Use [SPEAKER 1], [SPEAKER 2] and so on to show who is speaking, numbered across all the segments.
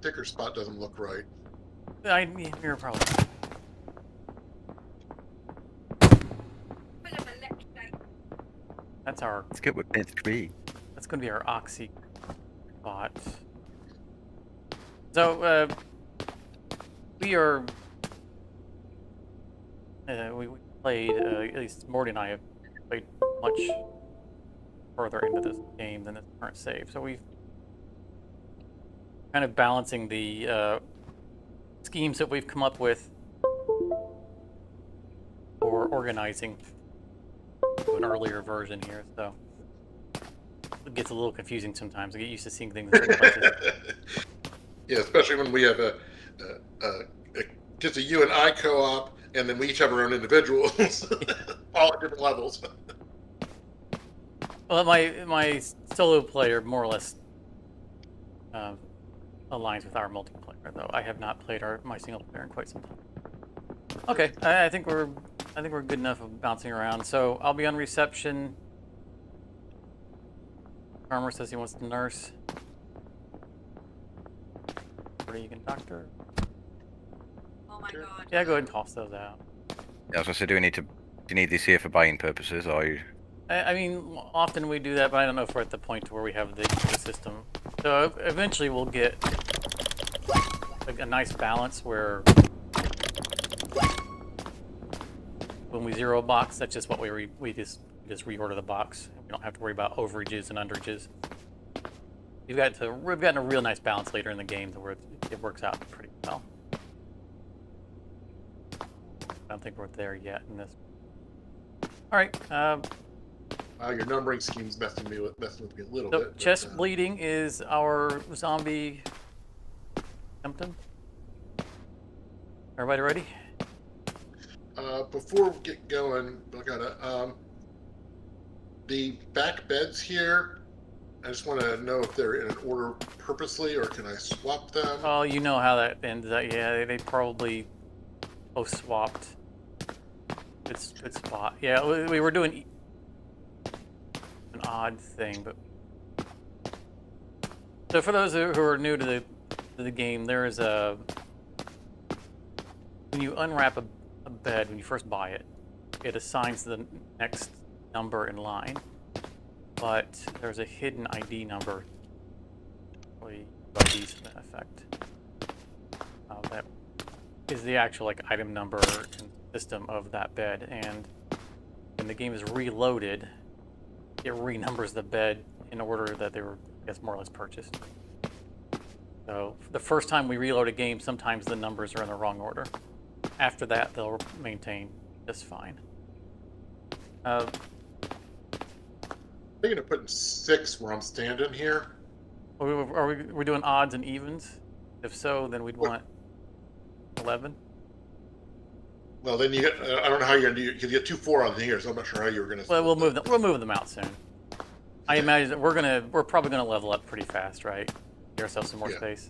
[SPEAKER 1] ticker spot doesn't look right.
[SPEAKER 2] You're probably. That's our.
[SPEAKER 3] Let's get with it 3.
[SPEAKER 2] That's going to be our oxy spot. So we are. We played. At least Morty and I have played much further into this game than this current save. So we've kind of balancing the schemes that we've come up with for organizing to an earlier version here. So it gets a little confusing sometimes. I get used to seeing things in certain places.
[SPEAKER 1] Yeah, especially when we have just a you and I co-op, and then we each have our own individuals, all at different levels.
[SPEAKER 2] Well, my solo player more or less aligns with our multiplayer, though I have not played my single player in quite some time. Okay, I think we're good enough of bouncing around. So I'll be on reception. Farmer says he wants to nurse. What are you can doctor?
[SPEAKER 4] Oh my god.
[SPEAKER 2] Yeah, go ahead and toss those out.
[SPEAKER 3] Yeah, I was gonna say, do you need this here for buying purposes, or you?
[SPEAKER 2] I mean, often we do that, but I don't know if we're at the point where we have the system. So eventually we'll get like a nice balance where when we zero a box, that's just what we just reorder the box. We don't have to worry about overages and underages. We've gotten a real nice balance later in the game to where it works out pretty well. I don't think we're there yet in this. All right.
[SPEAKER 1] Your numbering scheme's messing with me a little
[SPEAKER 2] So
[SPEAKER 1] bit.
[SPEAKER 2] chest bleeding is our zombie symptom. Everybody ready?
[SPEAKER 1] Before we get going, I gotta the back beds here. I just want to know if they're in an order purposely, or can I swap them?
[SPEAKER 2] Oh, you know how that ends. Yeah, they probably both swapped. Good spot. Yeah, we were doing an odd thing, but so for those who are new to the game, there is when you unwrap a bed when you first buy it, it assigns the next number in line, but there's a hidden ID number. IDs in effect. That is the actual like item number and system of that bed, and when the game is reloaded, it renumbers the bed in order that they were, I guess, more or less purchased. So the first time we reload a game, sometimes the numbers are in the wrong order. After that, they'll maintain just fine.
[SPEAKER 1] Thinking of putting 6 where I'm standing here.
[SPEAKER 2] We're doing odds and evens? If so, then we'd want 11.
[SPEAKER 1] Well, then you get. I don't know how you're gonna do. Because you get 2 4 on here, so I'm not sure how you were gonna.
[SPEAKER 2] Well, we'll move them out soon. I imagine that we're probably gonna level up pretty fast, right? Get ourselves some more space.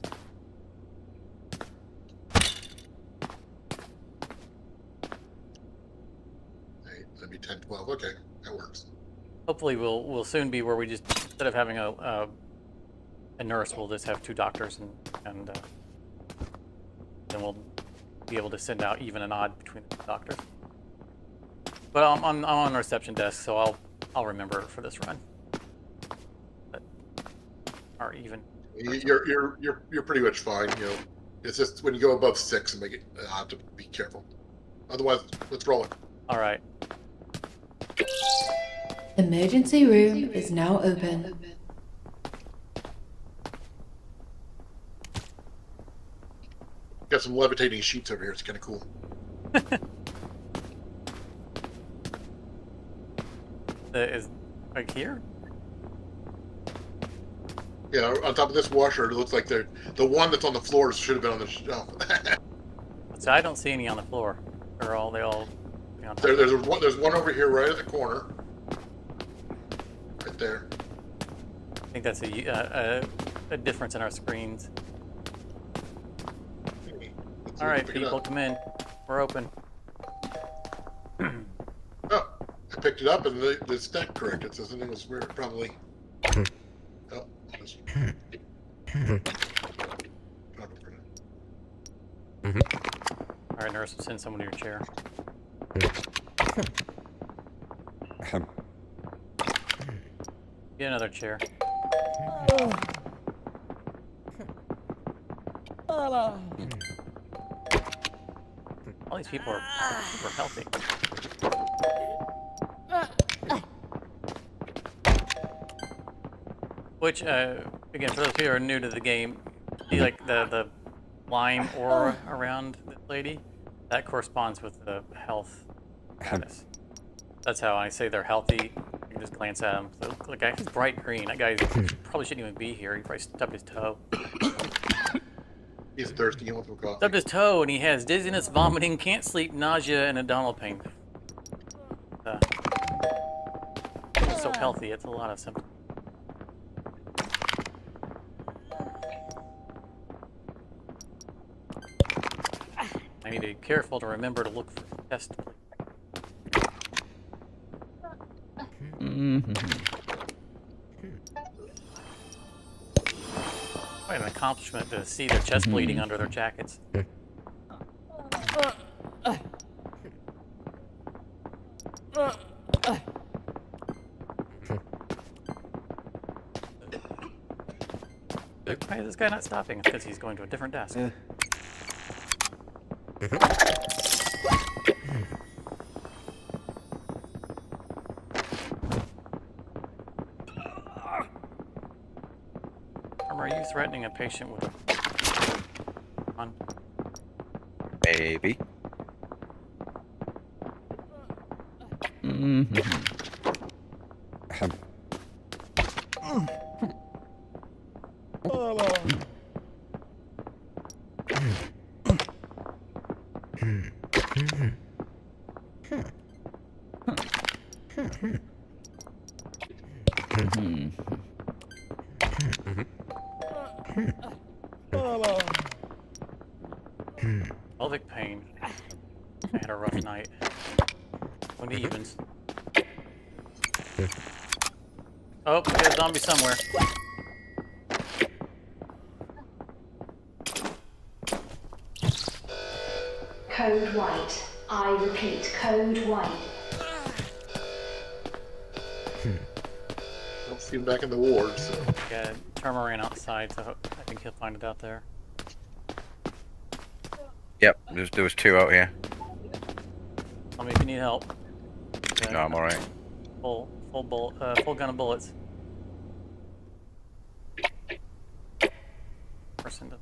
[SPEAKER 1] That'd be 10, 12. Okay, that works.
[SPEAKER 2] Hopefully, we'll soon be where we just, instead of having a nurse, we'll just have 2 doctors, and then we'll be able to send out even and odd between the doctors. But I'm on the reception desk, so I'll remember it for this run. But, or even.
[SPEAKER 1] You're pretty much fine. You know, it's just when you go above 6 and make it, I have to be careful. Otherwise, let's roll it.
[SPEAKER 2] All right.
[SPEAKER 5] Emergency room is now open.
[SPEAKER 1] Got some levitating sheets over here. It's kind of cool.
[SPEAKER 2] Is like here?
[SPEAKER 1] Yeah, on top of this washer, it looks like the one that's on the floor should have been on the shelf.
[SPEAKER 2] So I don't see any on the floor. They all. You know,
[SPEAKER 1] there's one over here right at the corner. Right there.
[SPEAKER 2] I think that's a difference in our screens. All right, people, come in. We're open.
[SPEAKER 1] Oh, I picked it up and the stack corrected, so something was weird, probably. Oh, I'm
[SPEAKER 2] nurse will send someone to your chair. Get another chair. All these people are super healthy. Which, again, for those who are new to the game, see like the lime aura around this lady? That corresponds with the health status. That's how I say they're healthy. You can just glance at him. So, look, he's bright green. That guy probably shouldn't even be here. He probably stubbed his toe.
[SPEAKER 1] He's thirsty. He wants some coffee.
[SPEAKER 2] Stubbed his toe, and he has dizziness, vomiting, can't sleep, nausea, and abdominal pain. He's so healthy. It's a lot of symptoms. I need to be careful to remember to look for test. Quite an accomplishment to see their chest bleeding under their jackets. Why is this guy not stopping? It's because he's going to a different desk. Are you threatening a patient with a gun?
[SPEAKER 3] Maybe.
[SPEAKER 2] Pelvic pain. I had a rough night. When the evens. Oh, we got a zombie somewhere.
[SPEAKER 6] Code white. I repeat, code white.
[SPEAKER 1] Don't see him back in the ward, so.
[SPEAKER 2] Yeah, Terma ran outside, so I think he'll find it out there.
[SPEAKER 3] Yep, there was two out here.
[SPEAKER 2] Tell me if you need help. Okay.
[SPEAKER 3] No, I'm alright.
[SPEAKER 2] Full gun of bullets. Person to...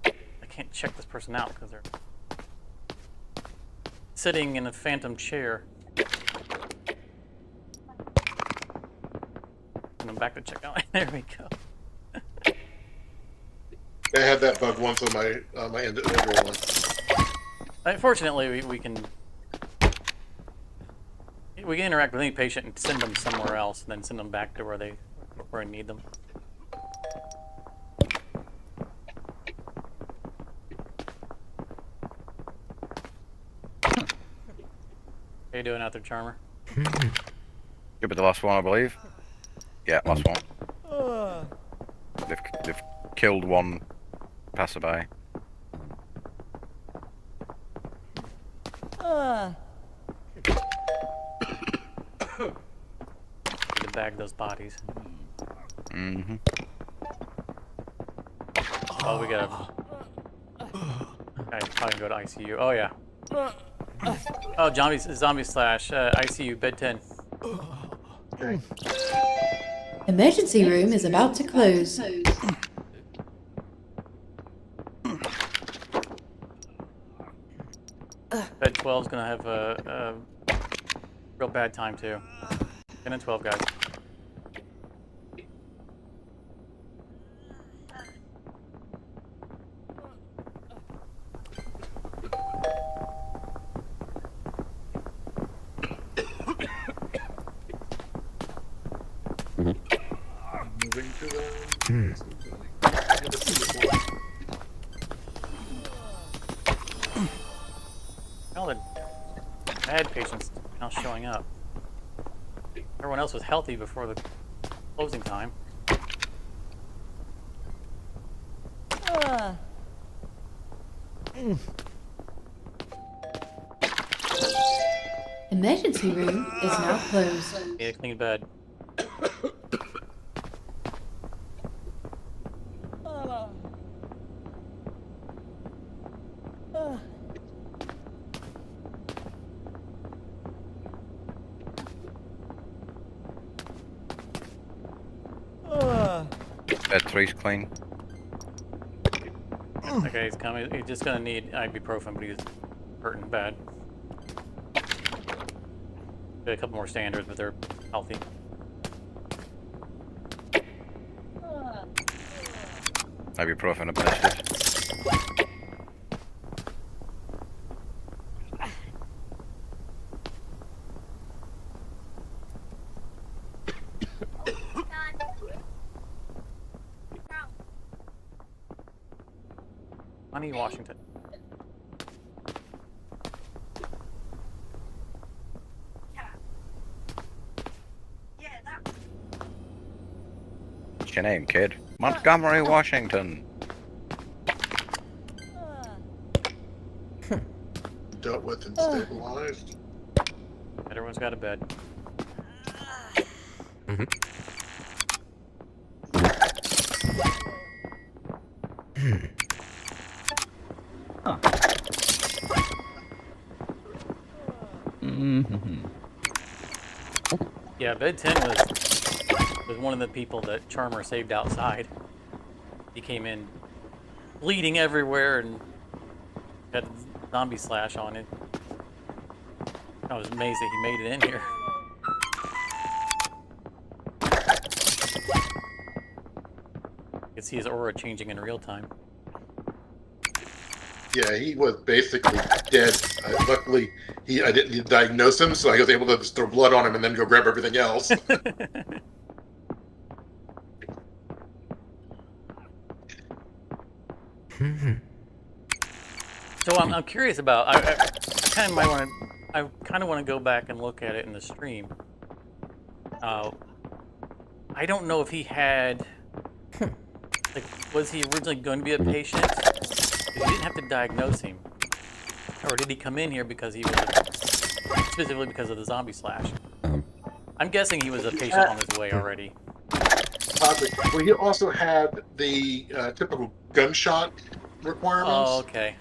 [SPEAKER 2] I can't check this person out because they're sitting in a phantom chair. And I'm back to check out. There we go.
[SPEAKER 1] I had that bug once on my individual one.
[SPEAKER 2] Fortunately, we can interact with any patient and send them somewhere else, and then send them back to where I need them. How you doing out there, Charmer?
[SPEAKER 3] You'll be the last one, I believe. Yeah, last one. They've killed one passerby.
[SPEAKER 2] To bag those bodies.
[SPEAKER 3] Mm-hmm.
[SPEAKER 2] Oh, we gotta. I probably go to ICU. Oh yeah. Oh, zombie slash ICU bed 10.
[SPEAKER 1] Okay.
[SPEAKER 5] Emergency room is about to close.
[SPEAKER 2] Bed 12 is gonna have a real bad time too. 10 and 12 guys.
[SPEAKER 1] Moving to the. Never seen this one.
[SPEAKER 2] All the bad patients now showing up. Everyone else was healthy before the closing time.
[SPEAKER 5] Emergency room is now closed.
[SPEAKER 2] Yeah, clean bed.
[SPEAKER 3] Bed 3's clean.
[SPEAKER 2] Okay, he's coming. He's just gonna need ibuprofen, but he's hurting bad. Got a couple more standards, but they're healthy.
[SPEAKER 3] Ibuprofen administered.
[SPEAKER 2] Honey, Washington.
[SPEAKER 4] Yeah, that.
[SPEAKER 3] What's your name, kid? Montgomery, Washington.
[SPEAKER 1] Dealt with and stabilized.
[SPEAKER 2] Everyone's got a bed. Yeah, bed 10 was one of the people that Charmer saved outside. He came in bleeding everywhere and had a zombie slash on it. I was amazed that he made it in here. You could see his aura changing in real time.
[SPEAKER 1] Yeah, he was basically dead. Luckily, I didn't diagnose him, so I was able to just throw blood on him and then go grab everything else.
[SPEAKER 2] So I'm curious about. I kind of might want to. I kind of want to go back and look at it in the stream. I don't know if he had. Like, was he originally going to be a patient? 'Cause you didn't have to diagnose him, or did he come in here because he was specifically because of the zombie slash? I'm guessing he was a patient on his way already.
[SPEAKER 1] Well, he also had the typical gunshot requirements.
[SPEAKER 2] Oh, okay.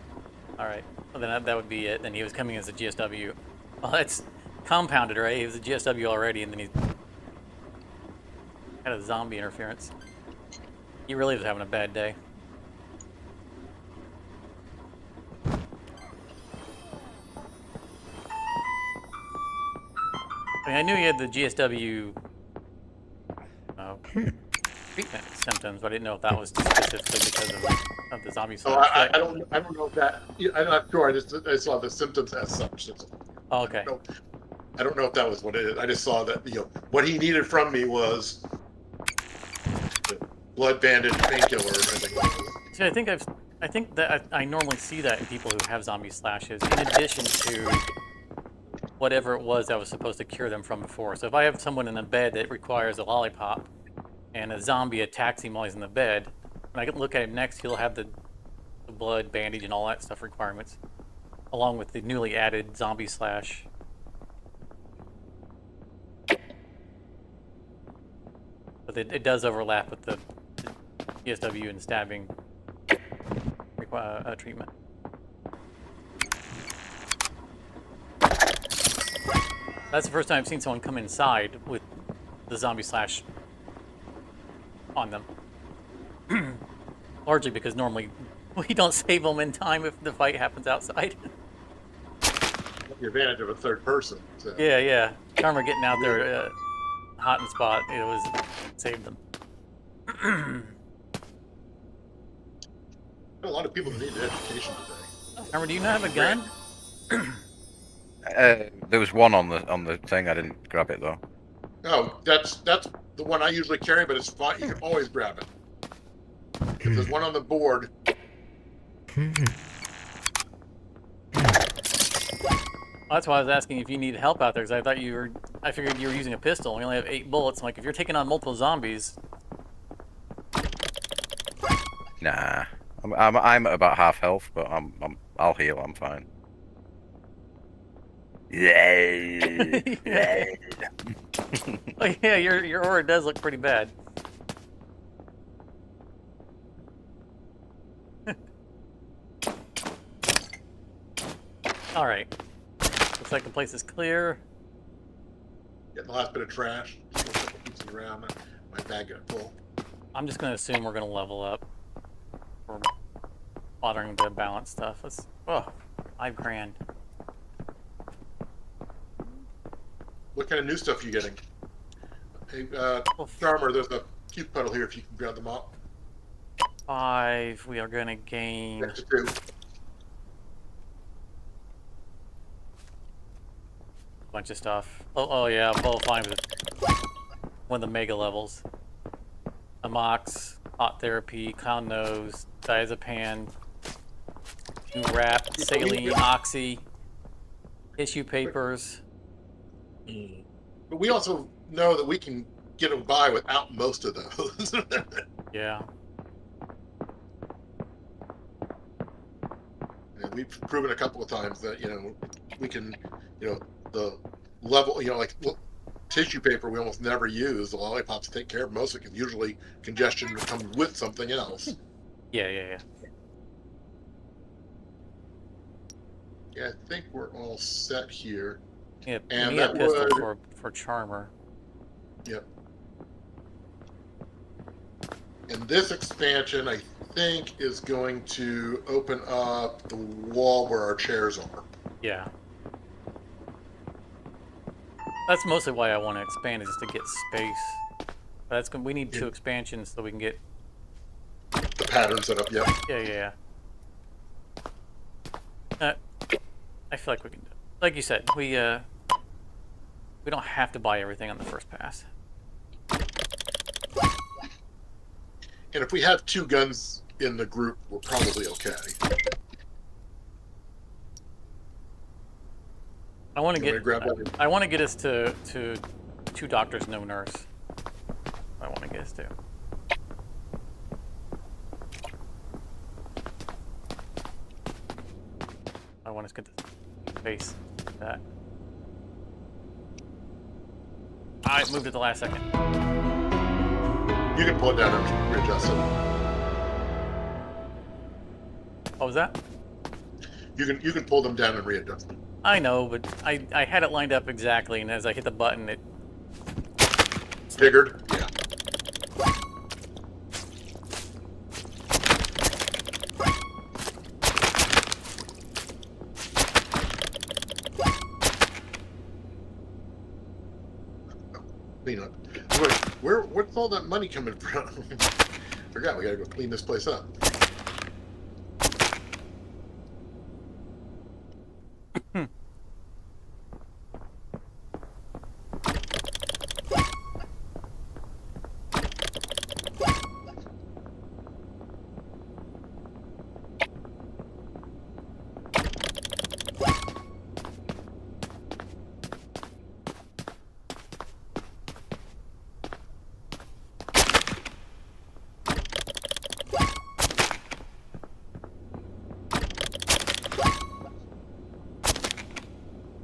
[SPEAKER 2] All right. Well, then that would be it. Then he was coming as a GSW. Well, that's compounded, right? He was a GSW already, and then he had a zombie interference. He really was having a bad day. I mean, I knew he had the GSW treatment symptoms, but I didn't know if that was specifically because of the zombie
[SPEAKER 1] So
[SPEAKER 2] slash.
[SPEAKER 1] I don't know if that. I'm not sure. I saw the symptoms as such.
[SPEAKER 2] Oh, okay.
[SPEAKER 1] I don't know if that was what it is. I just saw that what he needed from me was the blood bandage, painkiller, or anything like that.
[SPEAKER 2] See, I think that I normally see that in people who have zombie slashes, in addition to whatever it was that was supposed to cure them from before. So if I have someone in a bed that requires a lollipop, and a zombie attacks him while he's in the bed, when I can look at him next, he'll have the blood bandage and all that stuff requirements, along with the newly added zombie slash. But it does overlap with the PSW and stabbing treatment. That's the first time I've seen someone come inside with the zombie slash on them. Largely because normally we don't save them in time if the fight happens outside.
[SPEAKER 1] The advantage of a third person. So.
[SPEAKER 2] Yeah. Charmer getting out there hot and spot, saved them.
[SPEAKER 1] A lot of people need education today.
[SPEAKER 2] Charmer, do you not have a gun?
[SPEAKER 3] There was one on the thing. I didn't grab it though.
[SPEAKER 1] No, that's the one I usually carry, but it's fine. You can always grab it. If there's one on the board.
[SPEAKER 2] That's why I was asking if you need help out there, because I figured you were using a pistol. We only have 8 bullets. I'm like, if you're taking on multiple zombies.
[SPEAKER 3] Nah, I'm at about half health, but I'll heal. I'm fine. Yay! Yay!
[SPEAKER 2] Oh yeah, your aura does look pretty bad. All right. Looks like the place is clear.
[SPEAKER 1] Getting the last bit of trash. Still a couple pieces around. My bag got full.
[SPEAKER 2] I'm just gonna assume we're gonna level up. We're watering the balance stuff. Let's. Oh, $5,000.
[SPEAKER 1] What kind of new stuff are you getting? Hey,
[SPEAKER 2] Well,
[SPEAKER 1] Charmer, there's a cute puddle here if you can grab them up.
[SPEAKER 2] 5. We are gonna gain.
[SPEAKER 1] Extra 2.
[SPEAKER 2] A bunch of stuff. Oh yeah, both fine with one of the mega levels. Amox, hot therapy, clown nose, diazepam, new wrap, saline, oxy, tissue papers.
[SPEAKER 1] But we also know that we can get them by without most of those.
[SPEAKER 2] Yeah.
[SPEAKER 1] And we've proven a couple of times that, we can, the level, like tissue paper we almost never use. The lollipops take care of most of it because usually congestion comes with something else.
[SPEAKER 2] Yeah.
[SPEAKER 1] Yeah, I think we're all set here.
[SPEAKER 2] Yeah,
[SPEAKER 1] And
[SPEAKER 2] we need a
[SPEAKER 1] that
[SPEAKER 2] pistol
[SPEAKER 1] would-
[SPEAKER 2] for Charmer.
[SPEAKER 1] Yep. And this expansion, I think, is going to open up the wall where our chairs are.
[SPEAKER 2] Yeah. That's mostly why I want to expand, is just to get space. That's we need 2 expansions so we can get.
[SPEAKER 1] The pattern set up, yep.
[SPEAKER 2] Yeah. I feel like we can do it. Like you said, we don't have to buy everything on the first pass.
[SPEAKER 1] And if we have 2 guns in the group, we're probably okay.
[SPEAKER 2] I want to
[SPEAKER 1] You
[SPEAKER 2] get.
[SPEAKER 1] wanna grab one?
[SPEAKER 2] I want to get us to 2 doctors, no nurse. I want to get us to. I want us to get the space. That. I moved at the last second.
[SPEAKER 1] You can pull it down and readjust it.
[SPEAKER 2] What was that?
[SPEAKER 1] You can pull them down and readjust them.
[SPEAKER 2] I know, but I had it lined up exactly, and as I hit the button, it.
[SPEAKER 1] Figured? Yeah. Clean up. Where's all that money coming from? Forgot, we gotta go clean this place up.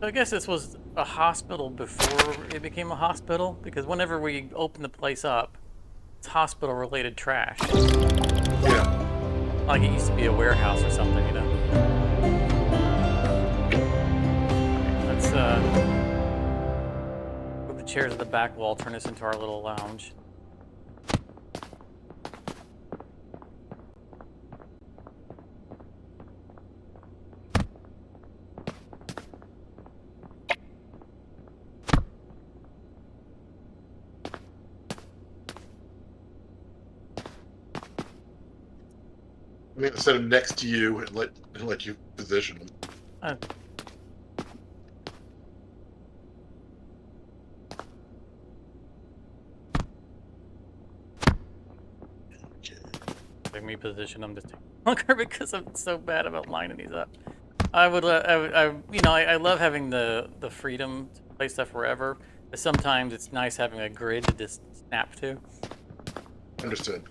[SPEAKER 2] So I guess this was a hospital before it became a hospital, because whenever we open the place up, it's hospital-related trash.
[SPEAKER 1] Yeah.
[SPEAKER 2] Like it used to be a warehouse or something, you know? Let's move the chairs at the back wall, turn this into our little lounge.
[SPEAKER 1] I'm gonna set them next to you and let you position them.
[SPEAKER 2] Uh, Make me position them just longer because I'm so bad about lining these up. I love having the freedom to play stuff wherever. But sometimes it's nice having a grid to just snap to.
[SPEAKER 1] Understood.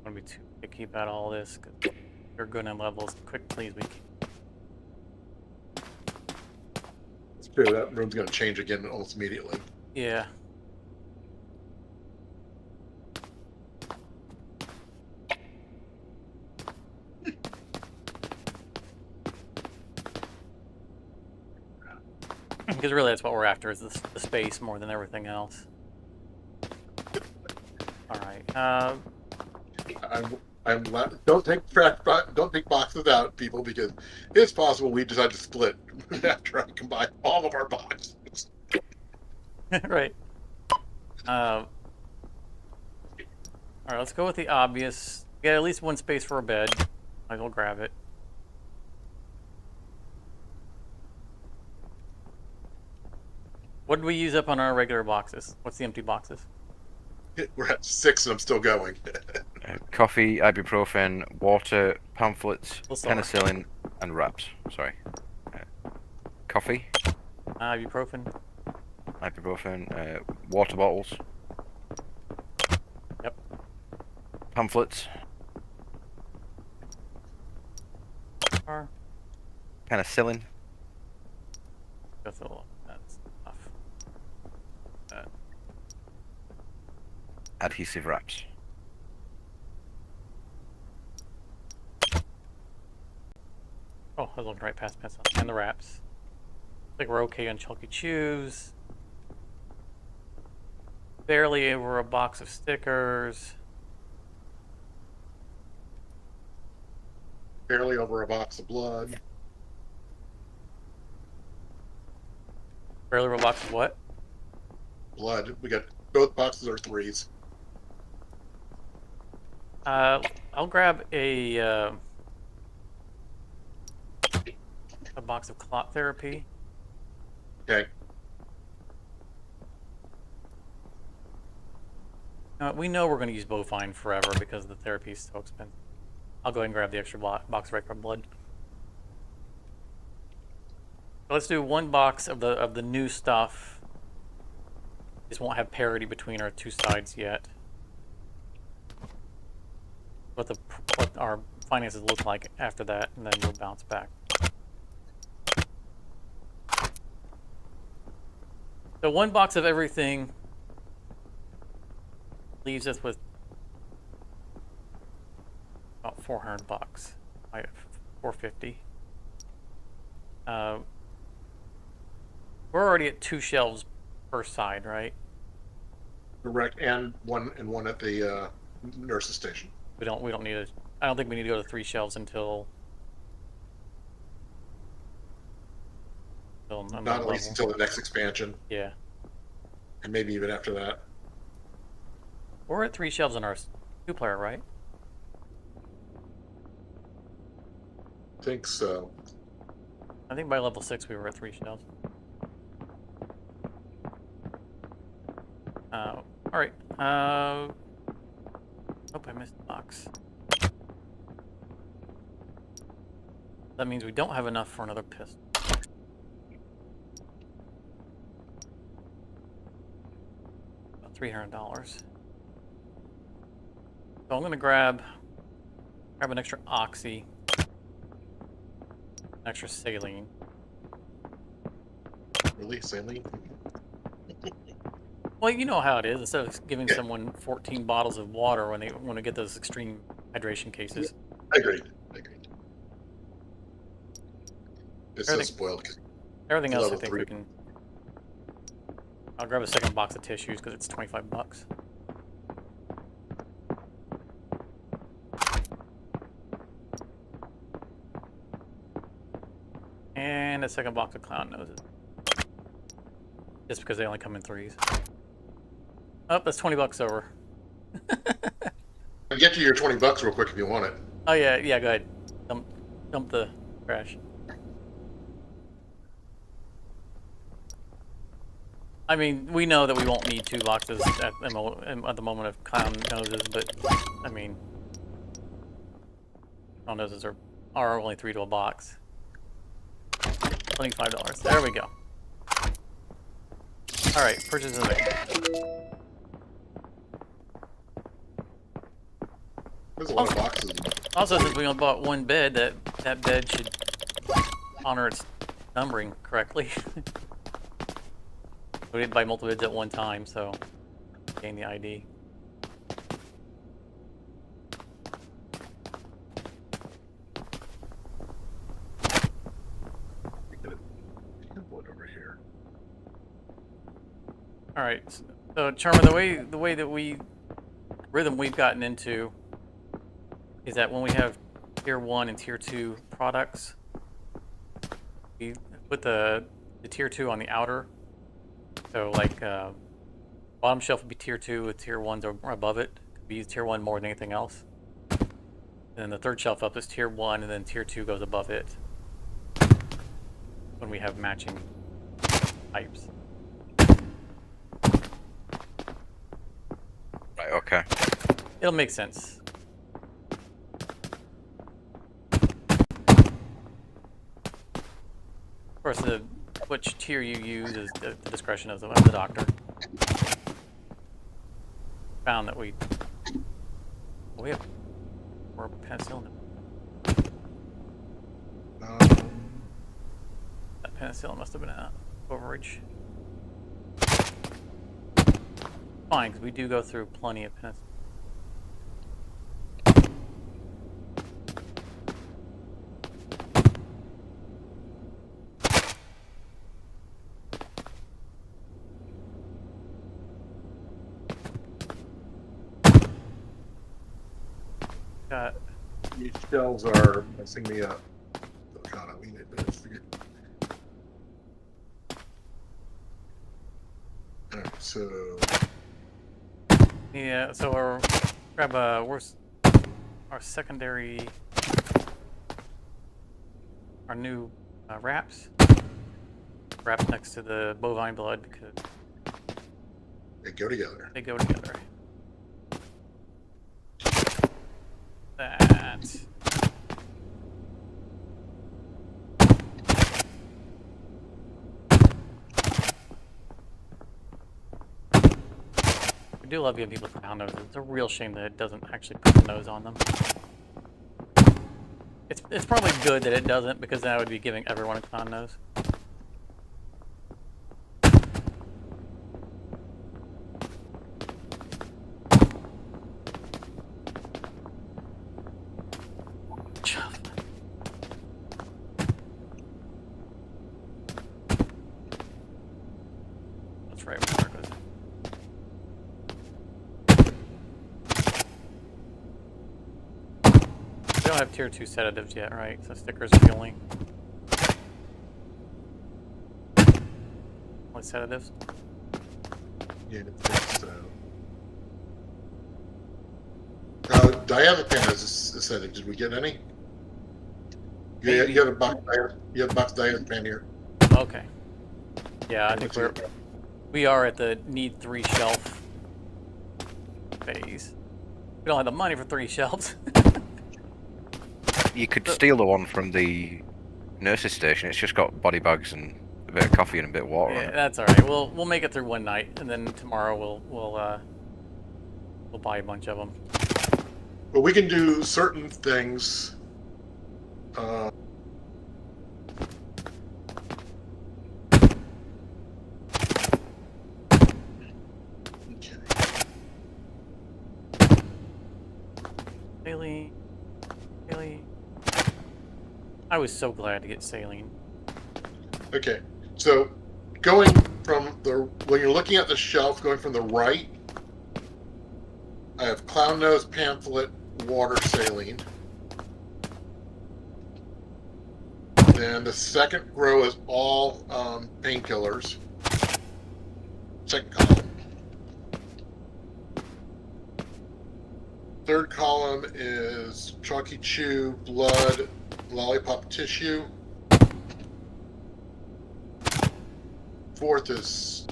[SPEAKER 2] want to be too picky about all this, because we're good in levels quickly as we can.
[SPEAKER 1] It's true, that room's going to change again almost immediately.
[SPEAKER 2] Yeah. Because really that's what we're after, is the space more than everything else. Alright,
[SPEAKER 1] Don't take boxes out, people, because it's possible we decide to split after I combine all of our boxes.
[SPEAKER 2] right. Alright, let's go with the obvious. Get at least one space for a bed. Might as well grab it. What did we use up on our regular boxes? What's the empty boxes?
[SPEAKER 1] We're at 6 and I'm still going.
[SPEAKER 3] Coffee, ibuprofen, water, pamphlets,
[SPEAKER 2] Well, sorry.
[SPEAKER 3] penicillin, and wraps. Sorry. Coffee,
[SPEAKER 2] Ibuprofen.
[SPEAKER 3] ibuprofen, water bottles.
[SPEAKER 2] Yep.
[SPEAKER 3] Pamphlets,
[SPEAKER 2] Or
[SPEAKER 3] penicillin,
[SPEAKER 2] that's enough.
[SPEAKER 3] adhesive wraps.
[SPEAKER 2] Oh, I was looking right past pencil. And the wraps. I think we're okay on Chunky Chews. Barely over a box of stickers.
[SPEAKER 1] Barely over a box of blood.
[SPEAKER 2] Barely over a box of what?
[SPEAKER 1] Blood. We got both boxes are 3s.
[SPEAKER 2] I'll grab a box of clot therapy.
[SPEAKER 1] Okay.
[SPEAKER 2] We know we're going to use bovine forever because the therapy is so expensive. I'll go ahead and grab the extra box of regular blood. So let's do one box of the new stuff. Just won't have parity between our two sides yet. What our finances look like after that, and then we'll bounce back. So one box of everything leaves us with about $400. $450. We're already at 2 shelves per side, right?
[SPEAKER 1] Correct. And one at the nurse's station.
[SPEAKER 2] We don't need a. I don't think we need to go to 3 shelves until
[SPEAKER 1] Not at least until the next expansion,
[SPEAKER 2] Yeah,
[SPEAKER 1] and maybe even after that.
[SPEAKER 2] we're at 3 shelves on our 2-player, right?
[SPEAKER 1] I think so.
[SPEAKER 2] I think by level 6 we were at 3 shelves. All right. Oh, I missed the box. That means we don't have enough for another pistol. About $300. So I'm gonna grab an extra oxy, an extra saline.
[SPEAKER 1] Really, saline?
[SPEAKER 2] Well, you know how it is. Instead of giving someone 14 bottles of water when they want to get those extreme hydration cases.
[SPEAKER 1] Agreed. It's so
[SPEAKER 2] Everything-
[SPEAKER 1] spoiled. 'Cause
[SPEAKER 2] Everything else, I
[SPEAKER 1] Level
[SPEAKER 2] think
[SPEAKER 1] 3.
[SPEAKER 2] we can. I'll grab a second box of tissues because it's $25. And a second box of clown noses. Just because they only come in 3s. Oh, that's $20 over.
[SPEAKER 1] I'll get you your $20 real quick if you want it.
[SPEAKER 2] Oh yeah, go ahead. Dump the trash. I mean, we know that we won't need 2 boxes at the moment of clown noses, but I mean, clown noses are only 3 to a box. $25. There we go. All right, purchase of it.
[SPEAKER 1] There's a lot of boxes.
[SPEAKER 2] Also, since we only bought one bed, that bed should honor its numbering correctly. We didn't buy multiple beds at one time, so gain the ID.
[SPEAKER 1] What over here?
[SPEAKER 2] All right, so Charmer, the way that rhythm we've gotten into is that when we have tier 1 and tier 2 products, we put the tier 2 on the outer. So like bottom shelf would be tier 2 with tier 1s or above it. Could be tier 1 more than anything else. And then the third shelf up is tier 1, and then tier 2 goes above it when we have matching types.
[SPEAKER 3] Right, okay.
[SPEAKER 2] It'll make sense. Of course, which tier you use is the discretion of the doctor. Found that we have more penicillin. That penicillin must have been an overage. Fine, because we do go through plenty of penicillin.
[SPEAKER 1] These shelves are messing me up. Oh God, I mean it, but it's forget. Alright, so
[SPEAKER 2] Yeah, so grab our secondary, our new wraps. Wraps next to the bovine blood because
[SPEAKER 1] they go together.
[SPEAKER 2] they go together. That. We do love giving people clown noses. It's a real shame that it doesn't actually put the nose on them. It's probably good that it doesn't, because then I would be giving everyone a clown nose. That's right, Marcos. We don't have tier 2 sedatives yet, right? So stickers are the only sedatives.
[SPEAKER 1] Yeah, I think so. Diazepam has a sedative. Did we get any? Yeah, you have a box. You have a box diazepam here.
[SPEAKER 2] Okay. Yeah, I think we are at the need 3 shelf phase. We don't have the money for 3 shelves.
[SPEAKER 3] You could steal the one from the nurse's station. It's just got body bags and a bit of coffee and a bit of water.
[SPEAKER 2] Yeah, that's all right. We'll make it through one night, and then tomorrow we'll buy a bunch of them.
[SPEAKER 1] But we can do certain things.
[SPEAKER 2] Saline. I was so glad to get saline.
[SPEAKER 1] Okay, so going from when you're looking at the shelf, going from the right, I have clown nose, pamphlet, water, saline. Then the second row is all painkillers. Second column. Third column is chalky chew, blood, lollipop tissue. Fourth is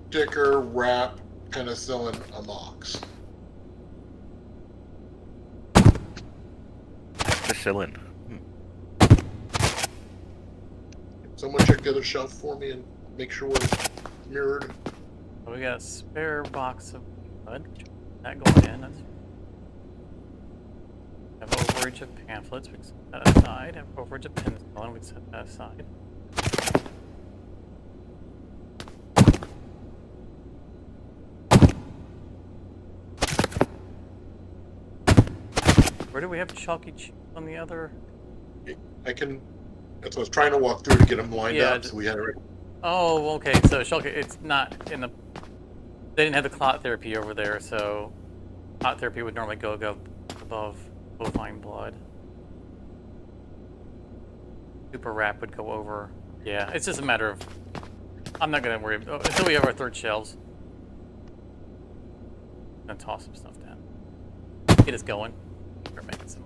[SPEAKER 1] sticker, wrap, penicillin, amox.
[SPEAKER 3] Penicillin.
[SPEAKER 1] Someone check the other shelf for me and make sure we're mirrored.
[SPEAKER 2] So we got a spare box of blood. That going in. That's Have overage of pamphlets, we can set that aside. Have overage of penicillin, we can set that aside. Where do we have chalky cheese on the other?
[SPEAKER 1] I can. That's what I was trying to walk through to get them lined
[SPEAKER 2] Yeah,
[SPEAKER 1] up. So we had it.
[SPEAKER 2] Oh, okay. So chalky, it's not in the. They didn't have the clot therapy over there, so clot therapy would normally go above bovine blood. Super wrap would go over. Yeah, it's just a matter of. I'm not gonna worry until we have our third shelves. I'm gonna toss some stuff down. Get us going. We're making some.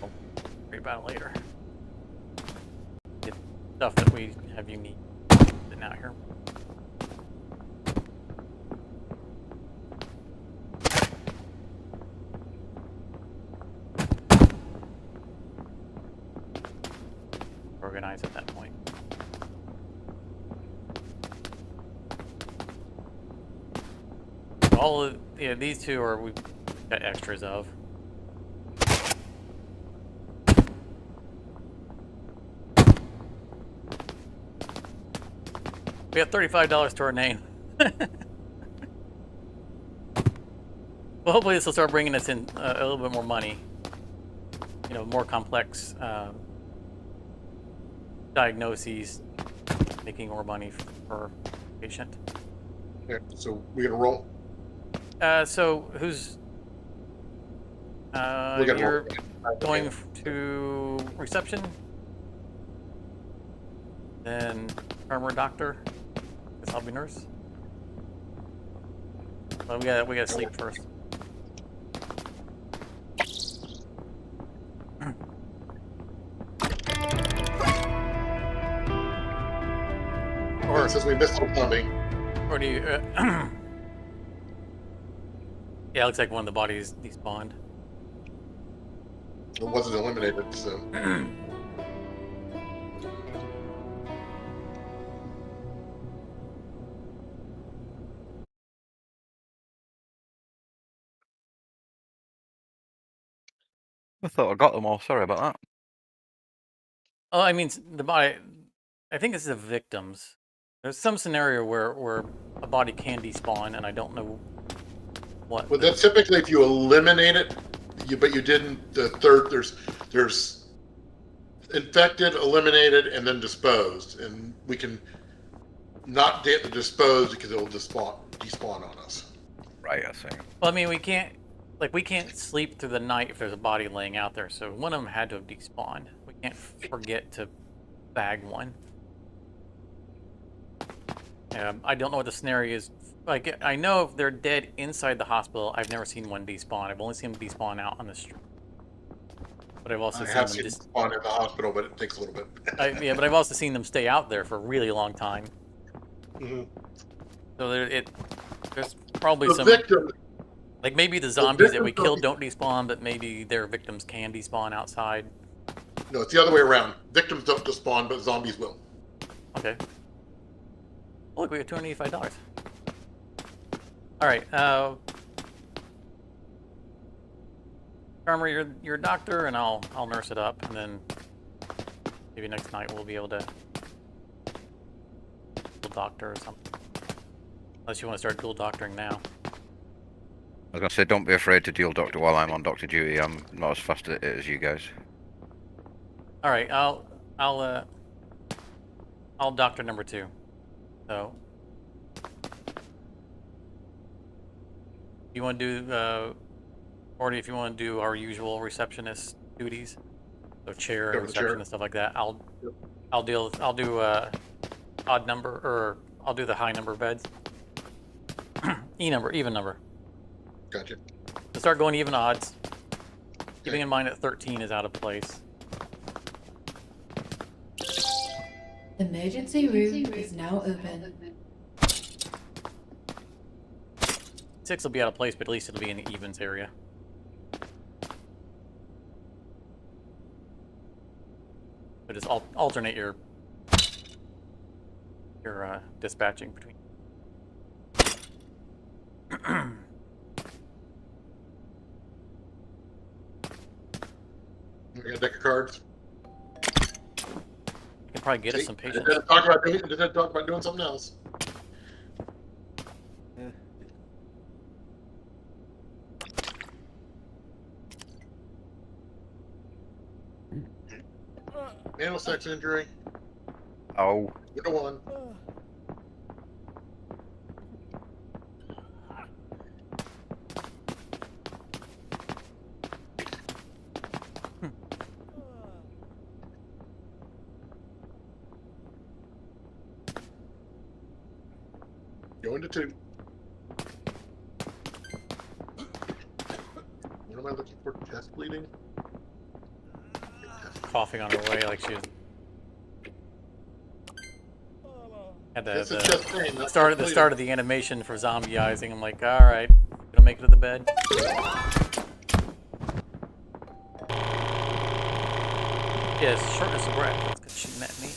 [SPEAKER 2] I'll worry about it later. Get stuff that we have unique out here. Organize at that point. All of these two are we've got extras of. We have $35 to our name. Well, hopefully this will start bringing us in a little bit more money. You know, more complex diagnoses, making more money per patient.
[SPEAKER 1] Okay, so we're gonna roll.
[SPEAKER 2] So who's
[SPEAKER 1] We're gonna
[SPEAKER 2] you're
[SPEAKER 1] roll.
[SPEAKER 2] going to reception, then armor doctor. Guess I'll be nurse. Well, we gotta sleep first.
[SPEAKER 1] Or since we missed some plumbing.
[SPEAKER 2] Or do you? Yeah, it looks like one of the bodies despawned.
[SPEAKER 1] It wasn't eliminated, so.
[SPEAKER 3] I thought I got them all. Sorry about that.
[SPEAKER 2] Oh, I mean the body. I think this is the victims. There's some scenario where a body can despawn, and I don't know what.
[SPEAKER 1] Well, that's typically if you eliminate it, but you didn't. The third, there's infected, eliminated, and then disposed, and we can not get the disposed because it will despawn on us.
[SPEAKER 3] Right, I see.
[SPEAKER 2] Well, I mean, we can't sleep through the night if there's a body laying out there. So one of them had to have despawned. We can't forget to bag one. I don't know what the scenario is. Like, I know if they're dead inside the hospital, I've never seen one despawn. I've only seen them despawn out on the street. But I've also
[SPEAKER 1] I
[SPEAKER 2] seen
[SPEAKER 1] have
[SPEAKER 2] them
[SPEAKER 1] seen
[SPEAKER 2] just
[SPEAKER 1] spawn in the hospital, but it takes a little bit.
[SPEAKER 2] yeah, but I've also seen them stay out there for a really long time.
[SPEAKER 1] Mm-hmm.
[SPEAKER 2] So there's probably
[SPEAKER 1] The
[SPEAKER 2] some
[SPEAKER 1] victim,
[SPEAKER 2] like maybe the zombies that we
[SPEAKER 1] victims
[SPEAKER 2] killed don't despawn, but maybe their victims can despawn outside.
[SPEAKER 1] no, it's the other way around. Victims don't despawn, but zombies will.
[SPEAKER 2] Okay. Oh, look, we have $285. All right. Farmer, you're a doctor, and I'll nurse it up, and then maybe next night we'll be able to dual doctor or something. Unless you want to start dual doctoring now.
[SPEAKER 3] I was gonna say, don't be afraid to deal doctor while I'm on doctor duty. I'm not as fast at it as you guys.
[SPEAKER 2] All right, I'll doctor number 2. So, you want to do or if you want to do our usual receptionist duties, so chair and reception and stuff like that, I'll do odd number, or I'll do the high number of beds. Even number.
[SPEAKER 1] Gotcha.
[SPEAKER 2] To start going even odds. Keeping in mind that 13 is out of place.
[SPEAKER 5] The emergency room is now open.
[SPEAKER 2] 6 will be out of place, but at least it'll be in the evens area. So just alternate your dispatching between.
[SPEAKER 1] deck of cards.
[SPEAKER 2] You can probably get us some
[SPEAKER 1] I
[SPEAKER 2] patience.
[SPEAKER 1] just had to talk about doing something else. Anal sex injury.
[SPEAKER 3] Oh,
[SPEAKER 1] Window one. Go into 2. What am I looking for? Chest bleeding?
[SPEAKER 2] Coughing on her way like she was. Had
[SPEAKER 1] This is chest pain. That's
[SPEAKER 2] start
[SPEAKER 1] bleeding.
[SPEAKER 2] of the animation for zombieizing. I'm like, all right, gonna make it to the bed. Yes, shortness of breath. That's good shooting at me.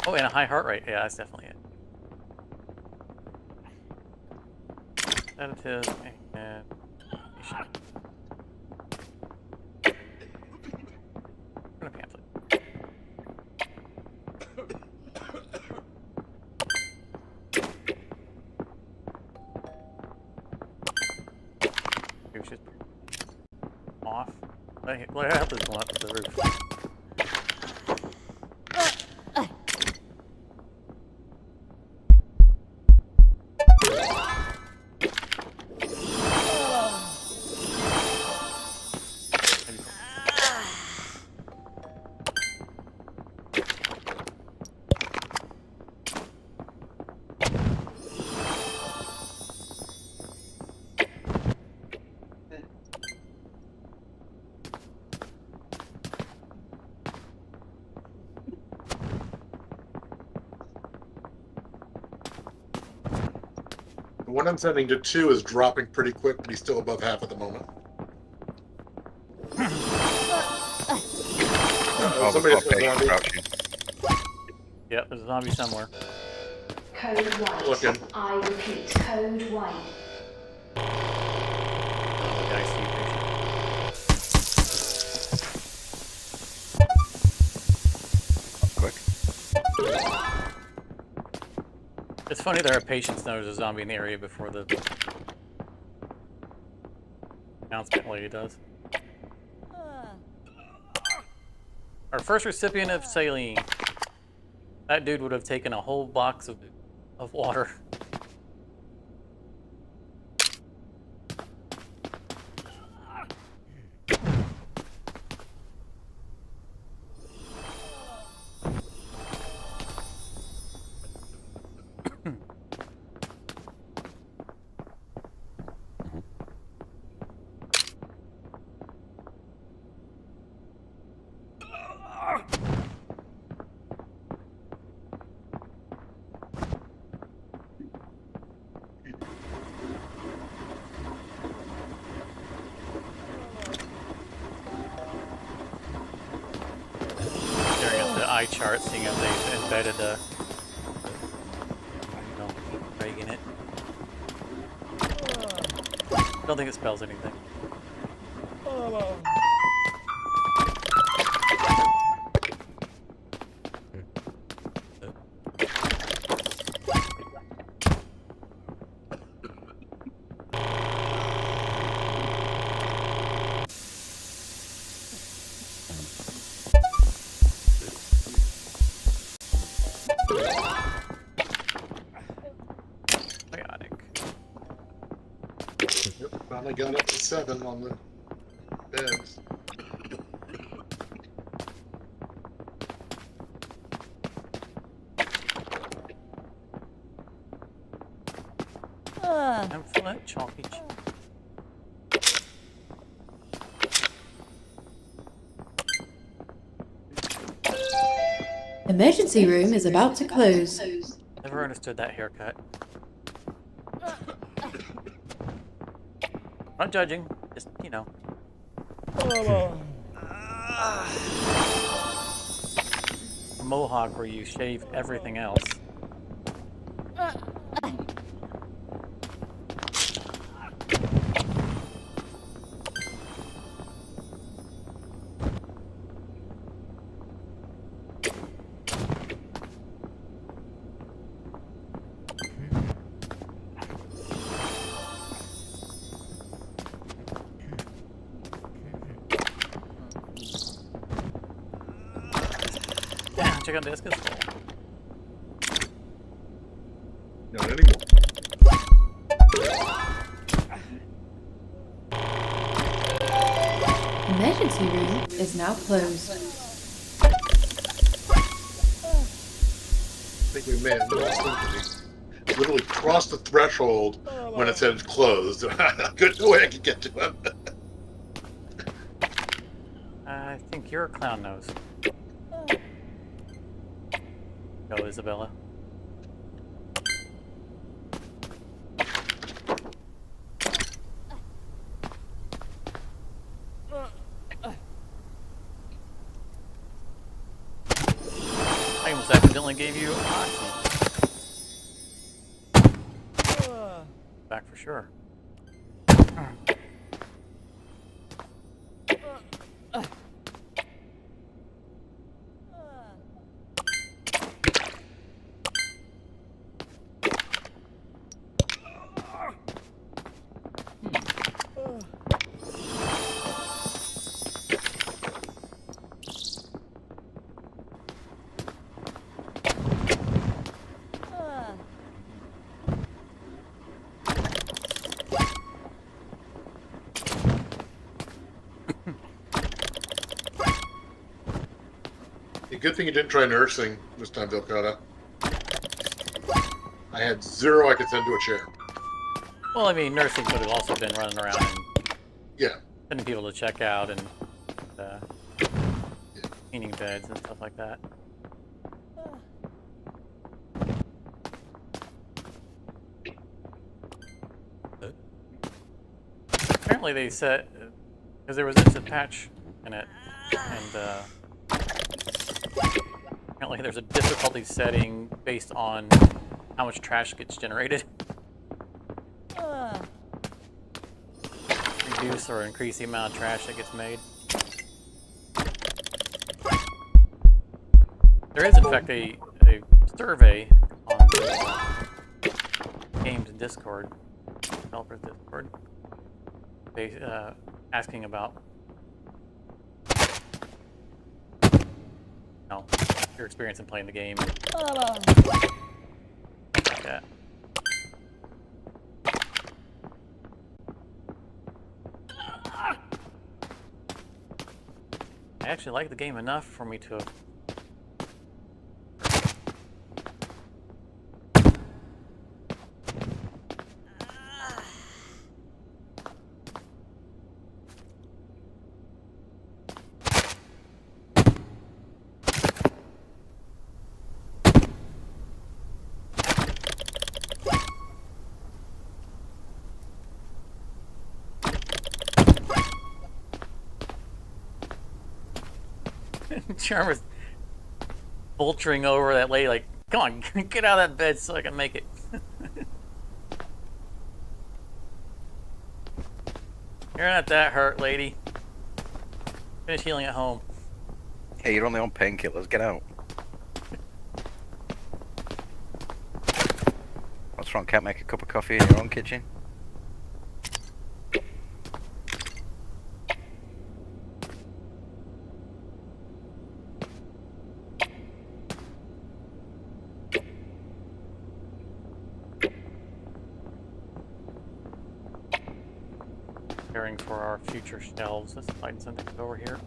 [SPEAKER 2] Oh, and a high heart rate. Yeah, that's definitely it. Sedative and a pamphlet. Maybe she's off. Let her help us go up to the roof.
[SPEAKER 1] The one I'm sending to 2 is dropping pretty quick, but he's still above half at the moment.
[SPEAKER 3] oh,
[SPEAKER 1] Somebody
[SPEAKER 3] we've got a patient crouching.
[SPEAKER 2] Yep, there's a zombie somewhere.
[SPEAKER 6] Code white.
[SPEAKER 1] Looking.
[SPEAKER 6] I repeat, code white.
[SPEAKER 2] The ICU patient.
[SPEAKER 3] Quick.
[SPEAKER 2] It's funny that our patients know there's a zombie in the area before the announcement lady does. Our first recipient of saline. That dude would have taken a whole box of water. Staring at the eye chart, seeing if they've embedded a reg in it. I don't think it spells anything. Biotic.
[SPEAKER 1] Yep, finally got up to 7 on the beds.
[SPEAKER 2] Pamphlet, chalky.
[SPEAKER 5] Emergency room is about to close.
[SPEAKER 2] Never understood that haircut. Not judging, just, you know. A mohawk where you shave everything else. check out desk is full.
[SPEAKER 1] Not anymore.
[SPEAKER 5] Emergency room is now closed.
[SPEAKER 1] I think we may have lost something. Literally crossed the threshold when it said closed. Good no way I could get to him.
[SPEAKER 2] I think you're a clown nose. Go, Isabella. I almost accidentally gave you oxy. Back for sure.
[SPEAKER 1] Good thing you didn't try nursing this time, Vilcata. I had 0 I could send to a chair.
[SPEAKER 2] Well, I mean, nursing could have also been running around and
[SPEAKER 1] Yeah.
[SPEAKER 2] sending people to check out and cleaning beds and stuff like that. Apparently they said, because there was a patch in it, and apparently there's a difficulty setting based on how much trash gets generated. Reduce or increase the amount of trash that gets made. There is, in fact, a survey on the games Discord, developers Discord, asking about your experience in playing the game. Yeah. I actually like the game enough for me to Charmer's vulturing over that lady like, come on, get out of that bed so I can make it. You're not that hurt, lady. Finish healing at home.
[SPEAKER 3] Hey, you're only on painkillers. Get out. What's wrong? Can't make a cup of coffee in your own kitchen?
[SPEAKER 2] Preparing for our future shelves. Let's find something over here.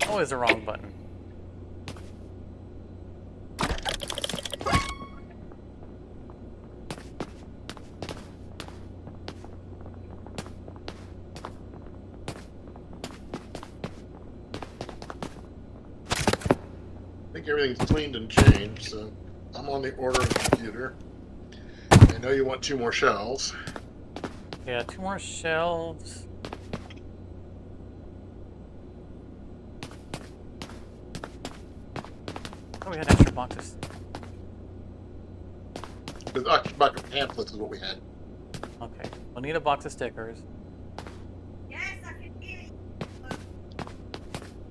[SPEAKER 2] Always the wrong button.
[SPEAKER 1] everything's cleaned and changed, so I'm on the ordering computer. I know you want 2 more shelves.
[SPEAKER 2] Yeah, 2 more shelves. Oh, we had extra boxes.
[SPEAKER 1] The box of pamphlets is what we had.
[SPEAKER 2] Okay, we'll need a box of stickers.
[SPEAKER 4] Yes, I can hear you.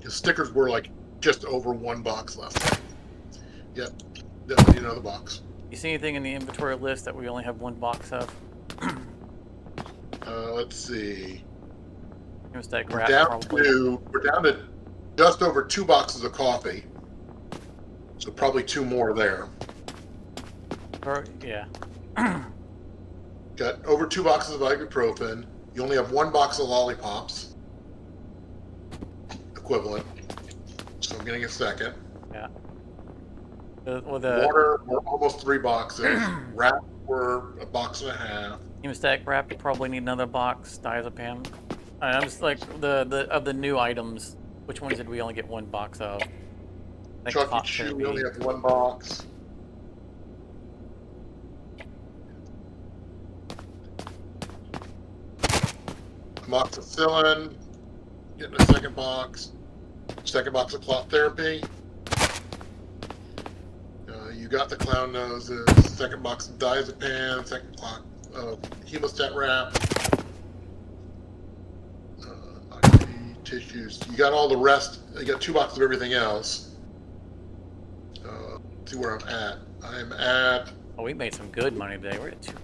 [SPEAKER 1] The stickers were like just over 1 box left. Yep, definitely need another box.
[SPEAKER 2] You see anything in the inventory list that we only have 1 box of?
[SPEAKER 1] Let's see.
[SPEAKER 2] Give us that
[SPEAKER 1] We're
[SPEAKER 2] grab,
[SPEAKER 1] down
[SPEAKER 2] probably.
[SPEAKER 1] to just over 2 boxes of coffee. So probably 2 more there.
[SPEAKER 2] Or, yeah.
[SPEAKER 1] Got over 2 boxes of ibuprofen. You only have 1 box of lollipops. Equivalent. So I'm getting a second.
[SPEAKER 2] Yeah.
[SPEAKER 1] Water were almost 3 boxes. Wrap were a box and a half.
[SPEAKER 2] Hemostatic wrap, you probably need another box. Diazepam. I'm just like of the new items. Which ones did we only get 1 box of? I think
[SPEAKER 1] Chucky
[SPEAKER 2] Pop
[SPEAKER 1] Chew,
[SPEAKER 2] Therapy.
[SPEAKER 1] we only have 1 box. Amoxicillin, getting a second box. Second box of clot therapy. You got the clown noses. Second box of diazepam. Second box of hemostat wrap. IV tissues. You got all the rest. You got 2 boxes of everything else. See where I'm at. I'm at.
[SPEAKER 2] Oh, we made some good money today. We're at 2.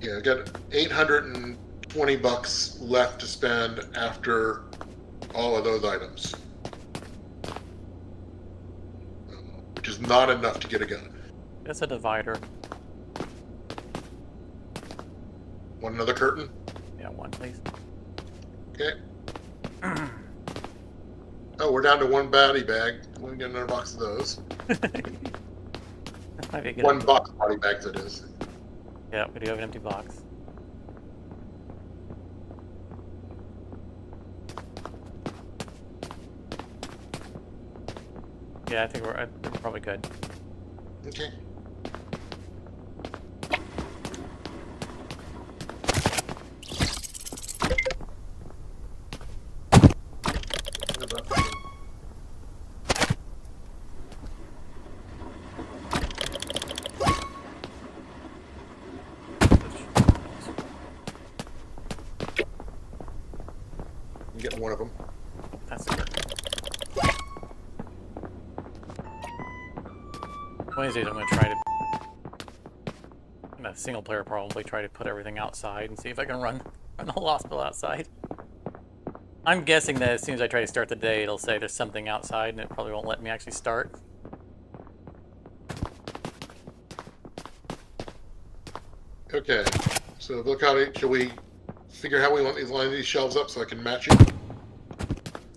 [SPEAKER 1] Yeah, I got $820 left to spend after all of those items, which is not enough to get a gun.
[SPEAKER 2] That's a divider.
[SPEAKER 1] Want another curtain?
[SPEAKER 2] Yeah, 1 please.
[SPEAKER 1] Okay. Oh, we're down to 1 body bag. We can get another box of those.
[SPEAKER 2] That might be a good
[SPEAKER 1] 1
[SPEAKER 2] idea.
[SPEAKER 1] box body bags, it is.
[SPEAKER 2] Yeah, we do have an empty box. Yeah, I think we're probably good.
[SPEAKER 1] Okay. I'm getting 1 of them.
[SPEAKER 2] That's the curtain. Wednesdays I'm gonna try to, in a single player probably, try to put everything outside and see if I can run the whole hospital outside. I'm guessing that as soon as I try to start the day, it'll say there's something outside and it probably won't let me actually start.
[SPEAKER 1] Okay. So look how shall we figure how we want these line these shelves up so I can match it?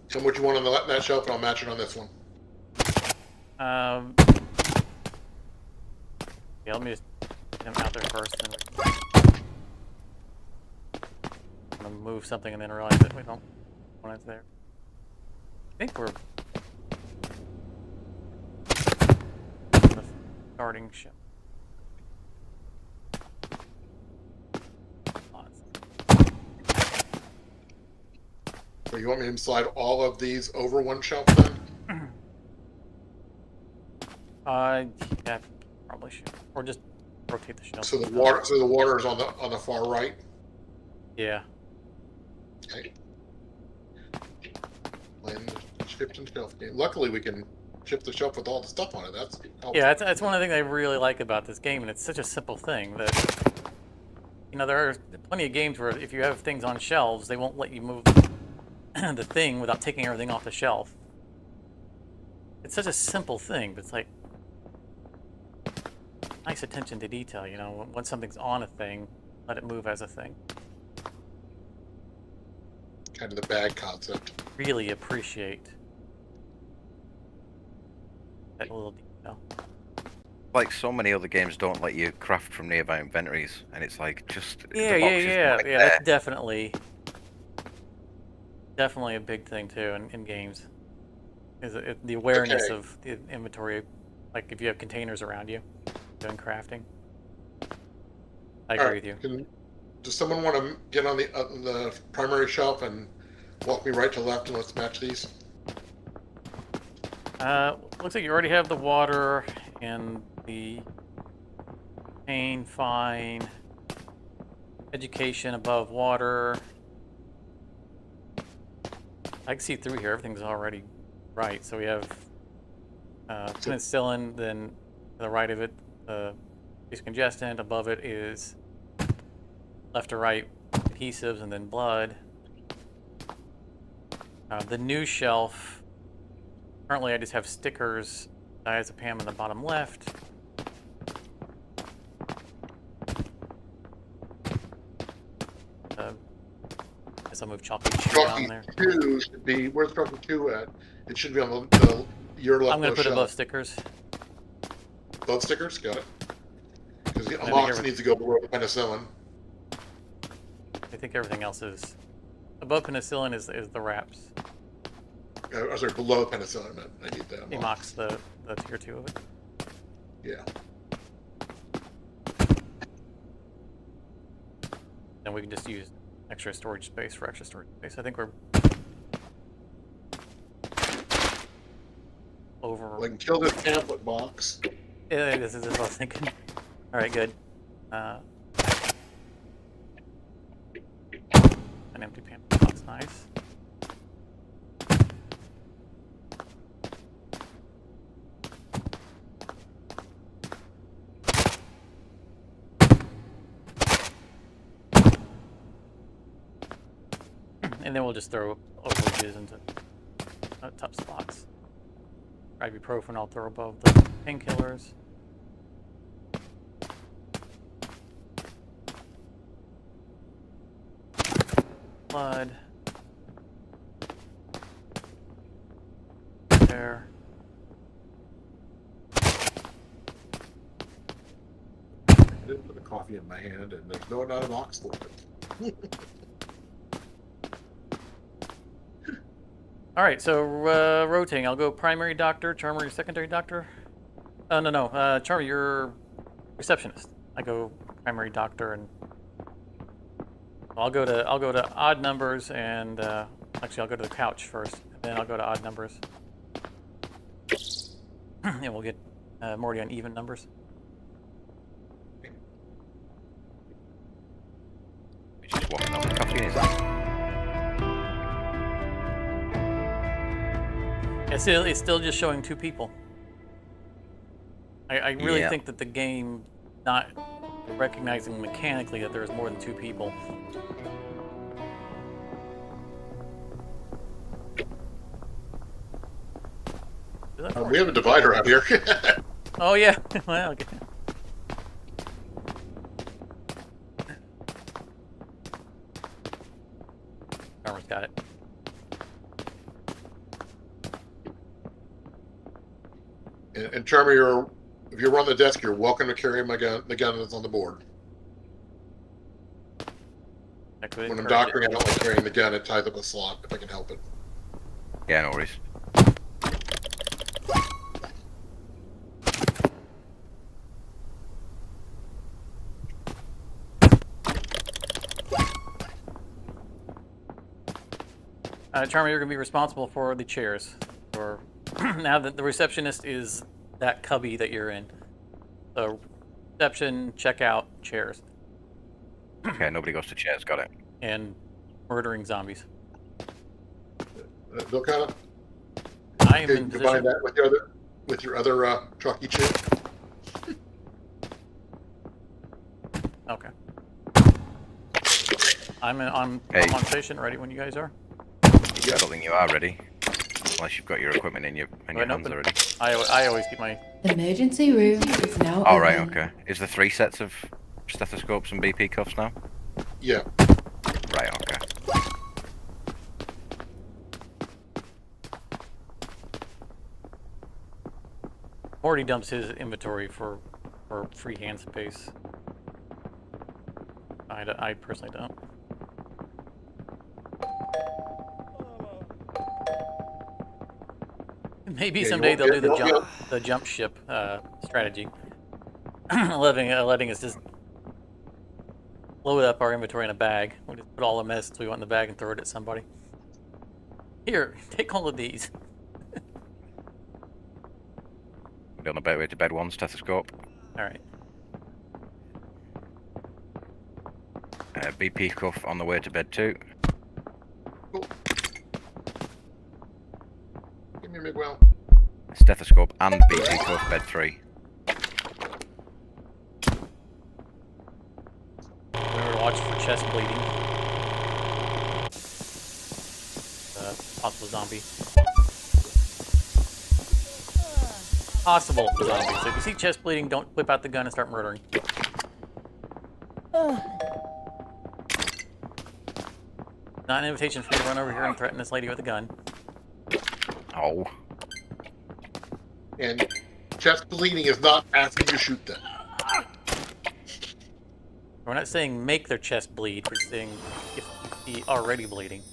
[SPEAKER 1] Tell me what you want on that shelf and I'll match it on this one.
[SPEAKER 2] Yeah, let me just get them out there first. And I'm gonna move something and then realize that we don't want it there. I think we're on the starting ship.
[SPEAKER 1] So you want me to slide all of these over 1 shelf then?
[SPEAKER 2] Yeah, probably should, or just rotate the shelf.
[SPEAKER 1] So the water is on the far right.
[SPEAKER 2] Yeah.
[SPEAKER 1] Okay. Blend, shift and shelf game. Luckily, we can shift the shelf with all the stuff on it. That's helpful.
[SPEAKER 2] Yeah, that's one of the things I really like about this game, and it's such a simple thing that, you know, there are plenty of games where if you have things on shelves, they won't let you move the thing without taking everything off the shelf. It's such a simple thing, but it's like nice attention to detail, you know. When something's on a thing, let it move as a thing.
[SPEAKER 1] Kind of the bag concept.
[SPEAKER 2] Really appreciate that little detail.
[SPEAKER 3] Like so many other games don't let you craft from nearby inventories, and it's like just
[SPEAKER 2] Yeah,
[SPEAKER 3] the box is
[SPEAKER 2] yeah.
[SPEAKER 3] right there.
[SPEAKER 2] That's definitely a big thing too in games. is the awareness
[SPEAKER 1] Okay.
[SPEAKER 2] of the inventory, like if you have containers around you doing crafting. I agree with you.
[SPEAKER 1] Does someone want to get on the primary shelf and walk me right to left and let's match these?
[SPEAKER 2] Looks like you already have the water and the pain, fine, education above water. I can see through here. Everything's already right. So we have penicillin, then to the right of it, descongestant. Above it is left to right adhesives, and then blood. The new shelf, currently I just have stickers, diazepam in the bottom left. Guess I'll move Chalky Chew down
[SPEAKER 1] Chalky
[SPEAKER 2] there.
[SPEAKER 1] 2 should be, where's Chalky 2 at? It should be on your
[SPEAKER 2] I'm going to
[SPEAKER 1] leftmost
[SPEAKER 2] put it above
[SPEAKER 1] shelf.
[SPEAKER 2] stickers.
[SPEAKER 1] Both stickers? Got it. Because the
[SPEAKER 2] I think
[SPEAKER 1] amox needs to go below the penicillin.
[SPEAKER 2] I think everything else is above penicillin is the wraps.
[SPEAKER 1] Oh, sorry, below penicillin. I need that.
[SPEAKER 2] Amox, the tier 2 of it.
[SPEAKER 1] Yeah.
[SPEAKER 2] Then we can just use extra storage space for extra storage space. I think we're over.
[SPEAKER 1] I can kill this pamphlet box.
[SPEAKER 2] Yeah, this is what I was thinking. All right, good. An empty pan box, nice. And then we'll just throw overages into top spots. Ibuprofen I'll throw above the painkillers. Blood. There.
[SPEAKER 1] I didn't put the coffee in my hand, and there's no not an ox for it.
[SPEAKER 2] All right, so rotating. I'll go primary doctor, Charmer, your secondary doctor. No. Charmer, you're receptionist. I go primary doctor, and I'll go to odd numbers, and actually I'll go to the couch first, and then I'll go to odd numbers, and we'll get Morty on even numbers.
[SPEAKER 3] Just walking on the coffee, is it?
[SPEAKER 2] It's still just showing 2 people. I really
[SPEAKER 3] Yeah.
[SPEAKER 2] think that the game not recognizing mechanically that there's more than 2 people.
[SPEAKER 1] We have a divider out here.
[SPEAKER 2] Oh yeah, well, okay. Armor's got it.
[SPEAKER 1] And Charmer, if you're on the desk, you're welcome to carry the gun that's on the board. When I'm doctoring, I don't like carrying the gun. It ties up a slot if I can help it.
[SPEAKER 3] Yeah, no worries.
[SPEAKER 2] Charmer, you're gonna be responsible for the chairs. Or now that the receptionist is that cubby that you're in. So reception, checkout, chairs,
[SPEAKER 3] Okay, nobody goes to chairs, got it.
[SPEAKER 2] and murdering zombies.
[SPEAKER 1] Bill Connor,
[SPEAKER 2] I am
[SPEAKER 1] can
[SPEAKER 2] in
[SPEAKER 1] you combine
[SPEAKER 2] position.
[SPEAKER 1] that with your other chalky chip?
[SPEAKER 2] Okay. I'm on station, ready when you guys are.
[SPEAKER 3] I don't think you are ready. Unless you've got your equipment in your hands
[SPEAKER 2] open.
[SPEAKER 3] already.
[SPEAKER 2] I always keep my.
[SPEAKER 5] The emergency room is now
[SPEAKER 3] Oh, right,
[SPEAKER 5] open.
[SPEAKER 3] okay. Is there 3 sets of stethoscopes and BP cuffs now?
[SPEAKER 1] Yeah.
[SPEAKER 3] Right, okay.
[SPEAKER 2] Morty dumps his inventory for free hand space. I personally don't. Maybe
[SPEAKER 1] Yeah, you
[SPEAKER 2] someday
[SPEAKER 1] won't
[SPEAKER 2] they'll do
[SPEAKER 1] get-
[SPEAKER 2] the jump ship strategy, letting us just load up our inventory in a bag. We just put all the mess we want in the bag and throw it at somebody. Here, take all of these.
[SPEAKER 3] On the way to bed 1, stethoscope.
[SPEAKER 2] All right.
[SPEAKER 3] BP cuff on the way to bed 2.
[SPEAKER 1] Cool. Give me a Miguel.
[SPEAKER 3] Stethoscope and BP cuff bed 3.
[SPEAKER 2] Remember to watch for chest bleeding. Possible zombie. Possible zombie. So if you see chest bleeding, don't whip out the gun and start murdering. Not an invitation for you to run over here and threaten this lady with a gun.
[SPEAKER 3] Oh.
[SPEAKER 1] And chest bleeding is not asking you to shoot them.
[SPEAKER 2] We're not saying make their chest bleed. We're saying if you see already bleeding.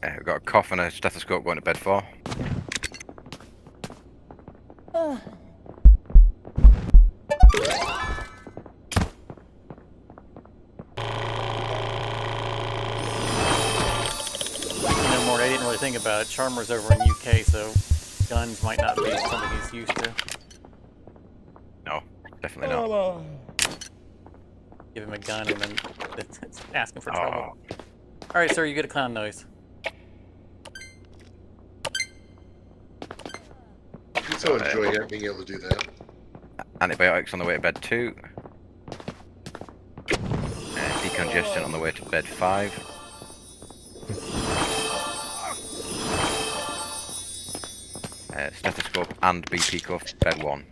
[SPEAKER 3] We've got a cough and a stethoscope going to bed 4.
[SPEAKER 2] You know, Mort, I didn't really think about it. Charmer's over in UK, so guns might not be something he's used to.
[SPEAKER 3] No, definitely not.
[SPEAKER 2] Give him a gun and then ask him for trouble.
[SPEAKER 3] Oh.
[SPEAKER 2] Alright, sir, you get a clown noise.
[SPEAKER 1] You so enjoy being able to do that.
[SPEAKER 3] Antibiotics on the way to bed 2. Decongestant on the way to bed 5. Stethoscope and BP cuff bed 1.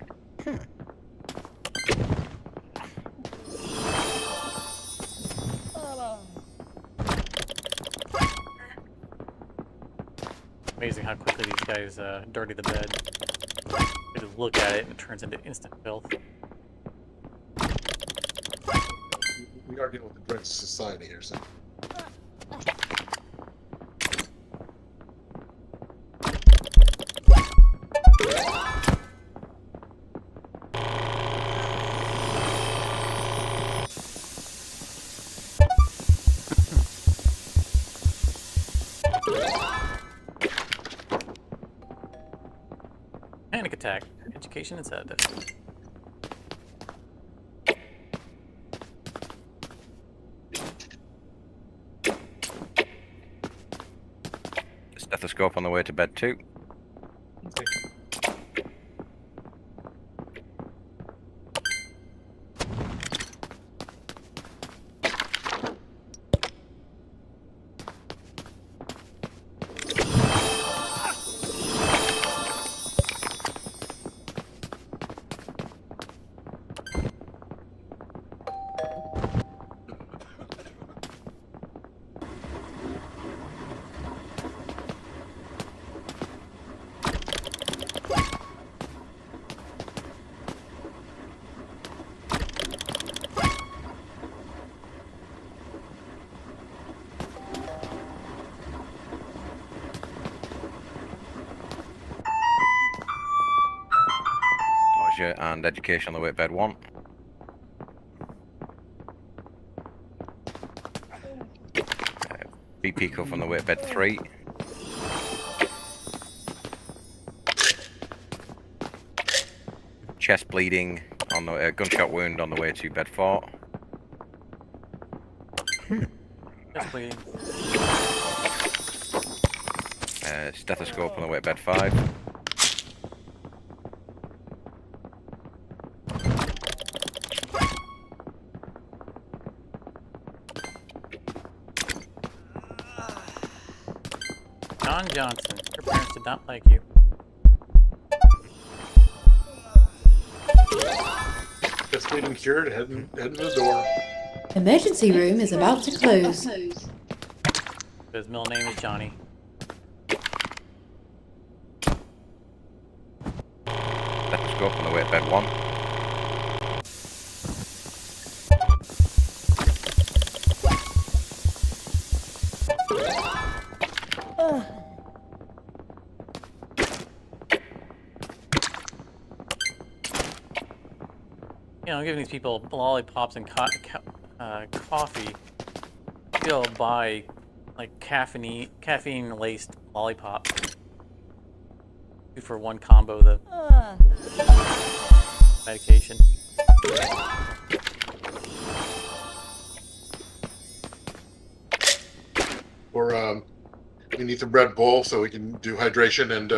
[SPEAKER 2] Amazing how quickly these guys dirty the bed. You just look at it and it turns into instant filth.
[SPEAKER 1] We are dealing with the dregs of society here, so.
[SPEAKER 2] Panic attack. Education and sedative.
[SPEAKER 3] Stethoscope on the way to bed 2. And education on the way to bed 1. BP cuff on the way to bed 3. Chest bleeding on the gunshot wound on the way to bed 4.
[SPEAKER 2] Chest bleeding.
[SPEAKER 3] Stethoscope on the way to bed 5.
[SPEAKER 2] John Johnson. Your parents did not like you.
[SPEAKER 1] Just bleeding cured, heading to the door.
[SPEAKER 5] Emergency room is about to close.
[SPEAKER 2] His middle name is Johnny.
[SPEAKER 3] Stethoscope on the way to bed 1.
[SPEAKER 2] giving these people lollipops and coffee. Be able to buy like caffeine laced lollipop. 2-for-1 combo the medication.
[SPEAKER 1] Or we need some Red Bull so we can do hydration and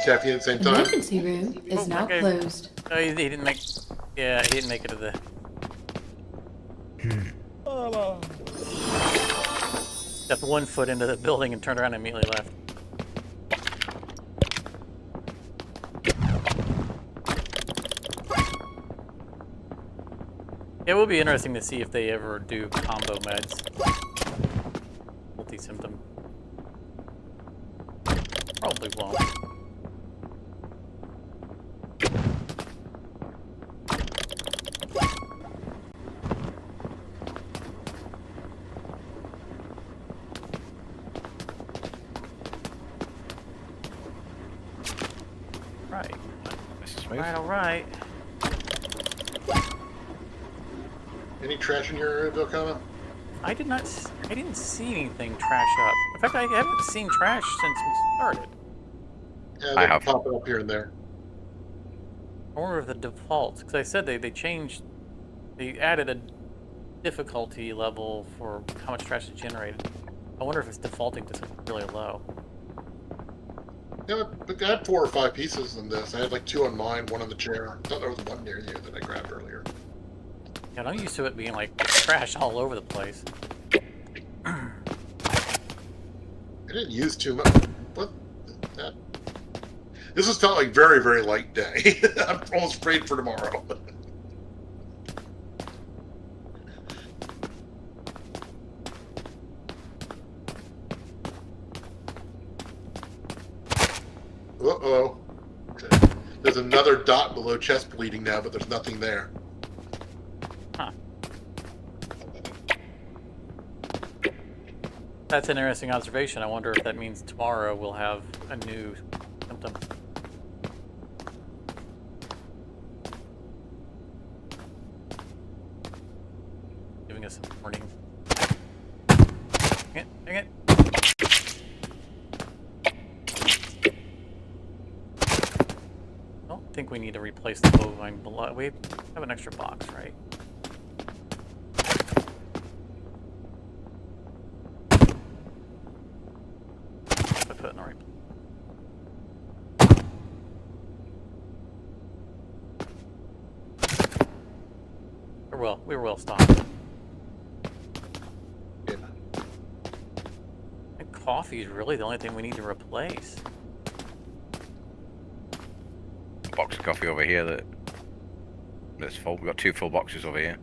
[SPEAKER 1] caffeine at the same
[SPEAKER 5] The
[SPEAKER 1] time.
[SPEAKER 5] emergency room is now
[SPEAKER 2] okay.
[SPEAKER 5] closed.
[SPEAKER 2] Oh, he didn't make. Yeah, he didn't make it to the. Stepped 1 foot into the building and turned around and immediately left. It will be interesting to see if they ever do combo meds. Multi-symptom. Probably won't. Right.
[SPEAKER 3] This is smooth.
[SPEAKER 2] Alright.
[SPEAKER 1] Any trash in your area, Bill Connor?
[SPEAKER 2] I didn't see anything trash up. In fact, I haven't seen trash since we started.
[SPEAKER 1] Yeah,
[SPEAKER 3] I
[SPEAKER 1] they
[SPEAKER 3] have.
[SPEAKER 1] pop it up here and there.
[SPEAKER 2] I wonder if the defaults, because I said they changed, they added a difficulty level for how much trash is generated. I wonder if it's defaulting to something really low.
[SPEAKER 1] Yeah, but I had 4 or 5 pieces in this. I had like 2 on mine, 1 on the chair. I thought there was 1 near you that I grabbed earlier.
[SPEAKER 2] Yeah, I'm used to it being like trash all over the place.
[SPEAKER 1] I didn't use too much. What? That? This has felt like very, very light day. I'm almost afraid for tomorrow. Uh-oh. There's another dot below chest bleeding now, but there's nothing there.
[SPEAKER 2] Huh. That's an interesting observation. I wonder if that means tomorrow we'll have a new symptom. Giving us some warning. Dang it, dang it. I don't think we need to replace the bovine blood. We have an extra box, right? I put it in the right place. We were well stocked.
[SPEAKER 1] Yeah.
[SPEAKER 2] And coffee is really the only thing we need to replace.
[SPEAKER 3] A box of coffee over here that's full. We've got 2 full boxes over here.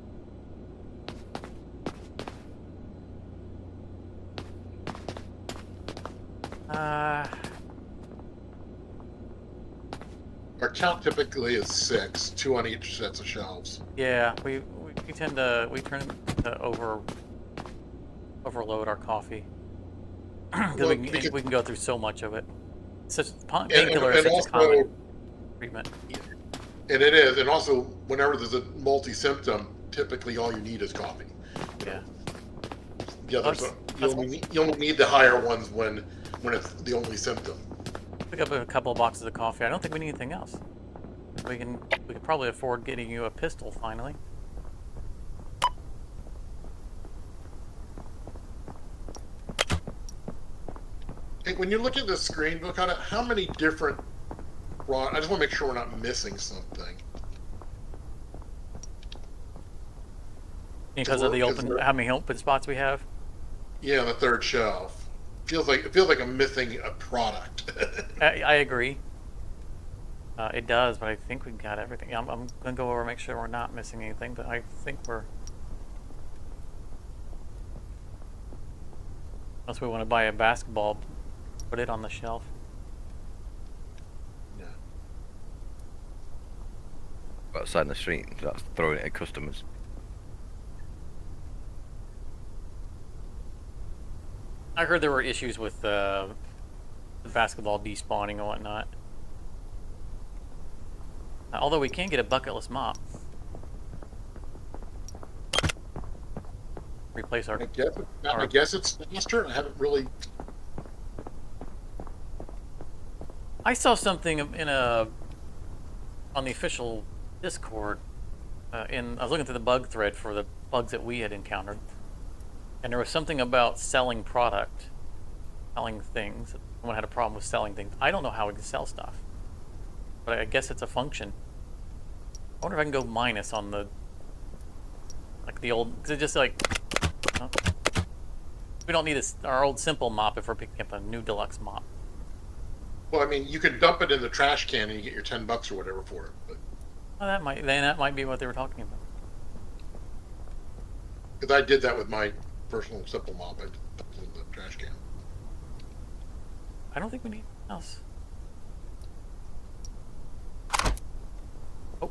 [SPEAKER 1] Our count typically is 6, 2 on each sets of shelves.
[SPEAKER 2] Yeah, we tend to overload our coffee because
[SPEAKER 1] Well,
[SPEAKER 2] we can go through so much of it. Such
[SPEAKER 1] and
[SPEAKER 2] painkiller is such a
[SPEAKER 1] also,
[SPEAKER 2] common treatment.
[SPEAKER 1] and it is, and also whenever there's a multi-symptom, typically all you need is coffee.
[SPEAKER 2] Yeah.
[SPEAKER 1] Yeah, you only need the higher ones when it's the only symptom.
[SPEAKER 2] Pick up a couple of boxes of coffee. I don't think we need anything else. We could probably afford getting you a pistol finally.
[SPEAKER 1] Hey, when you look at the screen, look at how many different. I just want to make sure we're not missing something.
[SPEAKER 2] Because of the how many open spots we have.
[SPEAKER 1] Yeah, the 3rd shelf. It feels like I'm missing a product.
[SPEAKER 2] I agree. It does, but I think we've got everything. I'm gonna go over and make sure we're not missing anything, but I think we're. Unless we want to buy a basketball, put it on the shelf.
[SPEAKER 1] Yeah.
[SPEAKER 3] Outside in the street, that's throwing it at customers.
[SPEAKER 2] I heard there were issues with the basketball despawning and whatnot. Although we can get a bucketless mop. Replace our.
[SPEAKER 1] I guess it's faster. I haven't really.
[SPEAKER 2] I saw something in on the official Discord. I was looking through the bug thread for the bugs that we had encountered, and there was something about selling product, selling things. Someone had a problem with selling things. I don't know how we can sell stuff, but I guess it's a function. I wonder if I can go minus on the old. Cause it just like we don't need our old simple mop if we're picking up a new deluxe mop.
[SPEAKER 1] Well, I mean, you could dump it in the trash can and you get your $10 or whatever for it. But
[SPEAKER 2] Well, that might be what they were talking about.
[SPEAKER 1] because I did that with my personal simple mop, I dumped it in the trash can.
[SPEAKER 2] I don't think we need anything else. Oh,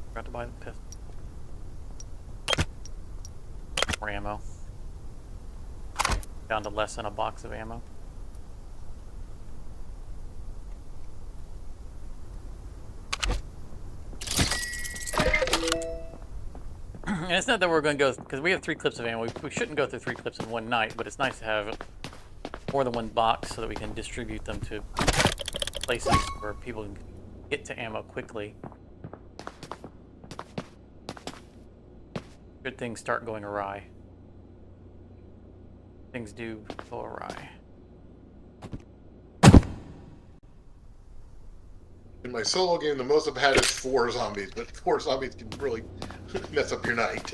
[SPEAKER 2] forgot to buy the pistol. More ammo. Down to less than a box of ammo. And it's not that we're going to go, because we have 3 clips of ammo. We shouldn't go through 3 clips in one night, but it's nice to have more than one box so that we can distribute them to places where people can get to ammo quickly. Good things start going awry. Things do go awry.
[SPEAKER 1] In my solo game, the most I've had is 4 zombies, but 4 zombies can really mess up your night.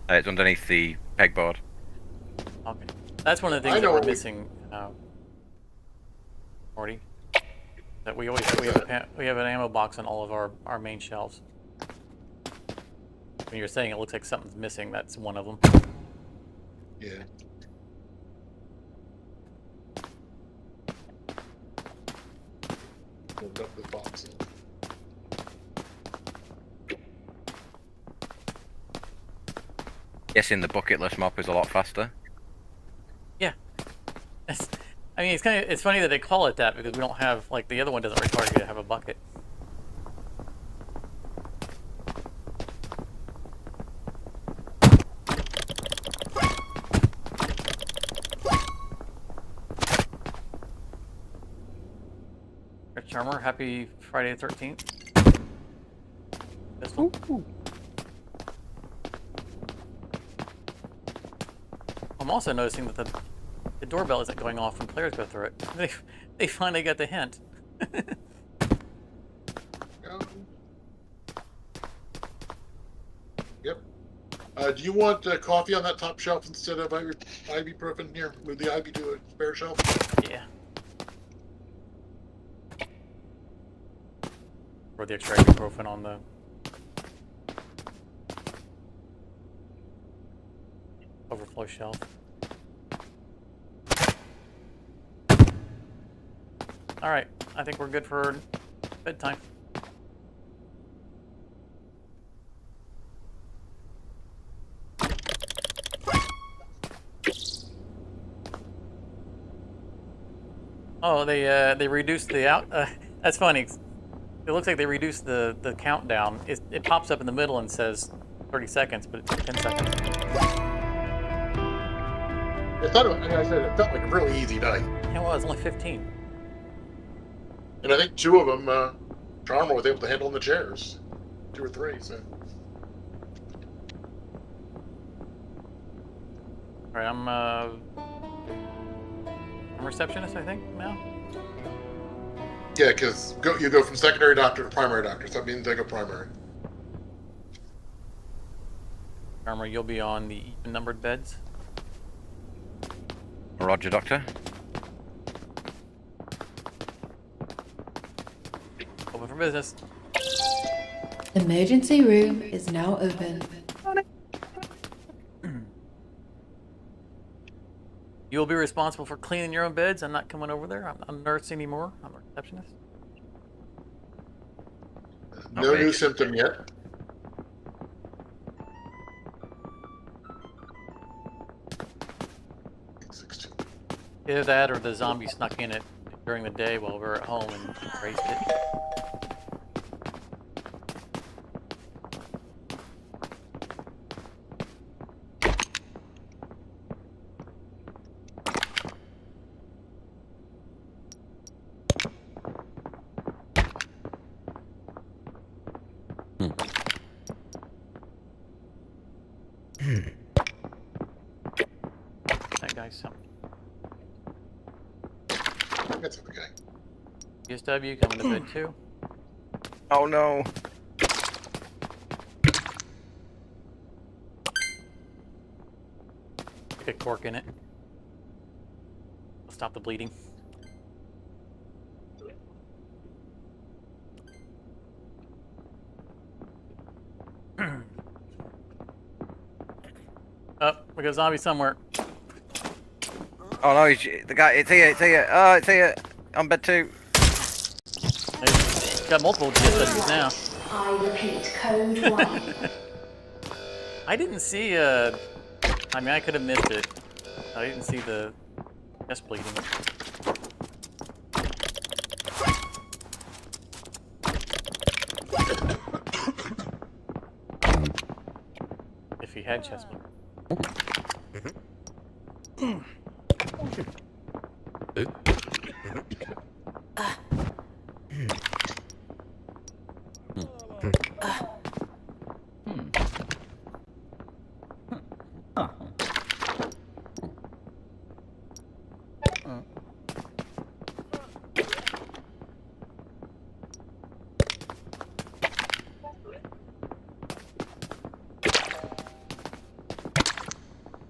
[SPEAKER 3] It's underneath the pegboard.
[SPEAKER 2] Okay. That's one of the things that we're missing, Morty. That we always we have an ammo box on all of our main shelves. When you're saying it looks like something's missing, that's one of them.
[SPEAKER 1] Yeah. Opened up the box.
[SPEAKER 3] Guessing the bucketless mop is a lot faster.
[SPEAKER 2] Yeah. I mean, it's funny that they call it that because we don't have, like, the other one doesn't require you to have a bucket. Charmer, happy Friday the 13th. Pistol. I'm also noticing that the doorbell isn't going off when players go through it. They finally got the hint.
[SPEAKER 1] Yep. Do you want coffee on that top shelf instead of ibuprofen? Here, move the IV to a spare shelf.
[SPEAKER 2] Yeah. Or the extra ibuprofen on the overflow shelf. All right, I think we're good for bedtime. Oh, they reduced the out. That's funny. It looks like they reduced the countdown. It pops up in the middle and says 30 seconds, but it took 10 seconds.
[SPEAKER 1] Like I said, it felt like a really easy night.
[SPEAKER 2] Yeah, well, it's only 15.
[SPEAKER 1] And I think 2 of them, Charmer was able to handle in the chairs. 2 or 3, so.
[SPEAKER 2] All right, I'm receptionist, I think, now.
[SPEAKER 1] Yeah, because you go from secondary doctor to primary doctor, so that means I go primary.
[SPEAKER 2] Armor, you'll be on the even numbered beds.
[SPEAKER 3] Roger, Doctor.
[SPEAKER 2] Open for business.
[SPEAKER 5] Emergency room is now open.
[SPEAKER 2] You'll be responsible for cleaning your own beds. I'm not coming over there. I'm not a nurse anymore. I'm a receptionist.
[SPEAKER 1] No new symptom yet.
[SPEAKER 2] Either that or the zombie snuck in it during the day while we were at home and traced it. That guy's something.
[SPEAKER 1] That's okay.
[SPEAKER 2] PSW coming to bed too.
[SPEAKER 3] Oh no.
[SPEAKER 2] Stick a cork in it. It'll stop the bleeding. Oh, we got a zombie somewhere.
[SPEAKER 3] Oh no, the guy, it's here, it's here. Oh, it's here. On bed 2.
[SPEAKER 2] He's got multiple PSWs now.
[SPEAKER 6] I repeat, code 1.
[SPEAKER 2] I didn't see, I mean, I could have missed it. I didn't see the chest bleeding. If he had chest bleeding.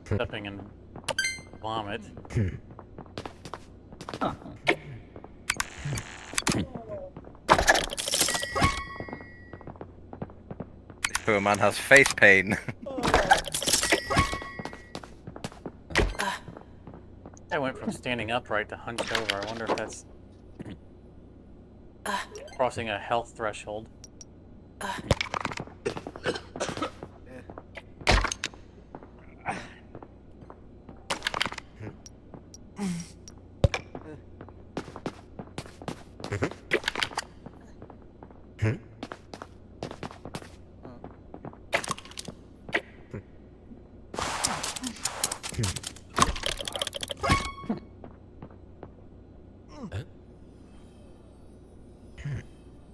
[SPEAKER 2] Stepping in vomit.
[SPEAKER 3] This poor man has face pain.
[SPEAKER 2] I went from standing upright to hunched over. I wonder if that's crossing a health threshold.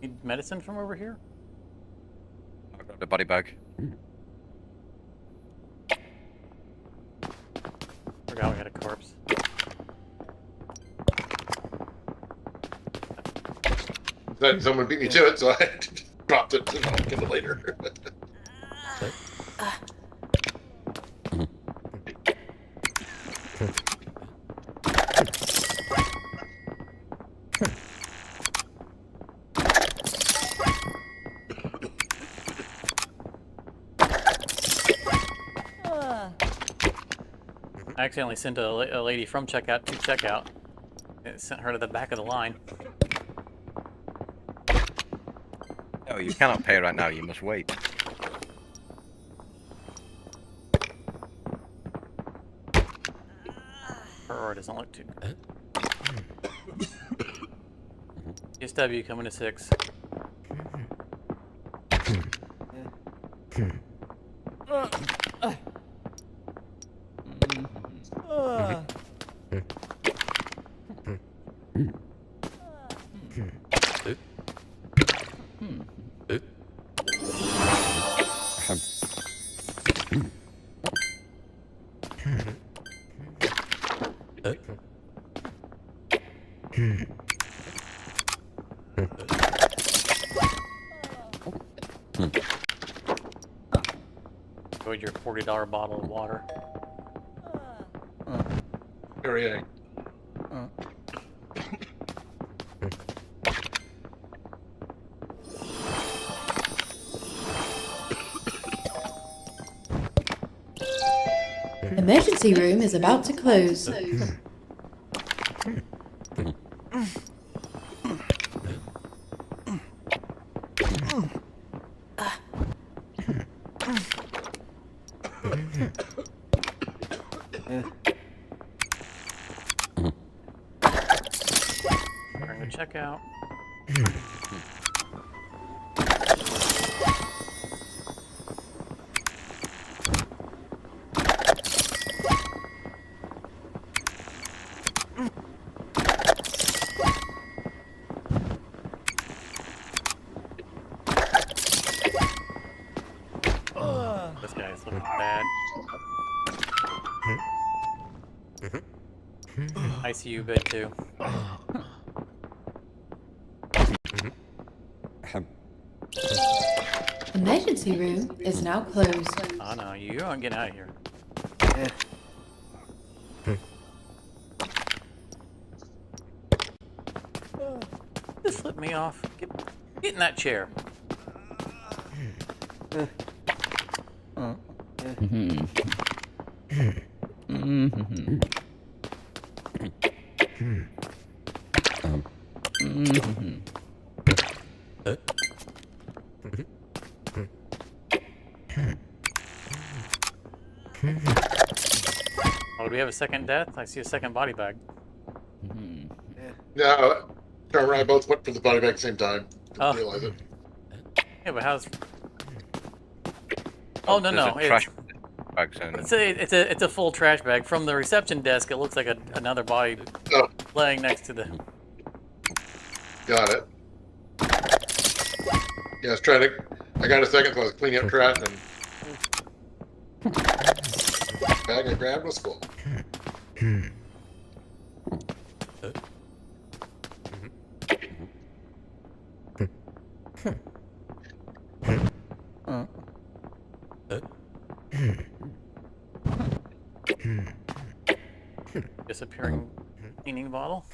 [SPEAKER 2] Need medicine from over here?
[SPEAKER 3] I got the body bag.
[SPEAKER 2] Forgot we had a corpse.
[SPEAKER 1] Someone beat me to it, so I dropped it and I'll get it later.
[SPEAKER 2] I accidentally sent a lady from checkout to checkout. It sent her to the back of the line.
[SPEAKER 3] No, you cannot pay right now, you must wait.
[SPEAKER 2] Her order doesn't look too good. PSW coming to 6. Enjoyed your $40 bottle of water.
[SPEAKER 1] Perrier.
[SPEAKER 5] Emergency room is about to close.
[SPEAKER 2] check out. This guy's looking bad. ICU bed too.
[SPEAKER 5] Emergency room is now closed.
[SPEAKER 2] Oh no, you aren't getting out of here. Just flip me off. Get in that chair. Oh, do we have a second death? I see a second body bag.
[SPEAKER 1] No, Trevor and I both went for the body bag at the same time. Didn't
[SPEAKER 2] Oh.
[SPEAKER 1] realize it.
[SPEAKER 2] Yeah, but how's... Oh, no, no.
[SPEAKER 3] Trash bags and
[SPEAKER 2] It's a full trash bag. From the reception desk, it looks like another body
[SPEAKER 1] Oh,
[SPEAKER 2] laying next to the...
[SPEAKER 1] got it. Yeah, I was trying to. I got a second, so I was cleaning up trash, and bag I grabbed was full.
[SPEAKER 2] Disappearing cleaning bottle.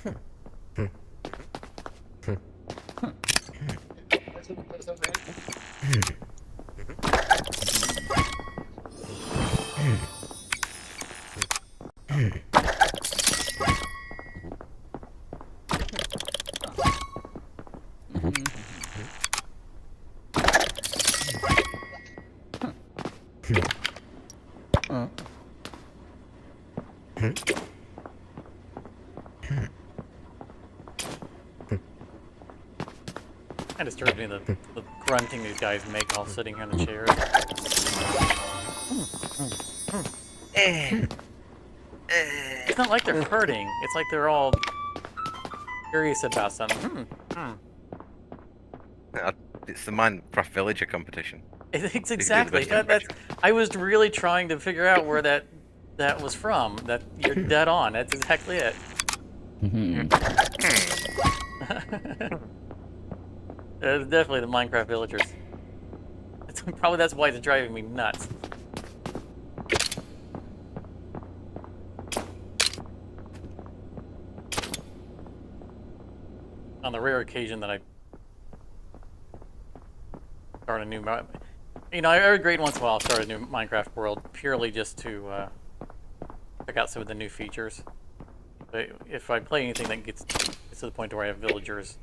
[SPEAKER 2] Kind of disturbs me the grunting these guys make while sitting here in the chairs. It's not like they're hurting. It's like they're all curious about something.
[SPEAKER 3] it's the Minecraft Villager competition.
[SPEAKER 2] It's exactly. I was really trying to figure out where that was from. That you're dead on. That's exactly it. It's definitely the Minecraft villagers. Probably that's why it's driving me nuts. On the rare occasion that I start a new, every great once in a while I'll start a new Minecraft world purely just to check out some of the new features. But if I play anything that gets to the point where I have villagers,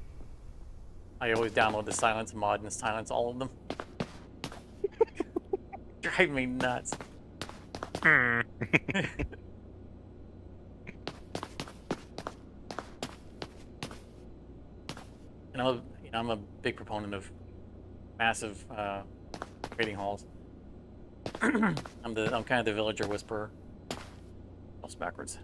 [SPEAKER 2] I always download the silence mod and silence all of them. Drive me nuts.
[SPEAKER 3] Hmm.
[SPEAKER 2] I'm a big proponent of massive trading halls. I'm kind of the villager whisperer. Else backwards.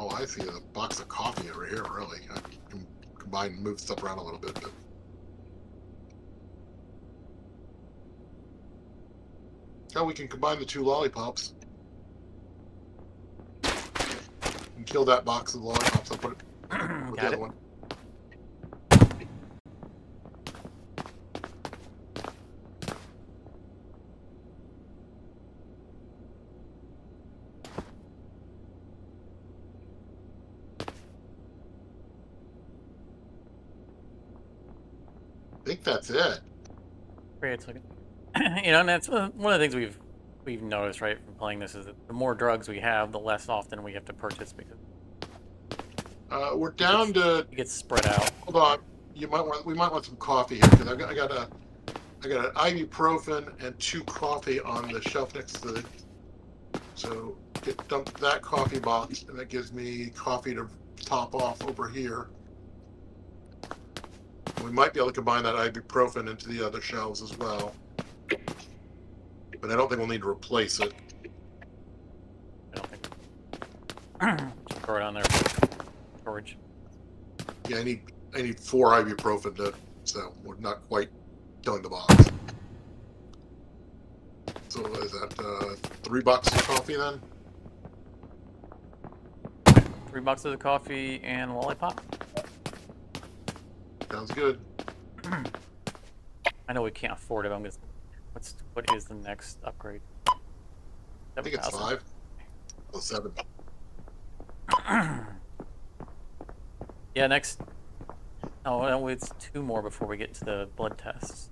[SPEAKER 1] Oh, I see a box of coffee over here, really. I can combine and move stuff around a little bit, but... Oh, we can combine the two lollipops. And kill that box of lollipops. I'll put it with the other one. I think that's it.
[SPEAKER 2] Great, so, and that's one of the things we've noticed, right, from playing this, is that the more drugs we have, the less often we have to purchase, because
[SPEAKER 1] We're down to.
[SPEAKER 2] It gets spread out.
[SPEAKER 1] Hold on. We might want some coffee here because I got an ibuprofen and 2 coffee on the shelf next to the. So dump that coffee box, and that gives me coffee to top off over here. We might be able to combine that ibuprofen into the other shelves as well, but I don't think we'll need to replace it.
[SPEAKER 2] I don't think. Just throw it on there. Storage.
[SPEAKER 1] Yeah, I need 4 ibuprofen so we're not quite killing the box. So is that $3 of coffee then?
[SPEAKER 2] 3 boxes of coffee and lollipop.
[SPEAKER 1] Sounds good.
[SPEAKER 2] I know we can't afford it. I'm gonna. What is the next upgrade?
[SPEAKER 1] I think it's 5. Oh, 7.
[SPEAKER 2] Yeah, next. Oh, no, it's 2 more before we get to the blood tests.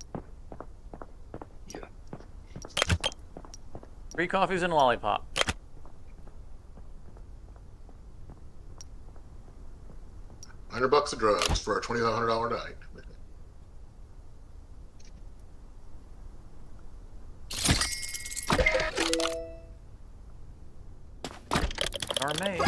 [SPEAKER 1] Yeah.
[SPEAKER 2] 3 coffees and a lollipop.
[SPEAKER 1] $100 of drugs for a $2,500 night.
[SPEAKER 2] Are made.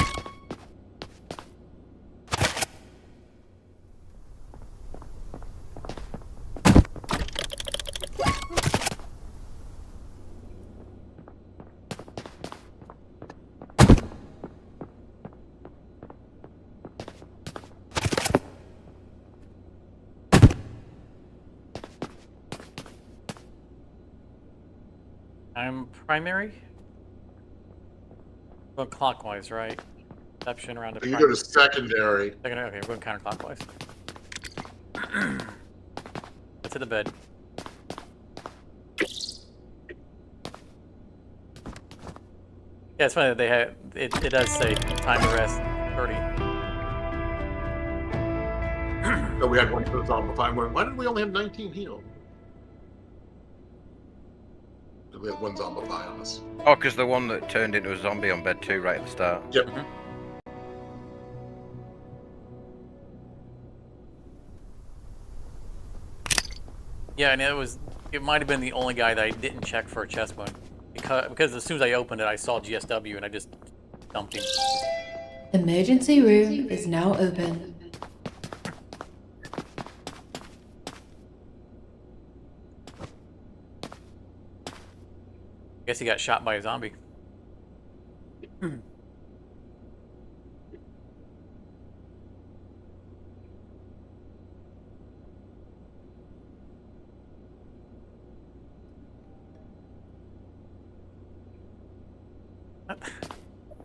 [SPEAKER 2] I'm primary. Going clockwise, right? Perception around the.
[SPEAKER 1] You go to secondary.
[SPEAKER 2] Secondary. Okay, we're going counterclockwise. Let's hit the bed. Yeah, it's funny that they have. It does say time to rest 30.
[SPEAKER 1] So we had one for the zombify. Why did we only have 19 healed? We had 1 zombify on us.
[SPEAKER 3] Oh, because the one that turned into a zombie on bed 2 right at the start.
[SPEAKER 1] Yep.
[SPEAKER 2] Mhm. Yeah, and it might have been the only guy that I didn't check for a chest wound because as soon as I opened it, I saw GSW and I just dumped him.
[SPEAKER 5] Emergency room is now open.
[SPEAKER 2] I guess he got shot by a zombie.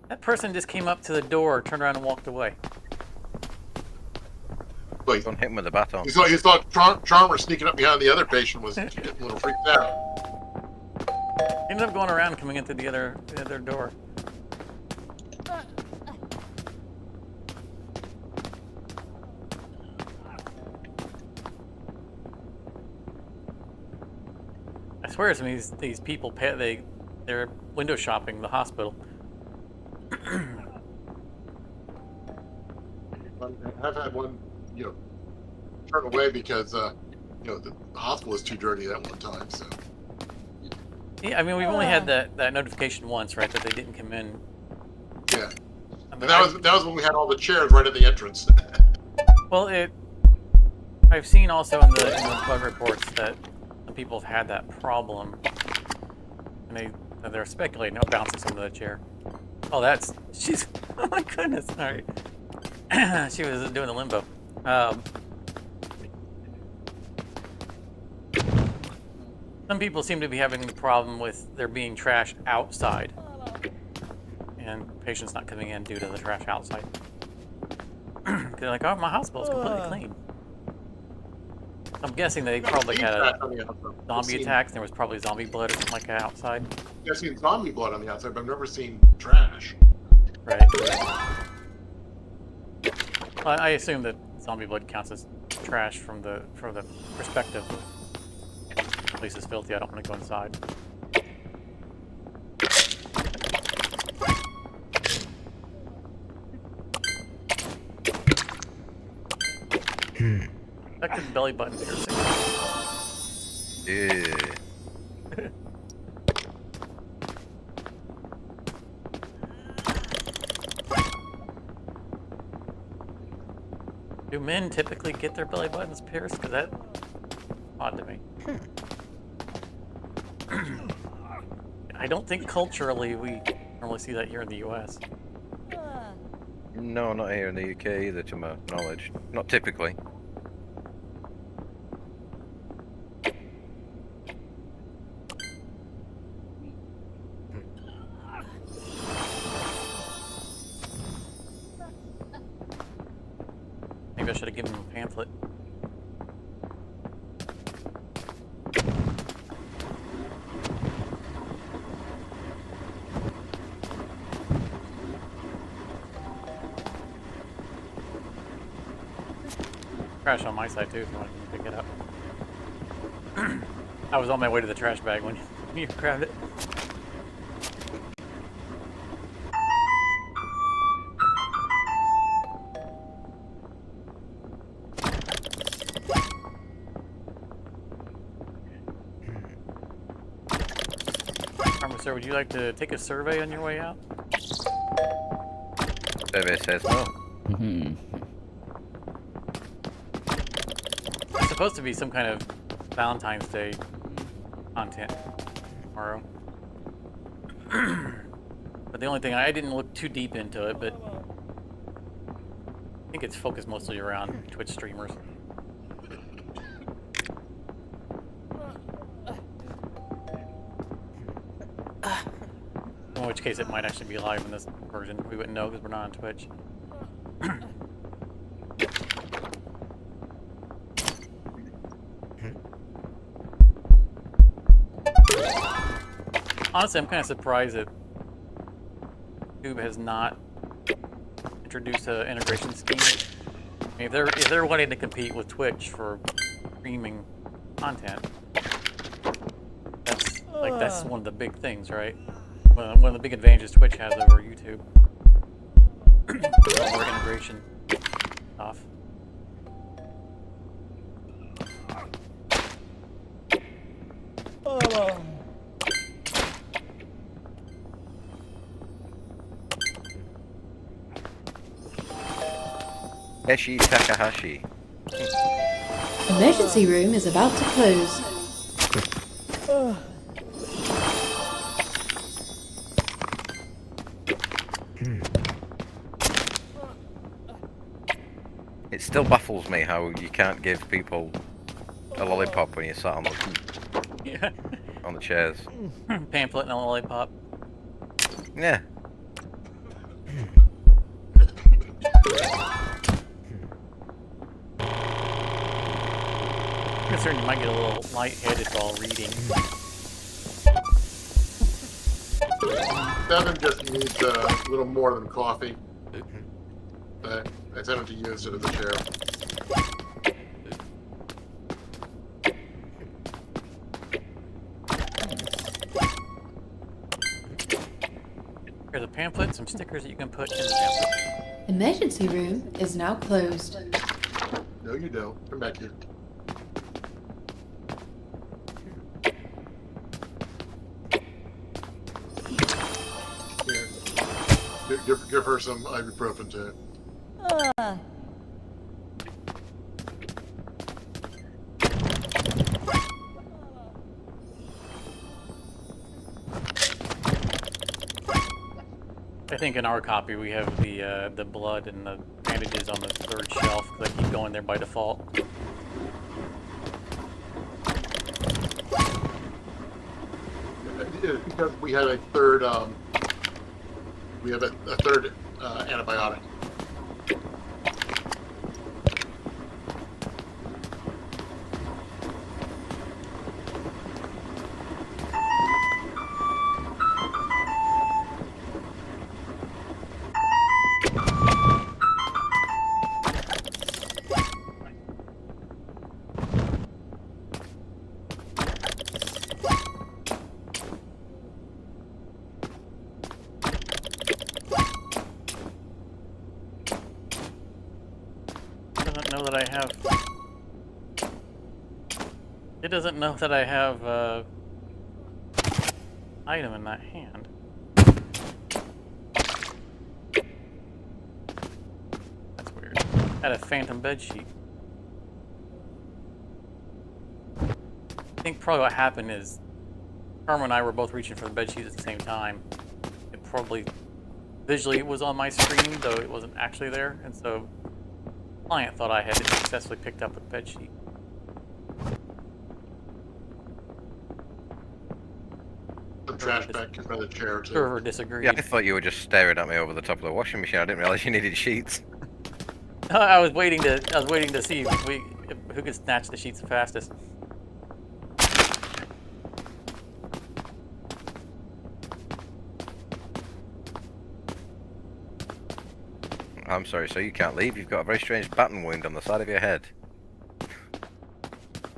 [SPEAKER 2] That person just came up to the door, turned around and walked away.
[SPEAKER 1] Wait,
[SPEAKER 3] Don't hit him with a baton.
[SPEAKER 1] you thought Charmer sneaking up behind the other patient was getting a little freaked out.
[SPEAKER 2] He ended up going around, coming into the other door. I swear, some of these people they're window shopping the hospital.
[SPEAKER 1] I've had one, turn away because the hospital was too dirty that one time. So
[SPEAKER 2] Yeah, I mean we've only had that notification once, right? That they didn't come in.
[SPEAKER 1] yeah,
[SPEAKER 2] I
[SPEAKER 1] and
[SPEAKER 2] mean,
[SPEAKER 1] that was when we had all the chairs right at the entrance.
[SPEAKER 2] well, I've seen also in the bug reports that some people have had that problem, and they're speculating. Oh, bouncing some of the chair. Oh, she's. Oh my goodness! All right, she was doing the limbo. Some people seem to be having a problem with there being trash outside, and patients not coming in due to the trash outside. They're like, "Oh, my hospital is completely clean." I'm guessing they probably had a zombie attacks. And there was probably zombie blood or something like that outside.
[SPEAKER 1] I've seen zombie blood on the outside, but I've never seen trash.
[SPEAKER 2] Right. Well, I assume that zombie blood counts as trash from the perspective. At least it's filthy. I don't want to go inside. Affected belly button piercing.
[SPEAKER 3] Yeah.
[SPEAKER 2] Do men typically get their belly buttons pierced? Because that's odd to me. I don't think culturally we normally see that here in the U.S.
[SPEAKER 3] No, not here in the UK either, to my knowledge. Not typically.
[SPEAKER 2] Maybe I should have given him a pamphlet. Trash on my side too if you want to pick it up. I was on my way to the trash bag when you grabbed it. Sir, would you like to take a survey on your way out?
[SPEAKER 3] Survey says no.
[SPEAKER 2] It's supposed to be some kind of Valentine's Day content tomorrow. But the only thing, I didn't look too deep into it, but I think it's focused mostly around Twitch streamers. In which case it might actually be live in this version. We wouldn't know because we're not on Twitch. Honestly, I'm kind of surprised that YouTube has not introduced an integration scheme. I mean, if they're wanting to compete with Twitch for streaming content, that's one of the big things, right? One of the big advantages Twitch has over YouTube. More integration stuff.
[SPEAKER 3] Eshi Takahashi.
[SPEAKER 5] Emergency room is about to close.
[SPEAKER 3] It still baffles me how you can't give people a lollipop when you're sat on
[SPEAKER 2] Yeah.
[SPEAKER 3] the chairs.
[SPEAKER 2] Pamphlet and a lollipop.
[SPEAKER 3] Yeah.
[SPEAKER 2] I'm concerned you might get a little lightheaded while reading.
[SPEAKER 1] Devin just needs a little more than coffee. I tend to use it as a chair.
[SPEAKER 2] Here's a pamphlet, some stickers that you can put in the pamphlet.
[SPEAKER 5] Emergency room is now closed.
[SPEAKER 1] No, you don't. Come back here. Here. Give her some ibuprofen too.
[SPEAKER 2] I think in our copy we have the blood and the bandages on the third shelf because I keep going there by default.
[SPEAKER 1] It's because we have a third antibiotic.
[SPEAKER 2] that I have. It doesn't know that I have item in that hand. That's weird. Had a phantom bed sheet. I think probably what happened is Carmen and I were both reaching for the bed sheet at the same time. It probably visually it was on my screen, though it wasn't actually there, and so the client thought I had successfully picked up the bed sheet.
[SPEAKER 1] Some trash back in front of the chair too.
[SPEAKER 2] Server disagreed.
[SPEAKER 3] Yeah, I thought you were just staring at me over the top of the washing machine. I didn't realize you needed sheets.
[SPEAKER 2] I was waiting to see who could snatch the sheets the fastest.
[SPEAKER 3] I'm sorry, so you can't leave. You've got a very strange baton wound on the side of your head.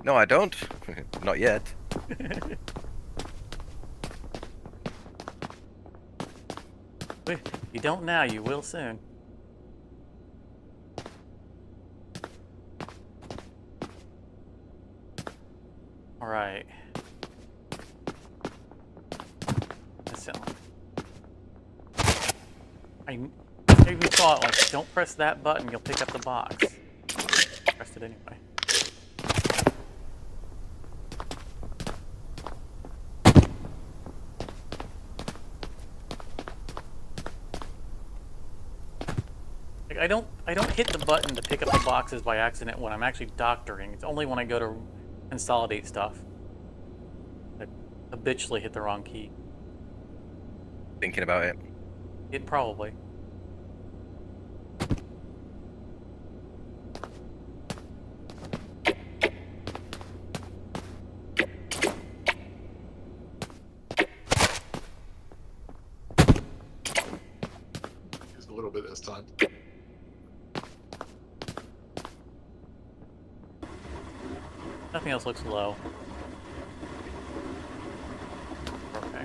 [SPEAKER 3] No, I don't. Not yet.
[SPEAKER 2] You don't now, you will soon. Alright. That's it. I even thought, like, don't press that button, you'll pick up the box. Pressed it anyway. Like, I don't hit the button to pick up the boxes by accident when I'm actually doctoring. It's only when I go to consolidate stuff. I habitually hit the wrong key.
[SPEAKER 3] Thinking about it.
[SPEAKER 2] It probably.
[SPEAKER 1] Just a little bit this time.
[SPEAKER 2] Nothing else looks low. Okay.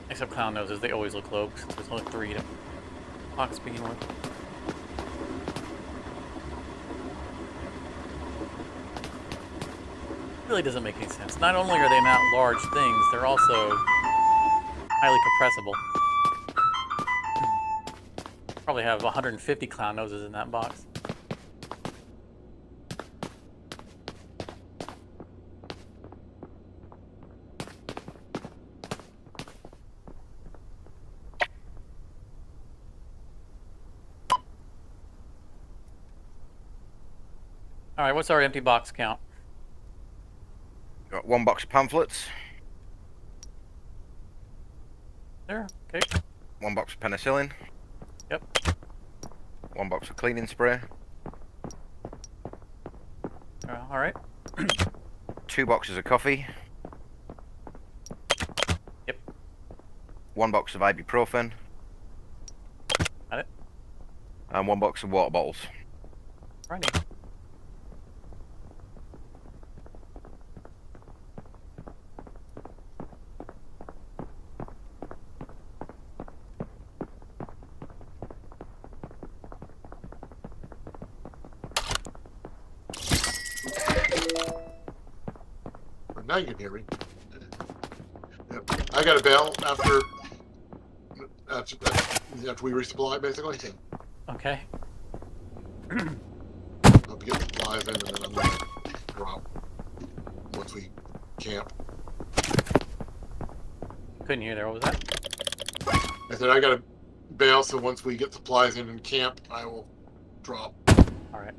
[SPEAKER 2] Except clown noses, they always look low because there's only 3 to box to begin with. Really doesn't make any sense. Not only are they not large things, they're also highly compressible. Probably have 150 clown noses in that box. Alright, what's our empty box count?
[SPEAKER 3] Got 1 box of pamphlets,
[SPEAKER 2] There, okay.
[SPEAKER 3] 1 box of penicillin,
[SPEAKER 2] Yep.
[SPEAKER 3] 1 box of cleaning spray,
[SPEAKER 2] Alright.
[SPEAKER 3] 2 boxes of coffee.
[SPEAKER 2] Yep.
[SPEAKER 3] 1 box of ibuprofen.
[SPEAKER 2] Got it.
[SPEAKER 3] And 1 box of water bottles.
[SPEAKER 2] Righty.
[SPEAKER 1] Now you can hear me. Yep. I got a bail after we resupply, basically.
[SPEAKER 2] Okay.
[SPEAKER 1] I'll be getting supplies in, and then I'm gonna drop once we camp.
[SPEAKER 2] Couldn't hear there. What was that?
[SPEAKER 1] I said I got a bail, so once we get supplies in and camp, I will drop.
[SPEAKER 2] Alright.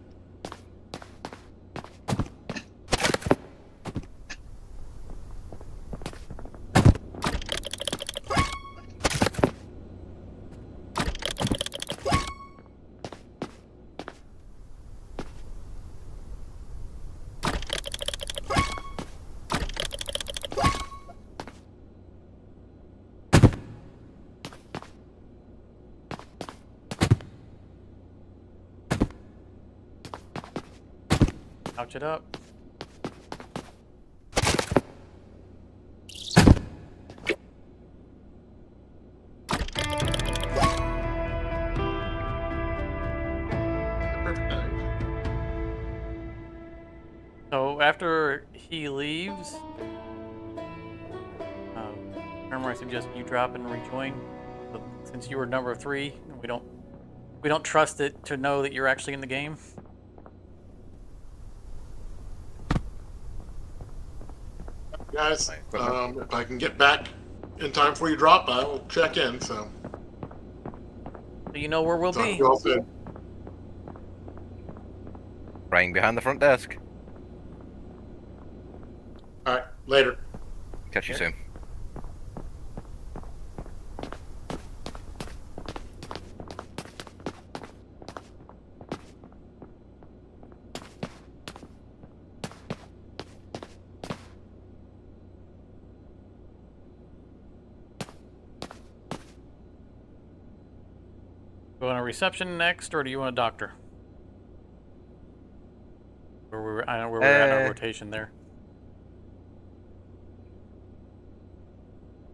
[SPEAKER 2] Couch it up. he leaves, remember I suggest you drop and rejoin. But since you were number 3, we don't trust it to know that you're actually in the game.
[SPEAKER 1] Guys,
[SPEAKER 3] Right,
[SPEAKER 1] if I can get back in time before you drop, I will check in. So
[SPEAKER 2] So you know where we'll
[SPEAKER 1] talk to
[SPEAKER 2] be.
[SPEAKER 1] you all soon.
[SPEAKER 3] Praying behind the front desk.
[SPEAKER 1] All right, later.
[SPEAKER 3] Catch you soon.
[SPEAKER 2] You want a reception next, or do you want a doctor? I know where we're at in our rotation there.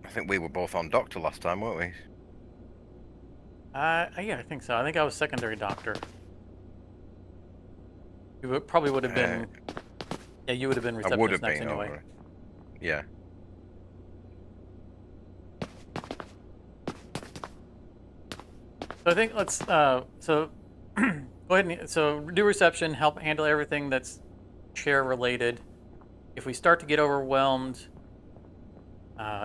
[SPEAKER 3] I think we were both on doctor last time, weren't we?
[SPEAKER 2] Yeah, I think so. I think I was secondary doctor. You probably would have been. Yeah, you would have been
[SPEAKER 3] I would
[SPEAKER 2] receptionist
[SPEAKER 3] have
[SPEAKER 2] next
[SPEAKER 3] been
[SPEAKER 2] anyway.
[SPEAKER 3] over. Yeah.
[SPEAKER 2] So I think let's. So go ahead and do reception. Help handle everything that's chair related. If we start to get overwhelmed,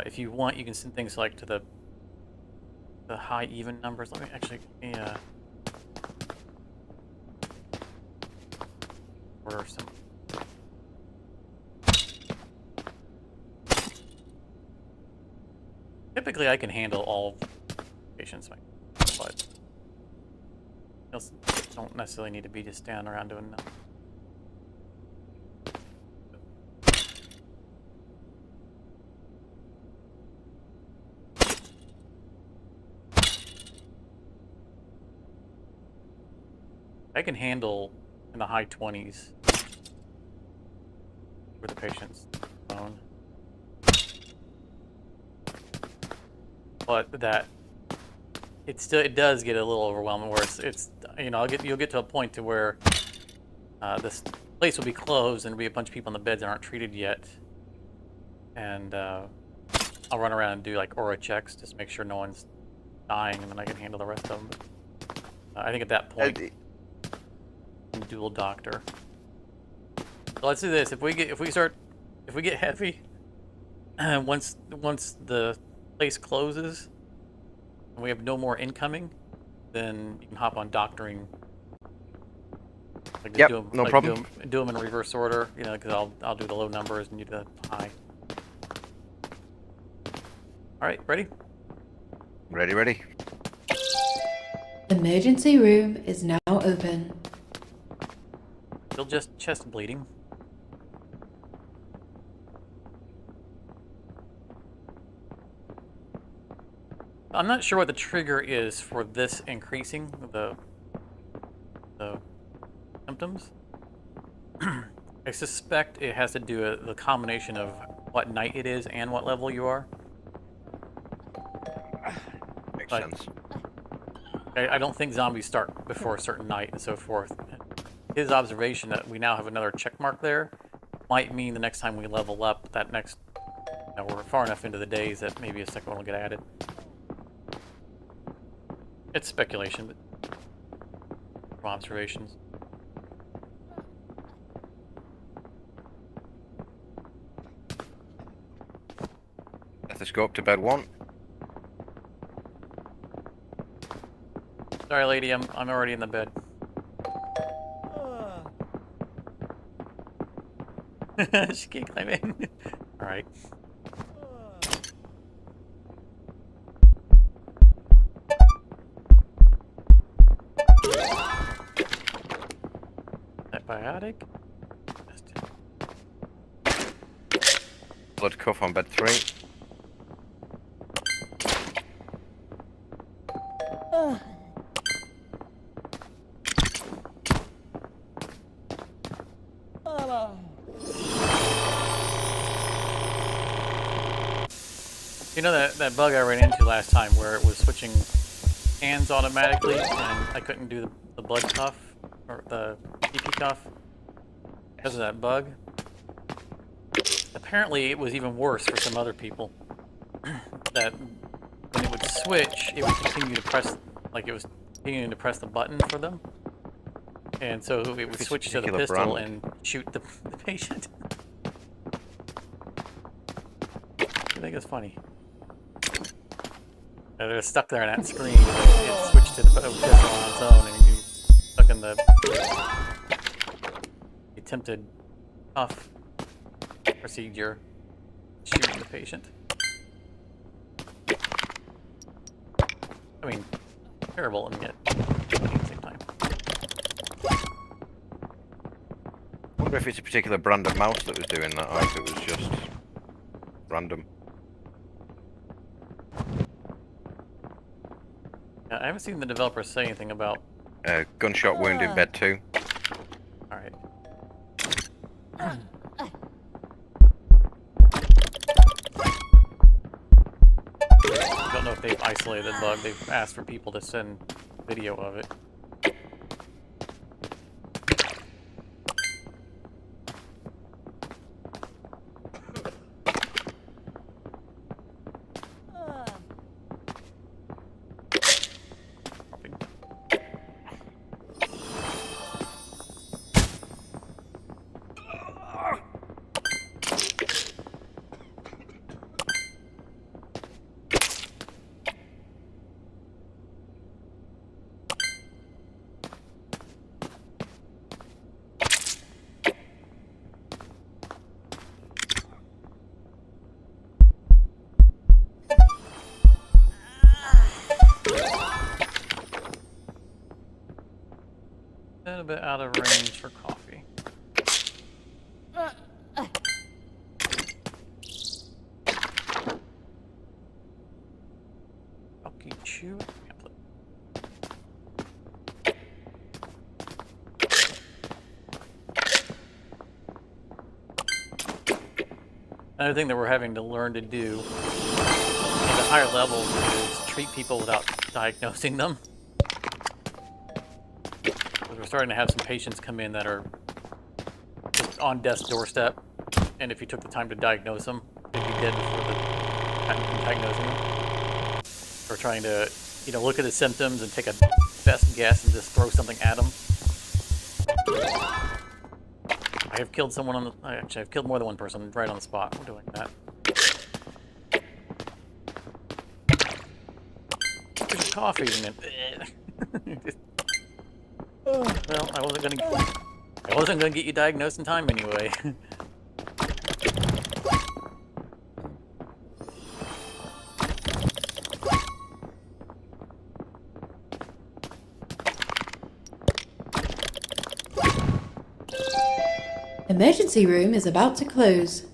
[SPEAKER 2] if you want, you can send things like to the high even numbers. Let me actually. Order some. Typically, I can handle all patients, but you don't necessarily need to be just standing around doing nothing. I can handle in the high 20s for the patient's phone. But that it does get a little overwhelming where it's you'll get to a point to where this place will be closed and there'll be a bunch of people in the beds that aren't treated yet, and I'll run around and do like aura checks just to make sure no one's dying, and then I can handle the rest of them. But, I think at that point, I'm dual doctor. So let's do this. If we get heavy, once the place closes and we have no more incoming, then you can hop on doctoring. Like
[SPEAKER 3] Yep,
[SPEAKER 2] do 'em,
[SPEAKER 3] no
[SPEAKER 2] like
[SPEAKER 3] problem.
[SPEAKER 2] Do them in reverse order, because I'll do the low numbers and you do the high. All right, ready?
[SPEAKER 3] Ready, ready.
[SPEAKER 5] Emergency room is now open.
[SPEAKER 2] Still just chest bleeding. I'm not sure what the trigger is for this increasing the symptoms. I suspect it has to do with the combination of what night it is and what level you are.
[SPEAKER 3] Makes
[SPEAKER 2] But
[SPEAKER 3] sense.
[SPEAKER 2] I don't think zombies start before a certain night and so forth. His observation that we now have another check mark there might mean the next time we level up, that next, we're far enough into the days that maybe a second one will get added. It's speculation, but from observations.
[SPEAKER 3] Stethoscope to bed 1.
[SPEAKER 2] Sorry, lady, I'm already in the bed. She can't climb in. All right. Antibiotic.
[SPEAKER 3] Blood cuff on bed 3.
[SPEAKER 2] You know that bug I ran into last time where it was switching hands automatically and I couldn't do the blood cuff or the PP cuff because of that bug? apparently it was even worse for some other people. That when it would switch, it would continue to press, like it was continuing to press the button for them. And so it would
[SPEAKER 3] If it's a
[SPEAKER 2] switch to the
[SPEAKER 3] particular
[SPEAKER 2] pistol
[SPEAKER 3] brand.
[SPEAKER 2] and shoot the patient. I think it's funny. They're stuck there on that screen. It switched to the pistol on its own, and you stuck in the attempted tough procedure, shooting the patient. I mean, terrible and yet funny at the same time.
[SPEAKER 3] I wonder if it's a particular brand of mouse that was doing that, or if it was just random.
[SPEAKER 2] I haven't seen the developers say anything about.
[SPEAKER 3] Gunshot wound in bed 2.
[SPEAKER 2] All right. I don't know if they've isolated the bug. They've asked for people to send video of it. A little bit out of range for coffee. Coffee chew pamphlet. Another thing that we're having to learn to do at the higher levels is treat people without diagnosing them. We're starting to have some patients come in that are just on death's doorstep, and if you took the time to diagnose them, they'd be dead before the time of diagnosing them. Or trying to, look at the symptoms and take a best guess and just throw something at them. I have killed someone on the. Actually, I've killed more than one person right on the spot. We're doing that. There's coffee in it. Well, I wasn't gonna get you diagnosed in time anyway.
[SPEAKER 5] Emergency room is about to close.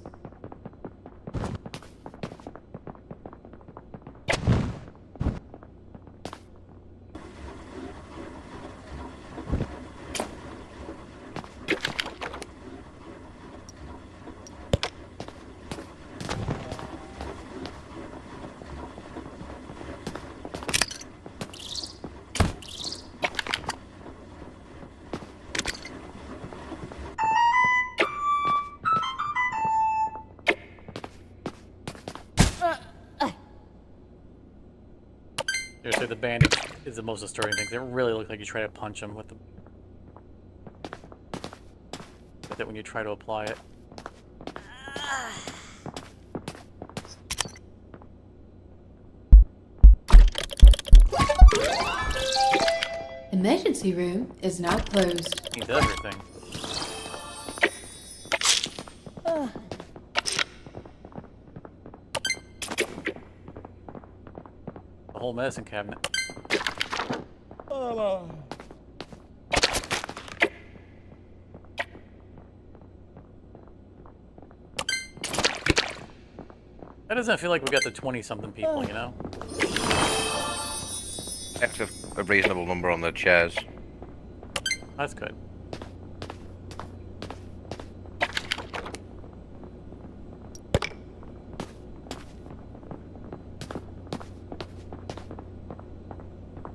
[SPEAKER 2] Seriously, the bandage is the most disturbing thing. They really look like you try to punch them with it when you try to apply it.
[SPEAKER 5] Emergency room is now closed.
[SPEAKER 2] Needs everything. The whole medicine cabinet. That doesn't feel like we got the 20-something people, you know?
[SPEAKER 3] That's a reasonable number on the chairs.
[SPEAKER 2] That's good.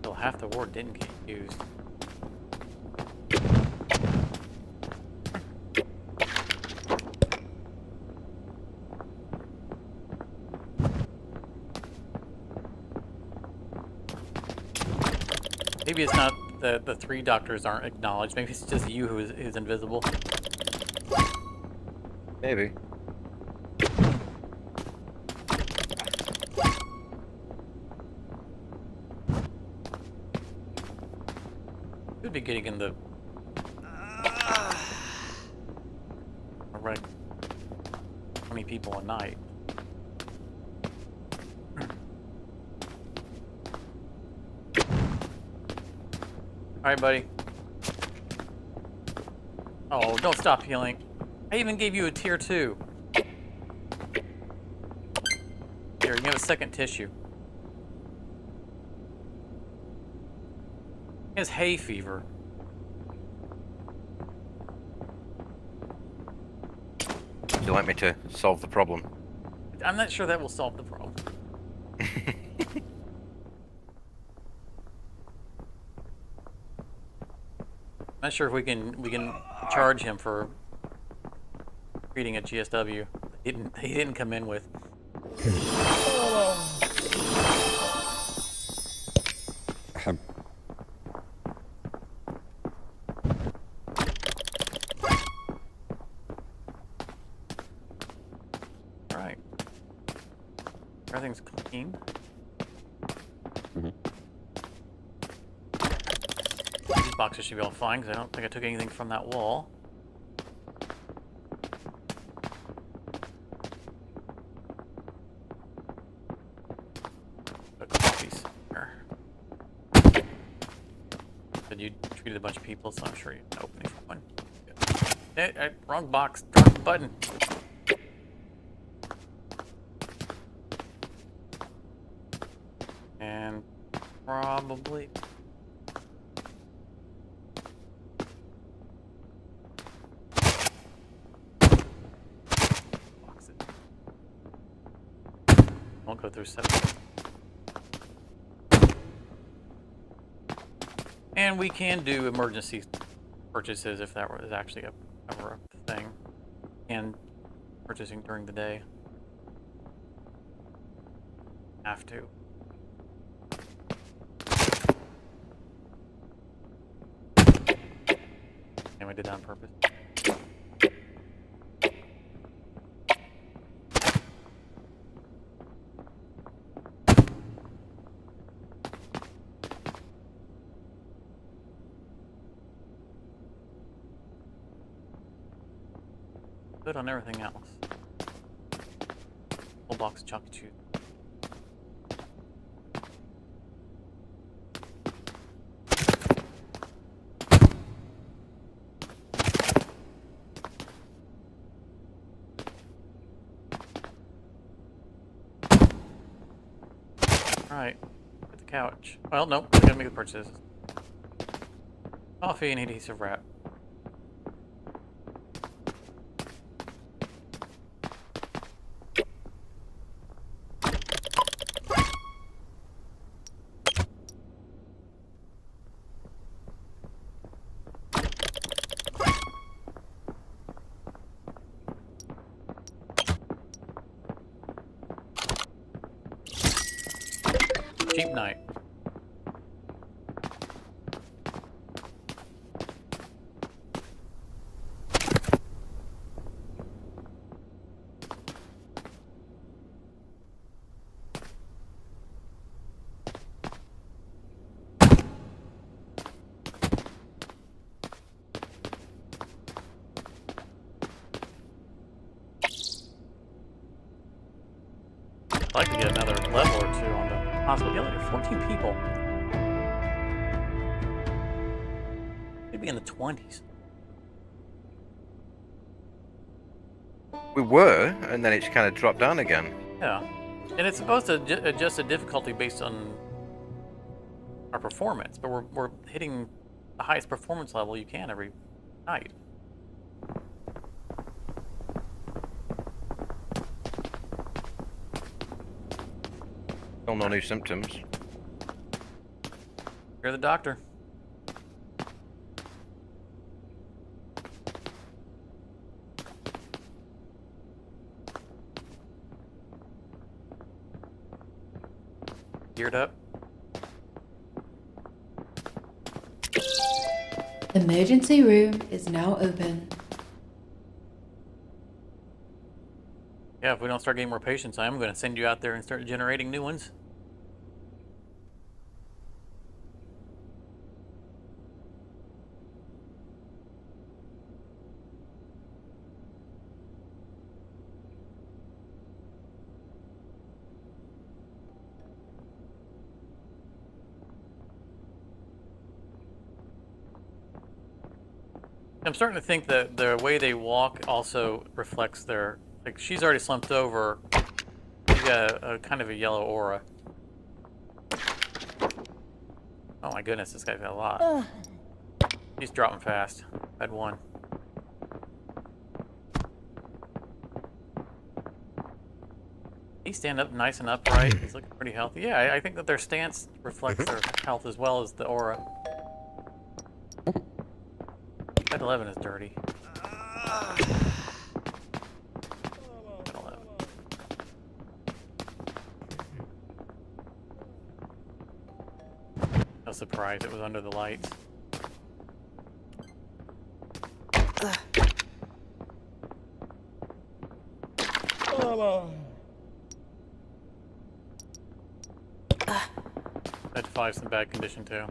[SPEAKER 2] Well, half the ward didn't get used. Maybe it's not the 3 doctors aren't acknowledged. Maybe it's just you who's invisible.
[SPEAKER 3] Maybe.
[SPEAKER 2] Could be getting in the right 20 people a night. All right, buddy. Oh, don't stop healing. I even gave you a tier 2. Here, you have a second tissue. He has hay fever.
[SPEAKER 3] Would you like me to solve the problem?
[SPEAKER 2] I'm not sure that will solve the problem. Not sure if we can charge him for treating a GSW. He didn't come in with. All right. Everything's clean. These boxes should be all fine because I don't think I took anything from that wall. Put copies here. Said you treated a bunch of people, so I'm sure you can open one. Wrong box. Wrong button. And probably. Won't go through 7. And we can do emergency purchases if that was actually ever a thing. And purchasing during the day. Have to. And we did that on purpose. Good on everything else. Full box of chocolate chews. Alright, get the couch. Well, nope, we gotta make the purchases. Coffee and adhesive wrap. Cheap night. I'd like to get another level or 2 on the hospital. Yeah, look at 14 people. They'd be in the 20s.
[SPEAKER 3] We were, and then it's kind of dropped down again.
[SPEAKER 2] Yeah. And it's supposed to adjust the difficulty based on our performance, but we're hitting the highest performance level you can every night.
[SPEAKER 3] Still no new symptoms.
[SPEAKER 2] You're the doctor. Geared up.
[SPEAKER 5] Emergency room is now open.
[SPEAKER 2] Yeah, if we don't start getting more patients, I'm going to send you out there and start generating new ones. I'm starting to think that the way they walk also reflects their... Like, she's already slumped over. She's got a kind of a yellow aura. Oh my goodness, this guy's got a lot. He's dropping fast. Had one. He's standing up nice and upright. He's looking pretty healthy. Yeah, I think that their stance reflects their health as well as the aura. Bed 11 is dirty. Bed 11. No surprise, it was under the lights. Bed 5's in bad condition too.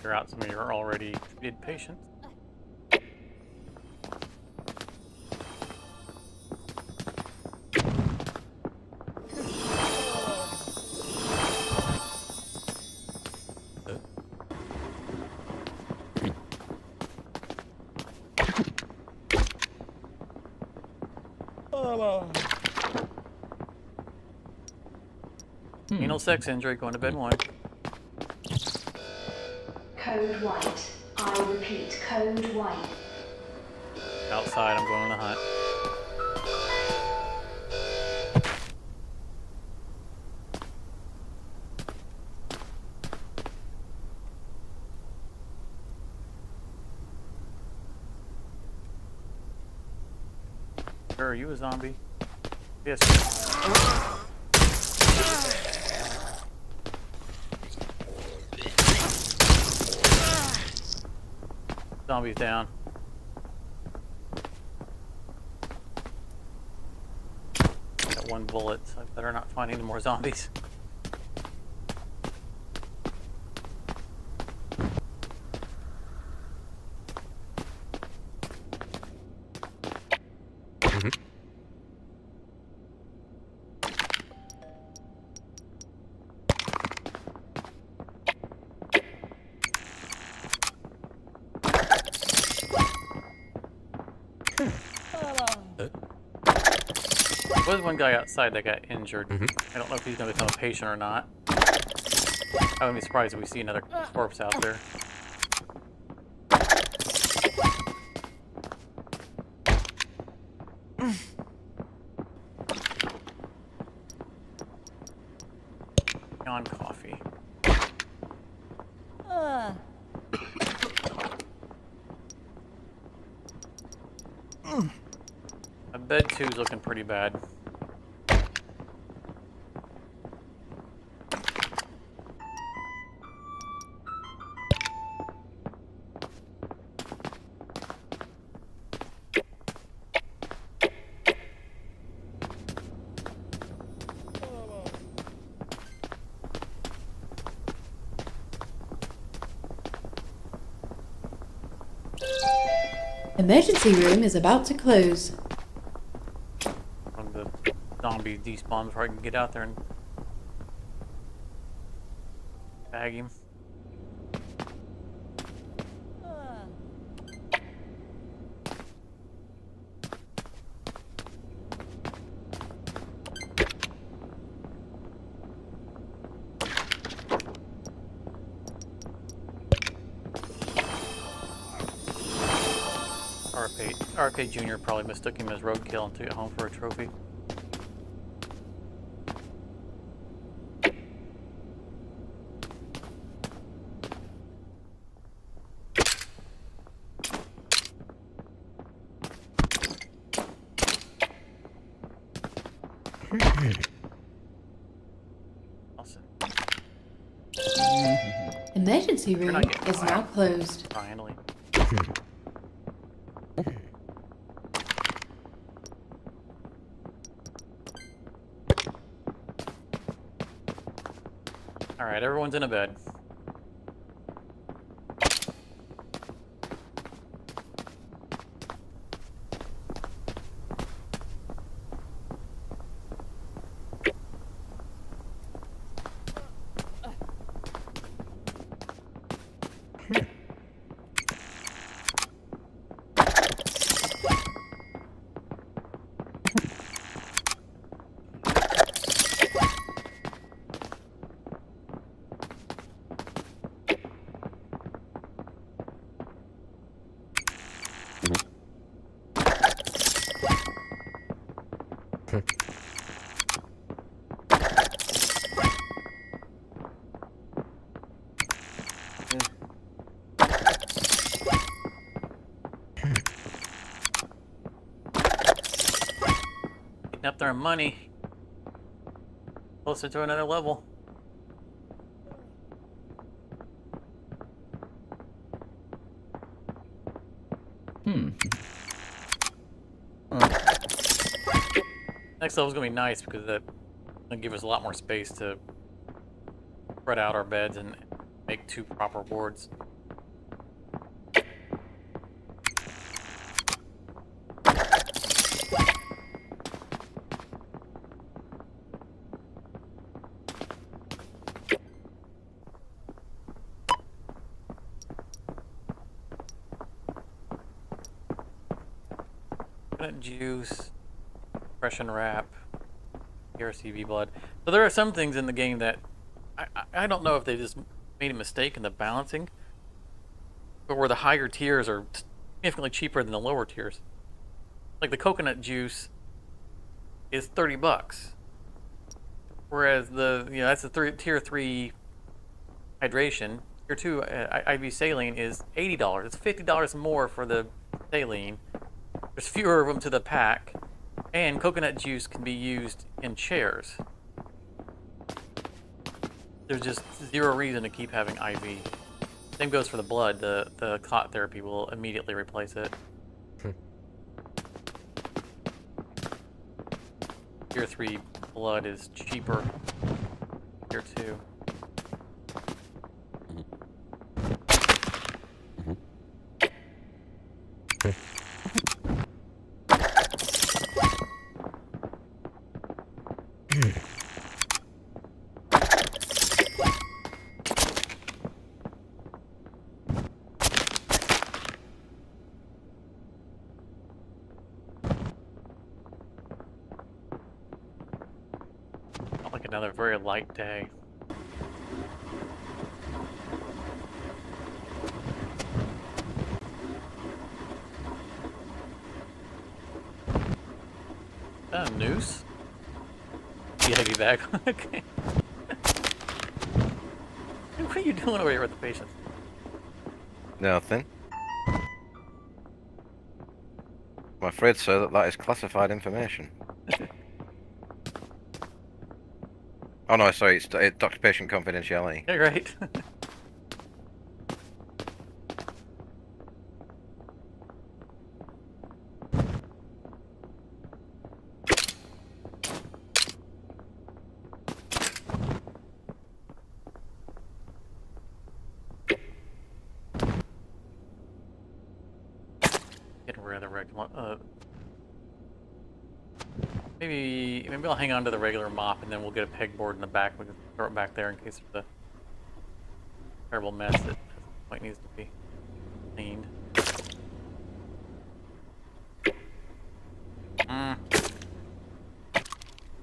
[SPEAKER 2] Clear out some of your already treated patients. Anal sex injury, going to bed 1.
[SPEAKER 6] Code white. I repeat, code white.
[SPEAKER 2] Outside, I'm going on a hunt. Sir, are you a zombie? Yes. Zombies down. Got 1 bullet, so I better not find any more zombies. There was 1 guy outside that got injured. I don't know if he's going to become a patient or not. I wouldn't be surprised if we see another corpse out there. On coffee. Bed 2's looking pretty bad.
[SPEAKER 5] Emergency room is about to close.
[SPEAKER 2] When the zombie despawns before I can get out there and bag him. RFK Jr. probably mistook him as roadkill and took it home for a trophy. Awesome.
[SPEAKER 5] Emergency room
[SPEAKER 2] not getting
[SPEAKER 5] is now closed.
[SPEAKER 2] Finally. Alright, everyone's in a bed. Getting up there in money. Closer to another level. Next level's gonna be nice because that's gonna give us a lot more space to spread out our beds and make 2 proper wards. Coconut juice, compression wrap, PRCV blood. So there are some things in the game that I don't know if they just made a mistake in the balancing, but where the higher tiers are significantly cheaper than the lower tiers. Like the coconut juice is $30, whereas that's the tier 3 hydration. Tier 2 IV saline is $80. It's $50 more for the saline. There's fewer of them to the pack, and coconut juice can be used in chairs. There's just zero reason to keep having IV. Same goes for the blood. The clot therapy will immediately replace it. Tier 3 blood is cheaper. Tier 2. Not like another very light day. Is that a noose? Yeah, heavy bag. Okay. What are you doing over here with the patients?
[SPEAKER 3] Nothing. I'm afraid, sir, that is classified information. Oh no, sorry, it's doctor-patient confidentiality.
[SPEAKER 2] Yeah, right. Getting Maybe I'll hang on to the regular mop, and then we'll get a pegboard in the back. We can throw it back there in case there's a terrible mess that at some point needs to be cleaned.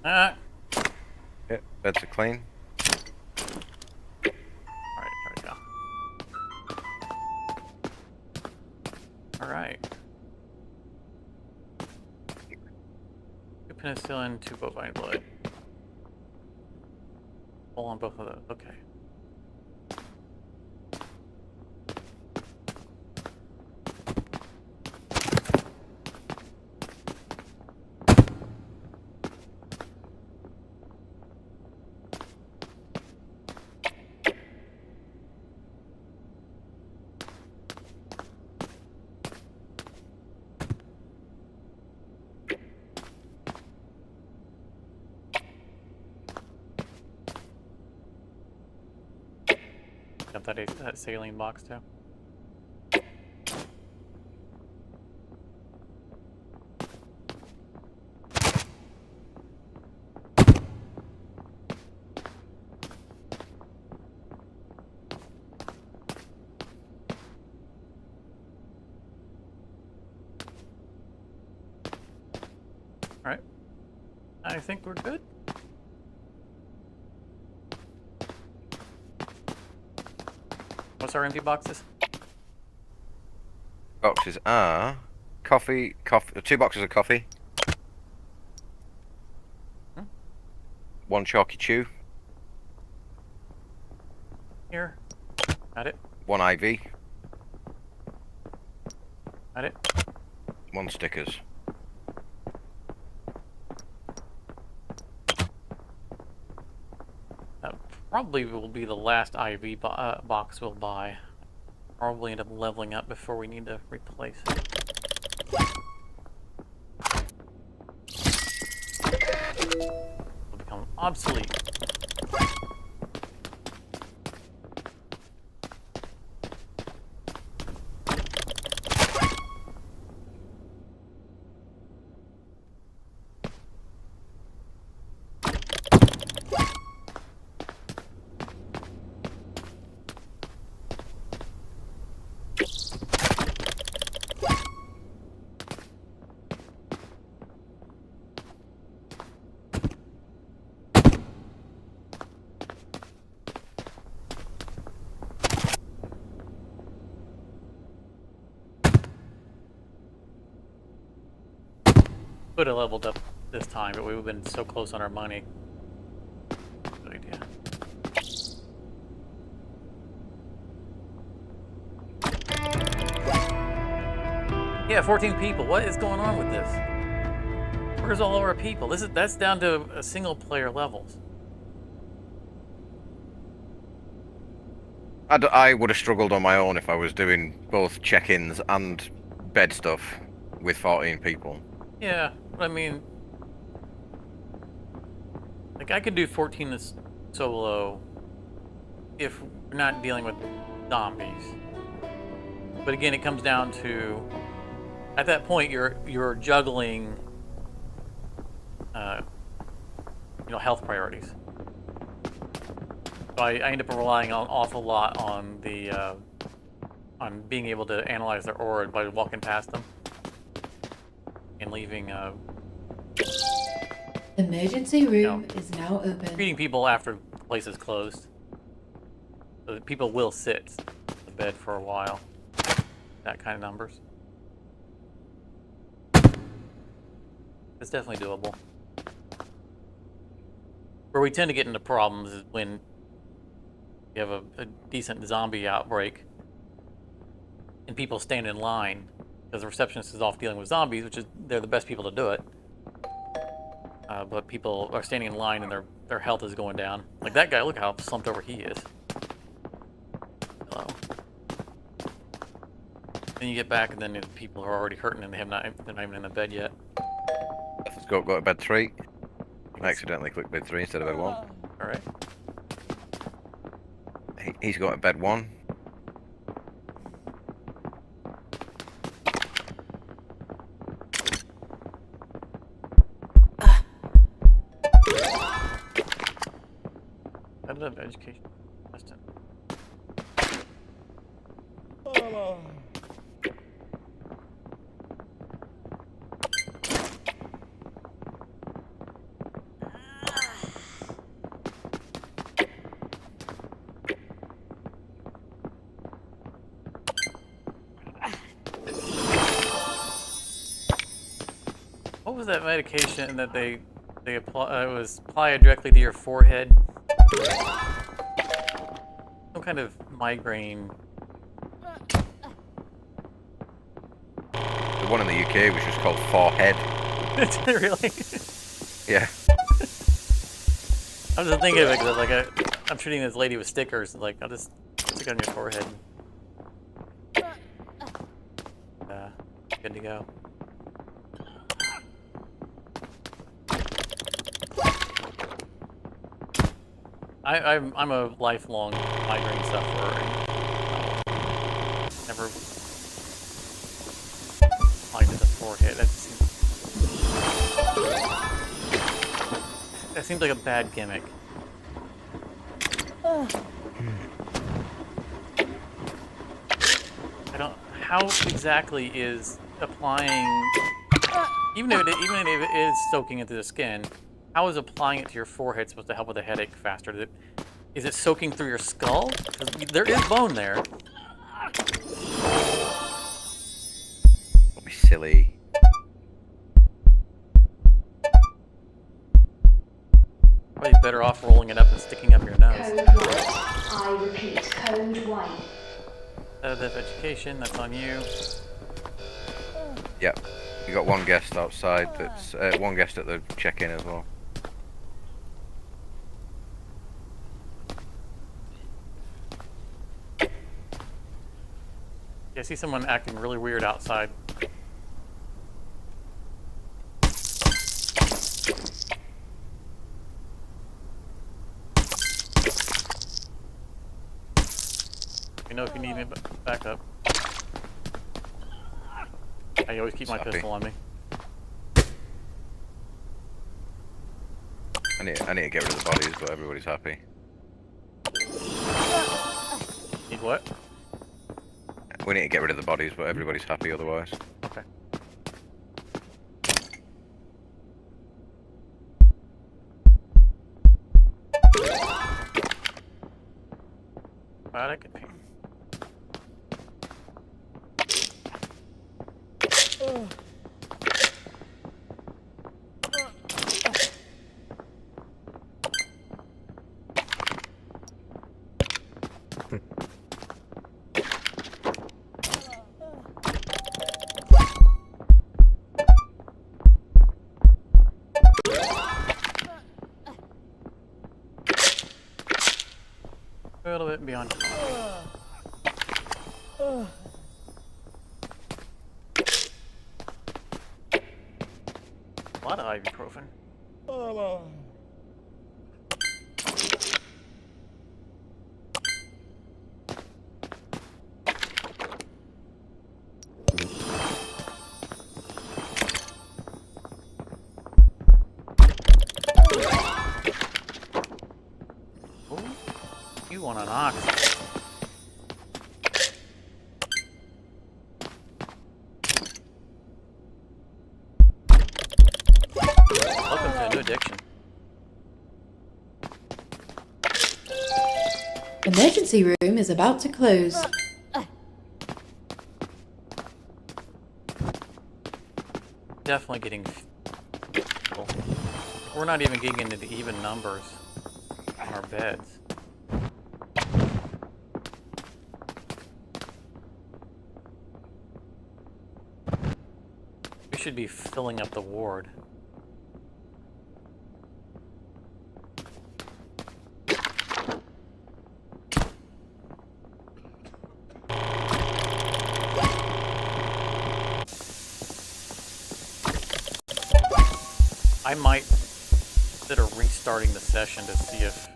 [SPEAKER 2] Ah.
[SPEAKER 3] Yeah, beds are clean.
[SPEAKER 2] Alright, there we go. Alright. 2 penicillin, 2 bovine blood. Full on both of those. Okay. Got that saline box too. Alright. I think we're good. What's our empty boxes?
[SPEAKER 3] Boxes are coffee, 2 boxes of coffee, 1 chalky chew,
[SPEAKER 2] Here. Got it.
[SPEAKER 3] 1 IV,
[SPEAKER 2] Got it.
[SPEAKER 3] 1 stickers.
[SPEAKER 2] That probably will be the last IV box we'll buy. Probably end up leveling up before we need to replace it. It'll become obsolete. Could have leveled up this time, but we've been so close on our money. Good idea. Yeah, 14 people. What is going on with this? Where's all of our people? That's down to a single player levels.
[SPEAKER 3] I would have struggled on my own if I was doing both check-ins and bed stuff with 14 people.
[SPEAKER 2] Yeah, but I mean, like I could do 14 this solo if we're not dealing with zombies. But again, it comes down to at that point you're juggling, health priorities. So I end up relying an awful lot on the on being able to analyze their aura by walking past them and leaving.
[SPEAKER 5] Emergency room is now open.
[SPEAKER 2] Treating people after the place is closed, so that people will sit in the bed for a while. That kind of numbers. It's definitely doable. Where we tend to get into problems is when you have a decent zombie outbreak and people stand in line because the receptionist is off dealing with zombies, which is they're the best people to do it. But people are standing in line and their health is going down. Like that guy, look how slumped over he is. Hello. Then you get back and then the people are already hurting and they're not even in the bed yet.
[SPEAKER 3] Let's go to bed 3. I accidentally clicked bed 3 instead of bed 1.
[SPEAKER 2] Alright.
[SPEAKER 3] He's got to bed 1.
[SPEAKER 2] Cooperative education assistant. What was that medication that they apply? It was applied directly to your forehead. Some kind of migraine.
[SPEAKER 3] The one in the UK was just called forehead.
[SPEAKER 2] Really?
[SPEAKER 3] Yeah.
[SPEAKER 2] I was just thinking of it because I'm treating this lady with stickers. Like, I'll just stick it on your forehead. Good to go. I'm a lifelong migraine sufferer. And never applied to the forehead. That seems like a bad gimmick. I don't. How exactly is applying? Even if it is soaking into the skin, how is applying it to your forehead supposed to help with a headache faster? Is it soaking through your skull? Because there is bone there.
[SPEAKER 3] Don't be silly.
[SPEAKER 2] Probably better off rolling it up and sticking up your nose.
[SPEAKER 6] Code white. I repeat, code white.
[SPEAKER 2] Cooperative education, that's on you.
[SPEAKER 3] Yep. You got one guest outside. That's one guest at the check-in as well.
[SPEAKER 2] Yeah, I see someone acting really weird outside. Let me know if you need me back up. I always keep my pistol on me.
[SPEAKER 3] I need to get rid of the bodies, but everybody's happy.
[SPEAKER 2] Need what?
[SPEAKER 3] We need to get rid of the bodies, but everybody's happy otherwise.
[SPEAKER 2] Okay. Biotic and pain. A little bit beyond. A lot of ibuprofen. Ooh, you want an ox? Welcome to a new addiction.
[SPEAKER 5] Emergency room is about to close.
[SPEAKER 2] Definitely getting full. We're not even getting into the even numbers on our beds. We should be filling up the ward. I might consider restarting the session to see if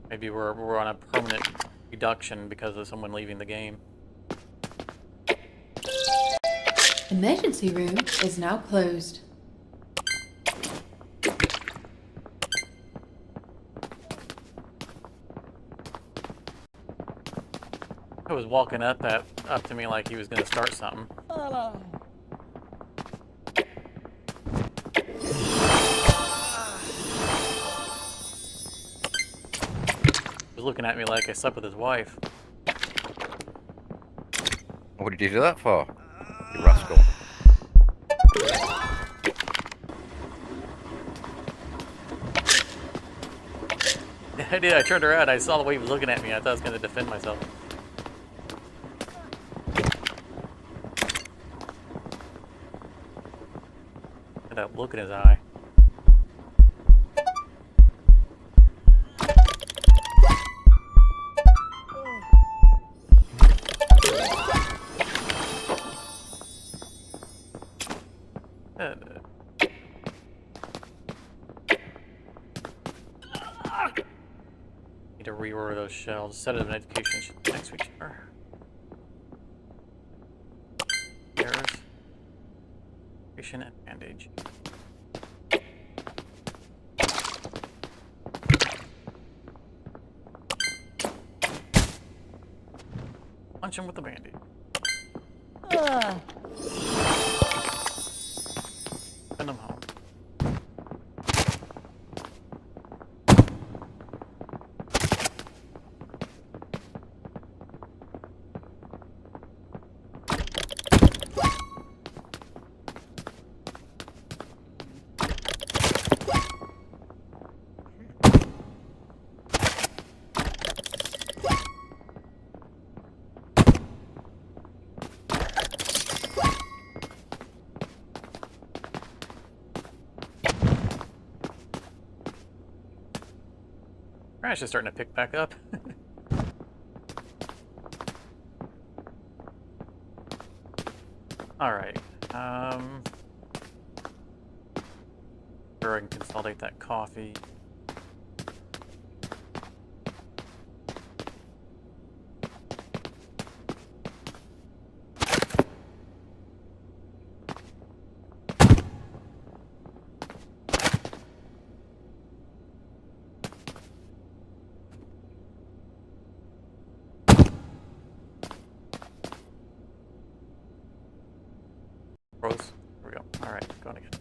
[SPEAKER 2] maybe we're on a permanent reduction because of someone leaving the game.
[SPEAKER 5] Emergency room is now closed.
[SPEAKER 2] He was walking up to me like he was gonna start something. He was looking at me like I slept with his wife.
[SPEAKER 3] What did you do that for? You rascal.
[SPEAKER 2] I did. I turned around. I saw the way he was looking at me. I thought I was gonna defend myself. Had that look in his eye. Need to reorder those shelves. Set of education should next week. Errors. Education and bandage. Punch him with the bandage. Send him home. Crash is starting to pick back up. Alright. Sure, I can consolidate that coffee. Rose. Here we go. Alright, going again.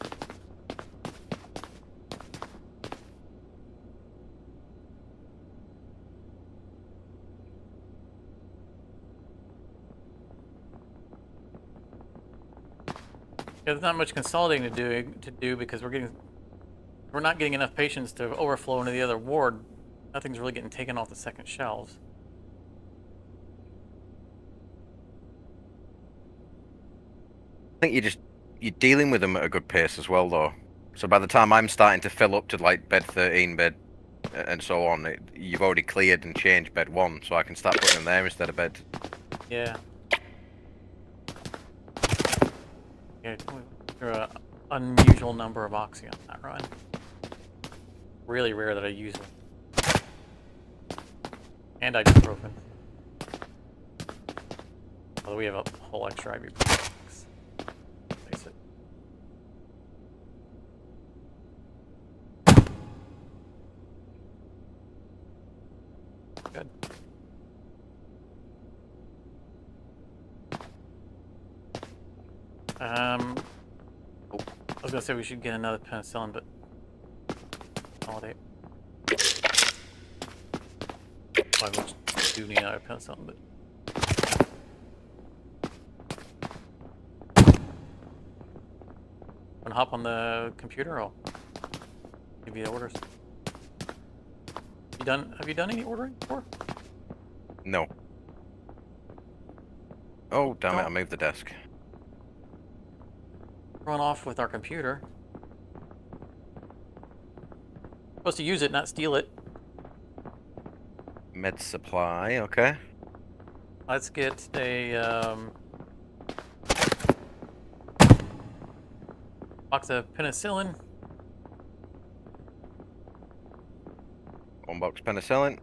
[SPEAKER 2] Yeah, there's not much consolidating to do because we're not getting enough patients to overflow into the other ward. Nothing's really getting taken off the second shelves.
[SPEAKER 3] I think you're dealing with them at a good pace as well, though. So by the time I'm starting to fill up to like bed 13, bed and so on, you've already cleared and changed bed 1, so I can start putting them there instead of bed.
[SPEAKER 2] Yeah. Yeah, there are an unusual number of oxy on that run. Really rare that I use it. And ibuprofen. Although we have a whole extra ibuprofen. Face it. Good. I was gonna say we should get another penicillin, but holiday. Well, we do need another penicillin, but wanna hop on the computer? I'll give you the orders. Have you done any ordering before?
[SPEAKER 3] No. Oh, damn it, I moved the desk.
[SPEAKER 2] Run off with our computer. Supposed to use it, not steal it.
[SPEAKER 3] Med supply, okay.
[SPEAKER 2] Let's get a box of penicillin.
[SPEAKER 3] 1 box penicillin.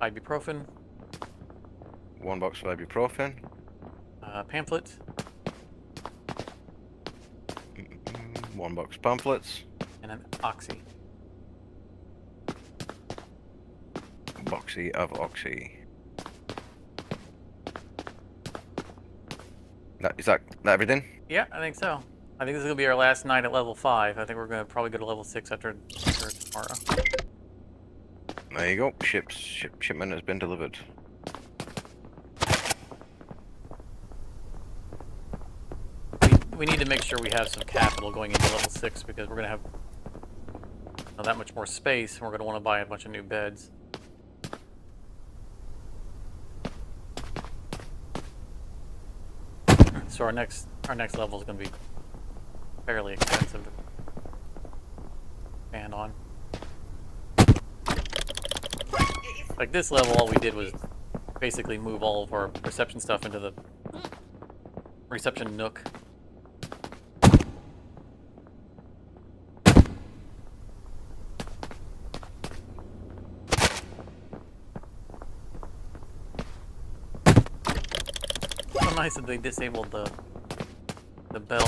[SPEAKER 2] Ibuprofen.
[SPEAKER 3] 1 box of ibuprofen.
[SPEAKER 2] Pamphlet.
[SPEAKER 3] 1 box pamphlets.
[SPEAKER 2] And an oxy.
[SPEAKER 3] Boxy of oxy. Is that everything?
[SPEAKER 2] Yeah, I think so. I think this is gonna be our last night at level 5. I think we're gonna probably go to level 6 after tomorrow.
[SPEAKER 3] There you go. Shipment has been delivered.
[SPEAKER 2] We need to make sure we have some capital going into level 6 because we're gonna have that much more space, and we're gonna want to buy a bunch of new beds. So our next level is gonna be fairly expensive to expand on. Like this level, all we did was basically move all of our reception stuff into the reception nook. So nice that they disabled the bell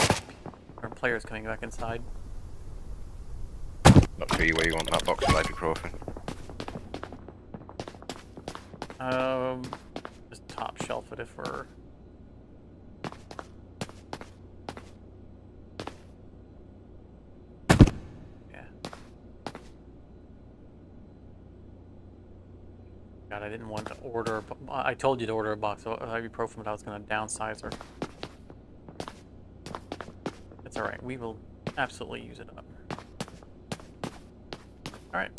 [SPEAKER 2] for players coming back inside.
[SPEAKER 3] Not sure where you want that box of ibuprofen.
[SPEAKER 2] Just top shelf it if we're. Yeah. God, I didn't want to order. I told you to order a box of ibuprofen, but I was going to downsize her. It's all right. We will absolutely use it up. All right.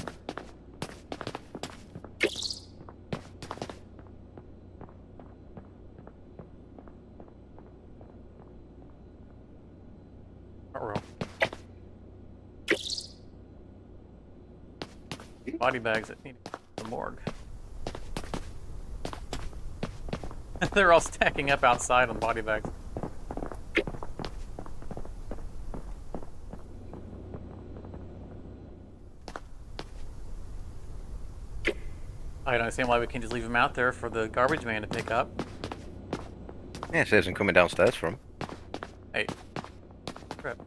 [SPEAKER 2] Body bags that need to go to the morgue. They're all stacking up outside on body bags. I don't understand why we can't just leave them out there for the garbage man to pick up.
[SPEAKER 3] Yeah, it saves him coming downstairs from.
[SPEAKER 2] Hey. Crap.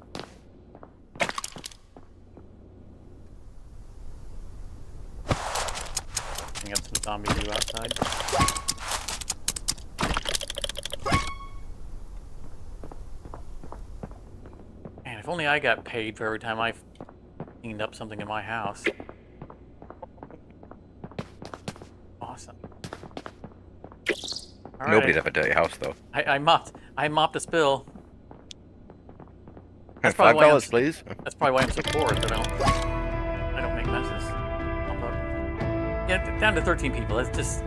[SPEAKER 2] Bring up some zombie goo outside. Man, if only I got paid for every time I cleaned up something in my house. Awesome. All
[SPEAKER 3] Nobody'd
[SPEAKER 2] right.
[SPEAKER 3] have a dirty house though.
[SPEAKER 2] I mopped a spill. That's probably why
[SPEAKER 3] $5, please.
[SPEAKER 2] That's probably why I'm so poor, that I don't make messes. Yeah, down to 13 people. Let's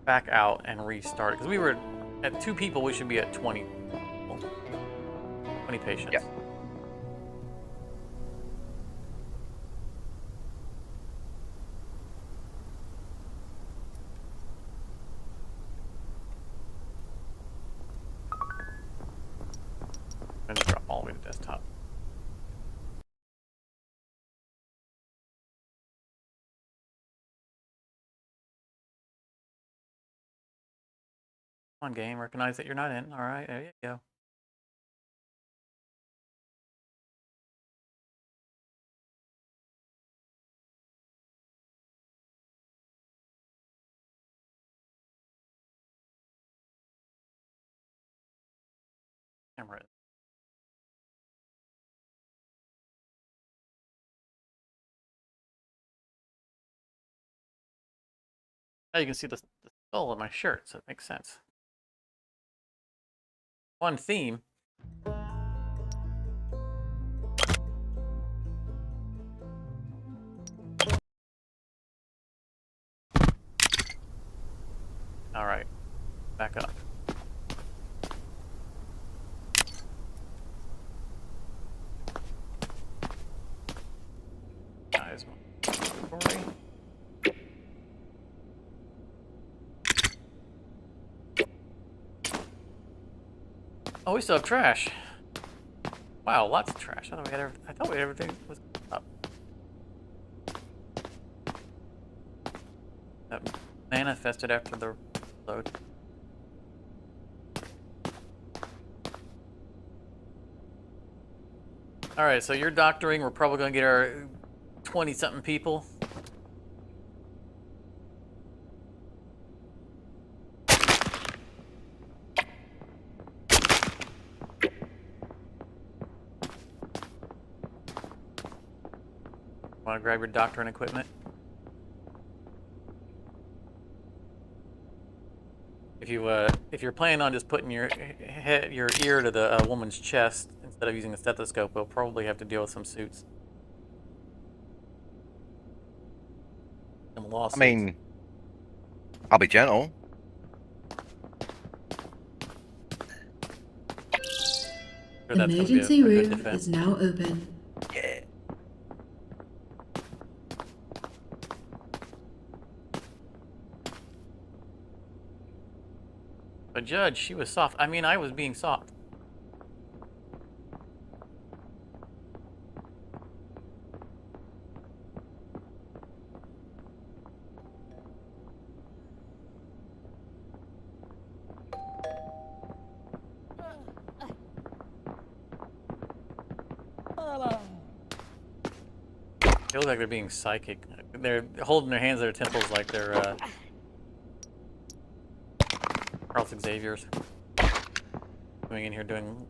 [SPEAKER 2] back out and restart, because we were at 2 people. We should be at 20 people. 20 patients.
[SPEAKER 3] Yeah.
[SPEAKER 2] I'm gonna drop all the way to desktop. Come on, game. Recognize that you're not in. All right, there you go. Camera. Now you can see the skull on my shirt, so it makes sense. One theme. All right, back up. Guys, inventory. Oh, we still have trash. Wow, lots of trash. I thought we had everything was up. That manifested after the load. All right, so you're doctoring. We're probably going to get our 20-something people. Want to grab your doctor and equipment? If you're planning on just putting your ear to the woman's chest instead of using a stethoscope, we'll probably have to deal with some suits. Some
[SPEAKER 3] I
[SPEAKER 2] lawsuits.
[SPEAKER 3] mean, I'll be gentle.
[SPEAKER 2] Sure, that's gonna be
[SPEAKER 5] Emergency
[SPEAKER 2] a good
[SPEAKER 5] room
[SPEAKER 2] defense.
[SPEAKER 5] is now open.
[SPEAKER 3] Yeah.
[SPEAKER 2] But Judge, she was soft. I mean, I was being soft. They look like they're being psychic. They're holding their hands to their temples like they're Charles Xavier's. Coming in here doing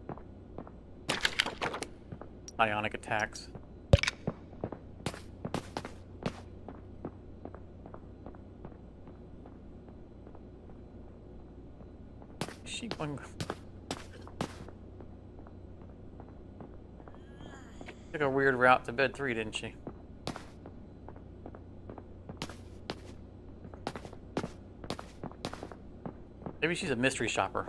[SPEAKER 2] ionic attacks. Is she going? Took a weird route to bed 3, didn't she? Maybe she's a mystery shopper.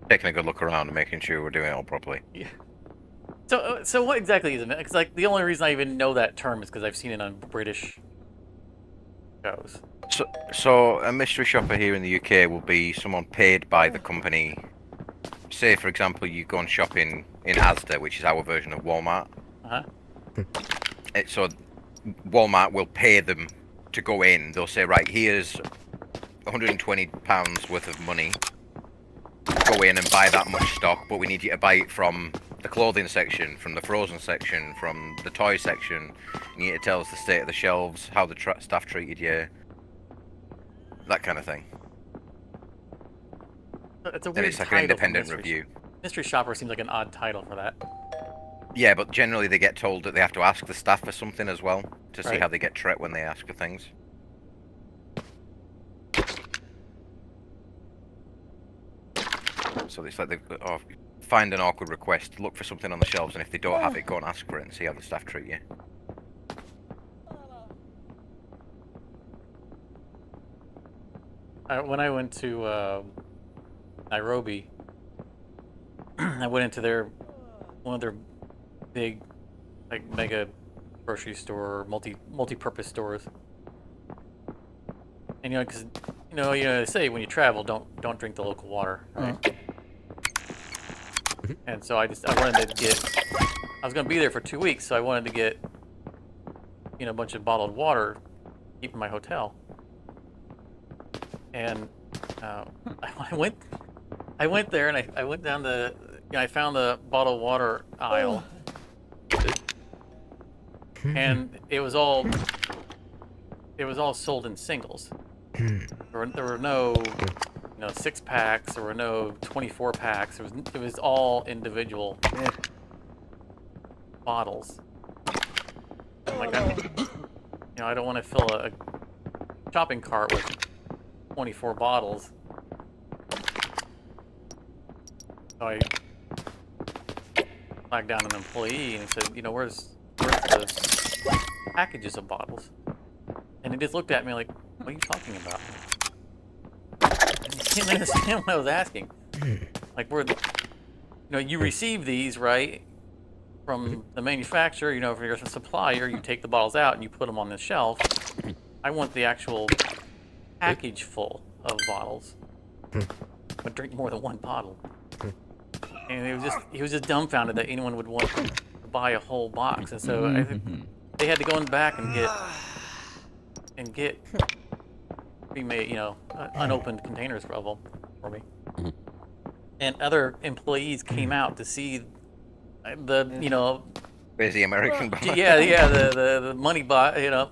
[SPEAKER 3] Taking a good look around and making sure we're doing it all properly.
[SPEAKER 2] Yeah. So what exactly is it? Because like the only reason I even know that term is because I've seen it on British shows.
[SPEAKER 3] So a mystery shopper here in the UK will be someone paid by the company. Say, for example, you go and shop in Asda, which is our version of Walmart.
[SPEAKER 2] Uh-huh.
[SPEAKER 3] So Walmart will pay them to go in. They'll say, right, here's £120 worth of money. Go in and buy that much stock, but we need you to buy it from the clothing section, from the frozen section, from the toy section. You need to tell us the state of the shelves, how the staff treated you, that kind of thing.
[SPEAKER 2] It's a
[SPEAKER 3] And
[SPEAKER 2] weird
[SPEAKER 3] it's like
[SPEAKER 2] title
[SPEAKER 3] an
[SPEAKER 2] for
[SPEAKER 3] independent
[SPEAKER 2] mystery
[SPEAKER 3] review.
[SPEAKER 2] Mystery shopper seems like an odd title for that.
[SPEAKER 3] Yeah, but generally they get told that they have to ask the staff for something as well, to see
[SPEAKER 2] Right.
[SPEAKER 3] how they get treated when they ask for things. So it's like find an awkward request, look for something on the shelves, and if they don't have it, go and ask for it and see how the staff treat you.
[SPEAKER 2] When I went to Nairobi, I went into one of their big, like mega grocery store, multi-purpose stores. And because they say when you travel, don't drink the local water, right? And so I wanted to get. I was going to be there for 2 weeks, so I wanted to get, a bunch of bottled water, to keep in my hotel. And I went there and I went down I found the bottled water aisle, and it was all sold in singles. There were no 6-packs. There were no 24-packs. It was all individual bottles. I'm like, I don't want to fill a shopping cart with 24 bottles. So I flagged down an employee and said, where's the packages of bottles? And he just looked at me like, what are you talking about? And he didn't understand what I was asking. Like, you receive these, right, from the manufacturer, if you're a supplier, you take the bottles out and you put them on the shelf. I want the actual package full of bottles. But drink more than one bottle. And he was just dumbfounded that anyone would want to buy a whole box. And so I think they had to go in the back and get remade, unopened containers for me. And other employees came out to see the
[SPEAKER 3] Busy American bar.
[SPEAKER 2] the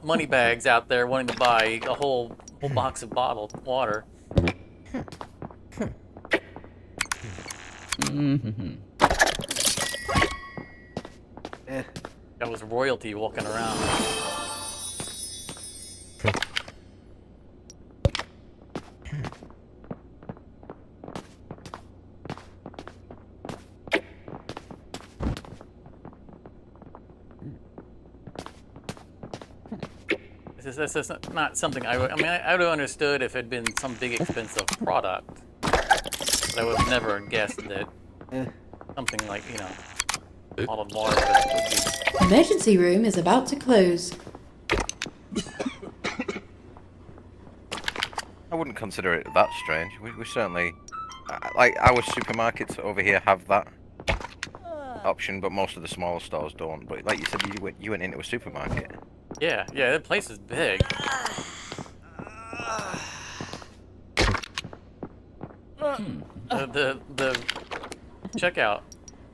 [SPEAKER 2] money bags out there wanting to buy a whole box of bottled water. That was royalty walking around. This is not something I would. I mean, I would have understood if it had been some big expensive product, but I would have never guessed that something like bottled water would be.
[SPEAKER 5] Emergency room is about to close.
[SPEAKER 3] I wouldn't consider it that strange. We certainly, like our supermarkets over here have that option, but most of the smaller stores don't. But like you said, you went into a supermarket.
[SPEAKER 2] Yeah, that place is big. The checkout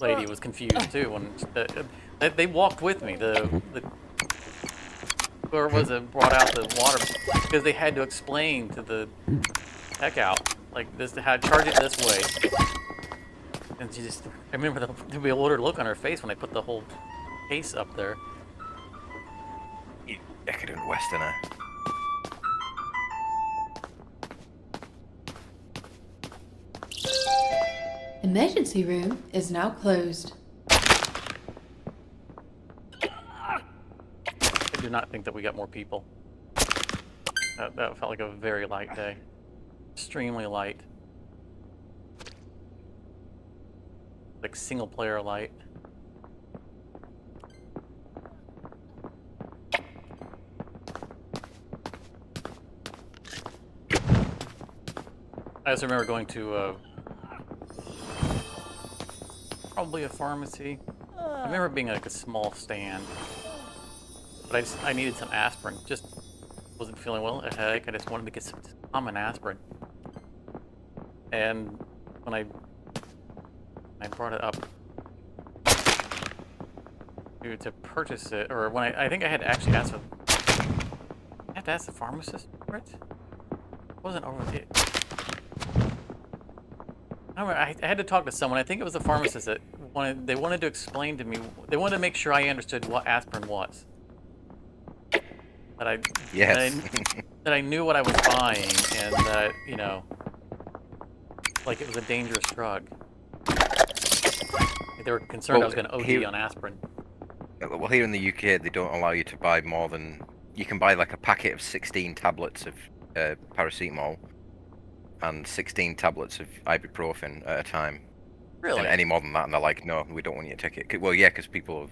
[SPEAKER 2] lady was confused too when they walked with me. The whoever was it brought out the water because they had to explain to the checkout like this how to charge it this way. And I remember the bewildered look on her face when I put the whole case up there.
[SPEAKER 3] You decadent Westerner.
[SPEAKER 5] Emergency room is now closed.
[SPEAKER 2] I do not think that we got more people. That felt like a very light day. Extremely light. Like single player light. I just remember going to probably a pharmacy. I remember being like a small stand, but I needed some aspirin. Just wasn't feeling well, a headache. I just wanted to get some common aspirin. And when I brought it up to purchase it, or when I think I had to actually ask the pharmacist for it. It wasn't over the. I had to talk to someone. I think it was the pharmacist that wanted to explain to me. They wanted to make sure I understood what aspirin was. That I knew what I was buying, and that like it was a dangerous drug. They were concerned I was going to OD on aspirin.
[SPEAKER 3] Well, here in the UK, they don't allow you to buy more than you can buy like a packet of 16 tablets of paracetamol and 16 tablets of ibuprofen at a time.
[SPEAKER 2] Really?
[SPEAKER 3] And any more than that, and they're like, no, we don't want you to take it. Well, yeah, because people have.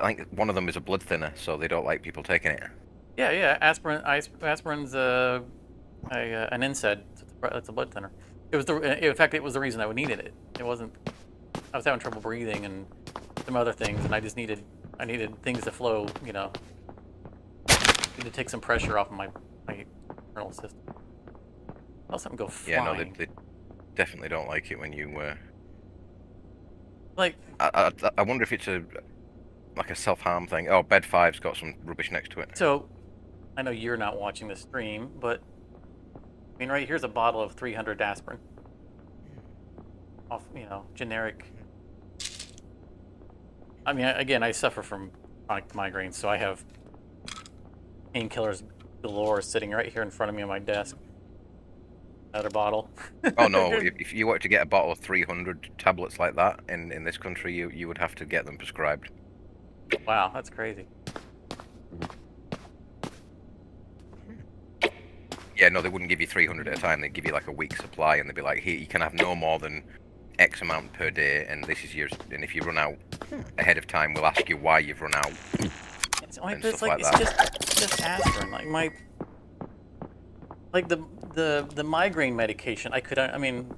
[SPEAKER 3] I think one of them is a blood thinner, so they don't like people taking it.
[SPEAKER 2] Yeah. Aspirin's an NSAID. It's a blood thinner. In fact, it was the reason I needed it. It wasn't. I was having trouble breathing and some other things, and I needed things to flow. Need to take some pressure off of my internal system. Let something go flying.
[SPEAKER 3] Yeah, no, they definitely don't like it when you.
[SPEAKER 2] Like.
[SPEAKER 3] I wonder if it's like a self-harm thing. Oh, bed 5's got some rubbish next to it.
[SPEAKER 2] So, I know you're not watching the stream, but I mean, right here's a bottle of 300 aspirin. Off, generic. I mean, again, I suffer from chronic migraines, so I have painkillers galore sitting right here in front of me on my desk. Another bottle.
[SPEAKER 3] Oh no! If you were to get a bottle of 300 tablets like that in this country, you would have to get them prescribed.
[SPEAKER 2] Wow, that's crazy.
[SPEAKER 3] Yeah, no, they wouldn't give you 300 at a time. They'd give you like a week's supply, and they'd be like, "Here, you can have no more than X amount per day, and this is yours. And if you run out ahead of time, we'll ask you why you've run out."
[SPEAKER 2] It's just aspirin. Like the migraine medication. I mean,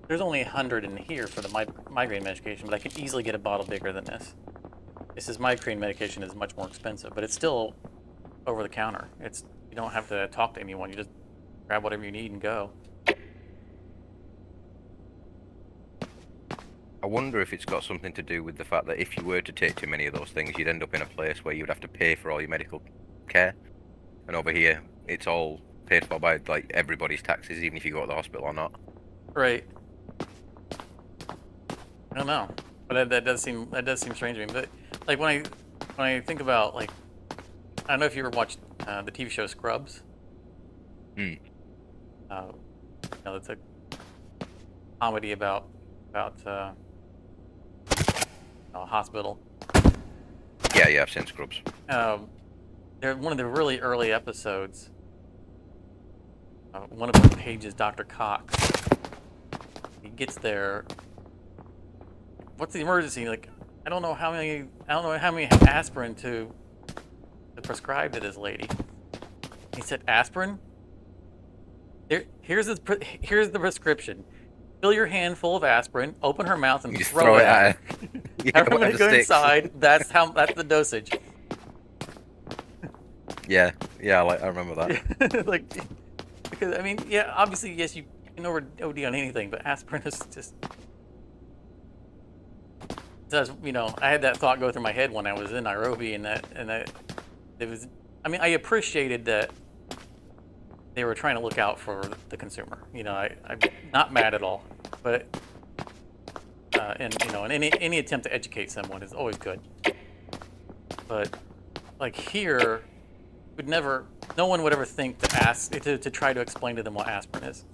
[SPEAKER 2] there's only 100 in here for the migraine medication, but I could easily get a bottle bigger than this. This migraine medication is much more expensive, but it's still over the counter. You don't have to talk to anyone. You just grab whatever you need and go.
[SPEAKER 3] I wonder if it's got something to do with the fact that if you were to take too many of those things, you'd end up in a place where you'd have to pay for all your medical care. And over here, it's all paid for by like everybody's taxes, even if you go to the hospital or not.
[SPEAKER 2] Right. I don't know. But that does seem strange to me. But like when I think about like, I don't know if you ever watched the TV show Scrubs.
[SPEAKER 3] Hmm.
[SPEAKER 2] It's a comedy about a hospital.
[SPEAKER 3] Yeah, I've seen Scrubs.
[SPEAKER 2] They're one of the really early episodes. One of the pages, Dr. Cox. He gets there. What's the emergency? Like, I don't know how many aspirin to prescribe to this lady. He said, aspirin? Here's the prescription. Fill your hand full of asprin, open her mouth, and
[SPEAKER 3] You just
[SPEAKER 2] throw it at her.
[SPEAKER 3] Yeah,
[SPEAKER 2] Have her
[SPEAKER 3] whatever
[SPEAKER 2] go
[SPEAKER 3] sticks.
[SPEAKER 2] inside. That's the dosage.
[SPEAKER 3] Yeah, I remember that.
[SPEAKER 2] Like, because I mean, yeah, obviously, yes, you can OD on anything, but aspirin is just does. I had that thought go through my head when I was in Nairobi, and that it was. I mean, I appreciated that they were trying to look out for the consumer. I'm not mad at all, but and any attempt to educate someone is always good. But like here, no one would ever think to try to explain to them what aspirin is.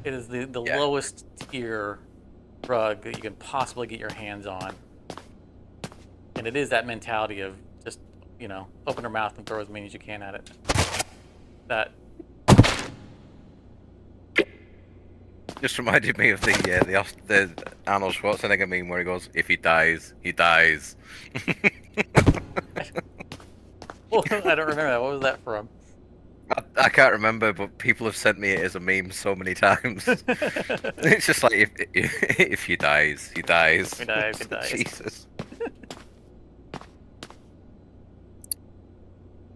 [SPEAKER 2] It is the
[SPEAKER 3] Yeah.
[SPEAKER 2] lowest tier drug that you can possibly get your hands on, and it is that mentality of just open her mouth and throw as many as you can at it. That
[SPEAKER 3] Just reminded me of the Arnold Schwarzenegger meme where he goes, "If he dies, he dies."
[SPEAKER 2] well, I don't remember that. What was that from?
[SPEAKER 3] I can't remember, but people have sent me it as a meme so many times. It's just like if he dies, he dies.
[SPEAKER 2] If he dies, he dies.
[SPEAKER 3] Jesus.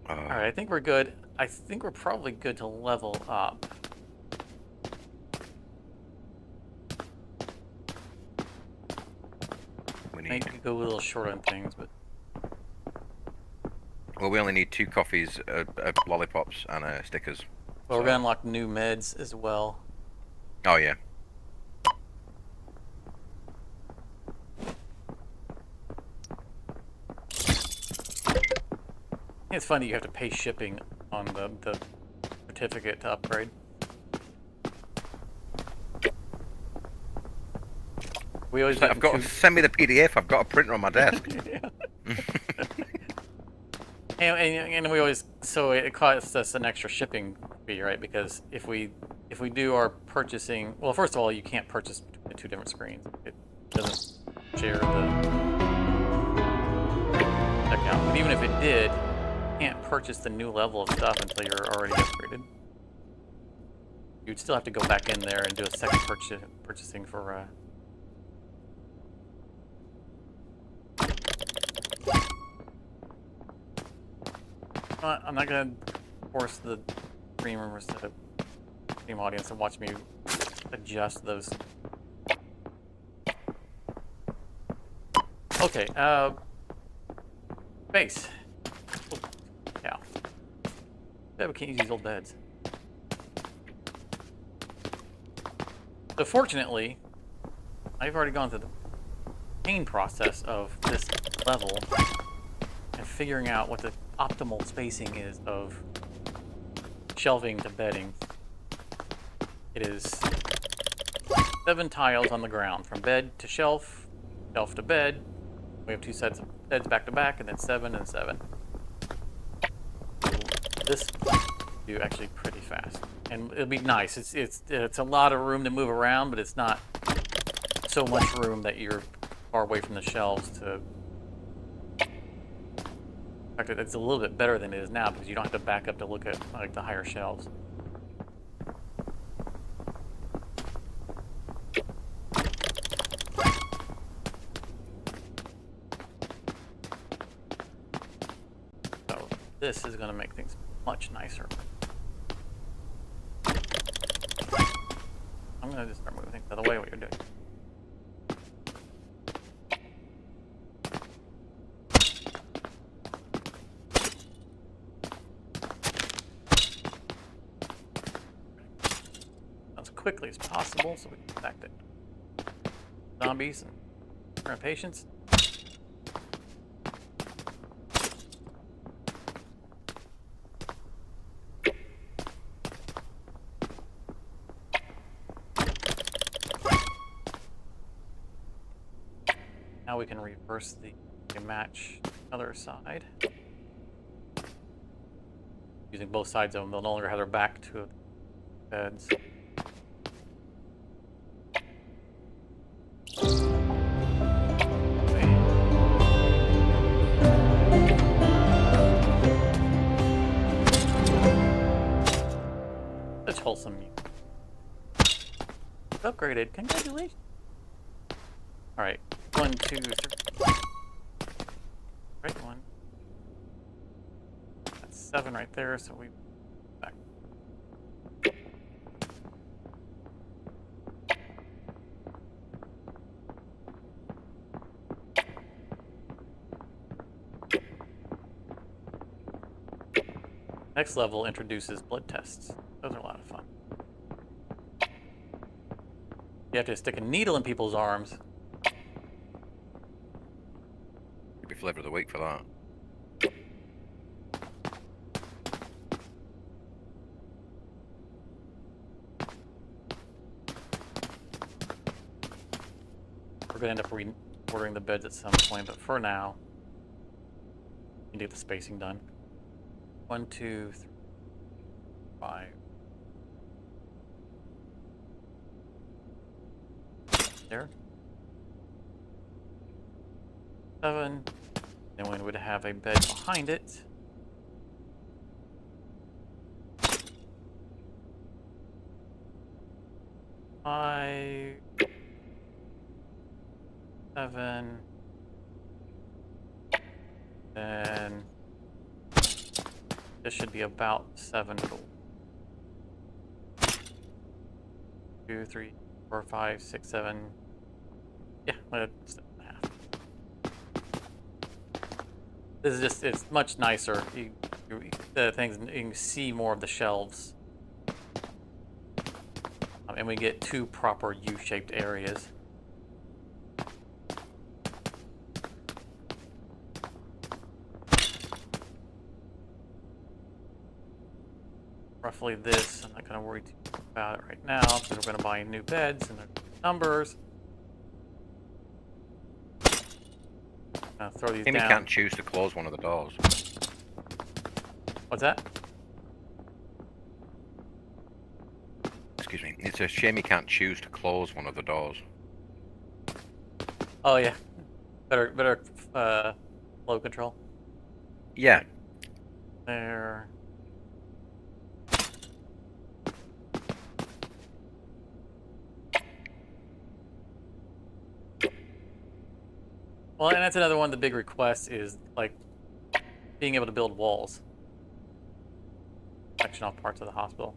[SPEAKER 2] All right, I think we're good. I think we're probably good to level up.
[SPEAKER 3] We
[SPEAKER 2] Maybe
[SPEAKER 3] need.
[SPEAKER 2] go a little short on things, but
[SPEAKER 3] Well, we only need 2 coffees, lollipops, and stickers.
[SPEAKER 2] we're
[SPEAKER 3] So-
[SPEAKER 2] gonna unlock new meds as well.
[SPEAKER 3] Oh yeah.
[SPEAKER 2] It's funny you have to pay shipping on the certificate to upgrade. We always
[SPEAKER 3] I've got to send me the PDF. I've got a printer on my desk.
[SPEAKER 2] and we always it costs us an extra shipping fee, right? Because if we do our purchasing, well, first of all, you can't purchase between 2 different screens. It doesn't share the account. But even if it did, you can't purchase the new level of stuff until you're already upgraded. You'd still have to go back in there and do a second purchasing for. I'm not gonna force the streamers to stream audience to watch me adjust those. Okay, base. Oh, cow. Yeah, we can't use these old beds. So fortunately, I've already gone through the pain process of this level and figuring out what the optimal spacing is of shelving to bedding. It is 7 tiles on the ground, from bed to shelf, shelf to bed. We have 2 sets of beds back to back, and then 7 and 7. This do actually pretty fast, and it'll be nice. It's a lot of room to move around, but it's not so much room that you're far away from the shelves to. In fact, it's a little bit better than it is now because you don't have to back up to look at like the higher shelves. So this is going to make things much nicer. I'm going to just start moving things out of the way what you're doing. As quickly as possible so we can back it. zombies and current patients. Now we can reverse the match other side. Using both sides of them, they'll no longer have their back to the beds. Such wholesome music. Upgraded. Congratulations. Alright. 1, 2, 3. Right one. That's 7 right there, so we back. Next level introduces blood tests. Those are a lot of fun. You have to stick a needle in people's arms.
[SPEAKER 3] Could be flavor of the week for that.
[SPEAKER 2] We're gonna end up reordering the beds at some point, but for now, we need to get the spacing done. 1, 2, 3, 5. There. 7. Then we would have a bed behind it. Five. 7. Then this should be about 7 total. 2, 3, 4, 5, 6, 7. Yeah, 7.5. This is just, it's much nicer. The things, you can see more of the shelves. And we get 2 proper U-shaped areas. Roughly this. I'm not going to worry too much about it right now because we're going to buy new beds and their numbers. Throw these
[SPEAKER 3] Amy
[SPEAKER 2] down.
[SPEAKER 3] can't choose to close one of the doors.
[SPEAKER 2] What's that?
[SPEAKER 3] Excuse me. It's a shame he can't choose to close one of the doors.
[SPEAKER 2] Oh yeah, better flow control.
[SPEAKER 3] Yeah.
[SPEAKER 2] There. Well, and that's another one of the big requests is like being able to build walls. Section off parts of the hospital.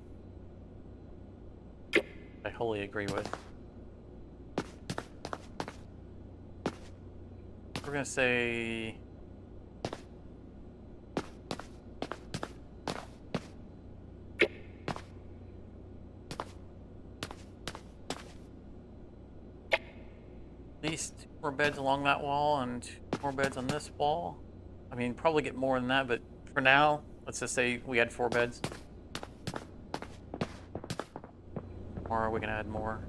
[SPEAKER 2] I wholly agree with. We're gonna say at least 2 more beds along that wall and 2 more beds on this wall. I mean, probably get more than that, but for now, let's just say we had 4 beds. Or we can add more.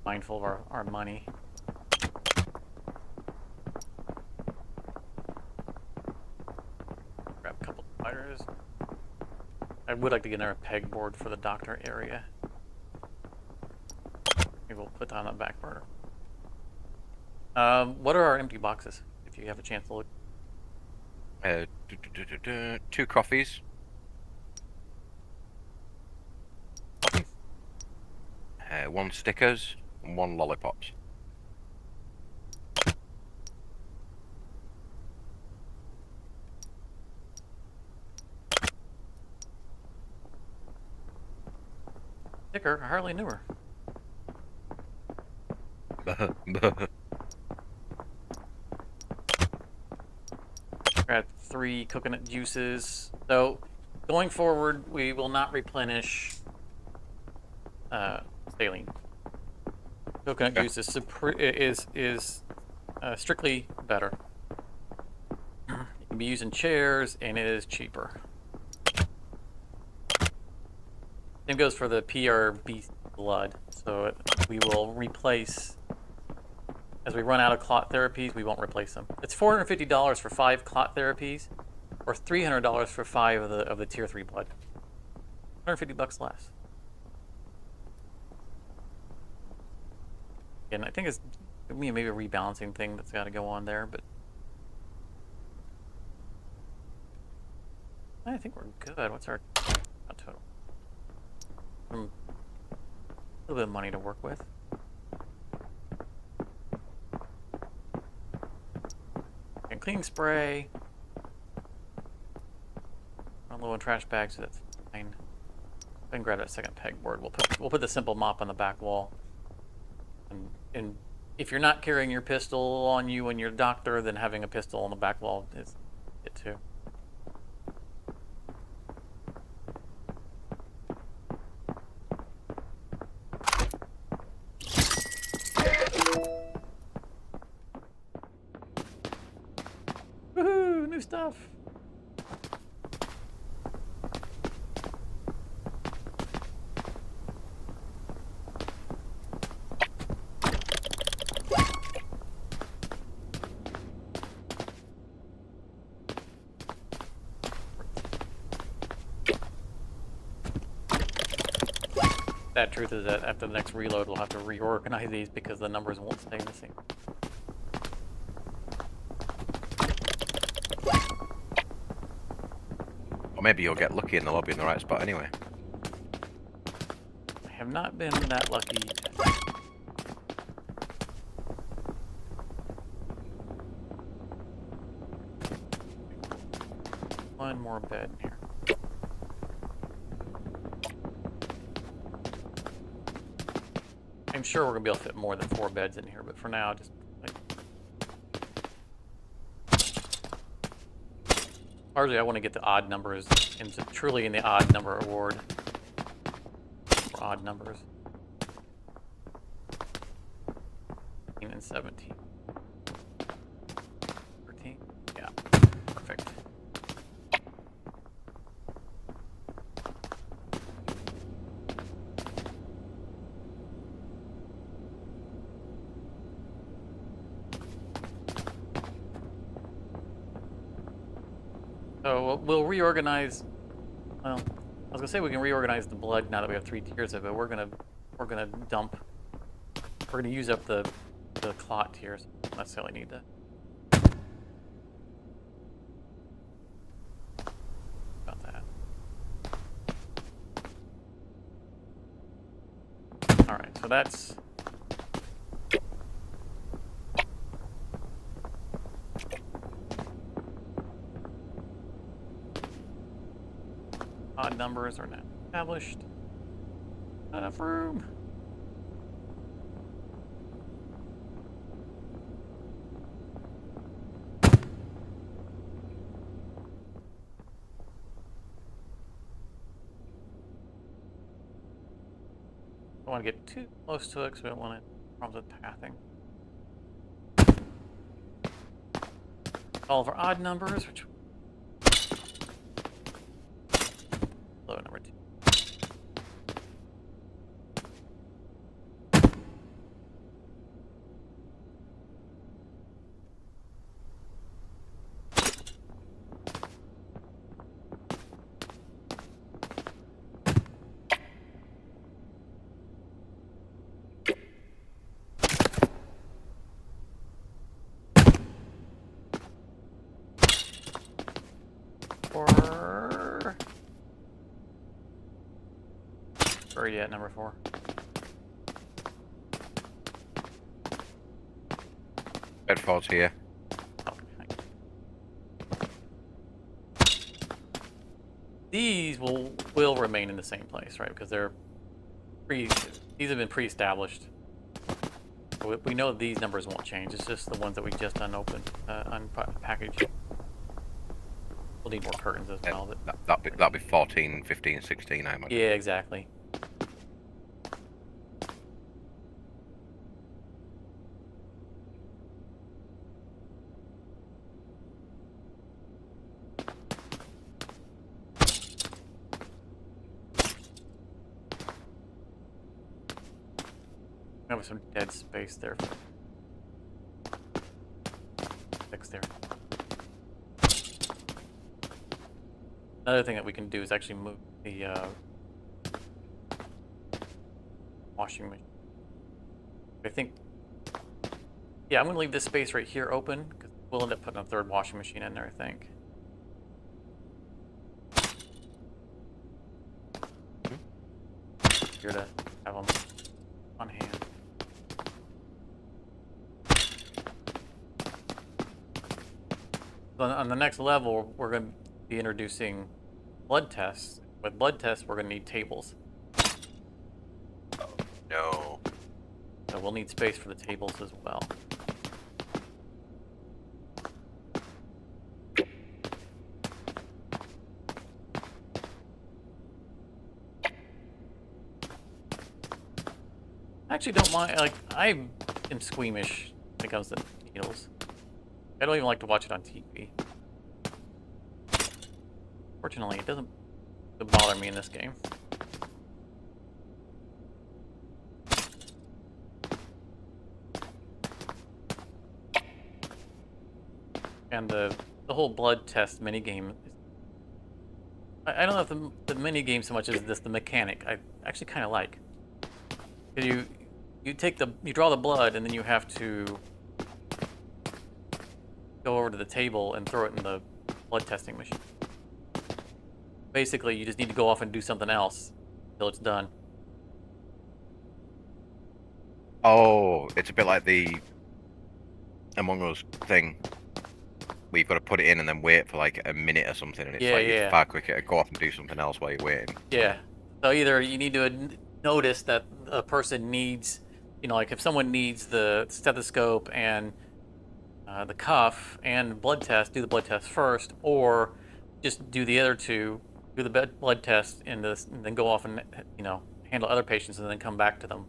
[SPEAKER 2] Mindful of our money. Grab a couple of spiders. I would like to get another pegboard for the doctor area. Maybe we'll put that on the back burner. What are our empty boxes? If you have a chance to look.
[SPEAKER 3] 2 coffees. 1 stickers and 1 lollipops.
[SPEAKER 2] Sticker, I hardly knew her. Got 3 coconut juices. So going forward, we will not replenish saline. Coconut juice is strictly better. It can be used in chairs, and it is cheaper. Same goes for the PRB blood. So we will replace, as we run out of clot therapies, we won't replace them. It's $450 for 5 clot therapies, or $300 for 5 of the tier 3 blood. $150 less. And I think it's maybe a rebalancing thing that's got to go on there, but I think we're good. What's our total? A little bit of money to work with. And cleaning spray. I'm low on trash bags, so that's fine. I can grab that second pegboard. We'll put the simple mop on the back wall. And if you're not carrying your pistol on you when you're a doctor, then having a pistol on the back wall is it too. Woohoo! New stuff! Sad truth is that after the next reload, we'll have to reorganize these because the numbers won't stay the same.
[SPEAKER 3] Or maybe you'll get lucky and they'll all be in the right spot anyway.
[SPEAKER 2] I have not been that lucky yet. One more bed in here. I'm sure we're gonna be able to fit more than 4 beds in here, but for now, just largely I want to get the odd numbers into truly in the odd number award. For odd numbers. 15 and 17. 13. Yeah. Perfect. So we'll reorganize. Well, I was gonna say we can reorganize the blood now that we have 3 tiers of it. We're gonna dump. We're gonna use up the clot tiers. Don't necessarily need that. About that. All right. So that's. Odd numbers are now established. Not enough room. Don't want to get too close to it because we don't want to problems with pathing. All of our odd numbers, which low number 2. Already at number 4.
[SPEAKER 3] Bedford's here.
[SPEAKER 2] Okay. These will remain in the same place, right? Because these have been pre-established. We know these numbers won't change. It's just the ones that we just unopened, unpackaged. We'll need more curtains as well. But
[SPEAKER 3] That'd be 14, 15, 16, I imagine.
[SPEAKER 2] yeah, exactly. Have some dead space there. Fix there. Another thing that we can do is actually move the washing machine. I think, yeah, I'm gonna leave this space right here open because we'll end up putting a third washing machine in there, I think. Here to have them on hand. So on the next level, we're going to be introducing blood tests. With blood tests, we're going to need tables.
[SPEAKER 3] No.
[SPEAKER 2] So we'll need space for the tables as well. I actually don't mind, like, I am squeamish when it comes to needles. I don't even like to watch it on TV. Fortunately, it doesn't bother me in this game. And the whole blood test minigame, I don't know if the minigame so much as this the mechanic. I actually kind of like. You draw the blood and then you have to go over to the table and throw it in the blood testing machine. Basically, you just need to go off and do something else until it's done.
[SPEAKER 3] Oh, it's a bit like the Among Us thing, where you've got to put it in and then wait for like a minute or something, and it's like it's far quicker to go off and do something else while you're waiting.
[SPEAKER 2] Yeah. So either you need to notice that a person needs, you know, like if someone needs the stethoscope and the cuff and blood test, do the blood test first, or just do the other two, do the blood test and then go off and, you know, handle other patients and then come back to them.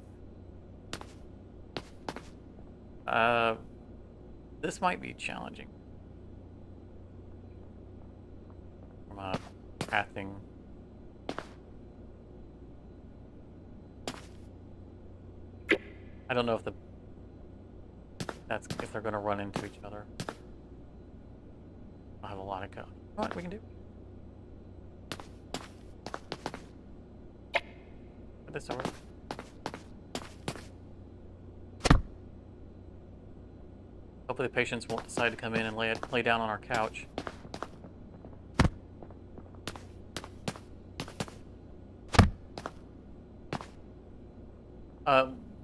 [SPEAKER 2] This might be challenging from a pathing. I don't know if if they're going to run into each other. I have a lot of go. What we can do? Put this over. Hopefully the patients won't decide to come in and lay down on our couch.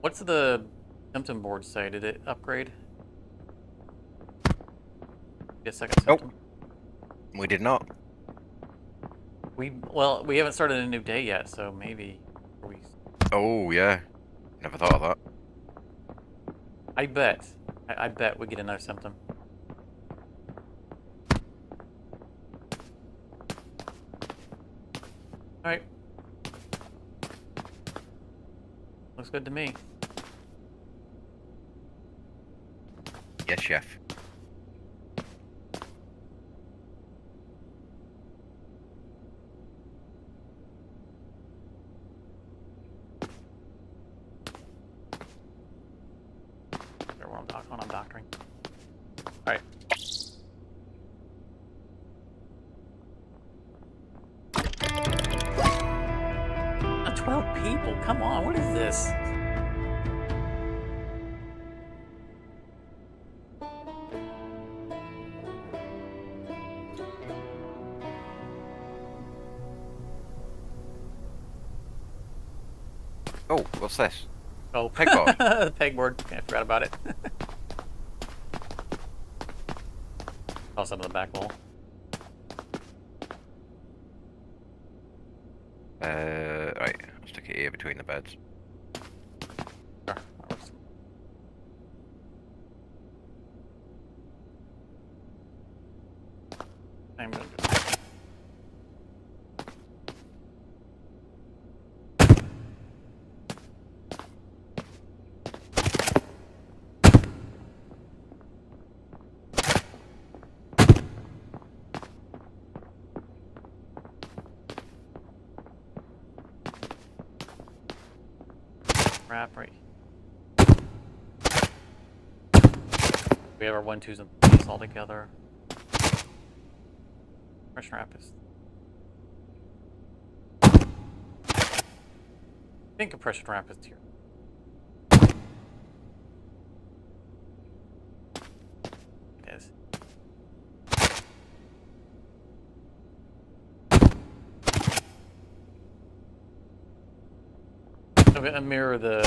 [SPEAKER 2] What's the symptom board say? Did it upgrade? Get a second symptom.
[SPEAKER 3] Nope. We did not.
[SPEAKER 2] Well, we haven't started a new day yet, so maybe we.
[SPEAKER 3] Oh yeah, never thought of that.
[SPEAKER 2] I bet we get another symptom. All right. Looks good to me.
[SPEAKER 3] Yes, chef.
[SPEAKER 2] I'm doctoring. All right. 12 people. Come on. What is this?
[SPEAKER 3] Oh, what's this?
[SPEAKER 2] Oh,
[SPEAKER 3] Pegboard.
[SPEAKER 2] The pegboard. I forgot about it. Toss it on the back wall.
[SPEAKER 3] Right. I'll stick it here between the beds.
[SPEAKER 2] Sure, that works. I'm gonna do wrap right. We have our 1, 2s, and 3s all together. Compression wrap is. I think compression wrap is here. It is. I'm gonna mirror the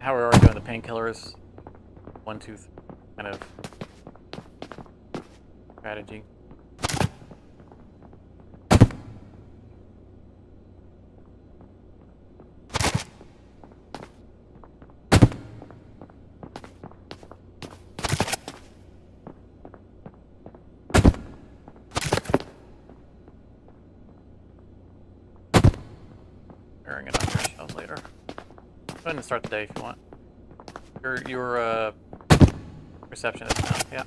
[SPEAKER 2] how we are doing the painkillers. 1, 2, 3 kind of strategy. Airing it on your shelves later. Go ahead and start the day if you want. Your receptionist now, yeah.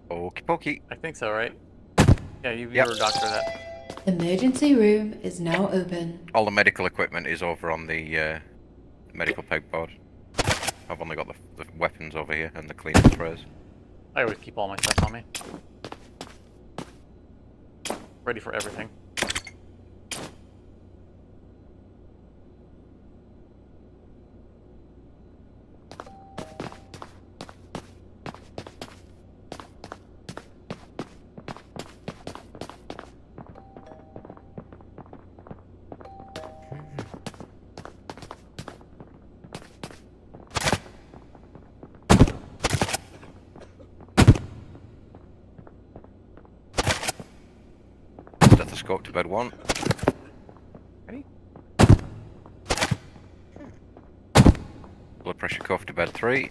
[SPEAKER 3] Okie pokey.
[SPEAKER 2] I think so, right? Yeah, you
[SPEAKER 3] Yep.
[SPEAKER 2] were a doctor that.
[SPEAKER 5] Emergency room is now open.
[SPEAKER 3] All the medical equipment is over on the medical pegboard. I've only got the weapons over here and the cleaning sprays.
[SPEAKER 2] I always keep all my stuff on me. Ready for everything.
[SPEAKER 3] Stethoscope to bed 1.
[SPEAKER 2] Ready?
[SPEAKER 3] Blood pressure cuff to bed 3.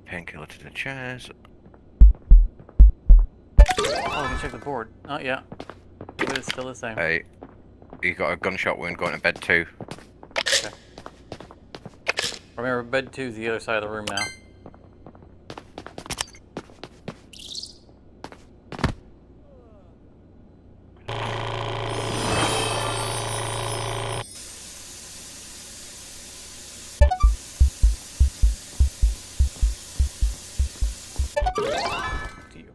[SPEAKER 3] Painkiller to the chairs.
[SPEAKER 2] Oh, we can check the board. Not yet. But it's still the same.
[SPEAKER 3] Hey, you got a gunshot wound going to bed 2.
[SPEAKER 2] Okay. Remember, bed 2 is the other side of the room now. To you.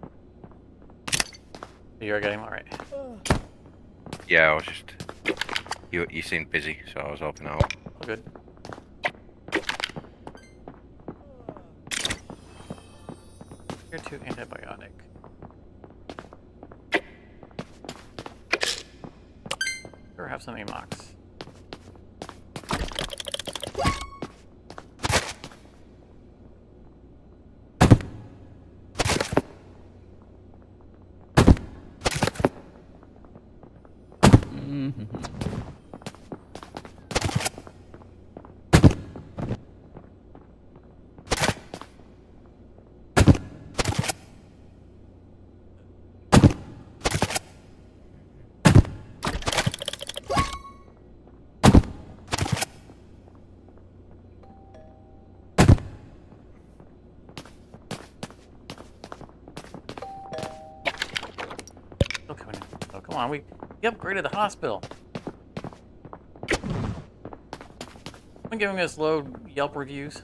[SPEAKER 2] You're getting all right.
[SPEAKER 3] Yeah, I was just... You seemed busy, so I was helping out.
[SPEAKER 2] All good. Tier 2 antibiotic. Or have some Amox. Still coming in. Oh, come on, we upgraded the hospital. I'm giving us low Yelp reviews.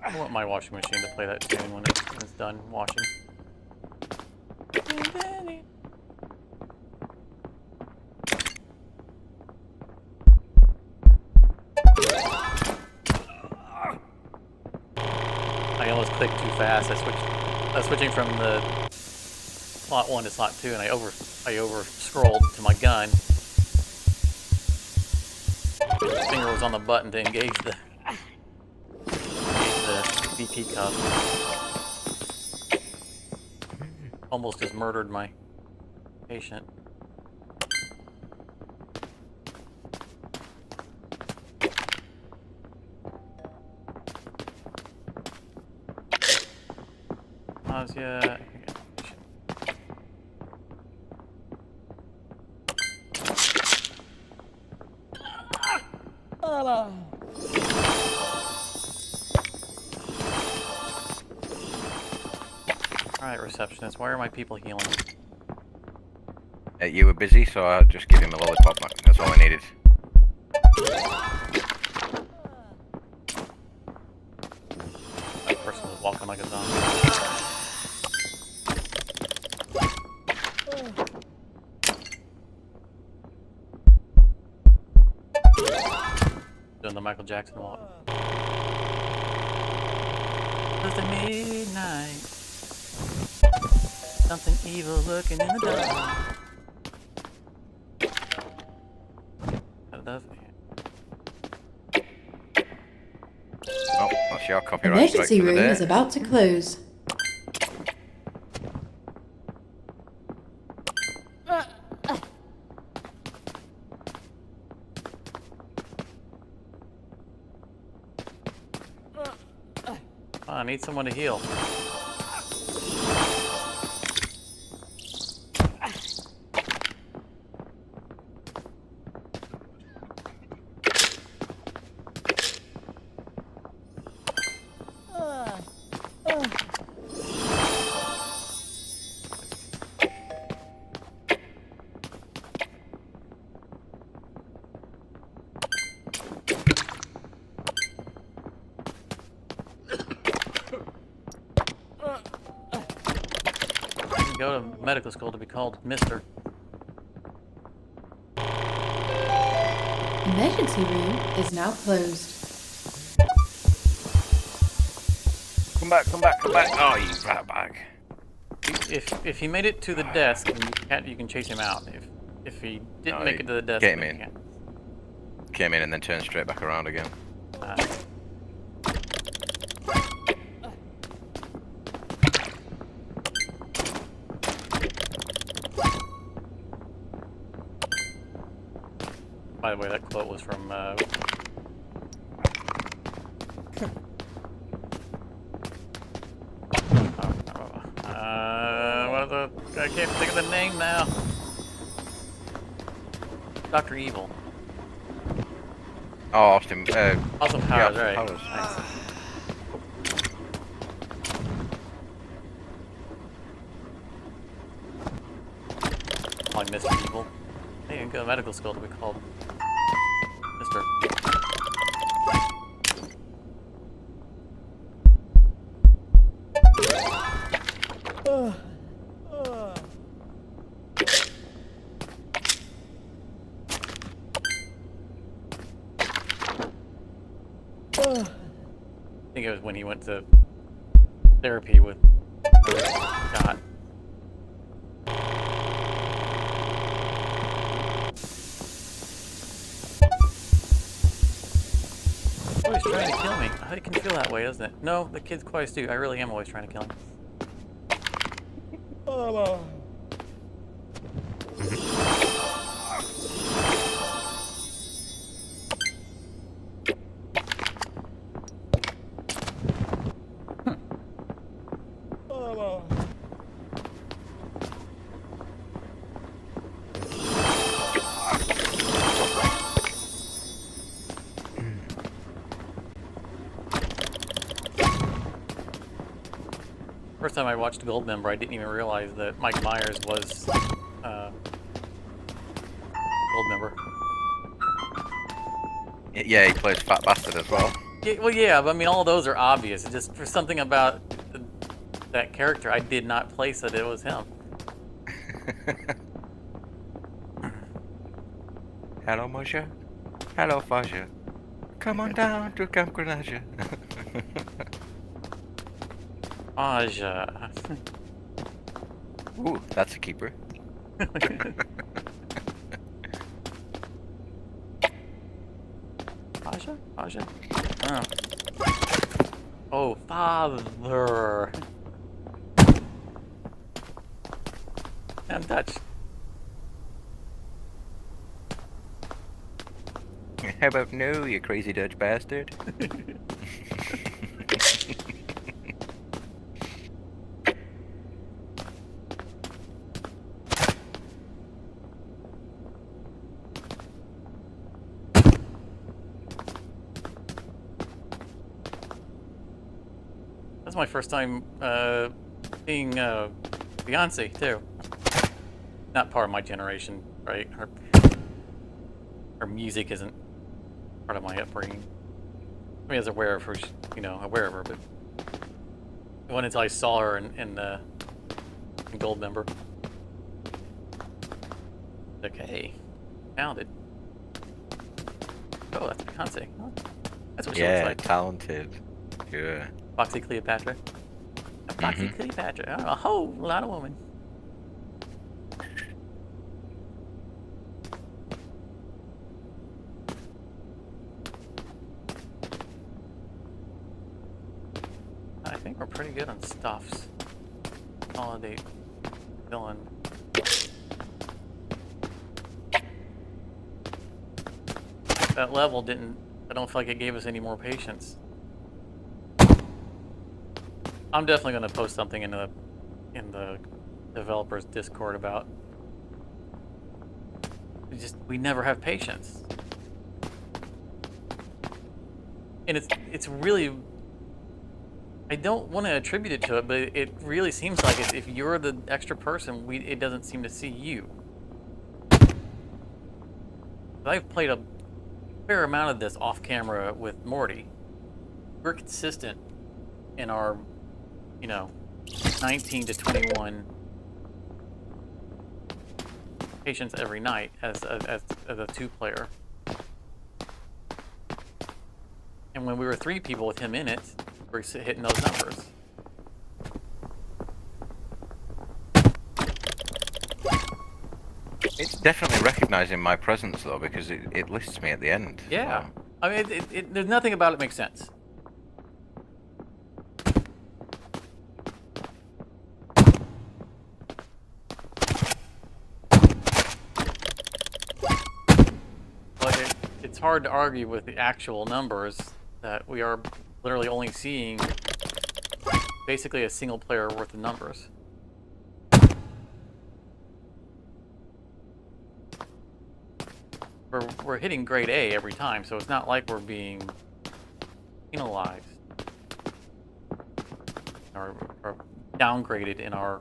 [SPEAKER 2] I want my washing machine to play that tune when it's done washing. I almost clicked too fast. I was switching from the slot 1 to slot 2, and I over scrolled to my gun. was on the button to engage the BP cuff. Almost just murdered my patient. Nausea. Alright, receptionist, why are my people healing?
[SPEAKER 3] You were busy, so I'll just give him a lollipop. That's all I needed.
[SPEAKER 2] That person was walking like a zombie. Doing the Michael Jackson walk. It's the midnight. Something evil lurking in the dark. That does.
[SPEAKER 3] Oh, that's your copyright strike
[SPEAKER 5] Emergency
[SPEAKER 3] for the
[SPEAKER 5] room
[SPEAKER 3] day.
[SPEAKER 5] is about to close.
[SPEAKER 2] I need someone to heal. Go to medical school to be called Mr.
[SPEAKER 5] Emergency room is now closed.
[SPEAKER 3] Come back, come back, come back. Oh, you rat bag.
[SPEAKER 2] If he made it to the desk, then you can chase him out. If he didn't make it to the desk,
[SPEAKER 3] came
[SPEAKER 2] then
[SPEAKER 3] in.
[SPEAKER 2] you can't.
[SPEAKER 3] Came in and then turned straight back around again.
[SPEAKER 2] By the way, that quote was from I can't think of the name now. Dr. Evil.
[SPEAKER 3] Oh, Austin.
[SPEAKER 2] Awesome Powers,
[SPEAKER 3] yeah,
[SPEAKER 2] right?
[SPEAKER 3] Powers.
[SPEAKER 2] Nice. Calling Mr. Evil. Hey, you can go to medical school to be called Mr. I think it was when he went to therapy with Scott. Always trying to kill me. It can feel that way, doesn't it? No, the kid's quite astute. I really am always trying to kill him. First time I watched Goldmember, I didn't even realize that Mike Myers was Goldmember.
[SPEAKER 3] Yeah, he plays Fat Bastard as well.
[SPEAKER 2] Yeah, well, yeah, but I mean, all those are obvious. It's just for something about that character, I did not place that it was him.
[SPEAKER 3] Hello, Moshe. Hello, Faja. Come on down to Camp Grenada.
[SPEAKER 2] Aja.
[SPEAKER 3] Ooh, that's a keeper.
[SPEAKER 2] nausea? Oh. Oh, father. I'm Dutch.
[SPEAKER 3] How about no, you crazy Dutch bastard?
[SPEAKER 2] That's my first time seeing Beyonce too. Not part of my generation, right? Her music isn't part of my upbringing. I mean, I was aware of her, aware of her, but it wasn't until I saw her in Goldmember. Like, hey, found it. Oh, that's Beyonce. Huh? That's what she looks
[SPEAKER 3] Yeah,
[SPEAKER 2] like.
[SPEAKER 3] talented. Yeah.
[SPEAKER 2] Foxy Cleopatra. Foxy Cleopatra. Oh, a whole lot of women. I think we're pretty good on stuffs. Consolidate villain. That level didn't. I don't feel like it gave us any more patience. I'm definitely going to post something in the developers Discord about. We never have patience, and it's really. I don't want to attribute it to it, but it really seems like if you're the extra person, it doesn't seem to see you. I've played a fair amount of this off camera with Morty. We're consistent in our, 19 to 21 patients every night as a 2-player. And when we were 3 people with him in it, we're hitting those numbers.
[SPEAKER 3] It's definitely recognizing my presence though, because it lists me at the end.
[SPEAKER 2] Yeah. I mean, there's nothing about it makes sense. But it's hard to argue with the actual numbers that we are literally only seeing basically a single player worth of numbers. We're hitting grade A every time, so it's not like we're being penalized or downgraded in our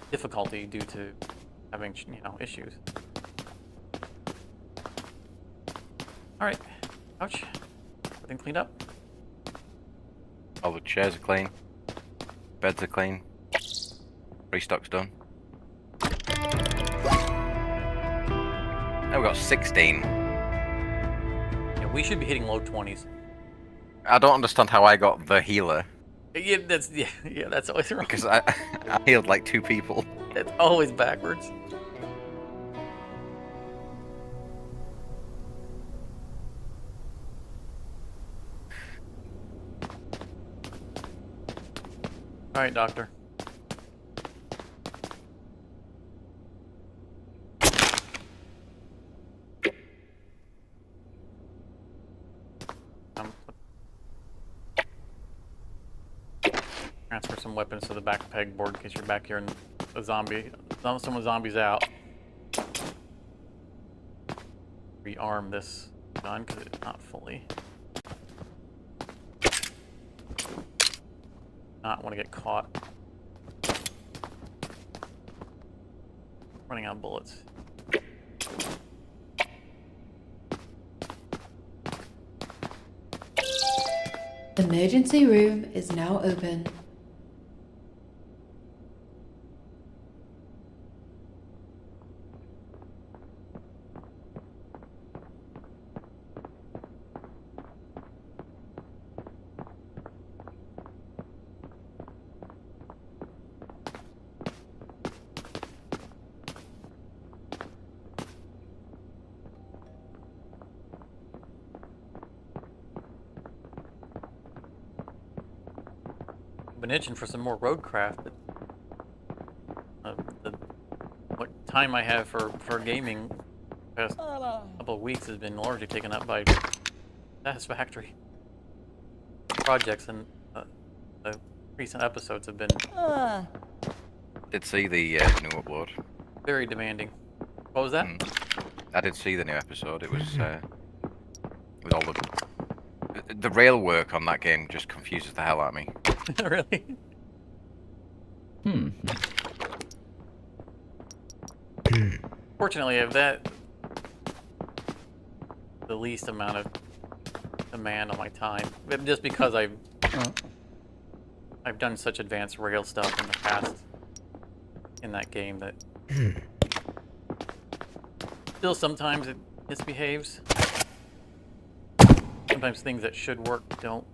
[SPEAKER 2] difficulty due to having, issues. All right, ouch. Everything cleaned up.
[SPEAKER 3] All the chairs are clean. Beds are clean. Restock's done. Now we've got 16.
[SPEAKER 2] Yeah, we should be hitting low 20s.
[SPEAKER 3] I don't understand how I got the healer.
[SPEAKER 2] Yeah, that's always wrong.
[SPEAKER 3] Because I healed like 2 people.
[SPEAKER 2] It's always backwards. All right, doctor. Transfer some weapons to the back pegboard in case you're back here and someone zombies out. Rearm this gun because it's not fully. Not want to get caught. Running out of bullets.
[SPEAKER 5] The emergency room is now open.
[SPEAKER 2] been itching for some more roadcraft, but the what time I have for gaming the past couple of weeks has been largely taken up by satisfactory projects, and the recent episodes have been
[SPEAKER 3] Did see the new upload.
[SPEAKER 2] very demanding. What was that?
[SPEAKER 3] I did see the new episode. It was with all the rail work on that game just confuses the hell out of me.
[SPEAKER 2] Really? Fortunately, I have that the least amount of demand on my time, but just because I've done such advanced rail stuff in the past in that game that still sometimes it misbehaves. Sometimes things that should work don't.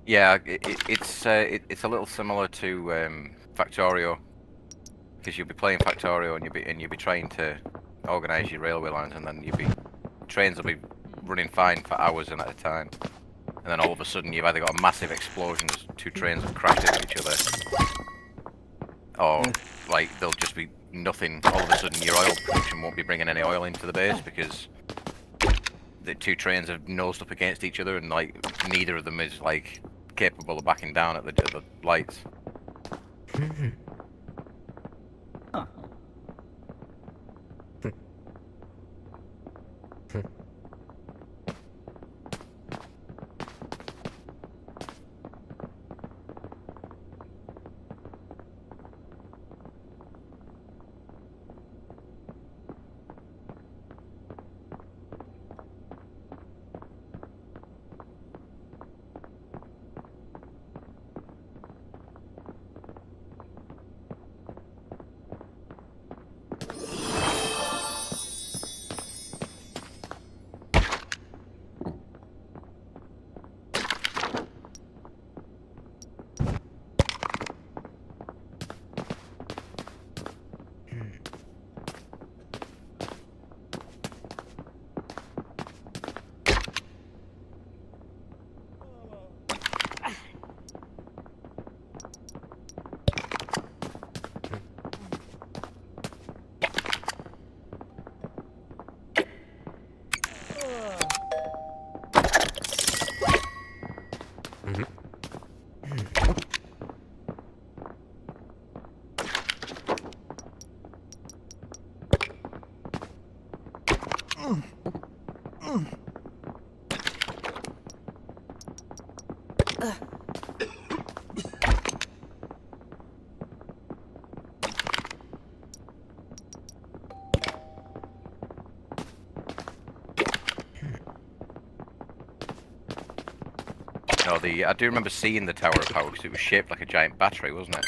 [SPEAKER 3] Yeah, it's a little similar to Factorio, because you'll be playing Factorio and you'll be trying to organise your railway lines, and then trains will be running fine for hours and at a time, and then all of a sudden you've either got a massive explosion as two trains have crashed into each other, or like there'll just be nothing. All of a sudden your oil production won't be bringing any oil into the base because the two trains have nosed up against each other, and like neither of them is like capable of backing down at the lights. No, I do remember seeing the Tower of Power because it was shaped like a giant battery, wasn't it?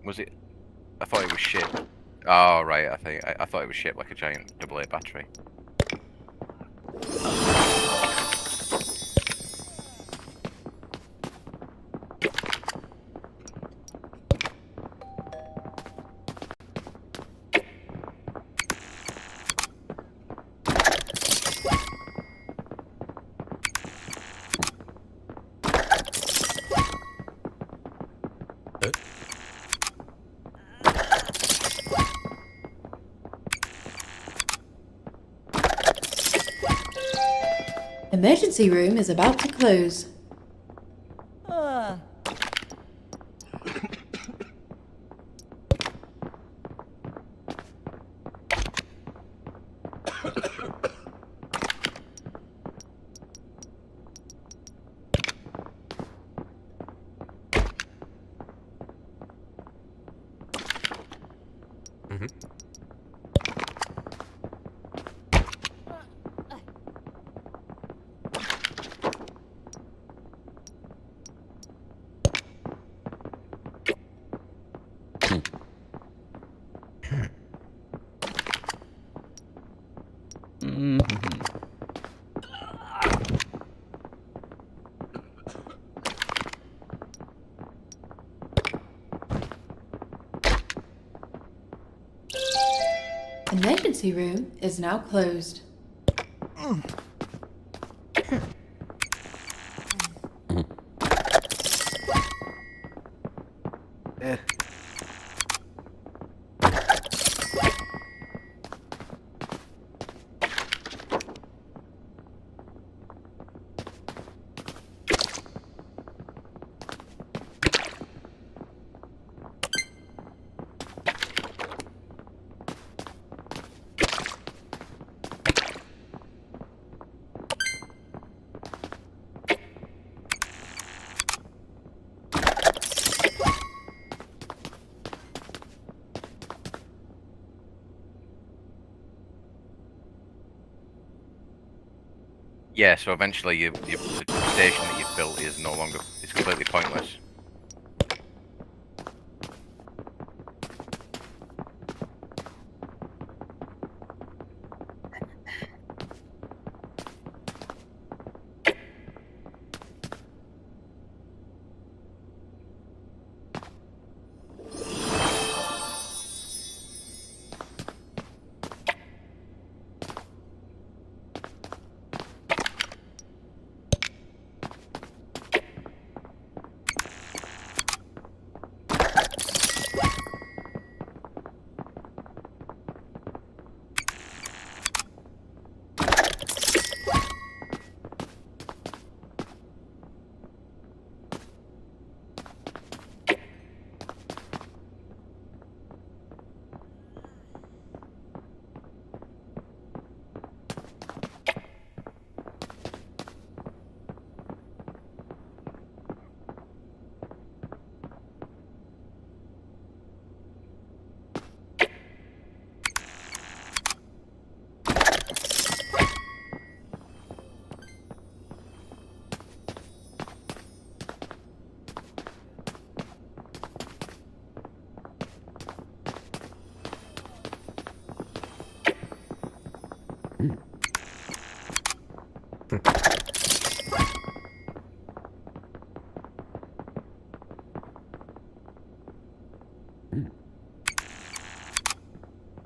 [SPEAKER 3] Was it? I thought it was shaped. Oh right, I thought it was shaped like a giant AA battery.
[SPEAKER 5] Emergency room is about to close. Emergency room is now closed.
[SPEAKER 3] Yeah, so eventually the station that you've built is no longer, it's completely pointless.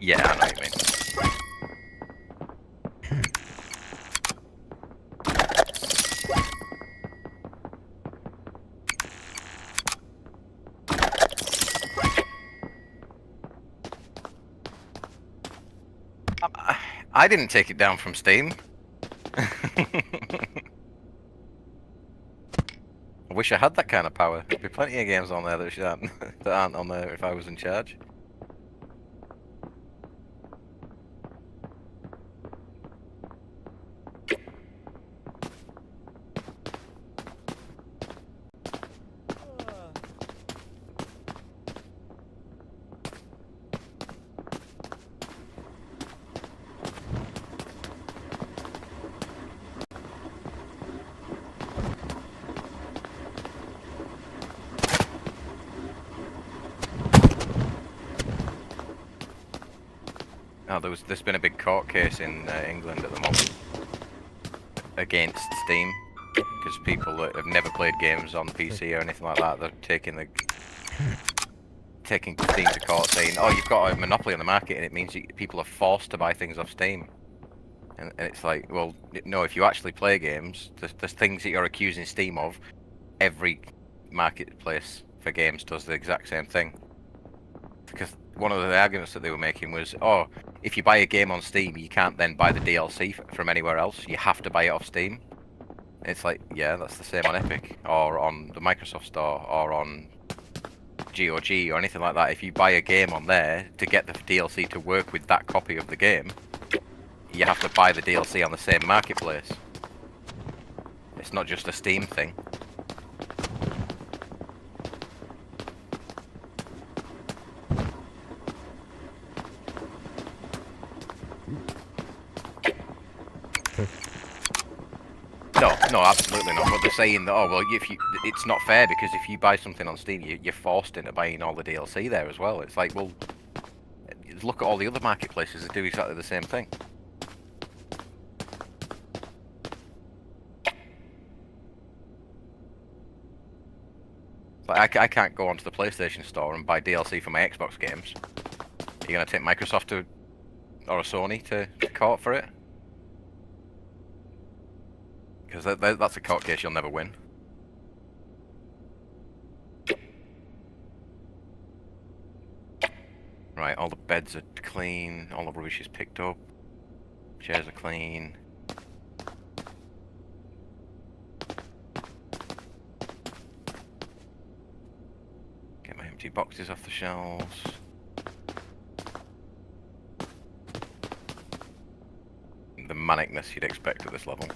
[SPEAKER 3] Yeah, I know what you mean. I didn't take it down from Steam. I wish I had that kind of power. There'd be plenty of games on there that aren't on there if I was in charge. Oh, there's been a big court case in England at the moment against Steam because people that have never played games on PC or anything like that, they're taking Steam to court saying, "Oh, you've got a monopoly on the market, and it means people are forced to buy things off Steam." And it's like, well, no, if you actually play games, there's things that you're accusing Steam of. Every marketplace for games does the exact same thing. Because one of the arguments that they were making was, oh, if you buy a game on Steam, you can't then buy the DLC from anywhere else. You have to buy it off Steam. And it's like, yeah, that's the same on Epic, or on the Microsoft Store, or on GOG, or anything like that. If you buy a game on there, to get the DLC to work with that copy of the game, you have to buy the DLC on the same marketplace. It's not just a Steam thing. No, absolutely not. But they're saying that, oh well, it's not fair because if you buy something on Steam, you're forced into buying all the DLC there as well. It's like, well, look at all the other marketplaces that do exactly the same thing. Like, I can't go onto the PlayStation Store and buy DLC for my Xbox games. Are you gonna take Microsoft to or a Sony to court for it. Because that's a court case you'll never win. Right, all the beds are clean, all the rubbish is picked up, chairs are clean. Get my empty boxes off the shelves. The manicness you'd expect at this level.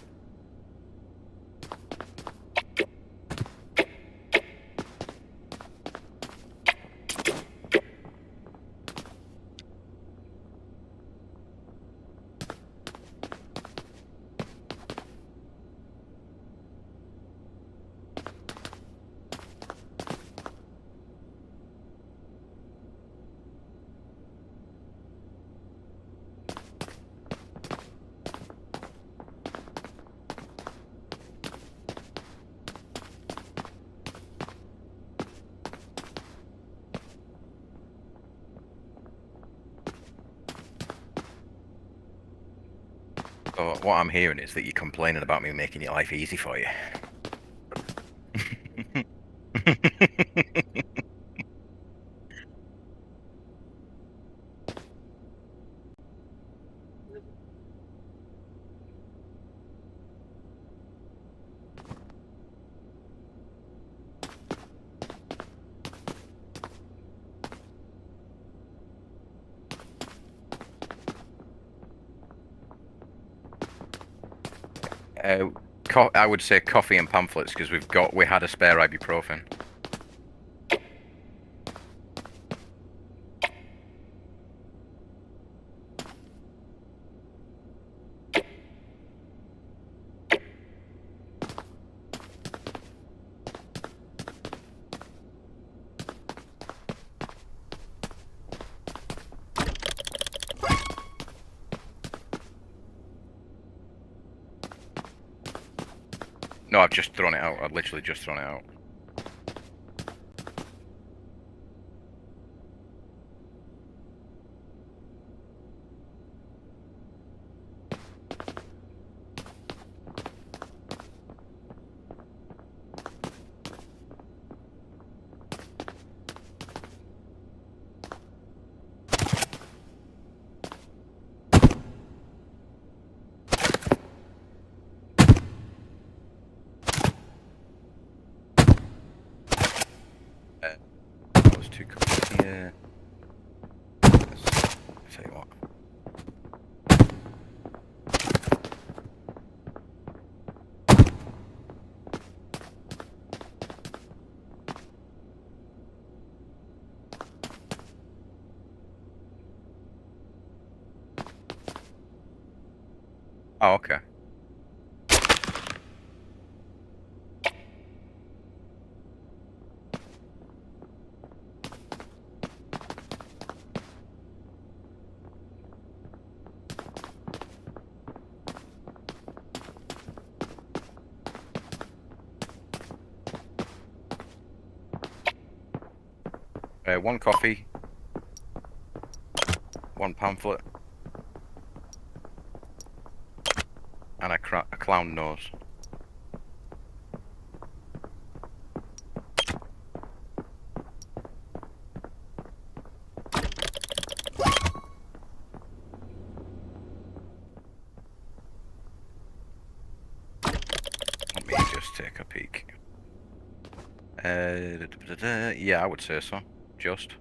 [SPEAKER 3] So what I'm hearing is that you're complaining about me making your life easy for you. 'Coffee. I would say coffee and pamphlets because we had a spare ibuprofen. No, I've just thrown it out. I've literally just thrown it out. That was 2 cups here. Let's tell you what. Oh, okay. One coffee, one pamphlet, and a clown nose. Let me just take a peek. Yeah, I would say so. Just.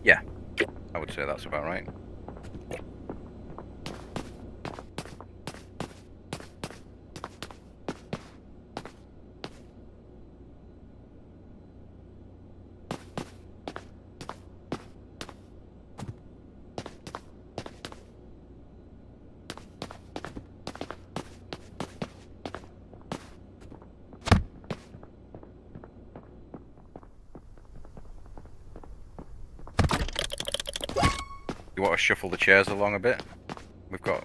[SPEAKER 3] Yeah, I would say that's about right. You want to shuffle the chairs along a bit? We've got...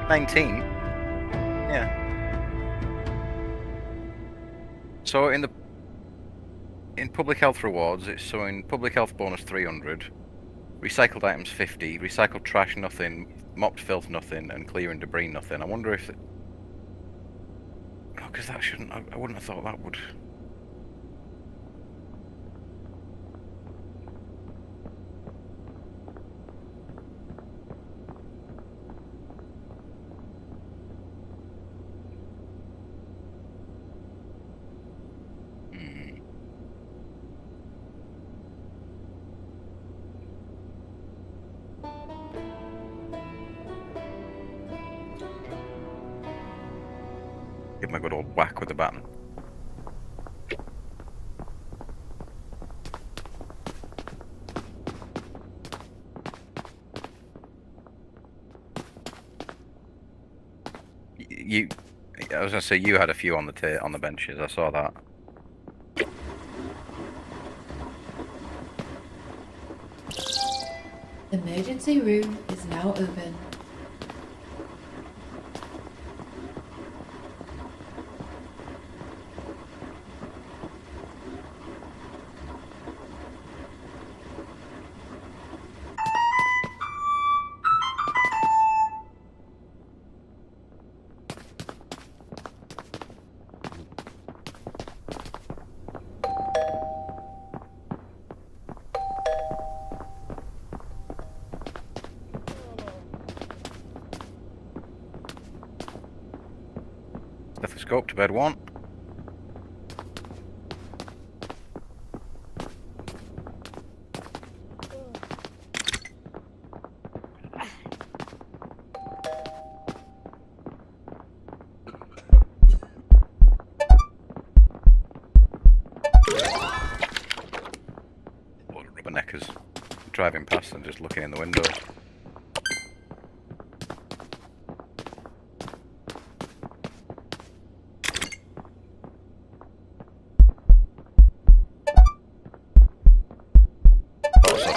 [SPEAKER 3] $19? Yeah. So in public health rewards, it's showing public health bonus 300, recycled items 50, recycled trash nothing, mopped filth nothing, and clearing debris nothing. I wonder if... Oh, because that shouldn't... I wouldn't have thought that would... Give him a good old whack with the baton. I was gonna say you had a few on the benches. I saw that.
[SPEAKER 5] The emergency room is now open.
[SPEAKER 3] Stethoscope to bed 1. Load of rubberneckers driving past and just looking in the windows.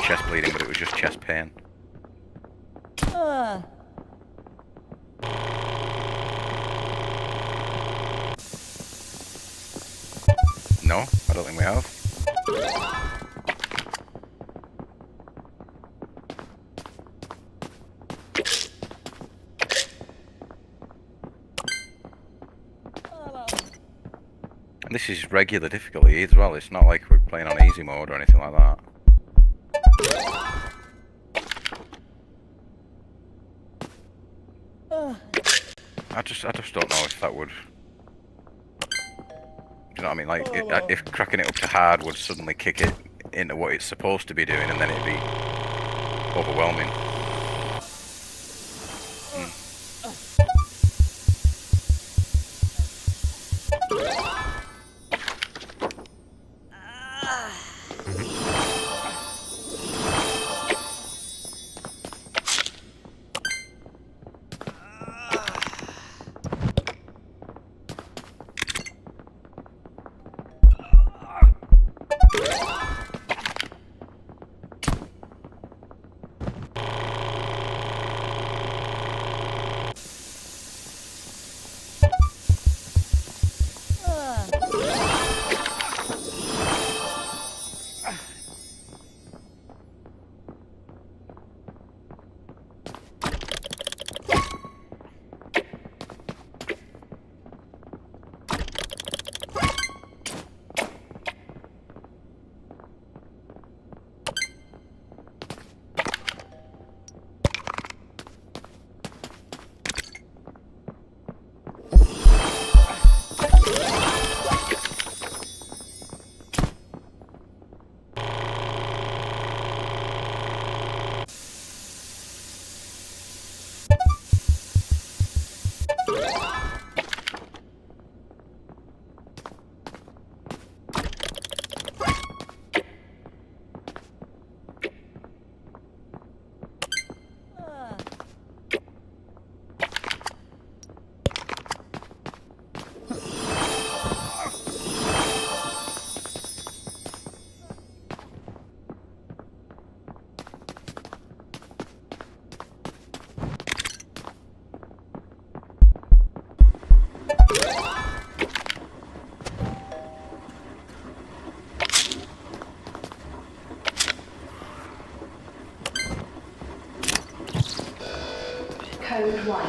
[SPEAKER 3] Chest bleeding, but it was just chest pain. No, I don't think we have. And this is regular difficulty as well. It's not like we're playing on easy mode or anything like that. I just don't know if that would... Do you know what I mean? Like, if cracking it up to hard would suddenly kick it into what it's supposed to be doing, and then it'd be overwhelming.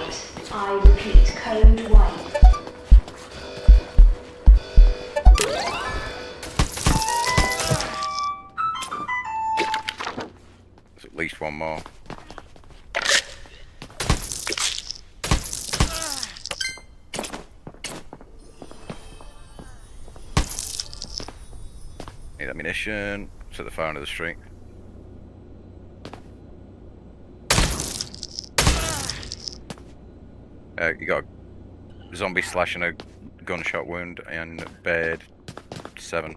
[SPEAKER 6] white. I repeat, code white.
[SPEAKER 3] There's at least one more. Need ammunition. Set the fire into the street. You got a zombie slashing a gunshot wound in bed 7.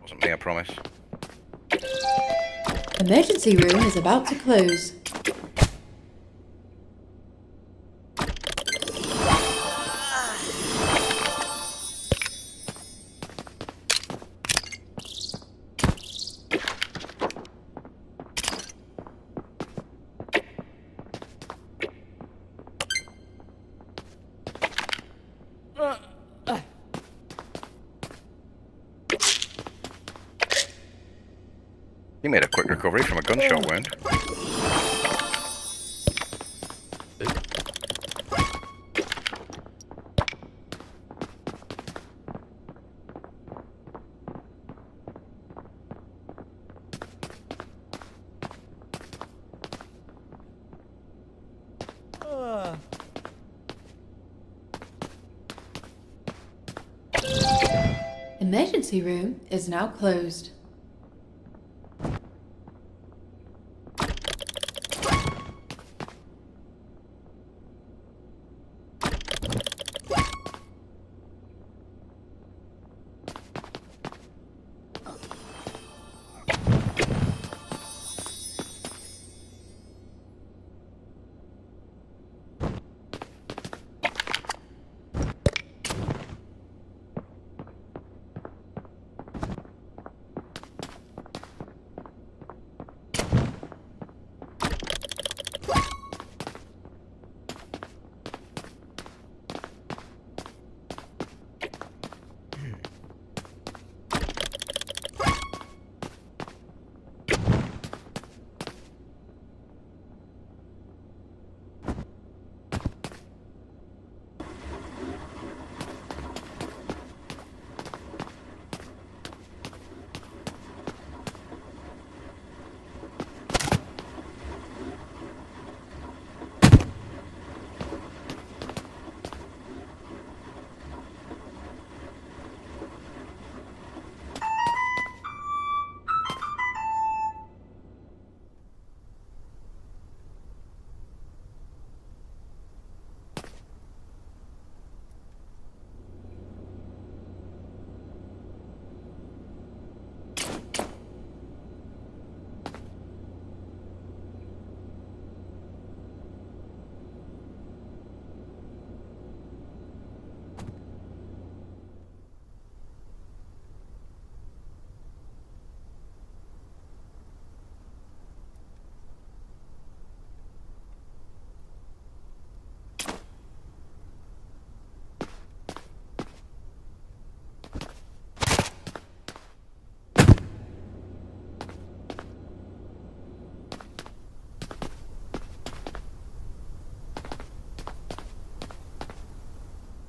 [SPEAKER 3] Wasn't me, I promise.
[SPEAKER 5] Emergency room is about to close.
[SPEAKER 3] He made a quick recovery from a gunshot wound.
[SPEAKER 5] Emergency room is now closed.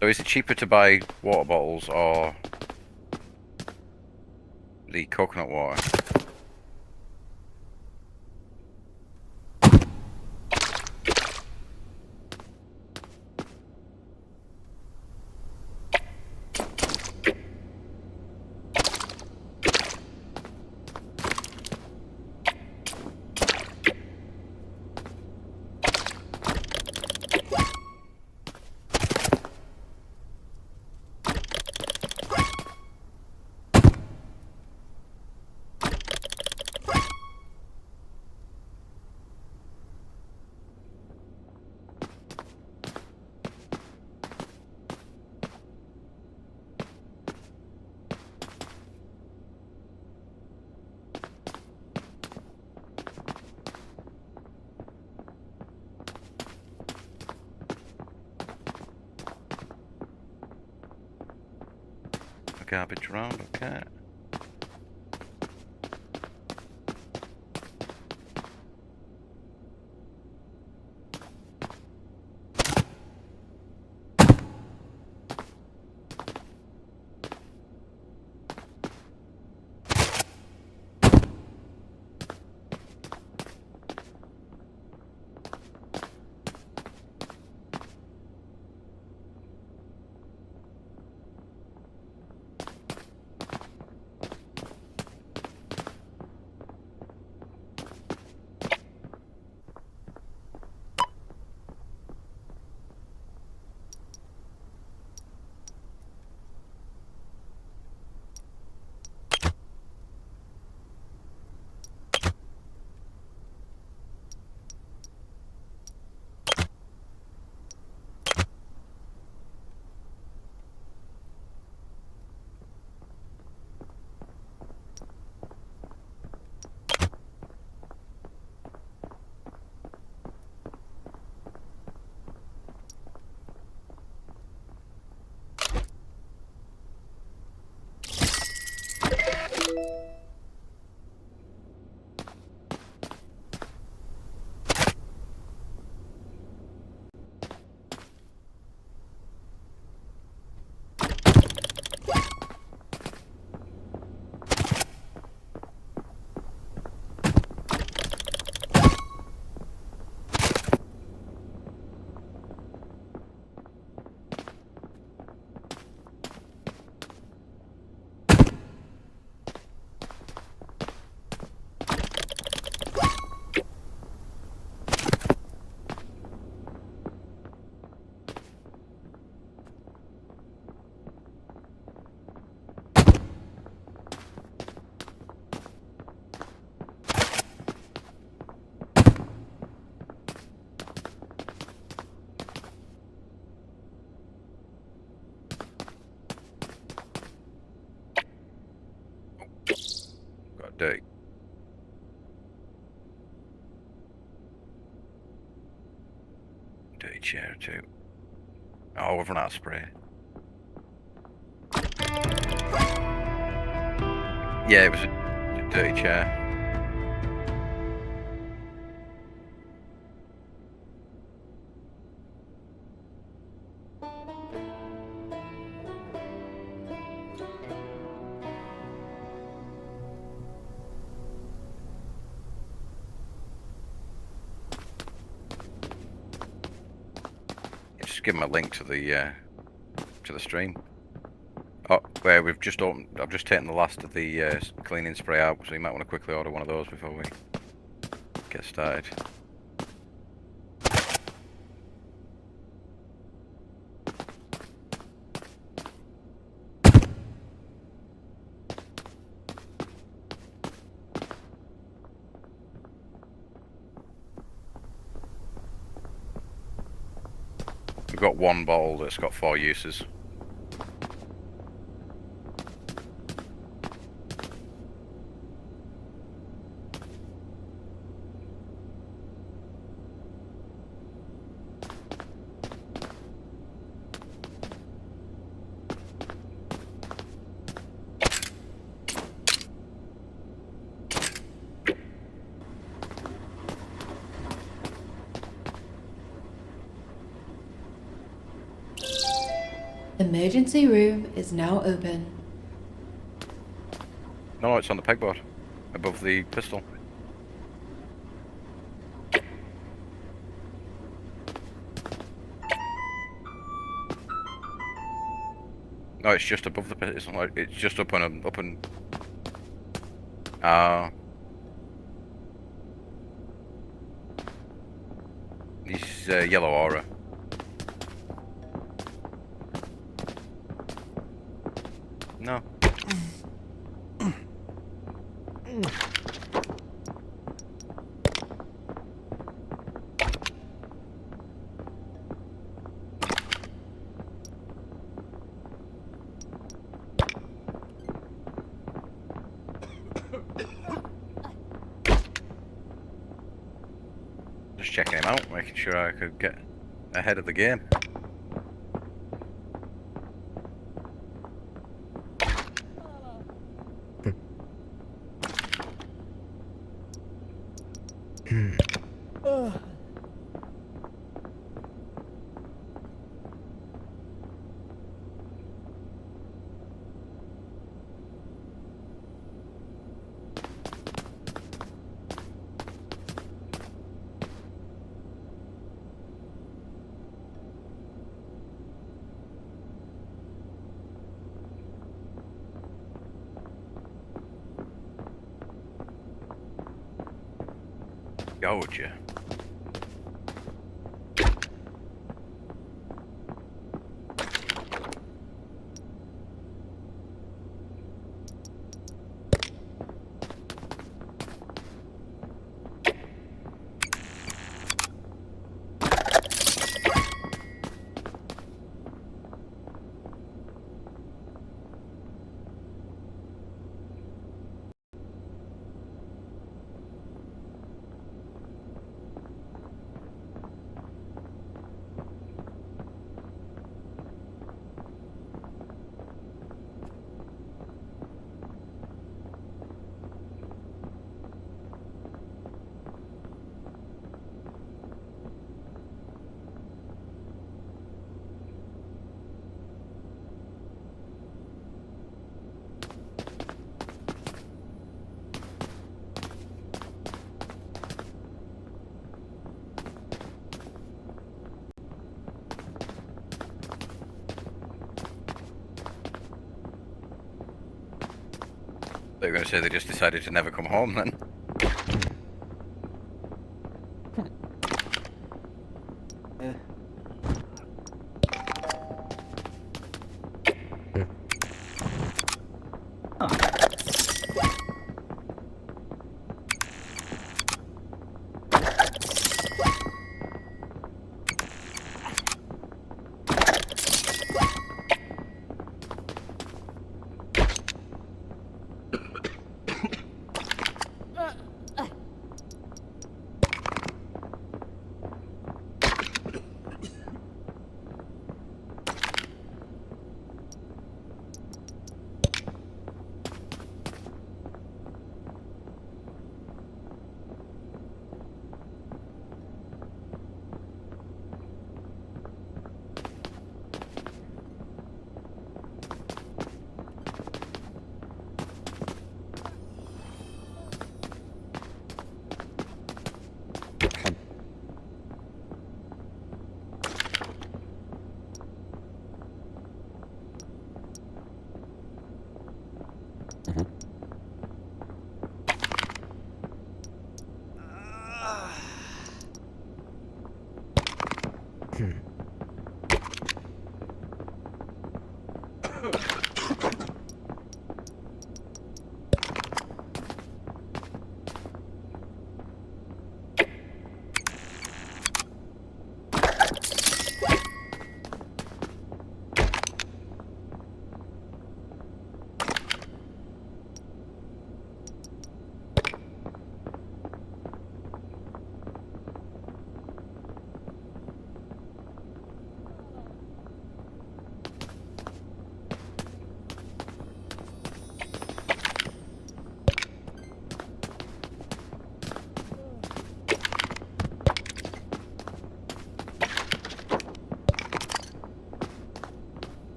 [SPEAKER 3] So is it cheaper to buy water bottles or the coconut water? garbage around, okay. Got dirty. Dirty chair too. Oh, we've run out of spray. Yeah, it was a dirty chair. Just give him a link to the stream. Oh, where we've just opened. I've just taken the last of the cleaning spray out, so you might want to quickly order one of those before we get started. We've got one bottle that's got 4 uses.
[SPEAKER 5] Emergency room is now open.
[SPEAKER 3] No, it's on the pegboard, above the pistol. No, it's just above the pistol. It's not like it's just up and. These yellow aura. No. Just checking him out, making sure I could get ahead of the game. Gotcha. They're going to say they just decided to never come home then.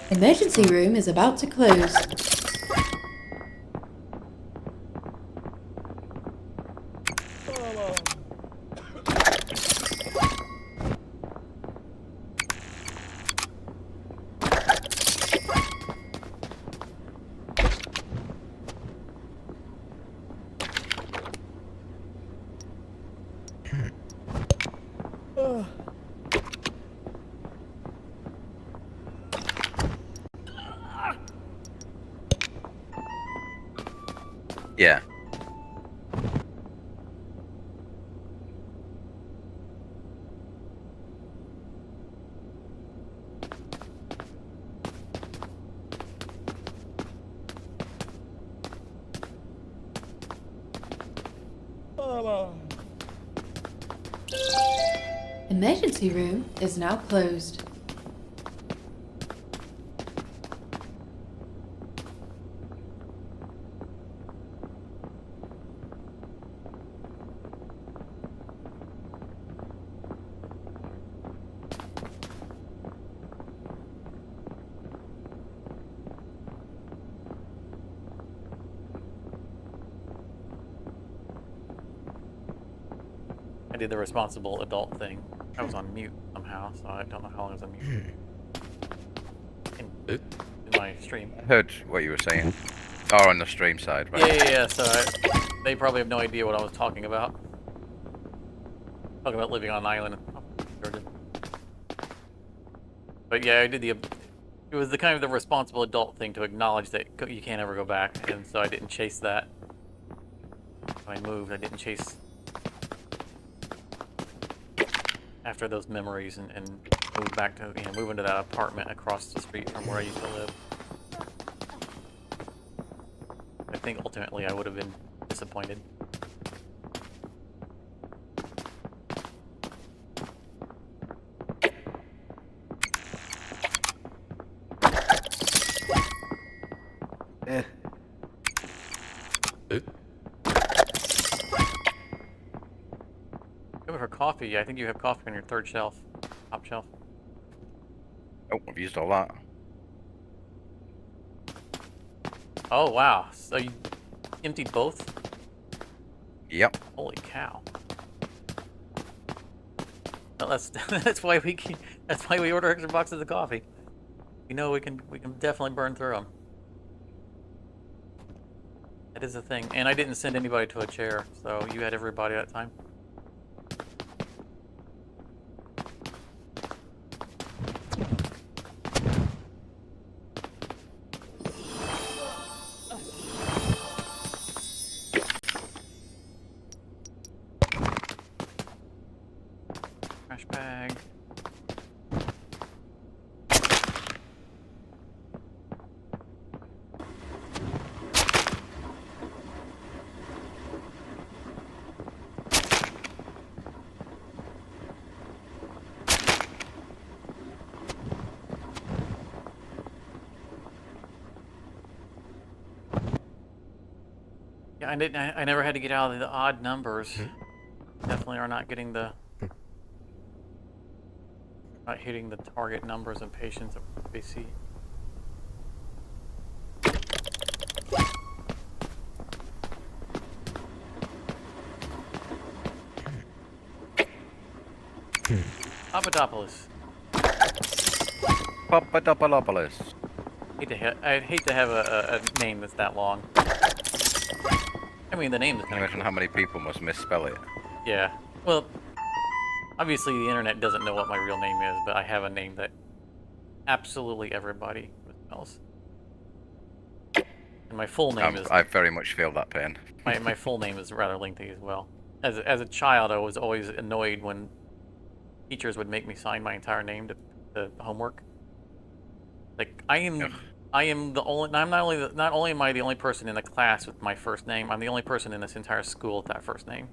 [SPEAKER 5] Emergency room is about to close.
[SPEAKER 3] Yeah.
[SPEAKER 5] Emergency room is now closed.
[SPEAKER 2] I did the responsible adult thing. I was on mute somehow, so I don't know how long I was on mute. In my stream.
[SPEAKER 3] I heard what you were saying. Oh, on the stream side, right?
[SPEAKER 2] Yeah. So they probably have no idea what I was talking about. Talking about living on an island. Sure did. But yeah, I did the. It was the kind of the responsible adult thing to acknowledge that you can't ever go back, and so I didn't chase that. When I moved, I didn't chase after those memories and moved back to move into that apartment across the street from where I used to live. I think ultimately I would have been disappointed. Go for coffee. I think you have coffee on your third shelf, top shelf.
[SPEAKER 3] Oh, I've used all that.
[SPEAKER 2] Oh wow! So you emptied both?
[SPEAKER 3] Yep.
[SPEAKER 2] Holy cow! Well, that's why we order extra boxes of coffee. We know we can definitely burn through them. That is a thing. And I didn't send anybody to a chair, so you had everybody that time. Trash bag. Yeah, I never had to get out of the odd numbers. Definitely are not getting the not hitting the target numbers of patients that they see. Papadopoulos.
[SPEAKER 3] Papadopoulos.
[SPEAKER 2] I'd hate to have a name that's that long. I mean, the name is
[SPEAKER 3] Can you
[SPEAKER 2] kind of
[SPEAKER 3] imagine how many people must misspell it?
[SPEAKER 2] Yeah. Well, obviously the internet doesn't know what my real name is, but I have a name that absolutely everybody misspells. And my full name is
[SPEAKER 3] I very much feel that pain.
[SPEAKER 2] my full name is rather lengthy as well. As a child, I was always annoyed when teachers would make me sign my entire name to homework. Like
[SPEAKER 3] Ugh.
[SPEAKER 2] I am the only. I'm not only am I the only person in the class with my first name. I'm the only person in this entire school with that first name.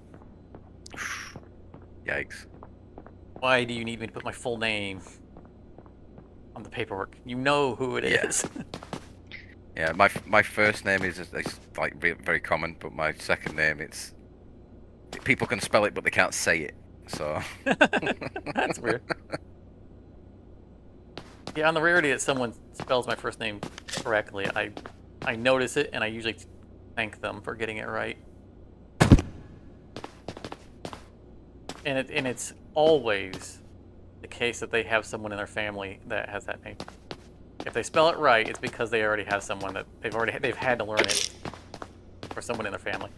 [SPEAKER 3] Yikes.
[SPEAKER 2] Why do you need me to put my full name on the paperwork? You know who it
[SPEAKER 3] Yeah.
[SPEAKER 2] is.
[SPEAKER 3] Yeah, my first name is like very common, but my second name people can spell it but they can't say it. So
[SPEAKER 2] That's weird. Yeah, on the rarity that someone spells my first name correctly, I notice it and I usually thank them for getting it right. And it's always the case that they have someone in their family that has that name. If they spell it right, it's because they already have someone that they've had to learn it for someone in their family.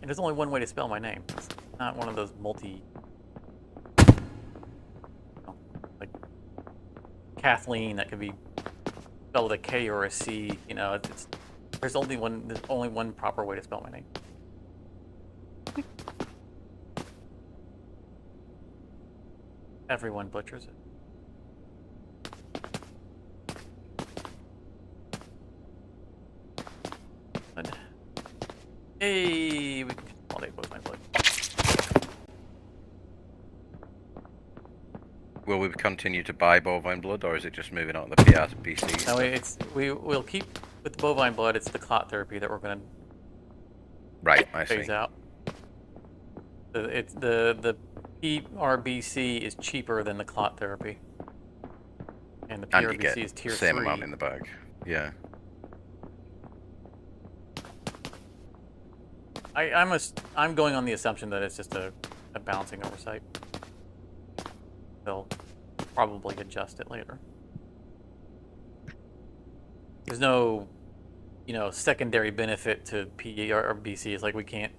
[SPEAKER 2] And there's only one way to spell my name. It's not one of those like Kathleen that could be spelled with a K or a C. You know, there's only one proper way to spell my name. Everyone butchers it. But, hey, we can consolidate both my blood.
[SPEAKER 3] will we continue to buy bovine blood, or is it just moving on to the PRBC?
[SPEAKER 2] No, we'll keep with the bovine blood. It's the clot therapy that we're going to
[SPEAKER 3] Right, I see.
[SPEAKER 2] phase out. The PRBC is cheaper than the clot therapy, and the
[SPEAKER 3] And you get
[SPEAKER 2] PRBC is tier
[SPEAKER 3] the same
[SPEAKER 2] 3.
[SPEAKER 3] amount in the bag. Yeah.
[SPEAKER 2] I'm going on the assumption that it's just a balancing oversight. They'll probably adjust it later. There's no, secondary benefit to PE or BC. It's like we can't,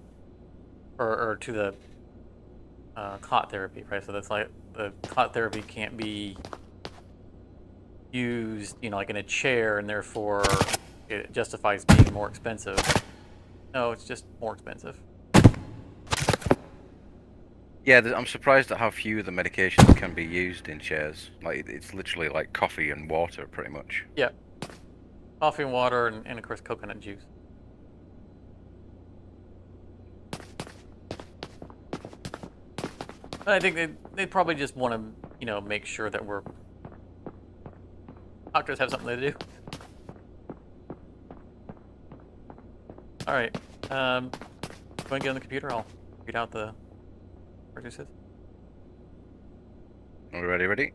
[SPEAKER 2] or to the clot therapy, right? So that's like the clot therapy can't be used, like in a chair, and therefore it justifies being more expensive. No, it's just more expensive.
[SPEAKER 3] Yeah, I'm surprised at how few of the medications can be used in chairs. Like, it's literally like coffee and water, pretty much.
[SPEAKER 2] Yeah. Coffee and water, and of course coconut juice. But I think they probably just want to, make sure that doctors have something to do. All right. Go and get on the computer. I'll read out the purchases.
[SPEAKER 3] Are we ready?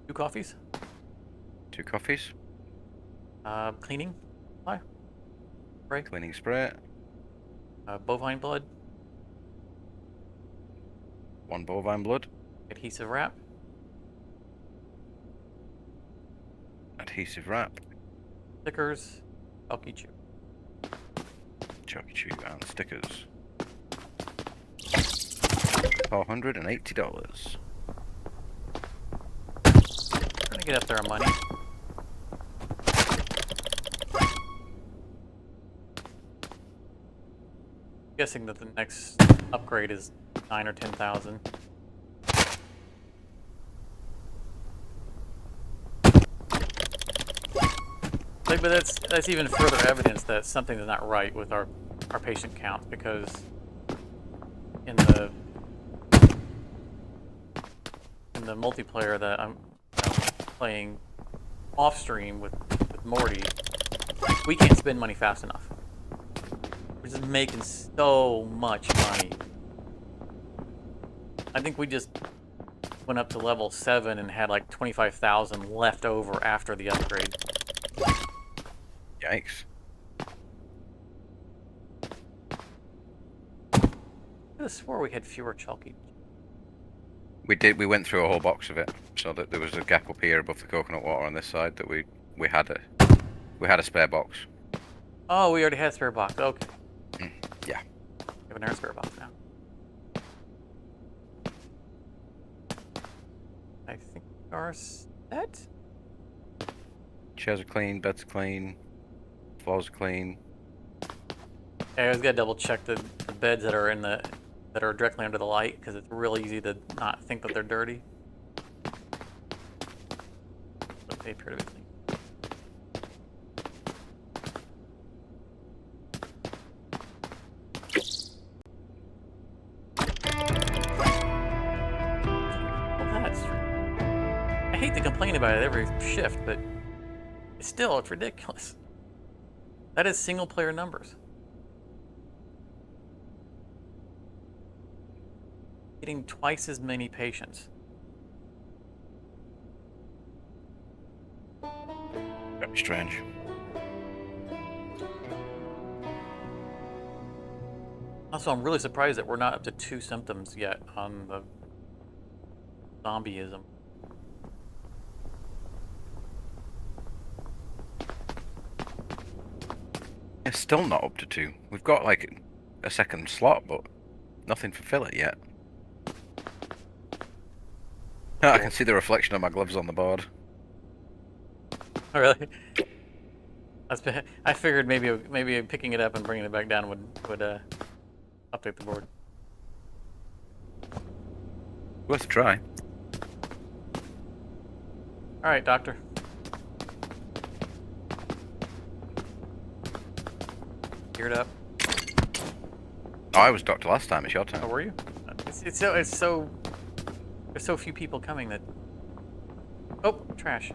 [SPEAKER 2] 2 coffees.
[SPEAKER 3] 2 coffees.
[SPEAKER 2] Cleaning supply. Spray.
[SPEAKER 3] Cleaning spray.
[SPEAKER 2] Bovine blood.
[SPEAKER 3] 1 bovine blood.
[SPEAKER 2] Adhesive wrap.
[SPEAKER 3] Adhesive wrap.
[SPEAKER 2] Stickers. Chalky chew.
[SPEAKER 3] Chalky chew and stickers. $480.
[SPEAKER 2] Gonna get up there on money. Guessing that the next upgrade is 9 or 10,000. But that's even further evidence that something is not right with our patient counts, because in the multiplayer that I'm playing off stream with Morty, we can't spend money fast enough. We're just making so much money. I think we just went up to level 7 and had like 25,000 left over after the upgrade.
[SPEAKER 3] Yikes.
[SPEAKER 1] I
[SPEAKER 3] swore
[SPEAKER 2] we had fewer chalky.
[SPEAKER 3] We did. We went through a whole box of it, so that there was a gap up here above the coconut water on this side that we had a spare box.
[SPEAKER 2] Oh, we already had a spare box. Okay.
[SPEAKER 3] Yeah.
[SPEAKER 2] We have an air spare box now. I think we are set.
[SPEAKER 3] Chairs are clean, beds are clean, floors are clean.
[SPEAKER 2] Yeah, I always gotta double check the beds that are that are directly under the light, because it's really easy to not think that they're dirty. But they appear to be clean. Well, I hate to complain about it every shift, but it's ridiculous. That is single player numbers. Getting twice as many patients.
[SPEAKER 3] Very strange.
[SPEAKER 2] Also, I'm really surprised that we're not up to 2 symptoms yet on the zombieism.
[SPEAKER 3] It's still not up to 2. We've got like a second slot, but nothing to fill it yet. I can see the reflection of my gloves on the board.
[SPEAKER 2] Oh, really? I figured maybe picking it up and bringing it back down would update the board.
[SPEAKER 3] Worth a try.
[SPEAKER 2] All right, doctor. Geared up.
[SPEAKER 3] Oh, I was doctor last time. It's your
[SPEAKER 2] Oh,
[SPEAKER 3] turn.
[SPEAKER 2] were you? There's so few people coming that. Oh, trash.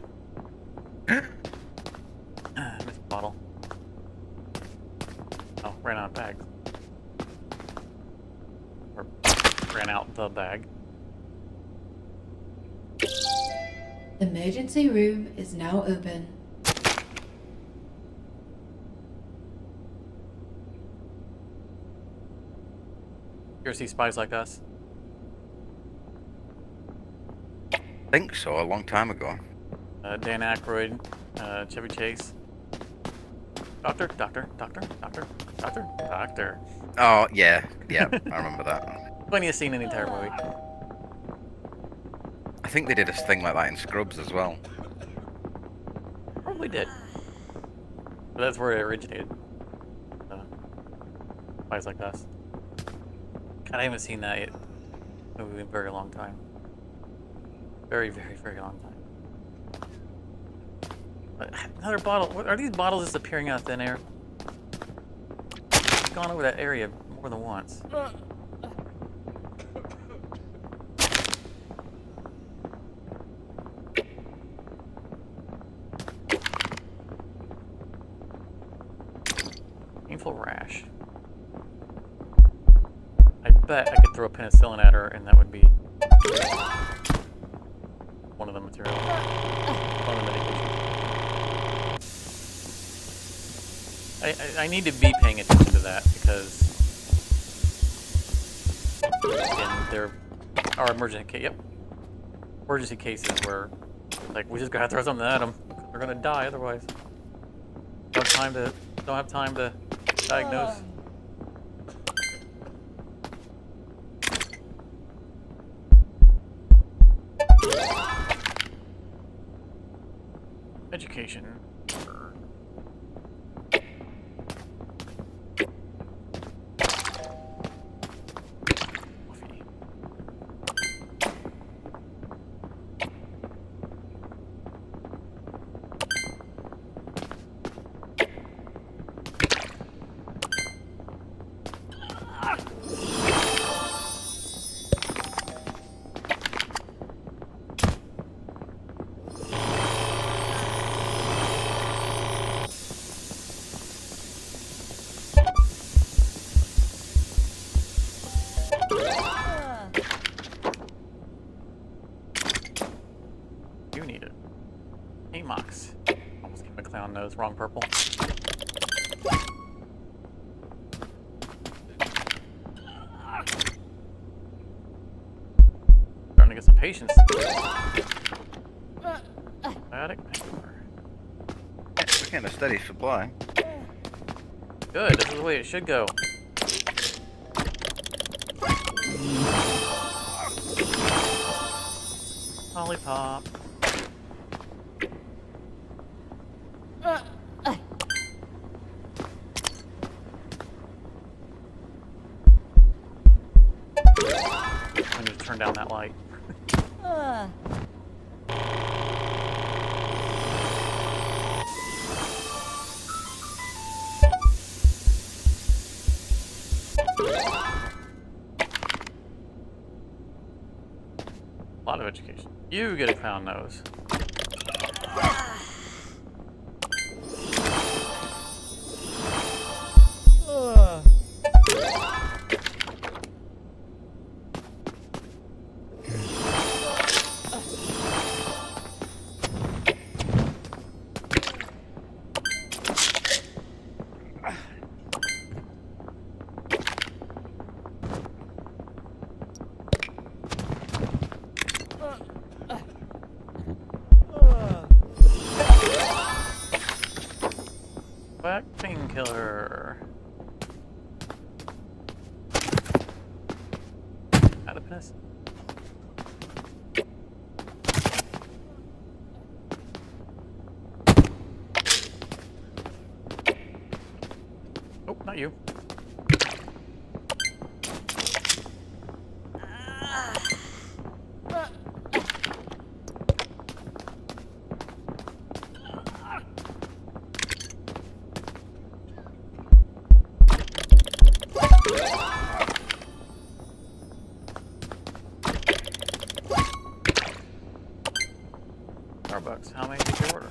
[SPEAKER 2] Missed bottle. Oh, ran out of bags. Or ran out the bag.
[SPEAKER 5] Emergency room is now open.
[SPEAKER 2] You ever see Spies Like Us?
[SPEAKER 3] I think so, a long time ago.
[SPEAKER 2] Dan Aykroyd, Chevy Chase. Doctor.
[SPEAKER 3] Oh, yeah, I remember that.
[SPEAKER 2] Funniest scene in the entire movie.
[SPEAKER 3] I think they did a thing like that in Scrubs as well.
[SPEAKER 2] Probably did. But that's where it originated. Spies Like Us. God, I haven't seen that yet. Movie in a very long time. Very, very, very long time. Another bottle. What, are these bottles just appearing out of thin air? I've gone over that area more than once. Painful rash. I bet I could throw penicillin at her and that would be one of the materials. One of the medications. I need to be paying attention to that because again, there are emergency cases where like we just gotta throw something at them. They're gonna die otherwise. Don't have time to diagnose. Education. Coffee. You need it. Amox. Almost gave my clown nose. Wrong purple. Starting to get some patience. Attic.
[SPEAKER 3] We're getting a steady supply.
[SPEAKER 2] Good. This is the way it should go. Lollipop. I need to turn down that light. A lot of education. You get a clown nose. Black painkiller. Adipus. Oh, not you. Starbucks. How many did you order?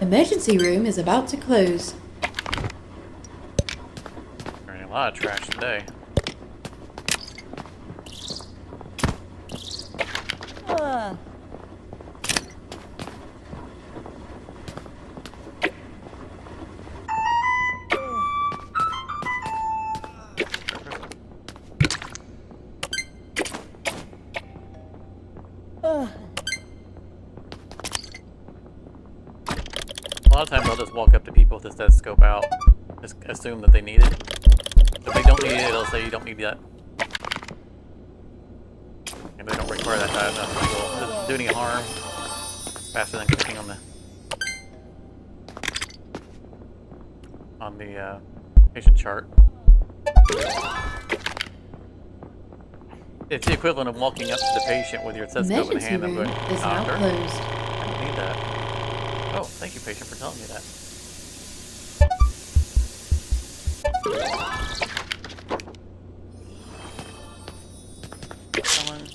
[SPEAKER 5] Emergency room is about to close.
[SPEAKER 2] Very lot of trash today. A lot of times I'll just walk up to people with the stethoscope out, just assume that they need it. If they don't need it, it'll say you don't need that. And they don't require that diagnostic result. Doesn't do any harm. Faster than clicking on the patient chart. It's the equivalent of walking up to the patient with your stethoscope in
[SPEAKER 5] Emergency
[SPEAKER 2] hand and
[SPEAKER 5] room
[SPEAKER 2] going,
[SPEAKER 5] is now
[SPEAKER 2] "Doctor,
[SPEAKER 5] closed.
[SPEAKER 2] I don't need that." Oh, thank you, patient, for telling me that. Someone.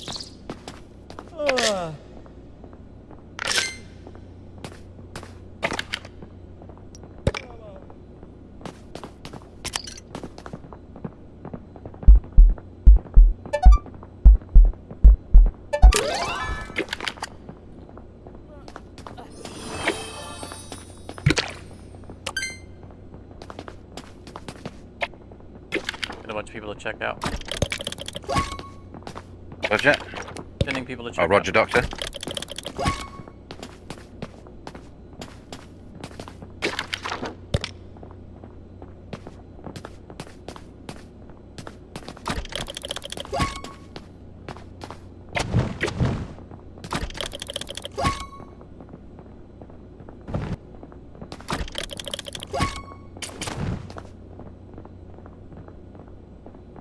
[SPEAKER 2] Got a bunch of people to check out.
[SPEAKER 3] Roger.
[SPEAKER 2] Sending people to check
[SPEAKER 3] Oh,
[SPEAKER 2] out.
[SPEAKER 3] Roger, Doctor.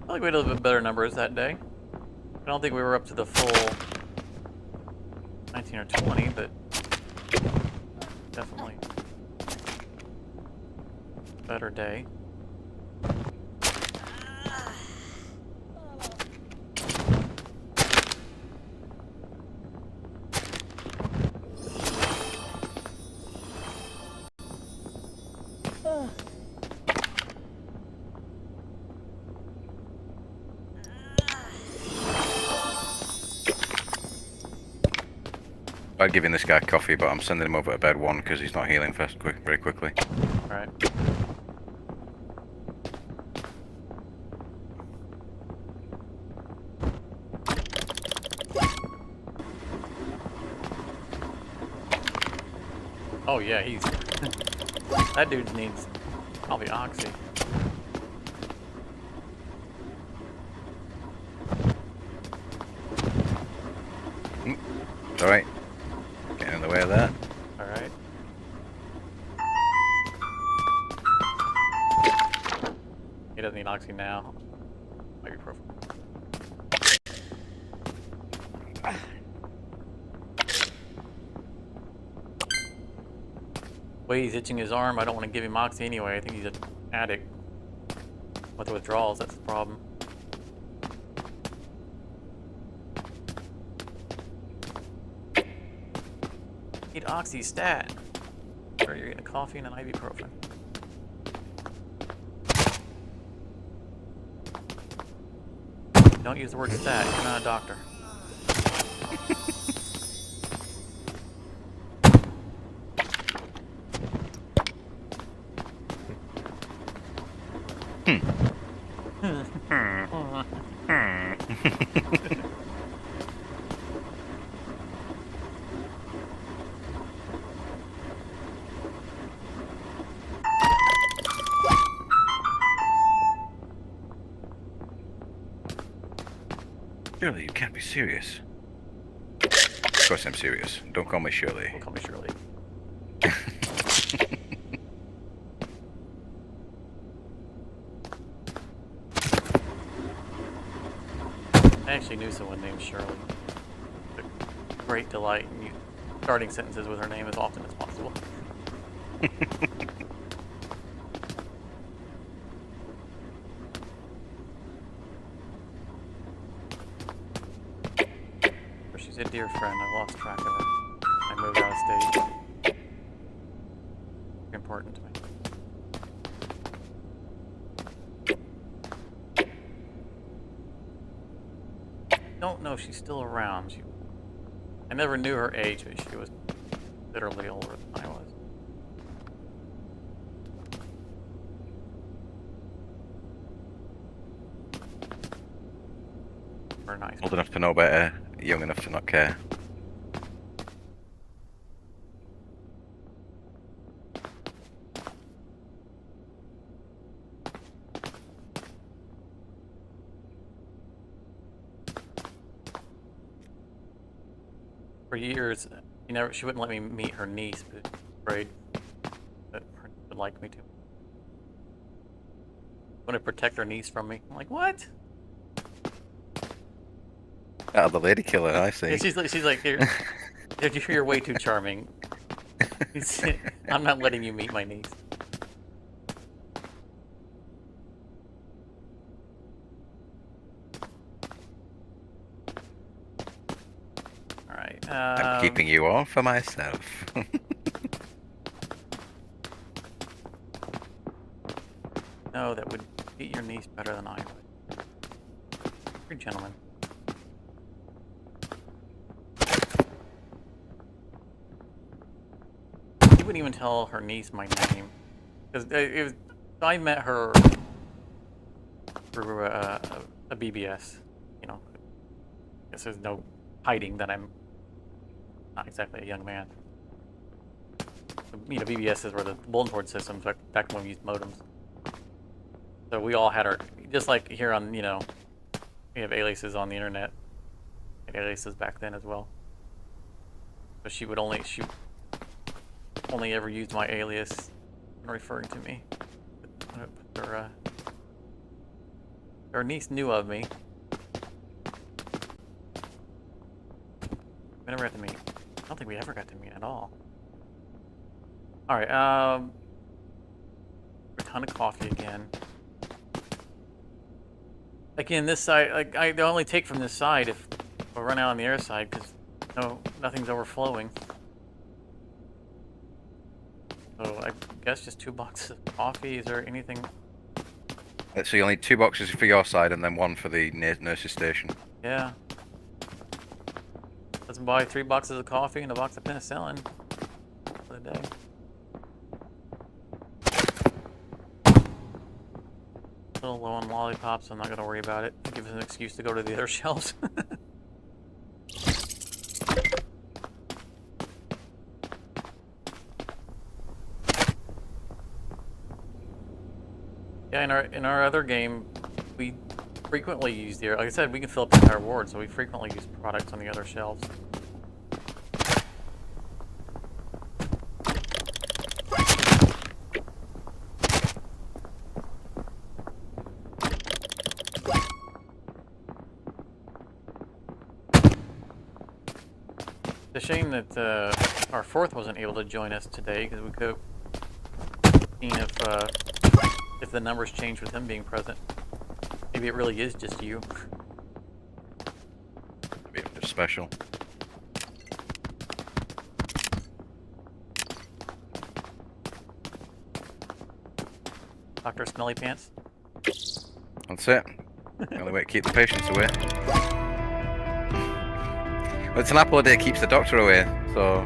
[SPEAKER 2] I think we had a little bit better numbers that day. I don't think we were up to the full 19 or 20, but definitely better day.
[SPEAKER 3] I'd giving this guy coffee, but I'm sending him over to bed 1 because he's not healing very quickly.
[SPEAKER 2] Alright. Oh yeah, he's... that dude needs probably oxy.
[SPEAKER 3] Alright. Getting in the way of that.
[SPEAKER 2] Alright. He doesn't need oxy now. Ibuprofen. Way he's itching his arm, I don't want to give him oxy anyway. I think he's an addict. With withdrawals, that's the problem. Need oxy stat. Or you're getting a coffee and an ibuprofen. Don't use the word stat, you're not a doctor.
[SPEAKER 3] Shirley, you can't be serious. Of course I'm serious. Don't call me Shirley.
[SPEAKER 2] Don't call me Shirley. I actually knew someone named Shirley. It's a great delight in starting sentences with her name as often as possible. She's a dear friend. I've lost track of her. I moved out of state. Important to me. don't know if she's still around. I never knew her age, but she was literally older than I was. Very nice.
[SPEAKER 3] Old enough to know better, young enough to not care.
[SPEAKER 2] For years, she wouldn't let me meet her niece, but afraid that her niece would like me to. Want to protect her niece from me. I'm like, what?
[SPEAKER 3] Out of the lady killer, I see.
[SPEAKER 2] And she's like, you're way too charming. I'm not letting you meet my niece. Alright,
[SPEAKER 3] I'm keeping you all for myself.
[SPEAKER 2] No, that would beat your niece better than I would. You're a gentleman. You wouldn't even tell her niece my name. Because I met her through a BBS. You know, I guess there's no hiding that I'm not exactly a young man. You know, BBS is where the bulletin board systems, back when we used modems. So we all had our, just like here on, you know, we have aliases on the internet. We had aliases back then as well. But she only ever used my alias when referring to me. Her niece knew of me. We never got to meet. I don't think we ever got to meet at all. Alright, a ton of coffee again. Again, this side, like, I only take from this side if I run out on the air side, because nothing's overflowing. So I guess just 2 boxes of coffee. Is there anything?
[SPEAKER 3] So you'll need 2 boxes for your side and then 1 for the nurse's station.
[SPEAKER 2] Yeah. Let's buy 3 boxes of coffee and a box of penicillin for the day. A little low on lollipops, I'm not gonna worry about it. Give us an excuse to go to the other shelves. Yeah, in our other game, we frequently use like I said, we can fill up the entire ward, so we frequently use products on the other shelves. It's a shame that our fourth wasn't able to join us today, because we could have seen if the numbers change with him being present. Maybe it really is just you.
[SPEAKER 3] Maybe it's special.
[SPEAKER 2] Dr. Smelly Pants.
[SPEAKER 3] That's it. The only way to keep the patients away. Well, it's an apple a day keeps the doctor away, so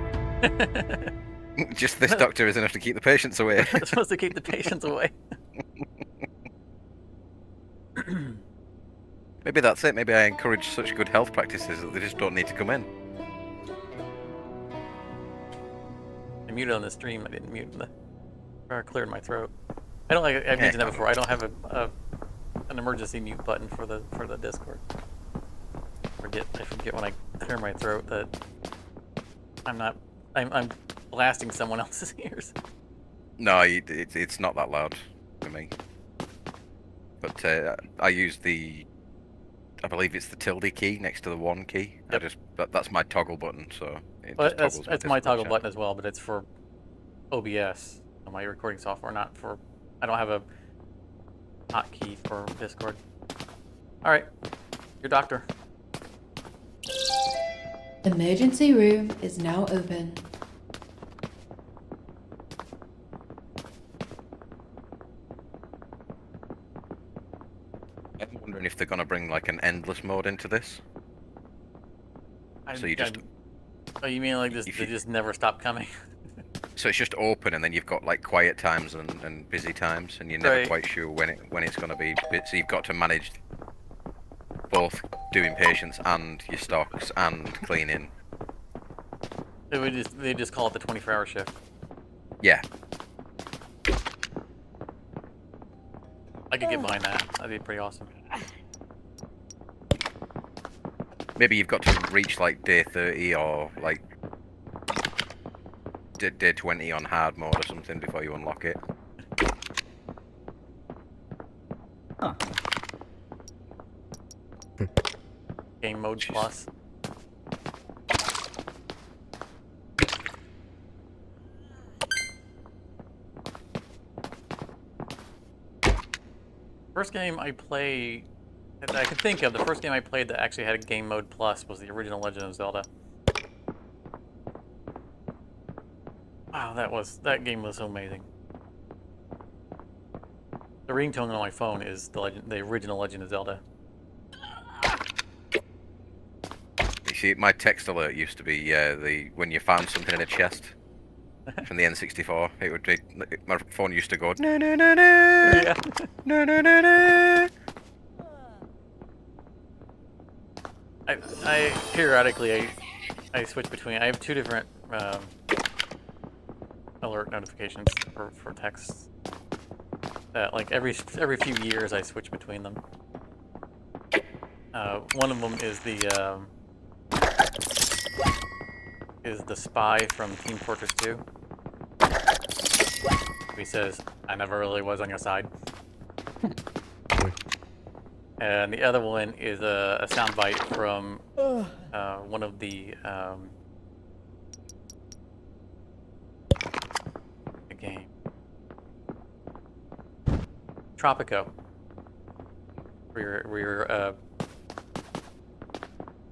[SPEAKER 3] just this doctor is enough to keep the patients away.
[SPEAKER 2] It's supposed to keep the patients away.
[SPEAKER 3] Maybe that's it. Maybe I encourage such good health practices that they just don't need to come in.
[SPEAKER 2] I muted on the stream. I didn't mute or cleared my throat. I don't like. I've mentioned that before. I don't have an emergency mute button for the Discord. I forget when I clear my throat that I'm blasting someone else's ears.
[SPEAKER 3] No, it's not that loud for me. But I use I believe it's the tilde key next to the 1 key.
[SPEAKER 2] Yep.
[SPEAKER 3] That's my toggle button, so it
[SPEAKER 2] Well,
[SPEAKER 3] just
[SPEAKER 2] that's my toggle
[SPEAKER 3] chat.
[SPEAKER 2] button as well, but it's for OBS on my recording software, not for. I don't have a hotkey for Discord. All right, your doctor.
[SPEAKER 5] Emergency room is now open.
[SPEAKER 3] I'm wondering if they're gonna bring like an endless mode into this. So you just
[SPEAKER 2] Oh, you mean like this?
[SPEAKER 3] if
[SPEAKER 2] They
[SPEAKER 3] you-
[SPEAKER 2] just never stop coming?
[SPEAKER 3] so it's just open, and then you've got like quiet times and busy times, and you're never
[SPEAKER 2] Right.
[SPEAKER 3] quite sure when it's going to be. So you've got to manage both doing patients and your stocks and cleaning.
[SPEAKER 2] They just call it the 24-hour shift.
[SPEAKER 3] Yeah,
[SPEAKER 2] I could get behind that. That'd be pretty awesome.
[SPEAKER 3] maybe you've got to reach like day 30 or like day 20 on hard mode or something before you unlock it.
[SPEAKER 2] Game mode
[SPEAKER 3] Jeez.
[SPEAKER 2] plus. First game I played that I could think of, the first game I played that actually had a game mode plus was the original Legend of Zelda. Wow, that game was so amazing. The ringtone on my phone is the original Legend of Zelda.
[SPEAKER 3] You see, my text alert used to be when you found something in a chest from the N64. It would be my phone used to go no no no no
[SPEAKER 2] Yeah.
[SPEAKER 3] no no no no.
[SPEAKER 2] I periodically I switch between. I have two different alert notifications for texts. That like every few years I switch between them. One of them is the spy from Team Fortress 2. He says, "I never really was on your side." And the other one is a soundbite from one of the game Tropico, where you're a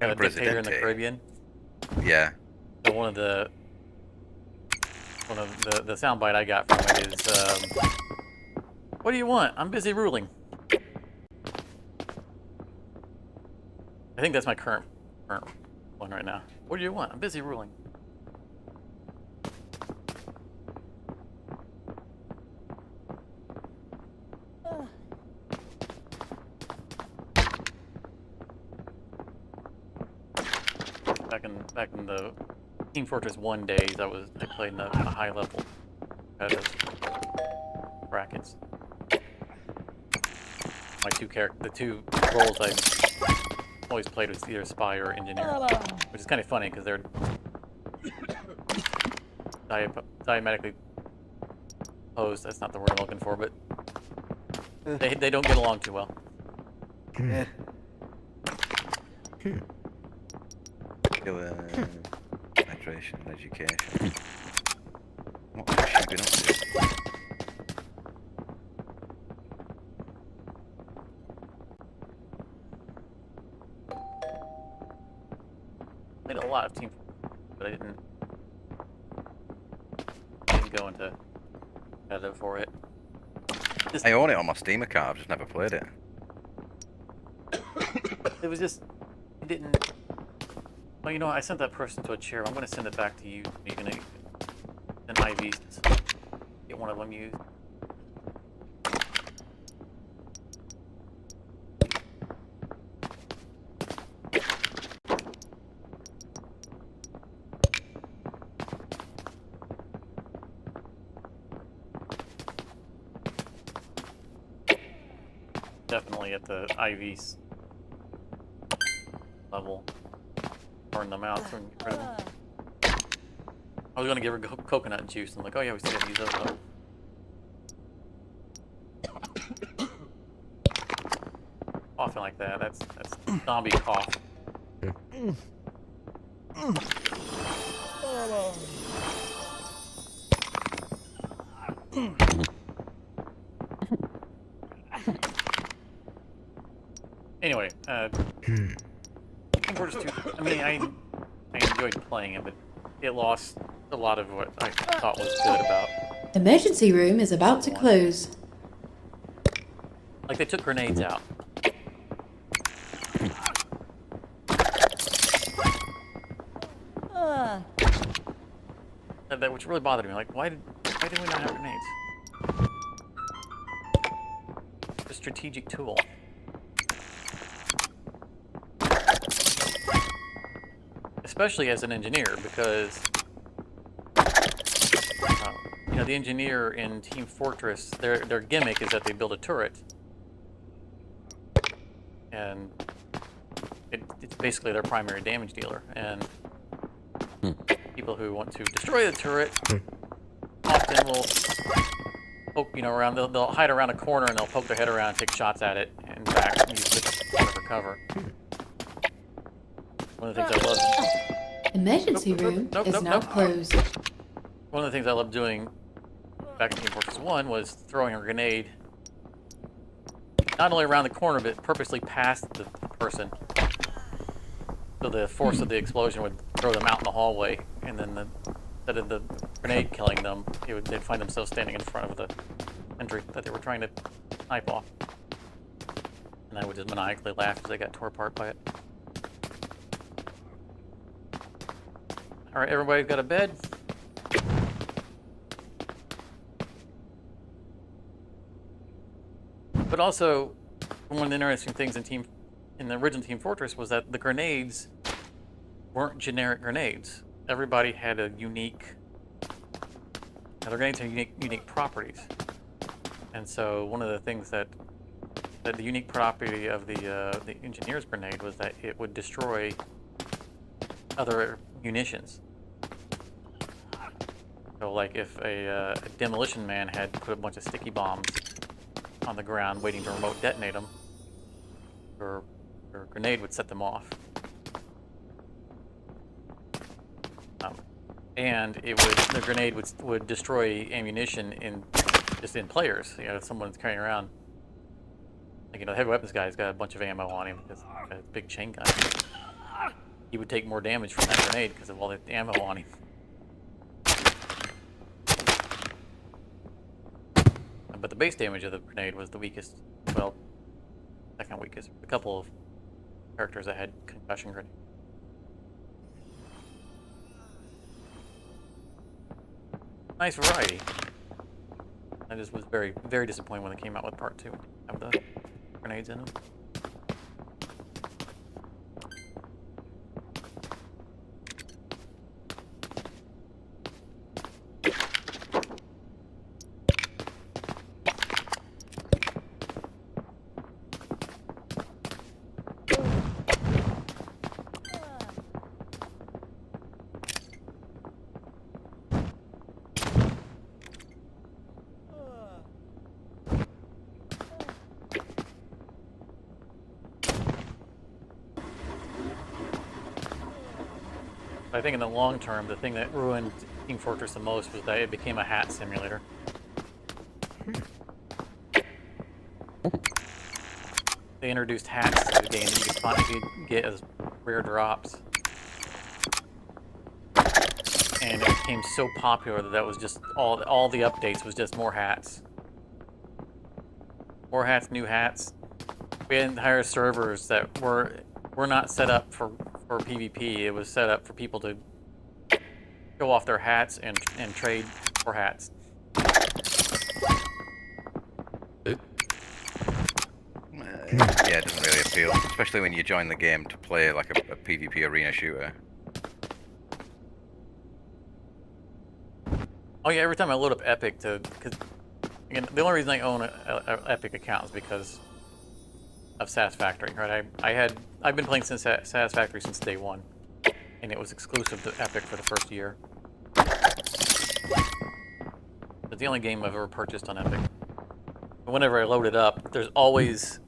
[SPEAKER 2] dictator in the
[SPEAKER 3] Presidente.
[SPEAKER 2] Caribbean.
[SPEAKER 3] Yeah.
[SPEAKER 2] So one of the soundbite I got from it is, "What do you want? I'm busy ruling." I think that's my current one right now. "What do you want? I'm busy ruling." Back in the Team Fortress 1 days, I played in a high level competitive brackets. The two roles I always played was either spy or engineer, which is kind of funny because they're diametrically opposed. That's not the word I'm looking for, but they don't get along too well.
[SPEAKER 3] Hydration, education. What has she been up to?
[SPEAKER 2] Played a lot of Team Fortress, but I didn't go into competitive for it.
[SPEAKER 3] I own it on my Steam account, I've just never played it.
[SPEAKER 2] It was just, it didn't. Well, you know, I sent that person to a chair. I'm going to send it back to you. You're going to send IVs to get one of them used. Definitely at the IVs level. Burn them out so we can get rid of them. I was gonna give her coconut juice. I'm like, oh yeah, we still gotta use those though. Coughing like that, that's zombie cough. Anyway, Team Fortress 2, I mean, I enjoyed playing it, but it lost a lot of what I thought was good about.
[SPEAKER 5] Emergency room is about to close.
[SPEAKER 2] Like, they took grenades out. That which really bothered me. Like, why do we not have grenades? A strategic tool. Especially as an engineer, because you know, the engineer in Team Fortress, their gimmick is that they build a turret, and it's basically their primary damage dealer. And people who want to destroy the turret often will poke, you know, around. They'll hide around a corner and they'll poke their head around, take shots at it, and back use the corner for cover. One of the things I love.
[SPEAKER 5] Emergency room is now closed.
[SPEAKER 2] One of the things I loved doing back in Team Fortress 1 was throwing a grenade not only around the corner, but purposely past the person. So the force of the explosion would throw them out in the hallway, and then instead of the grenade killing them, they'd find themselves standing in front of the entry that they were trying to snipe off. And I would just maniacally laugh as they got tore apart by it. Alright, everybody's got a bed. But also, one of the interesting things in the original Team Fortress was that the grenades weren't generic grenades. Everybody had a unique. Their grenades had unique properties, and so one of the things that the unique property of the engineer's grenade was that it would destroy other munitions. So, like if a demolition man had put a bunch of sticky bombs on the ground waiting to remote detonate them, your grenade would set them off. And the grenade would destroy ammunition just in players. You know, if someone's carrying around, like, you know, the heavy weapons guy's got a bunch of ammo on him because he's got a big chain gun. He would take more damage from that grenade because of all the ammo on him. But the base damage of the grenade was the weakest. Well, second weakest. A couple of characters that had concussion grenades. Nice variety. I just was very, very disappointed when they came out with part 2 of the grenades in them. I think in the long term, the thing that ruined Team Fortress the most was that it became a hat simulator. They introduced hats to the game that you could get as rare drops. And it became so popular that was just all the updates was just more hats. More hats, new hats. We had entire servers that were not set up for PvP. It was set up for people to show off their hats and trade for hats.
[SPEAKER 3] Yeah, it doesn't really appeal, especially when you join the game to play like a PvP arena shooter.
[SPEAKER 2] Oh yeah, every time I load up Epic because again, the only reason I own a Epic account is because of Satisfactory, right? I've been playing since Satisfactory since day one, and it was exclusive to Epic for the first year. It's the only game I've ever purchased on Epic. But whenever I load it up, there's always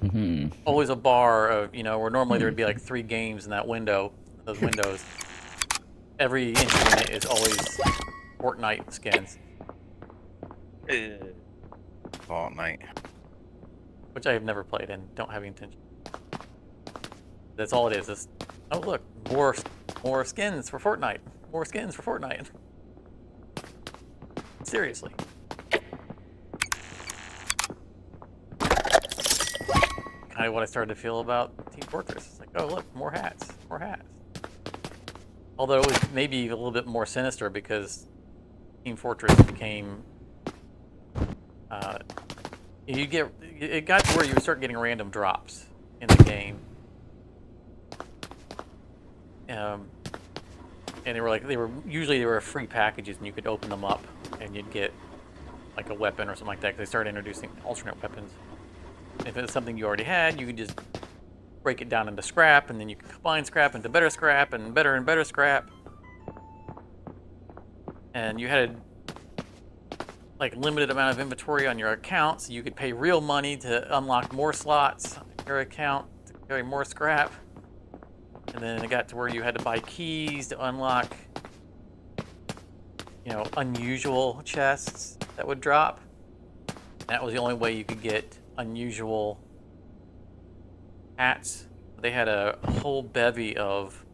[SPEAKER 2] a bar of, you know, where normally there would be like 3 games in that window. Those windows. Every entry in it is always Fortnite skins.
[SPEAKER 3] Fortnite.
[SPEAKER 2] Which I have never played and don't have any intention. That's all it is. It's, oh look, more skins for Fortnite. More skins for Fortnite. Seriously. Kind of what I started to feel about Team Fortress. It's like, oh look, more hats, more hats. Although it was maybe a little bit more sinister because Team Fortress became it got to where you would start getting random drops in the game. And they were usually free packages, and you could open them up and you'd get like a weapon or something like that. 'Cause they started introducing alternate weapons. If it's something you already had, you could just break it down into scrap, and then you can combine scrap into better scrap and better scrap. And you had like limited amount of inventory on your account, so you could pay real money to unlock more slots on your account to carry more scrap. And then it got to where you had to buy keys to unlock, unusual chests that would drop. That was the only way you could get unusual hats. They had a whole bevy of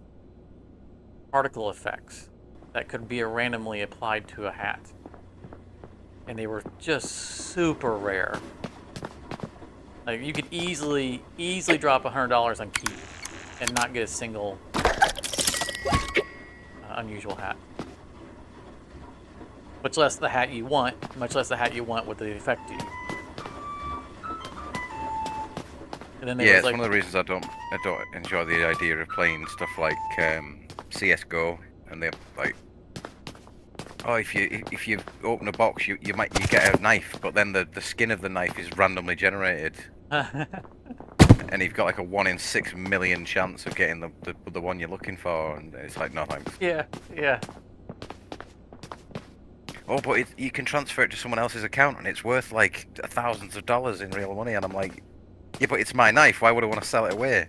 [SPEAKER 2] particle effects that could be randomly applied to a hat. And they were just super rare. Like, you could easily drop $100 on keys and not get a single unusual hat. Much less the hat you want with the effect you. And then
[SPEAKER 3] it's one of the reasons I don't enjoy the idea of playing stuff like CS:GO, and they're like, oh, if you open a box, you get a knife, but then the skin of the knife is randomly generated, and you've got like a 1 in 6 million chance of getting the one you're looking for, and it's like, no thanks.
[SPEAKER 2] Yeah.
[SPEAKER 3] Oh, but you can transfer it to someone else's account, and it's worth like thousands of dollars in real money, and I'm like, yeah, but it's my knife. Why would I want to sell it away?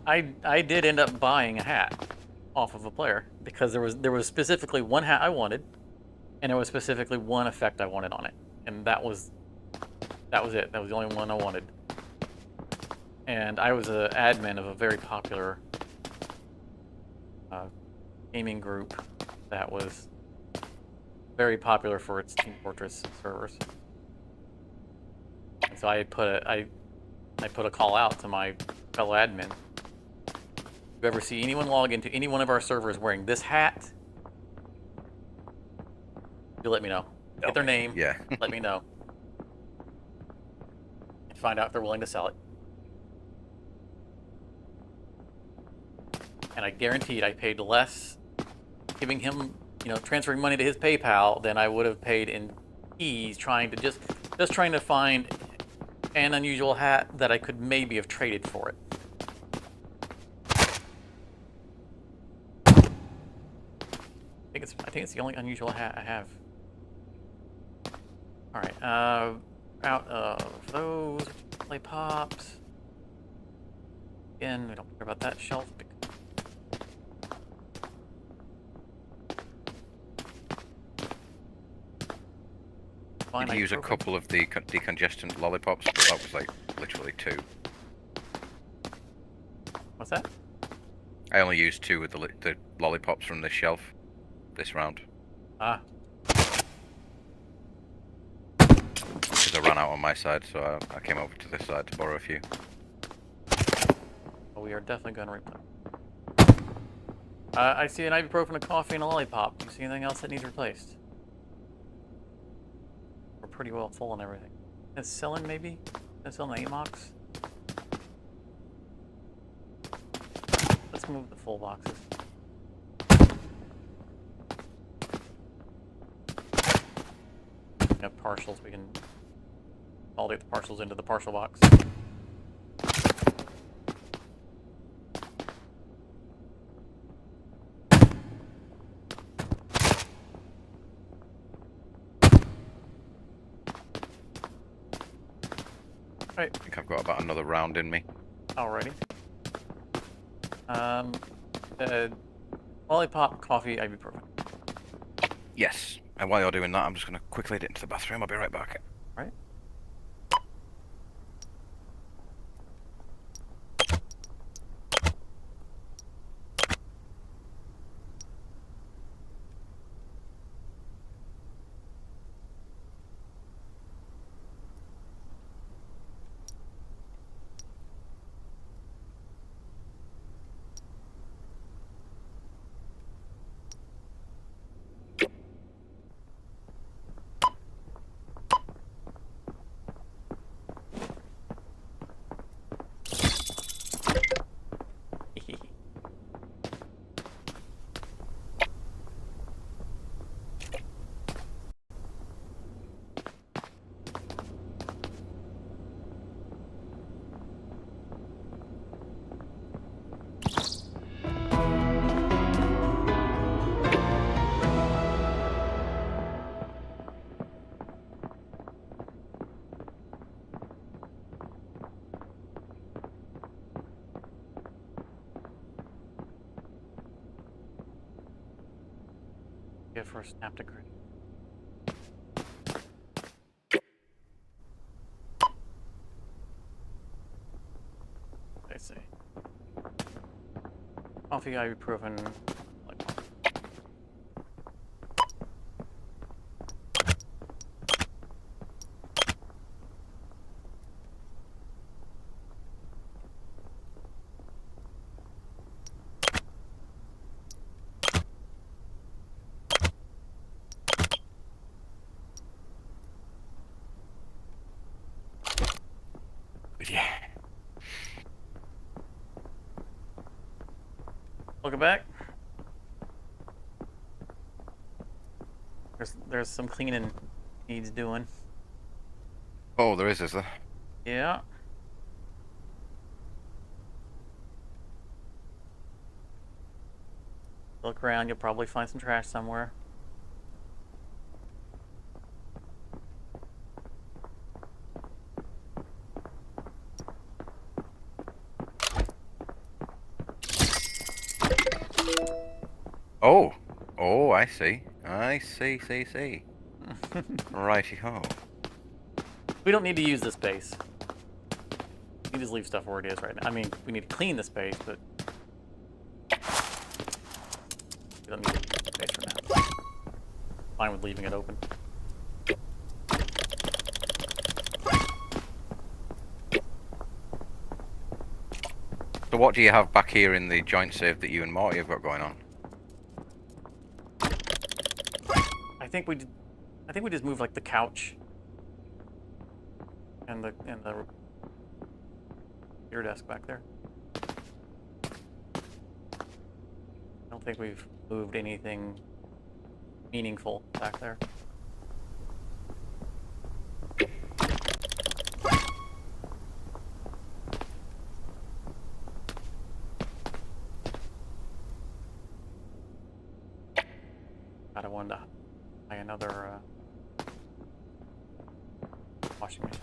[SPEAKER 2] I did end up buying a hat off of a player because there was specifically one hat I wanted, and there was specifically one effect I wanted on it, and that was it. That was the only one I wanted. And I was an admin of a very popular gaming group that was very popular for its Team Fortress servers. And so I put a call out to my fellow admin. If you ever see anyone log into any one of our servers wearing this hat, you let me know. Get their name.
[SPEAKER 3] Yeah.
[SPEAKER 2] Let me know. And find out if they're willing to sell it. And I guaranteed I paid less giving him, transferring money to his PayPal than I would have paid in keys trying to just trying to find an unusual hat that I could maybe have traded for it. I think it's the only unusual hat I have. All right, out of those lollipops. Again, we don't care about that shelf.
[SPEAKER 3] You could use a couple of the decongestant lollipops, but that was like literally 2.
[SPEAKER 2] What's that?
[SPEAKER 3] I only used 2 of the lollipops from the shelf this round.
[SPEAKER 2] Ah.
[SPEAKER 3] Because I ran out on my side, so I came over to this side to borrow a few.
[SPEAKER 2] Well, we are definitely going to replay. I see an ibuprofen, a coffee, and a lollipop. Do you see anything else that needs replaced? We're pretty well full on everything. Penicillin, maybe? Penicillin Amox? Let's move the full boxes. We have partials. We can consolidate the partials into the partial box. Right.
[SPEAKER 3] I think I've got about another round in me.
[SPEAKER 2] Alrighty. Lollipop, coffee, ibuprofen.
[SPEAKER 3] Yes. And while you're doing that, I'm just going to quickly head into the bathroom. I'll be right back.
[SPEAKER 2] Right. Give for a snap to crit. I see. Coffee ibuprofen.
[SPEAKER 3] Yeah.
[SPEAKER 2] Welcome back. There's some cleaning needs doing.
[SPEAKER 3] Oh, there is there?
[SPEAKER 2] Yeah. Look around, you'll probably find some trash somewhere.
[SPEAKER 3] Oh. Oh, I see. I see. Righty ho.
[SPEAKER 2] We don't need to use this space. We can just leave stuff where it is right now. I mean, we need to clean the space, but we don't need to use the space for now. Fine with leaving it open.
[SPEAKER 3] So what do you have back here in the joint save that you and Morty have got going on?
[SPEAKER 2] I think we just moved like the couch and the your desk back there. I don't think we've moved anything meaningful back there. I don't want to buy another washing machine.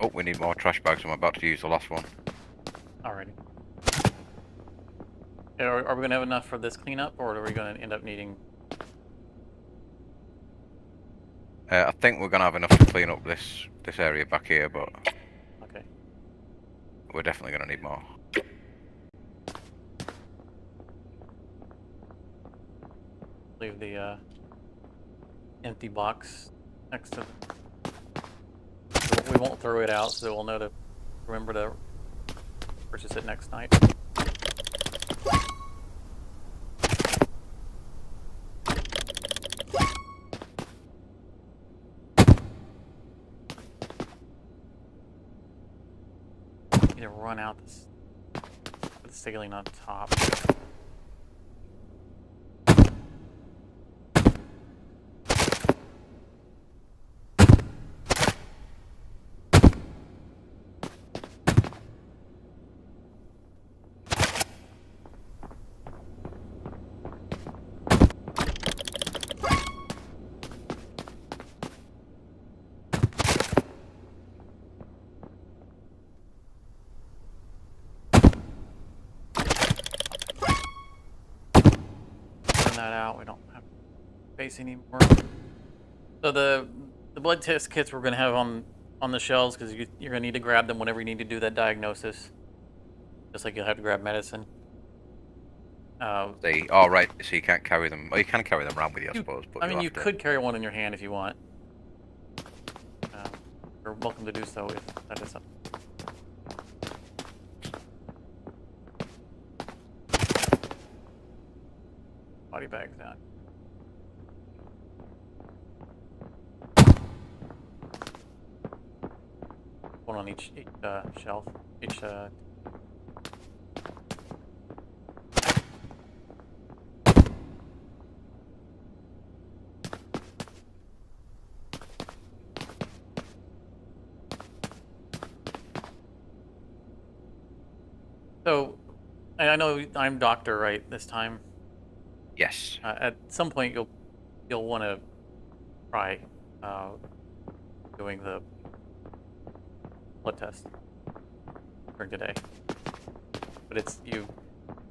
[SPEAKER 3] Oh, we need more trash bags. I'm about to use the last one.
[SPEAKER 2] Alrighty. Are we going to have enough for this cleanup, or are we going to end up needing...
[SPEAKER 3] I think we're gonna have enough to clean up this area back here, but
[SPEAKER 2] Okay.
[SPEAKER 3] we're definitely gonna need more.
[SPEAKER 2] Leave the empty box next to we won't throw it out, so we'll know to remember to purchase it next night. Need to run out this with the ceiling on top. That out. We don't have space anymore. So the blood test kits we're gonna have on the shelves because you're gonna need to grab them whenever you need to do that diagnosis, just like you'll have to grab medicine.
[SPEAKER 3] Oh, right. So you can't carry them. Well, you can carry them around with you, I suppose. But
[SPEAKER 2] I mean,
[SPEAKER 3] you'll
[SPEAKER 2] you
[SPEAKER 3] have to...
[SPEAKER 2] could carry one in your hand if you want. You're welcome to do so if that is something. Body bags down. One on each shelf. Each. So, I know I'm doctor, right? This time.
[SPEAKER 3] Yes.
[SPEAKER 2] At some point, you'll want to try doing the blood test for today. But it's you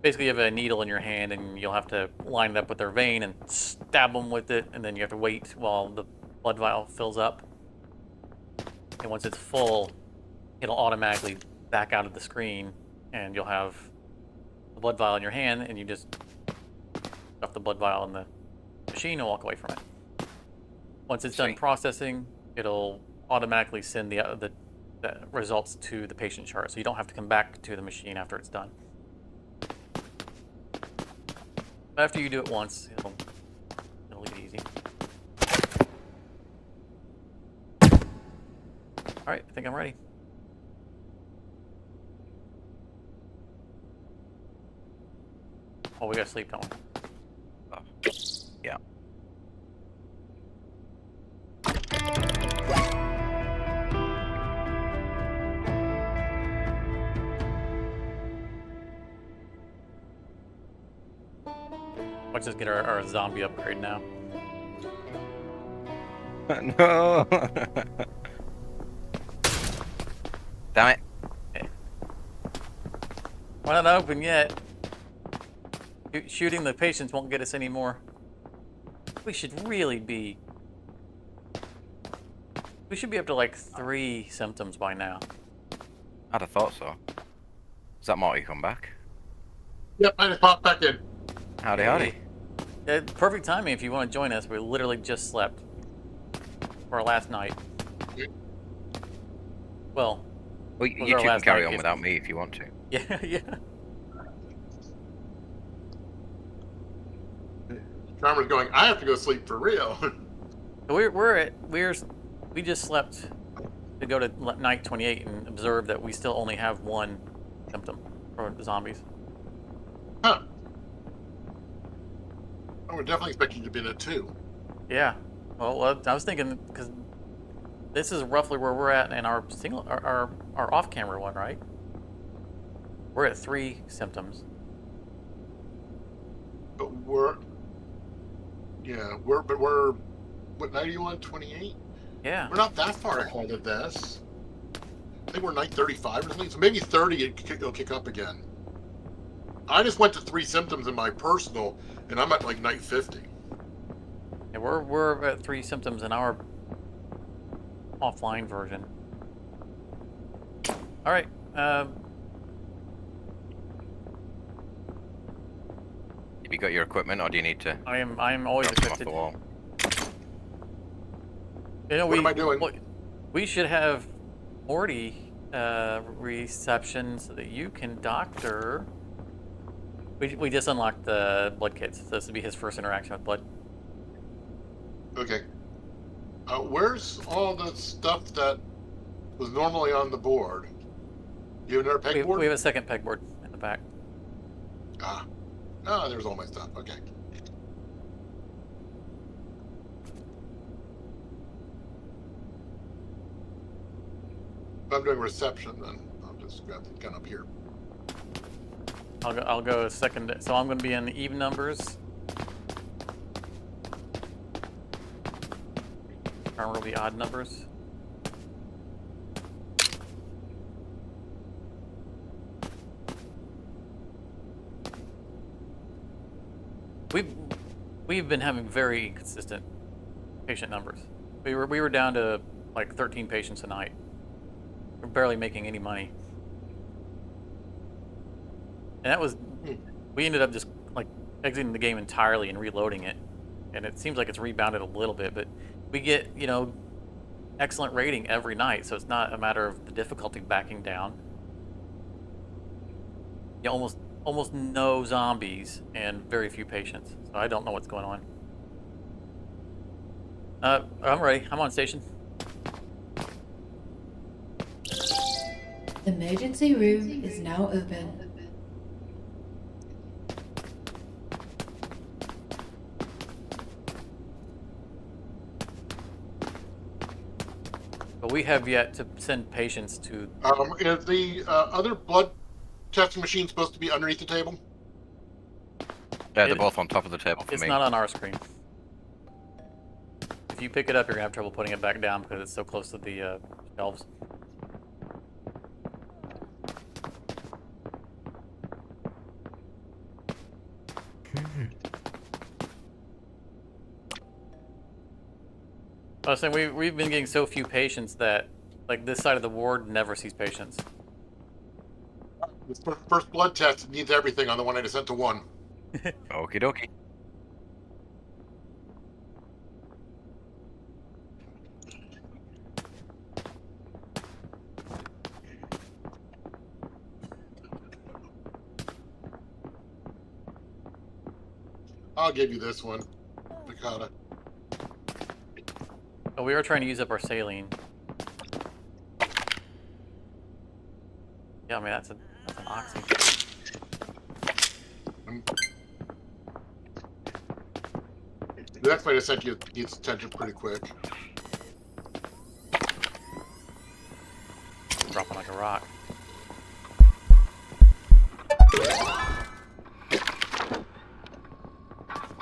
[SPEAKER 2] basically have a needle in your hand, and you'll have to line it up with their vein and stab them with it, and then you have to wait while the blood vial fills up. And once it's full, it'll automatically back out of the screen, and you'll have the blood vial in your hand, and you just stuff the blood vial in the machine and walk away from it. Once it's done processing, it'll automatically send the results to the patient chart, so you don't have to come back to the machine after it's done. But after you do it once, it'll get easy. All right, I think I'm ready. Oh, we gotta sleep, don't we?
[SPEAKER 3] Oh. Yeah.
[SPEAKER 2] Let's just get our zombie upgrade now.
[SPEAKER 3] No. Damn it.
[SPEAKER 2] Okay. We're not open yet. Shooting the patients won't get us any more. We should really be... We should be up to like 3 symptoms by now.
[SPEAKER 3] I'd have thought so. Is that Marty come back?
[SPEAKER 1] Yep, I just popped back in.
[SPEAKER 3] Howdy, howdy.
[SPEAKER 2] Yeah, perfect timing if you want to join us. We literally just slept for our last night. Well,
[SPEAKER 3] You
[SPEAKER 2] our
[SPEAKER 3] two can
[SPEAKER 2] last
[SPEAKER 3] carry
[SPEAKER 2] night
[SPEAKER 3] on
[SPEAKER 2] if-
[SPEAKER 3] without me if you want to.
[SPEAKER 2] yeah, yeah.
[SPEAKER 1] Charmer's going, I have to go sleep for real.
[SPEAKER 2] We just slept to go to night 28 and observe that we still only have 1 symptom for the zombies.
[SPEAKER 1] Huh. I would definitely expect you to be in it too.
[SPEAKER 2] Yeah. Well, I was thinking because this is roughly where we're at in our our off-camera one, right? We're at 3 symptoms.
[SPEAKER 1] But we're what night are you on? 28?
[SPEAKER 2] Yeah.
[SPEAKER 1] We're not that far ahead of this. I think we're night 35 or something. So maybe 30 it'll kick up again. I just went to 3 symptoms in my personal, and I'm at like night 50.
[SPEAKER 2] Yeah, we're at 3 symptoms in our offline version. All right.
[SPEAKER 3] Have you got your equipment, or do you need to
[SPEAKER 2] I am always
[SPEAKER 3] drop them off
[SPEAKER 2] equipped.
[SPEAKER 3] the wall?
[SPEAKER 2] You know,
[SPEAKER 1] What am I doing?
[SPEAKER 2] We should have Morty reception so that you can doctor. We just unlocked the blood kits. So this would be his first interaction with blood.
[SPEAKER 1] Okay. Where's all the stuff that was normally on the board? You have another pegboard?
[SPEAKER 2] We have a second pegboard in the back.
[SPEAKER 1] There's all my stuff. Okay. If I'm doing reception, then I'll just grab the gun up here.
[SPEAKER 2] I'll go second. So I'm going to be in the even numbers. Charmer will be odd numbers. We've been having very consistent patient numbers. We were down to like 13 patients a night. We're barely making any money. And that was, we ended up just like exiting the game entirely and reloading it. And it seems like it's rebounded a little bit, but we get, you know, excellent rating every night. So it's not a matter of the difficulty backing down. Yeah, almost no zombies and very few patients. So I don't know what's going on. I'm ready. I'm on station.
[SPEAKER 5] The emergency room is now open.
[SPEAKER 2] But we have yet to send patients to.
[SPEAKER 1] Is the other blood testing machine supposed to be underneath the table?
[SPEAKER 3] Yeah, they're both on top of the table for
[SPEAKER 2] It's
[SPEAKER 3] me.
[SPEAKER 2] not on our screen. If you pick it up, you're gonna have trouble putting it back down because it's so close to the shelves. I was saying we've been getting so few patients that like this side of the ward never sees patients.
[SPEAKER 1] This first blood test needs everything on the one I just sent to 1.
[SPEAKER 3] Okie dokie.
[SPEAKER 1] I'll give you this one, Dakota.
[SPEAKER 2] Oh, we are trying to use up our saline. Yeah, I mean that's an oxy.
[SPEAKER 1] The next one I sent you gets attention pretty quick.
[SPEAKER 2] Dropping like a rock.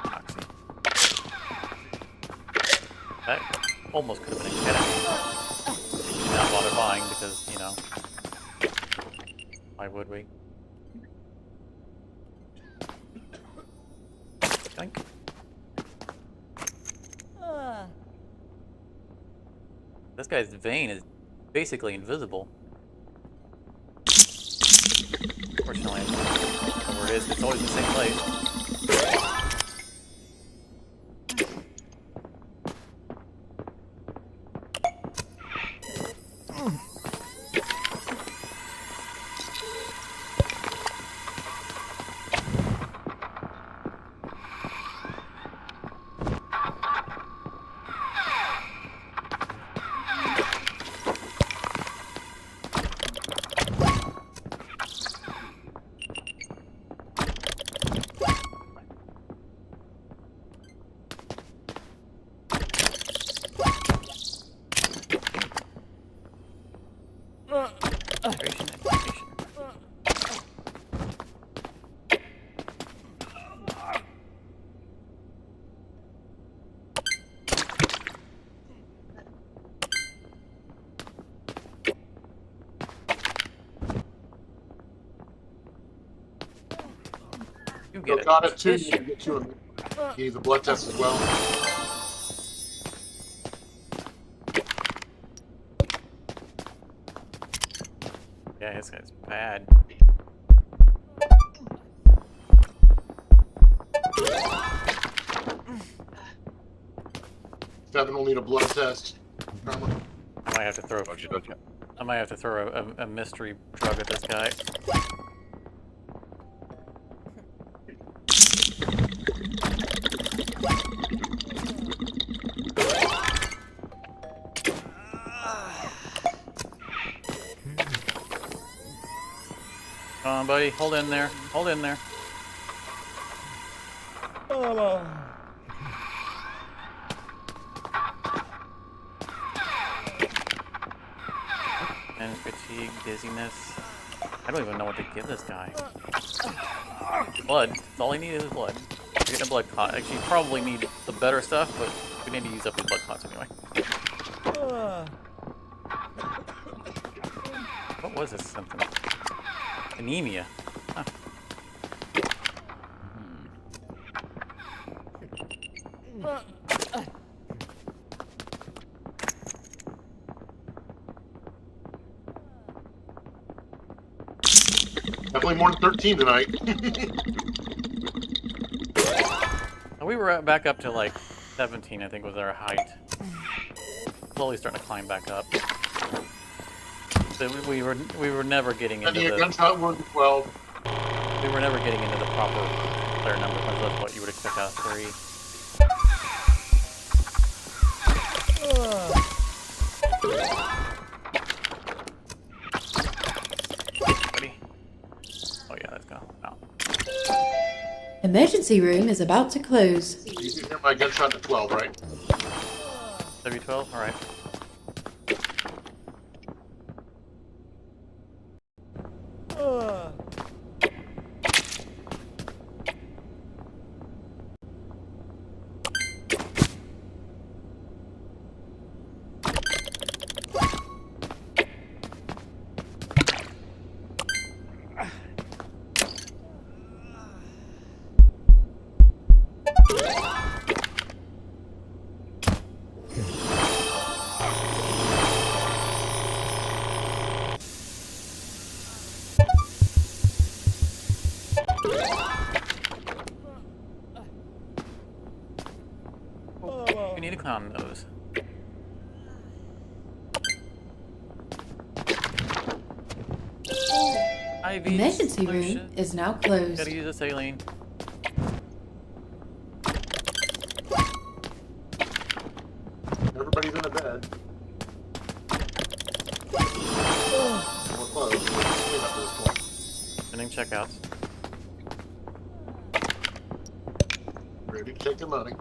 [SPEAKER 2] Oxy. That almost could have been a ketamine. Not bother buying because, you know, why would we? Think. This guy's vein is basically invisible. Fortunately, I don't know where it is. It's always in the same place. Hydration, hydration. You get it.
[SPEAKER 1] Got it too.
[SPEAKER 2] Tissue.
[SPEAKER 1] You get to him. He needs a blood test as well.
[SPEAKER 2] Yeah, this guy's bad.
[SPEAKER 1] Devin will need a blood test. Karma.
[SPEAKER 2] I might have to throw.
[SPEAKER 3] Okie dokie.
[SPEAKER 2] I might have to throw a mystery drug at this guy. Come on, buddy. Hold in there. Hold in there. And fatigue, dizziness. I don't even know what to give this guy. Blood. That's all he needed is blood. We're getting a blood clot. Actually, you probably need the better stuff, but we need to use up his blood clots anyway. What was this symptom? Anemia. Huh.
[SPEAKER 1] definitely more than 13 tonight.
[SPEAKER 2] We were back up to like 17, I think, was our height. Slowly starting to climb back up. So we were never getting into
[SPEAKER 1] And the
[SPEAKER 2] the
[SPEAKER 1] gunshot wound 12.
[SPEAKER 2] we were never getting into the proper player numbers. That's what you would expect out of 3. Ready? Oh yeah, let's go. Out.
[SPEAKER 5] Emergency room is about to close.
[SPEAKER 1] You can hear my gunshot to 12, right?
[SPEAKER 2] W12. All right. We need a clown nose. IV
[SPEAKER 5] Emergency
[SPEAKER 2] solution.
[SPEAKER 5] room is now closed.
[SPEAKER 2] Gotta use a saline.
[SPEAKER 1] Everybody's in a bed. We're close. Clean up to this point.
[SPEAKER 2] Sending checkouts.
[SPEAKER 1] Ready to take the money.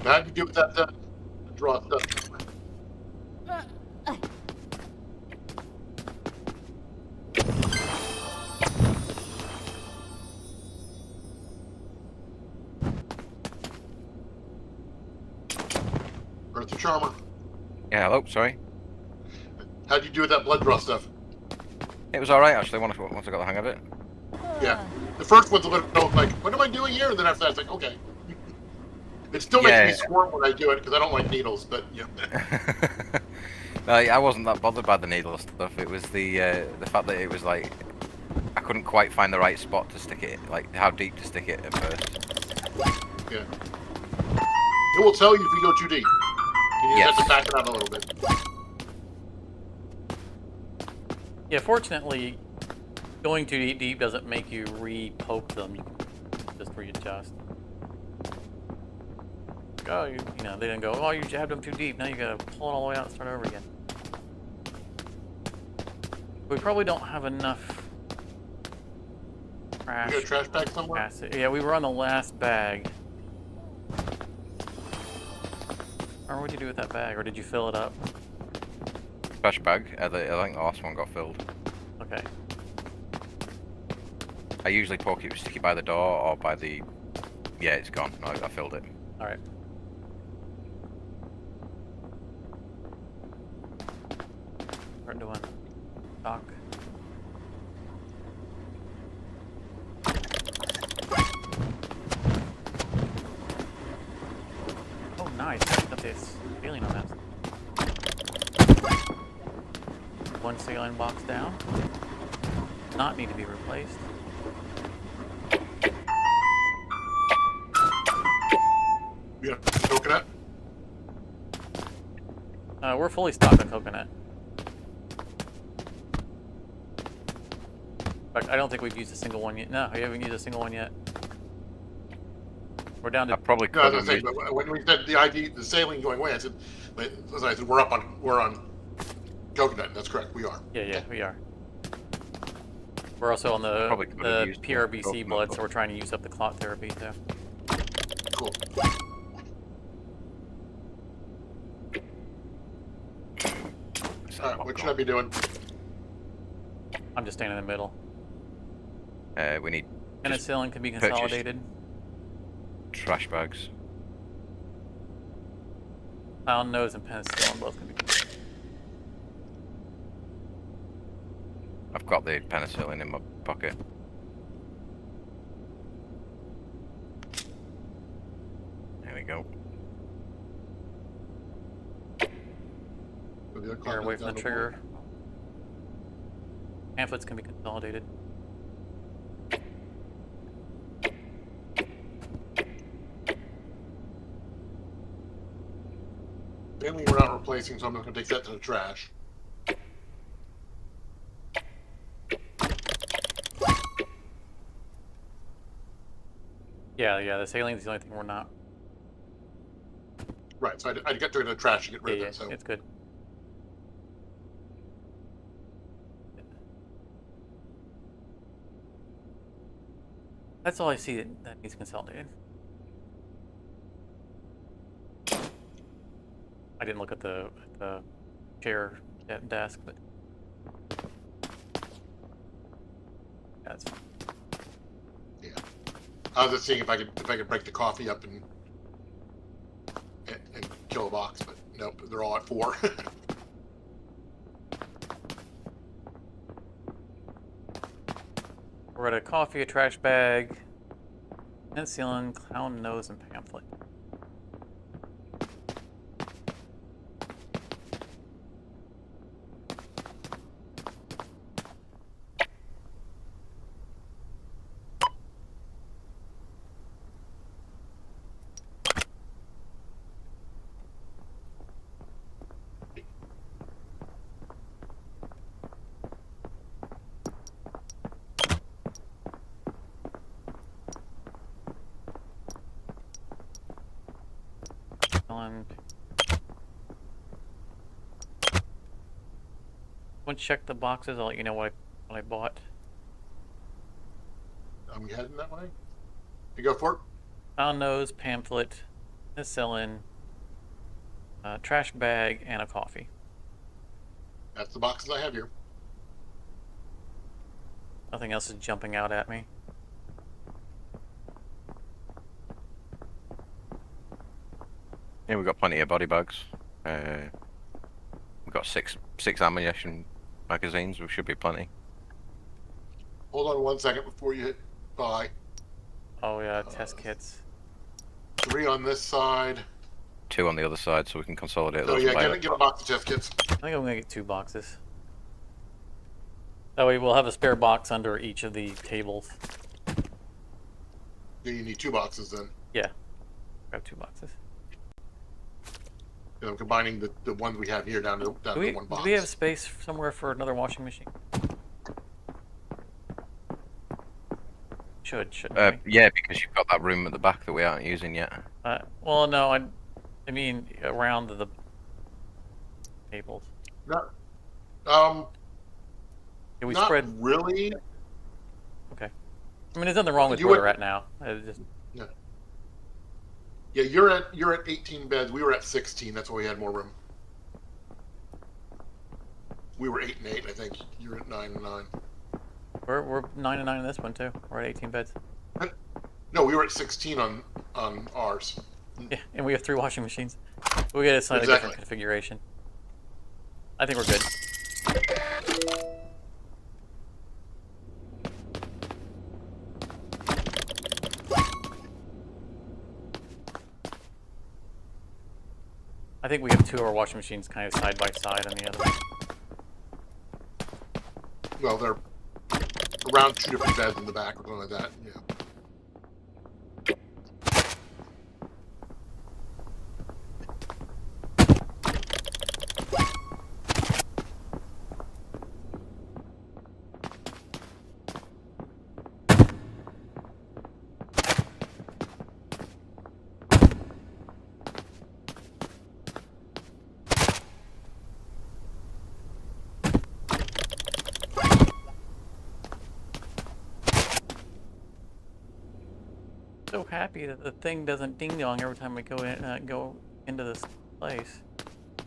[SPEAKER 1] How'd you do with that draw stuff? Earth the Charmer.
[SPEAKER 3] Yeah, hello, sorry.
[SPEAKER 1] How'd you do with that blood draw stuff?
[SPEAKER 3] It was alright actually once I got the hang of it.
[SPEAKER 1] Yeah. The first one's a little like, what am I doing here? And then after that, it's like, okay. It still makes me squirm when I do it because I don't like needles, but yeah.
[SPEAKER 3] No, I wasn't that bothered by the needle stuff. It was the fact that it was like I couldn't quite find the right spot to stick it, like how deep to stick it at first.
[SPEAKER 1] Yeah. It will tell you if you go too deep. You just have to back it out a little bit.
[SPEAKER 2] Yeah, fortunately, going too deep doesn't make you re-poke them. You can just readjust. Oh, you know, they didn't go, oh, you jabbed them too deep. Now you gotta pull it all the way out and start over again. We probably don't have enough trash.
[SPEAKER 1] You got a trash bag somewhere?
[SPEAKER 2] Acid. Yeah, we were on the last bag. Or what'd you do with that bag? Or did you fill it up?
[SPEAKER 3] Trash bag. I think the last one got filled.
[SPEAKER 2] Okay.
[SPEAKER 3] I usually stick it by the door or by the. Yeah, it's gone. I filled it.
[SPEAKER 2] All right. Start doing stock. Oh, nice. Got this feeling on that. One saline box down. Not need to be replaced.
[SPEAKER 1] You got coconut?
[SPEAKER 2] We're fully stocked on coconut. In fact, I don't think we've used a single one yet. No, we haven't used a single one yet. We're down to.
[SPEAKER 3] I probably
[SPEAKER 1] No,
[SPEAKER 3] could.
[SPEAKER 1] I was gonna say, but when we said the saline going away, I said we're on coconut. That's correct. We are.
[SPEAKER 2] Yeah, we are. We're also on the
[SPEAKER 3] Probably could have used
[SPEAKER 2] PRBC
[SPEAKER 3] coconut,
[SPEAKER 2] blood,
[SPEAKER 3] but-
[SPEAKER 2] so we're trying to use up the clot therapy too.
[SPEAKER 1] Cool. What should I be doing?
[SPEAKER 2] I'm just staying in the middle.
[SPEAKER 3] We need just
[SPEAKER 2] Penicillin can be
[SPEAKER 3] purchase-
[SPEAKER 2] consolidated.
[SPEAKER 3] trash bags.
[SPEAKER 2] Clown nose and penicillin both can be consolidated.
[SPEAKER 3] I've got the penicillin in my pocket. There we go.
[SPEAKER 1] So the other
[SPEAKER 2] You're
[SPEAKER 1] clock
[SPEAKER 2] away
[SPEAKER 1] is
[SPEAKER 2] from the
[SPEAKER 1] down to
[SPEAKER 2] trigger. Pamphlets can be consolidated.
[SPEAKER 1] Mainly we're not replacing, so I'm not going to take that to the trash.
[SPEAKER 2] Yeah, the salient is the only thing we're not.
[SPEAKER 1] Right, so I'd get to the trash to get rid
[SPEAKER 2] Yeah,
[SPEAKER 1] of it. So
[SPEAKER 2] it's good. That's all I see that needs consolidated. I didn't look at the chair desk, but that's fine.
[SPEAKER 1] yeah, I was just seeing if I could break the coffee up and kill a box, but nope, they're all at 4.
[SPEAKER 2] We're at a coffee, a trash bag, penicillin, clown nose, and pamphlet. Once check the boxes, I'll let you know what I bought.
[SPEAKER 1] I'm heading that way. You go for it.
[SPEAKER 2] Clown nose, pamphlet, penicillin, trash bag, and a coffee.
[SPEAKER 1] That's the boxes I have here.
[SPEAKER 2] Nothing else is jumping out at me.
[SPEAKER 3] Yeah, we've got plenty of body bags. We've got six ammunition magazines. We should be plenty.
[SPEAKER 1] Hold on 1 second before you hit buy.
[SPEAKER 2] Oh yeah, test kits.
[SPEAKER 1] 3 on this side.
[SPEAKER 3] 2 on the other side, so we can consolidate
[SPEAKER 1] Oh
[SPEAKER 3] those.
[SPEAKER 1] yeah,
[SPEAKER 3] later.
[SPEAKER 1] get a box of test kits.
[SPEAKER 2] I think I'm gonna get 2 boxes. That way we'll have a spare box under each of the tables.
[SPEAKER 1] Yeah, you need 2 boxes then.
[SPEAKER 2] Yeah, grab 2 boxes.
[SPEAKER 1] I'm combining the ones we have here down to
[SPEAKER 2] Do
[SPEAKER 1] one box.
[SPEAKER 2] we have space somewhere for another washing machine? Shouldn't we?
[SPEAKER 3] Yeah, because you've got that room at the back that we aren't using yet.
[SPEAKER 2] Well, no, I mean around the tables.
[SPEAKER 1] Not,
[SPEAKER 2] Can we
[SPEAKER 1] not
[SPEAKER 2] spread?
[SPEAKER 1] really.
[SPEAKER 2] Okay. I mean, there's nothing wrong with
[SPEAKER 1] You
[SPEAKER 2] where
[SPEAKER 1] would-
[SPEAKER 2] we're at now. Just,
[SPEAKER 1] Yeah, you're at 18 beds. We were at 16. That's why we had more room. We were 8 and 8. I think you're at 9 and 9.
[SPEAKER 2] we're 9 and 9 in this one too. We're at 18 beds.
[SPEAKER 1] No, we were at 16 on ours.
[SPEAKER 2] Yeah, and we have 3 washing machines. We get a slightly
[SPEAKER 1] Exactly.
[SPEAKER 2] different configuration. I think we're good. I think we have 2 of our washing machines kind of side by side on the other one.
[SPEAKER 1] Well, they're around 2 different beds in the back or something like that. Yeah.
[SPEAKER 2] So happy that the thing doesn't ding dong every time we go into this place.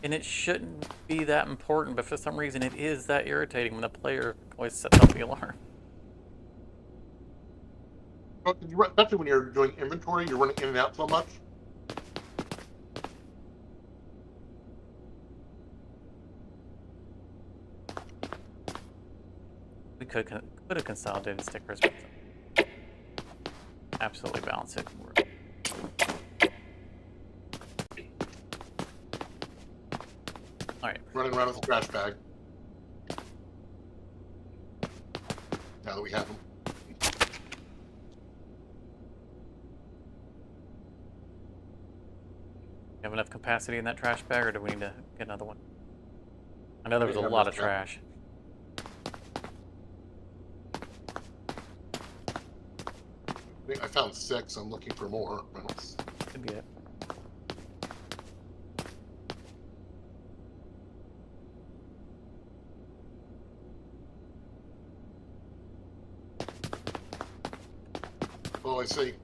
[SPEAKER 2] And it shouldn't be that important, but for some reason it is that irritating when the player always sets off the alarm.
[SPEAKER 1] Well, especially when you're doing inventory, you're running in and out so much.
[SPEAKER 2] We could have consolidated stickers, but absolutely balance it. All right.
[SPEAKER 1] Running around with a trash bag. Now that we have them.
[SPEAKER 2] Have enough capacity in that trash bag, or do we need to get another one? I know there was a
[SPEAKER 1] have
[SPEAKER 2] lot
[SPEAKER 1] enough
[SPEAKER 2] of trash.
[SPEAKER 1] I found 6. I'm looking for more.
[SPEAKER 2] Could be it.
[SPEAKER 1] Oh, I see.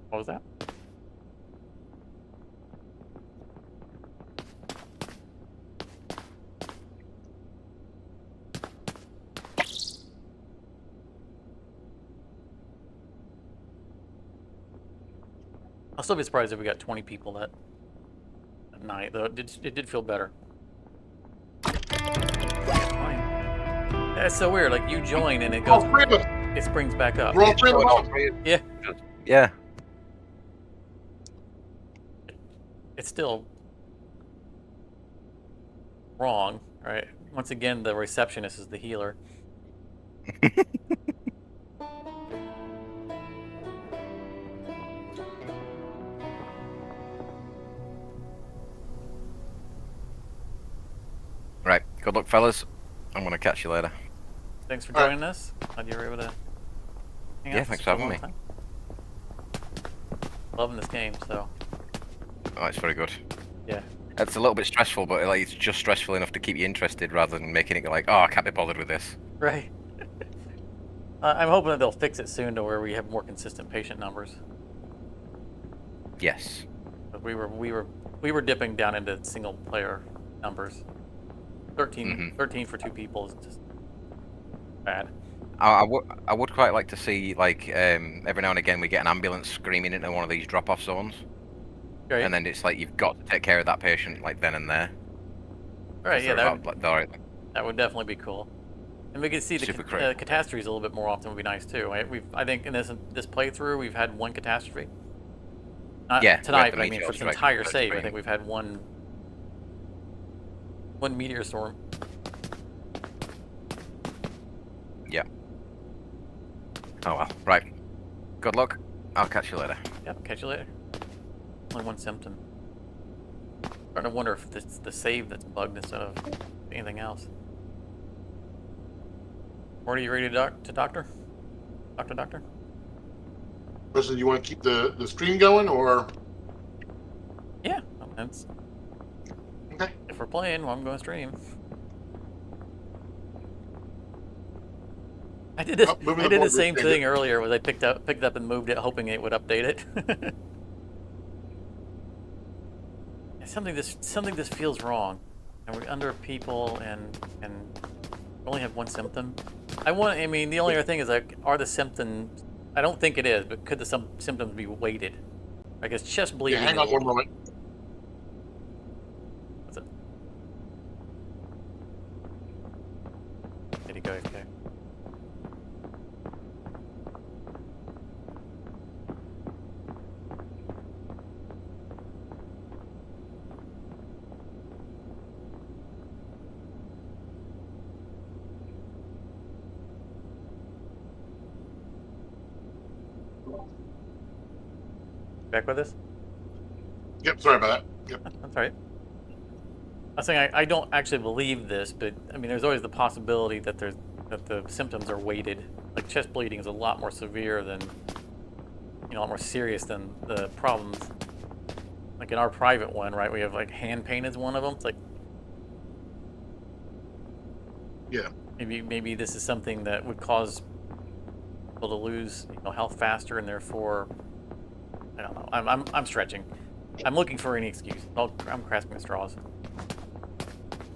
[SPEAKER 2] What was that? I'll still be surprised if we got 20 people that night, though. It did feel better. Fine. That's so weird. Like you join and it goes,
[SPEAKER 1] Oh, 3 of us.
[SPEAKER 2] it springs back up.
[SPEAKER 1] We're all 3 of us.
[SPEAKER 2] Yeah,
[SPEAKER 3] Yeah.
[SPEAKER 2] it's still wrong, right? Once again, the receptionist is the healer.
[SPEAKER 3] Right. Good luck, fellas. I'm gonna catch you later.
[SPEAKER 2] Thanks for
[SPEAKER 1] All right.
[SPEAKER 2] joining us. Glad you were able to hang
[SPEAKER 3] Yeah,
[SPEAKER 2] out
[SPEAKER 3] thanks
[SPEAKER 2] for
[SPEAKER 3] for
[SPEAKER 2] a
[SPEAKER 3] having
[SPEAKER 2] long time. Loving this game, so
[SPEAKER 3] Oh, it's very good.
[SPEAKER 2] yeah.
[SPEAKER 3] It's a little bit stressful, but like it's just stressful enough to keep you interested rather than making it like, oh, I can't be bothered with this.
[SPEAKER 2] Right. I'm hoping that they'll fix it soon to where we have more consistent patient numbers.
[SPEAKER 3] Yes.
[SPEAKER 2] But we were dipping down into single player numbers. 13 for 2 people is just bad.
[SPEAKER 3] I would quite like to see like every now and again we get an ambulance screaming into one of these drop-off zones,
[SPEAKER 2] Right.
[SPEAKER 3] and then it's like you've got to take care of that patient like then and there.
[SPEAKER 2] Right. Yeah.
[SPEAKER 3] That
[SPEAKER 2] That would definitely be cool. And we could see the
[SPEAKER 3] Super critical.
[SPEAKER 2] catastrophes a little bit more often would be nice too. Right? I think in this playthrough we've had one catastrophe. Not
[SPEAKER 3] Yeah, we had
[SPEAKER 2] tonight,
[SPEAKER 3] the
[SPEAKER 2] but I mean
[SPEAKER 3] meteor
[SPEAKER 2] for this
[SPEAKER 3] strike
[SPEAKER 2] entire
[SPEAKER 3] first
[SPEAKER 2] save, I
[SPEAKER 3] screen.
[SPEAKER 2] think we've had one meteor storm.
[SPEAKER 3] Yeah. Oh well. Right. Good luck. I'll catch you later.
[SPEAKER 2] Yep. Catch you later. Only one symptom. Starting to wonder if it's the save that's bugged instead of anything else. Morty, you ready to doctor? Doctor?
[SPEAKER 1] Listen, you want to keep the stream going, or
[SPEAKER 2] Yeah. That's,
[SPEAKER 1] okay?
[SPEAKER 2] if we're playing, well, I'm going to stream. I did this.
[SPEAKER 1] Oh, moving
[SPEAKER 2] I
[SPEAKER 1] the
[SPEAKER 2] did the
[SPEAKER 1] board,
[SPEAKER 2] same
[SPEAKER 1] Rich,
[SPEAKER 2] thing earlier. Was I picked up and moved it, hoping it would update it. something this feels wrong, and we're under people and only have one symptom. I mean, the only other thing is like, are the symptoms? I don't think it is, but could the symptoms be weighted? I guess chest bleeding.
[SPEAKER 1] Yeah, hang on one moment.
[SPEAKER 2] What's it? Did he go? Okay. Back with us?
[SPEAKER 1] Yep, sorry about that. Yep.
[SPEAKER 2] That's all right. I was saying I don't actually believe this, but I mean, there's always the possibility that the symptoms are weighted. Like chest bleeding is a lot more severe than, a lot more serious than the problems. Like in our private one, right? We have like hand pain is one of them. It's like,
[SPEAKER 1] Yeah.
[SPEAKER 2] maybe this is something that would cause able to lose health faster, and therefore, I don't know. I'm stretching. I'm looking for any excuse. I'm grasping at straws.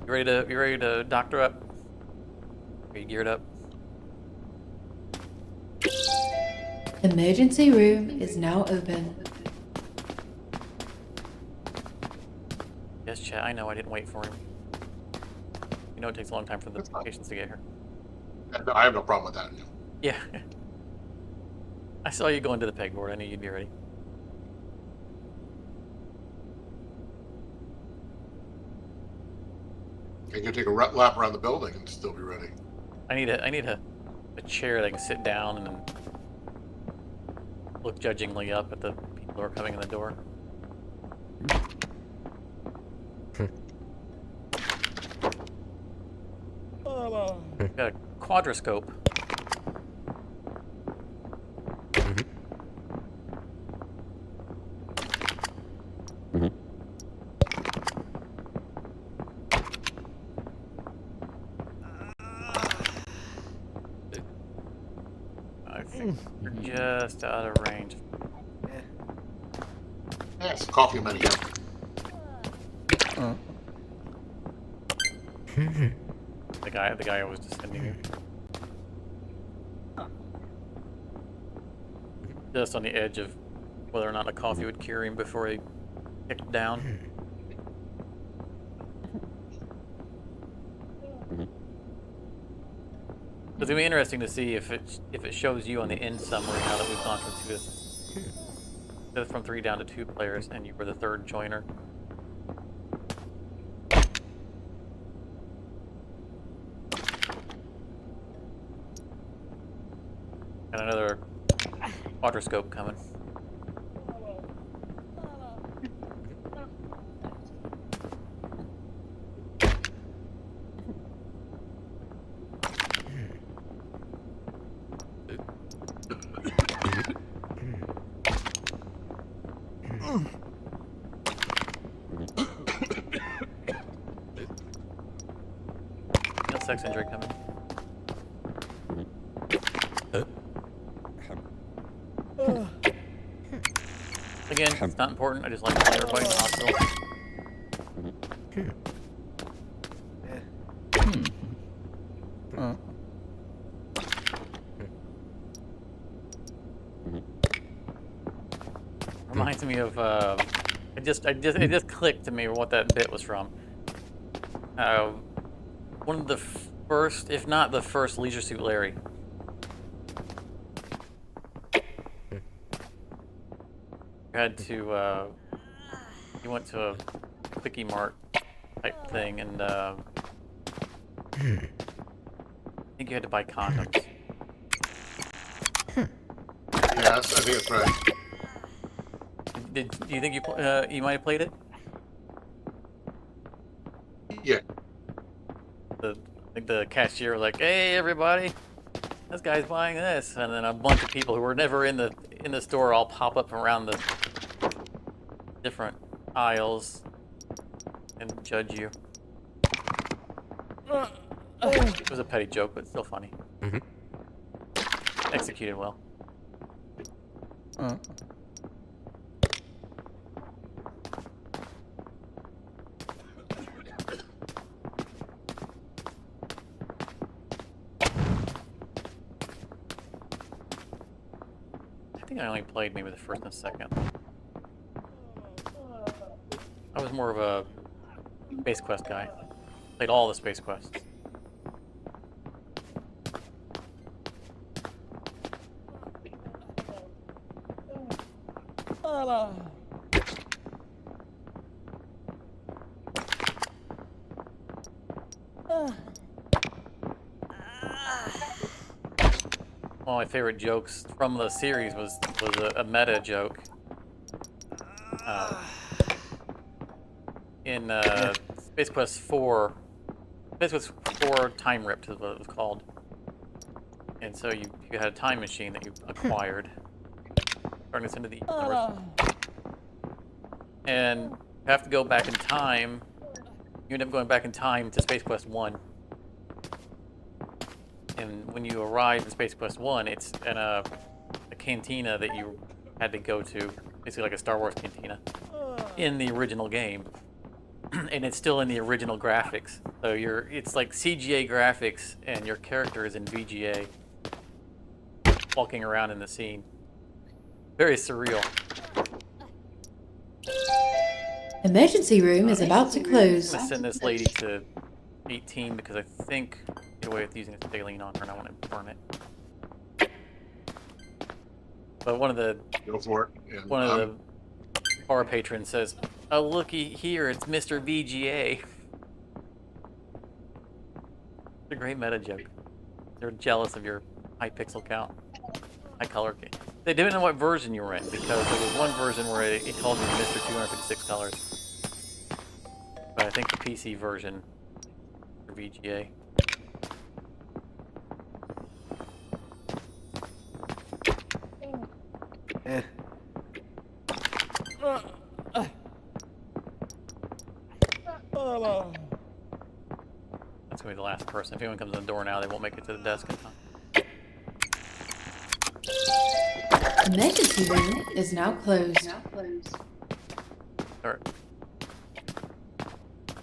[SPEAKER 2] You ready to doctor up? Are you geared up?
[SPEAKER 5] Emergency room is now open.
[SPEAKER 2] Yes, chat. I know. I didn't wait for him. You know it takes a long time for the
[SPEAKER 1] That's fine.
[SPEAKER 2] patients to get here.
[SPEAKER 1] No, I have no problem with that.
[SPEAKER 2] Yeah. I saw you going to the pegboard. I knew you'd be ready.
[SPEAKER 1] You can take a lap around the building and still be ready.
[SPEAKER 2] I need a chair that I can sit down and then look judgingly up at the people who are coming in the door. Got a quadroscope. I think we're just out of range.
[SPEAKER 1] Yes, coffee I'm here.
[SPEAKER 2] The guy I was just sending you. Just on the edge of whether or not a coffee would cure him before he kicked down. It's gonna be interesting to see if it shows you on the end summary now that we've gone from 3 down to 2 players and you were the 3rd joiner. Got another quadroscope coming. Got sex injury coming. Again, it's not important. I just like to tell everybody in the hospital. Reminds me of it just clicked to me what that bit was from. One of the first, if not the first, Leisure Suit Larry. You had to you went to a Quickie Mart type thing, and I think you had to buy condoms.
[SPEAKER 1] Yeah, I think that's right.
[SPEAKER 2] Do you think you might have played it?
[SPEAKER 1] Yeah.
[SPEAKER 2] I think the cashier was like, "Hey, everybody, this guy's buying this," and then a bunch of people who were never in the store all pop up around the different aisles and judge you. It was a petty joke, but still funny. Executed well. I think I only played maybe the first and second. I was more of a Space Quest guy. Played all the Space Quests. One of my favorite jokes from the series was a meta joke. In Space Quest 4, Space Quest 4 Time Ripped is what it was called. And so you had a time machine that you acquired, turning us into the universe. And you have to go back in time. You end up going back in time to Space Quest 1. And when you arrive in Space Quest 1, it's in a cantina that you had to go to, basically like a Star Wars cantina, in the original game. And it's still in the original graphics. So it's like CGA graphics, and your character is in VGA, walking around in the scene. Very surreal.
[SPEAKER 5] Emergency room is about to close.
[SPEAKER 2] I'm gonna send this lady to 18 because I think get away with using a saline on her, and I want to burn it. But one of the
[SPEAKER 1] Go for it. And
[SPEAKER 2] one of the bar patrons says, "Oh, looky here, it's Mr. VGA." It's a great meta joke. They're jealous of your high pixel count, high color. They didn't know what version you were in, because there was one version where it called you Mr. 256 colors. But I think the PC version for VGA. That's gonna be the last person. If anyone comes in the door now, they won't make it to the desk in time.
[SPEAKER 5] Emergency room is now closed.
[SPEAKER 2] Start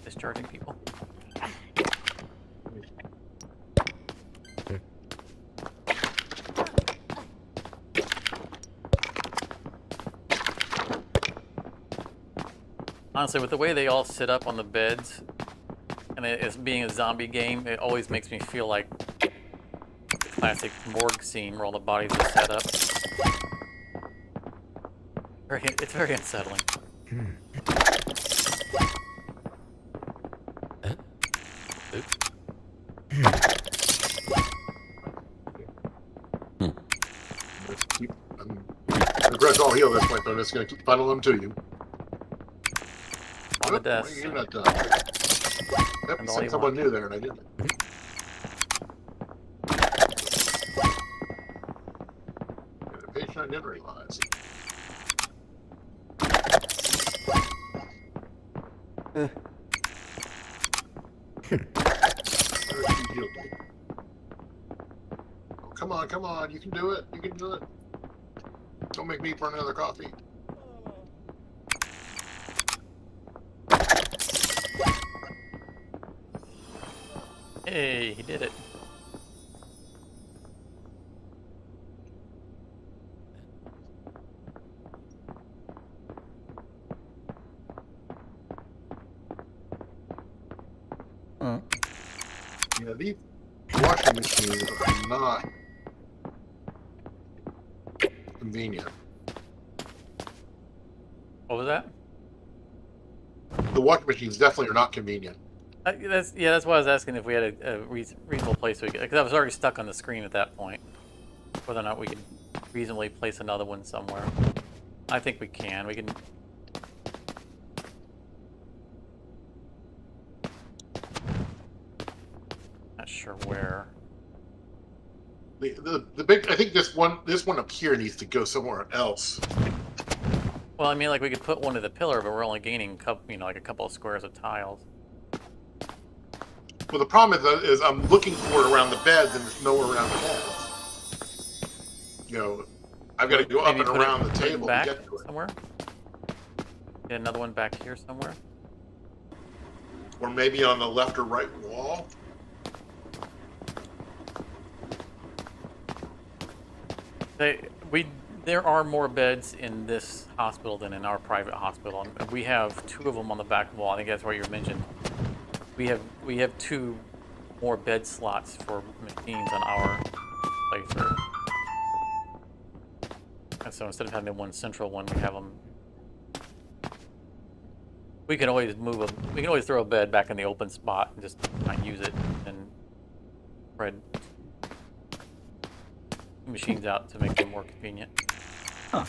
[SPEAKER 2] discharging people. Honestly, with the way they all sit up on the beds, and it's being a zombie game, it always makes me feel like the classic morgue scene where all the bodies are set up. It's very unsettling.
[SPEAKER 1] Regrets all heal at this point, though. I'm just going to keep funneling them to you.
[SPEAKER 2] On the desk.
[SPEAKER 1] You're not done. Yep, you sent someone new there, and I didn't. And a patient I didn't realize. Oh, come on, you can do it. You can do it. Don't make me pour another coffee.
[SPEAKER 2] Hey, he did it.
[SPEAKER 1] Yeah, these washing machines are not convenient.
[SPEAKER 2] What was that?
[SPEAKER 1] The washing machines definitely are not convenient.
[SPEAKER 2] That's why I was asking if we had a reasonable place we could, because I was already stuck on the screen at that point. Whether or not we could reasonably place another one somewhere. I think we can. We can. Not sure where.
[SPEAKER 1] The big, I think this one up here needs to go somewhere else.
[SPEAKER 2] Well, I mean, like we could put one to the pillar, but we're only gaining, like a couple of squares of tiles.
[SPEAKER 1] Well, the problem is I'm looking for it around the beds, and there's nowhere around the beds. You know, I've got to go up and around the table to get to it.
[SPEAKER 2] Somewhere. Get another one back here somewhere.
[SPEAKER 1] Or maybe on the left or right wall.
[SPEAKER 2] There are more beds in this hospital than in our private hospital, and we have 2 of them on the back wall. I think that's why you mentioned. We have 2 more bed slots for machines on our playthrough. And so instead of having one central one, we have them. We can always we can always throw a bed back in the open spot and just use it and spread machines out to make them more convenient.
[SPEAKER 7] Huh.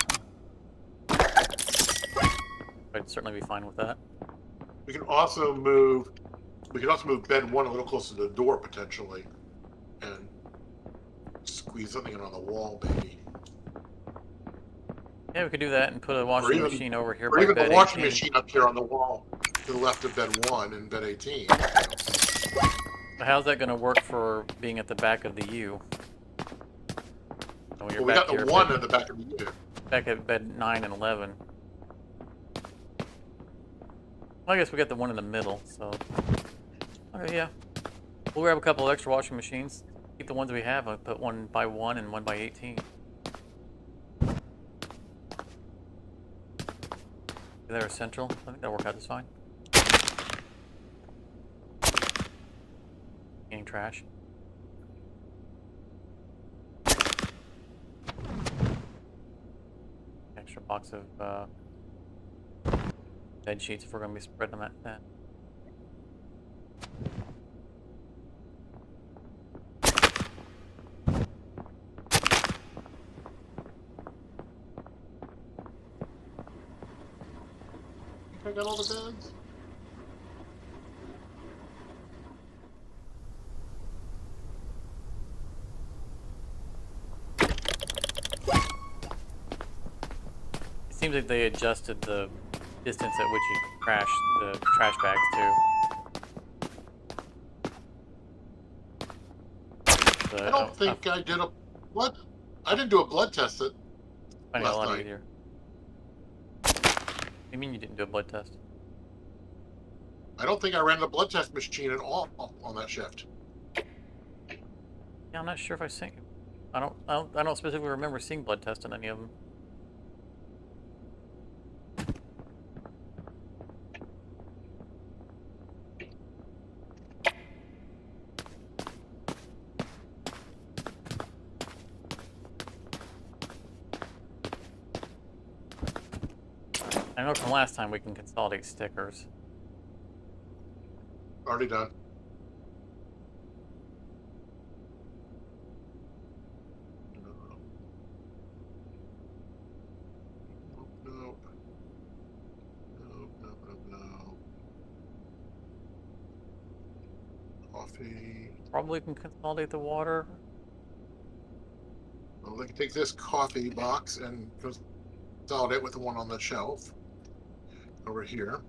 [SPEAKER 2] I'd certainly be fine with that.
[SPEAKER 1] We can also move bed 1 a little closer to the door potentially, and squeeze something in on the wall, maybe.
[SPEAKER 2] Yeah, we could do that and put a washing machine over here.
[SPEAKER 1] Or even
[SPEAKER 2] bed
[SPEAKER 1] the washing
[SPEAKER 2] 18.
[SPEAKER 1] machine up here on the wall to the left of bed 1 and bed 18.
[SPEAKER 2] How's that going to work for being at the back of the U? When you're
[SPEAKER 1] Well, we got
[SPEAKER 2] back
[SPEAKER 1] the
[SPEAKER 2] here,
[SPEAKER 1] one at the back of the U.
[SPEAKER 2] back at bed 9 and 11. Well, I guess we got the one in the middle, so... Okay, yeah. We'll grab a couple of extra washing machines. Keep the ones we have. I'll put 1 by 1 and 1 by 18. They're central. I think that'll work out just fine. Getting trash. Extra box of bed sheets if we're going to be spreading them that thin.
[SPEAKER 1] I got all the beds.
[SPEAKER 2] It seems like they adjusted the distance at which you crash the trash bags too.
[SPEAKER 1] I don't think I did a blood. I didn't do a blood test it
[SPEAKER 2] Finding it a
[SPEAKER 1] last
[SPEAKER 2] lot
[SPEAKER 1] night.
[SPEAKER 2] easier. What do you mean you didn't do a blood test?
[SPEAKER 1] I don't think I ran the blood test machine at all on that shift.
[SPEAKER 2] Yeah, I'm not sure if I seen. I don't specifically remember seeing blood tests on any of them. I know from last time we can consolidate stickers.
[SPEAKER 1] Already done. Nope. No. Coffee.
[SPEAKER 2] Probably can consolidate the water.
[SPEAKER 1] Well, they can take this coffee box and consolidate with the one on the shelf over here.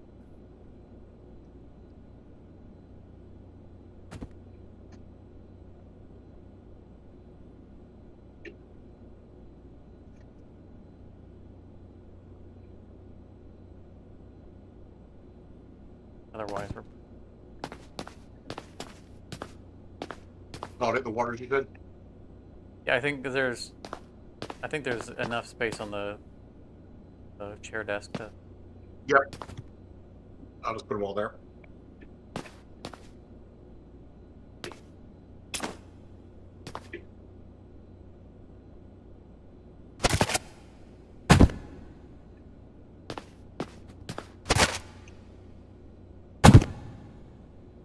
[SPEAKER 2] Otherwise, we're
[SPEAKER 1] Consolidate the water, you said?
[SPEAKER 2] yeah. I think there's enough space on the chair desk to.
[SPEAKER 1] Yep. I'll just put them all there.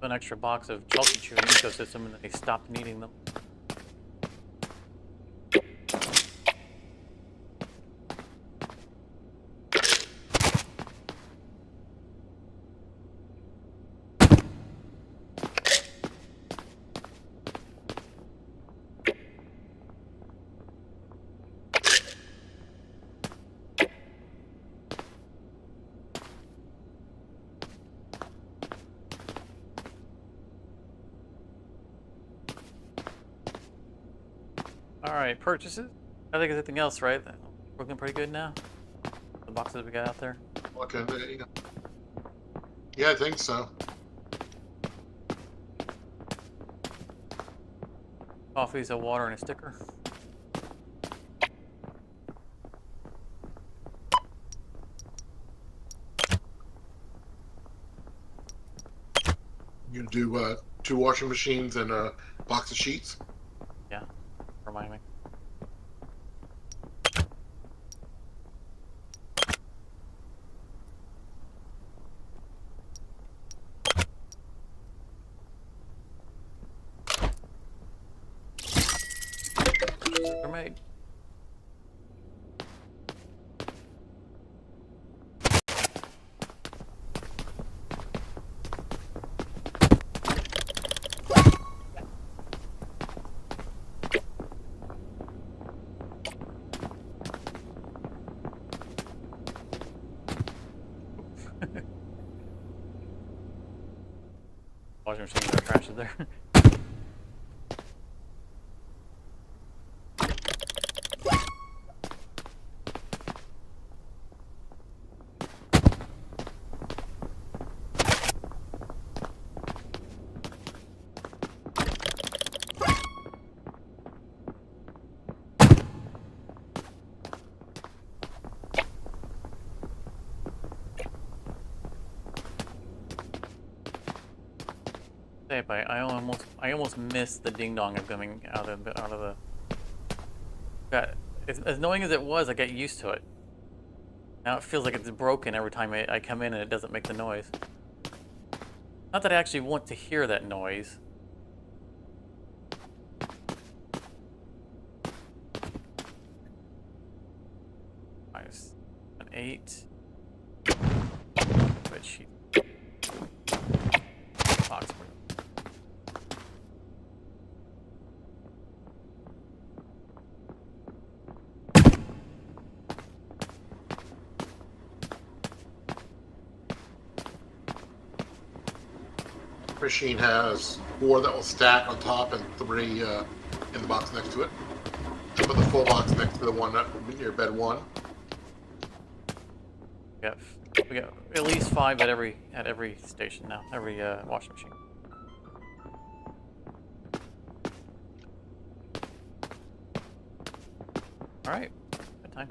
[SPEAKER 2] An extra box of Chelsea Chew ecosystem, and then they stopped needing them. All right, purchases. I think everything else, right? Looking pretty good now. The boxes we got out there.
[SPEAKER 1] Okay. Yeah, I think so.
[SPEAKER 2] Coffees, a water, and a sticker.
[SPEAKER 1] You can do 2 washing machines and a box of sheets.
[SPEAKER 2] Yeah, remind me. They're made. Washing machines are trash there. Say, but I almost missed the ding dong of coming out of the. Got as annoying as it was, I got used to it. Now it feels like it's broken every time I come in and it doesn't make the noise. Not that I actually want to hear that noise. Nice. An 8. But she. Box.
[SPEAKER 1] Machine has 4 that will stack on top and 3 in the box next to it. Put the full box next to the one near bed 1.
[SPEAKER 2] We got at least 5 at every station now, every washing machine. All right, good time.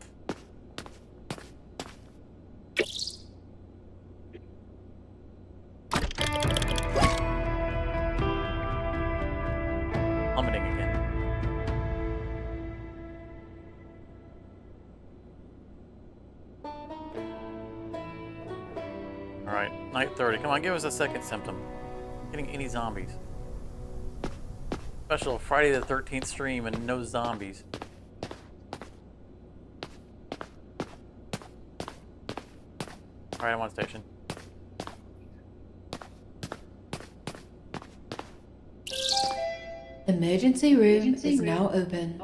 [SPEAKER 2] Plummeting again. All right, night 30. Come on, give us a second symptom. Getting any zombies. Special Friday the 13th stream and no zombies. All right, I'm on station.
[SPEAKER 5] Emergency room is now open.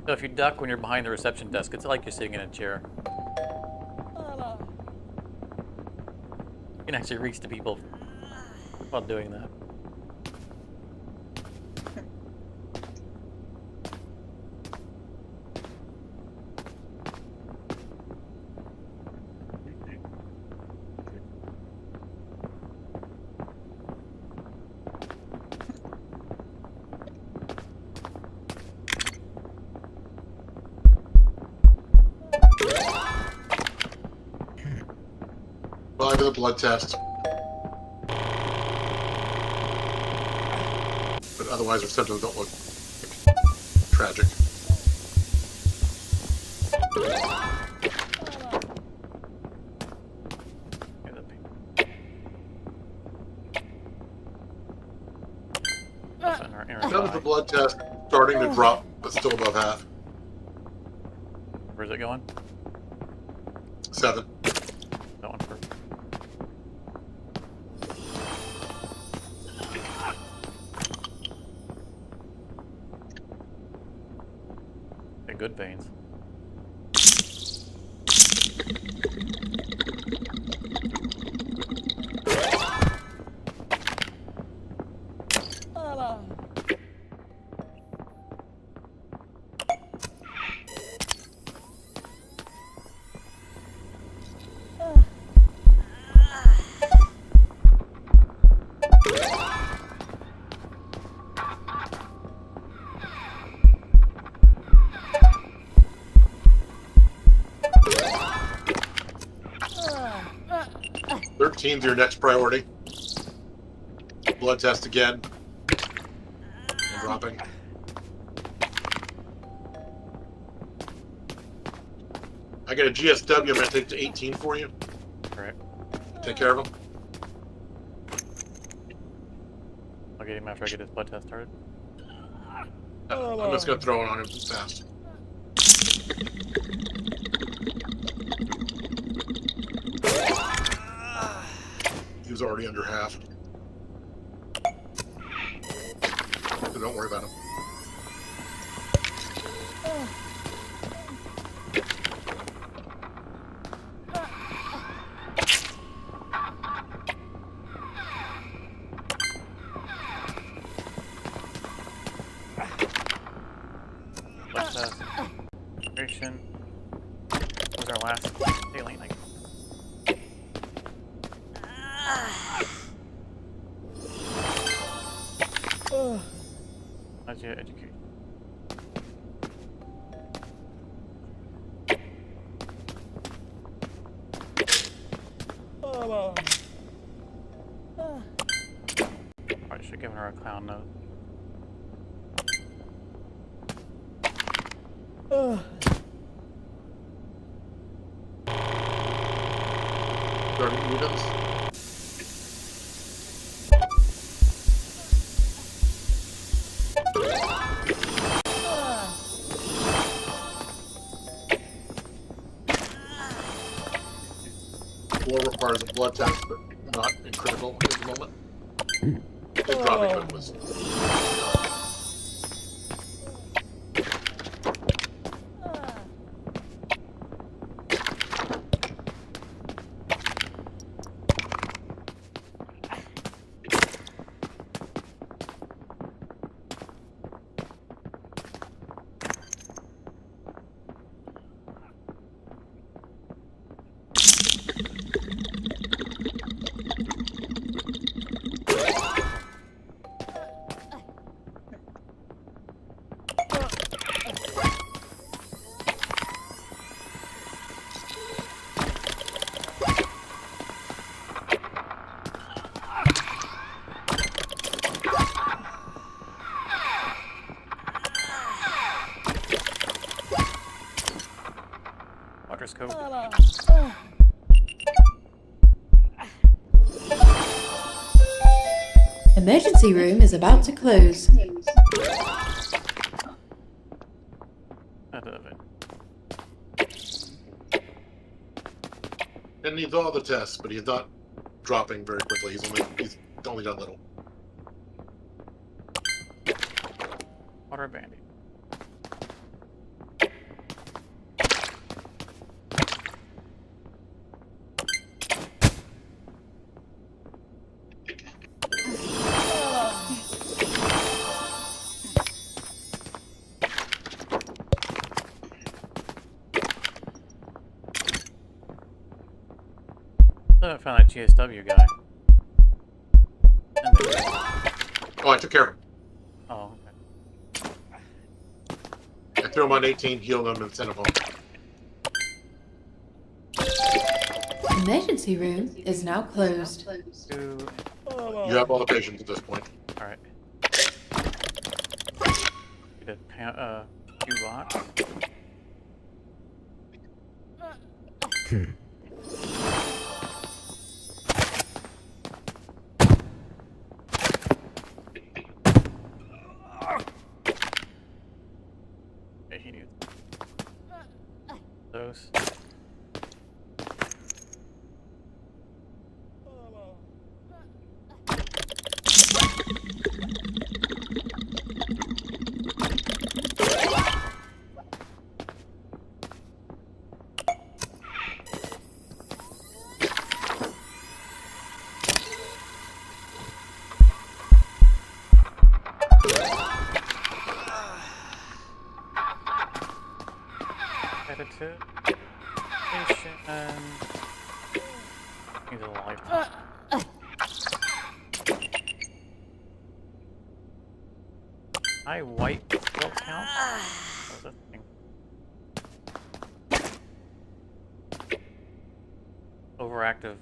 [SPEAKER 2] So if you duck when you're behind the reception desk, it's like you're sitting in a chair. You can actually reach the people while doing that.
[SPEAKER 1] Well, I did a blood test. But otherwise, her symptoms don't look tragic. That was the blood test starting to drop, but still above half.
[SPEAKER 2] Where's it going?
[SPEAKER 1] 7.
[SPEAKER 2] That one first. Okay, good veins.
[SPEAKER 1] Thirteen's your next priority. Blood test again. And dropping. I got a GSW. I'm going to take to 18 for you.
[SPEAKER 2] Alright.
[SPEAKER 1] Take care of him.
[SPEAKER 2] I'll get him after I get his blood test started.
[SPEAKER 1] I'm just going to throw it on him fast. He was already under half. So don't worry about him.
[SPEAKER 2] Blood test. Concentration. our last saline, I guess. How's your education? I should have given her a clown nose.
[SPEAKER 1] Starting units. War requires a blood test, but not in critical at the moment. The dropping hood was.
[SPEAKER 2] Scope.
[SPEAKER 5] Emergency room is about to close.
[SPEAKER 2] Out of it.
[SPEAKER 1] And needs all the tests, but he's not dropping very quickly. He's only done little.
[SPEAKER 2] Water bandit. I found that GSW guy.
[SPEAKER 1] Oh, I took care of him.
[SPEAKER 2] Oh, okay.
[SPEAKER 1] I threw him on 18, healed him, and sent him home.
[SPEAKER 5] Emergency room is now closed.
[SPEAKER 1] You have all the patients at this point.
[SPEAKER 2] Alright. Get a few blocks. Okay, he needs those. Edited. Patient. He's alive. High white cell count? What was that thing? Overactive.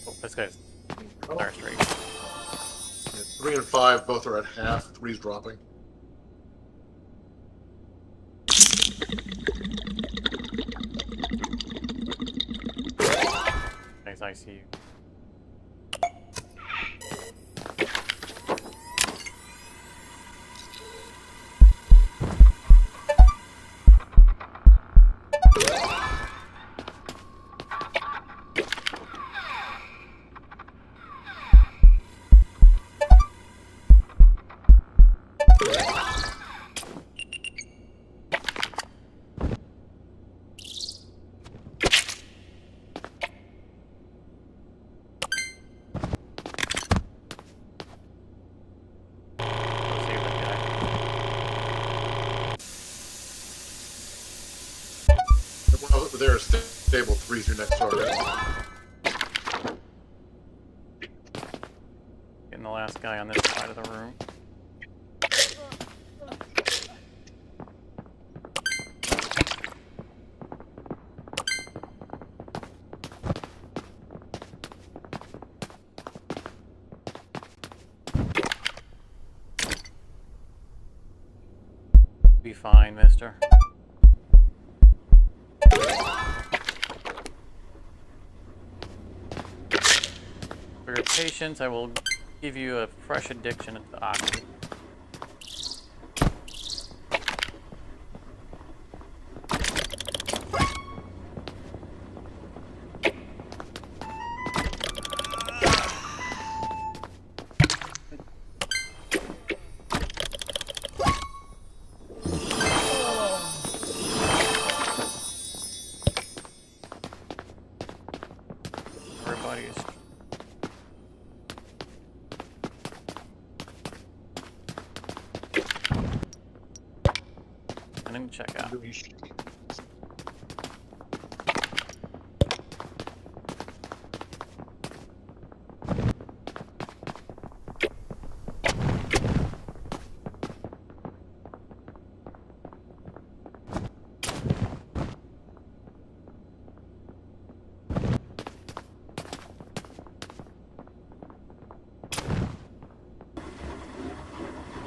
[SPEAKER 2] Oh, this guy's star straight.
[SPEAKER 1] Yeah, 3 and 5 both are at half. 3's dropping.
[SPEAKER 2] Nice ICU. Go save that guy.
[SPEAKER 1] Over there is stable 3's your next target.
[SPEAKER 2] Getting the last guy on this side of the room. Be fine, mister. For your patience, I will give you a fresh addiction to oxy. Everybody is. And then check out.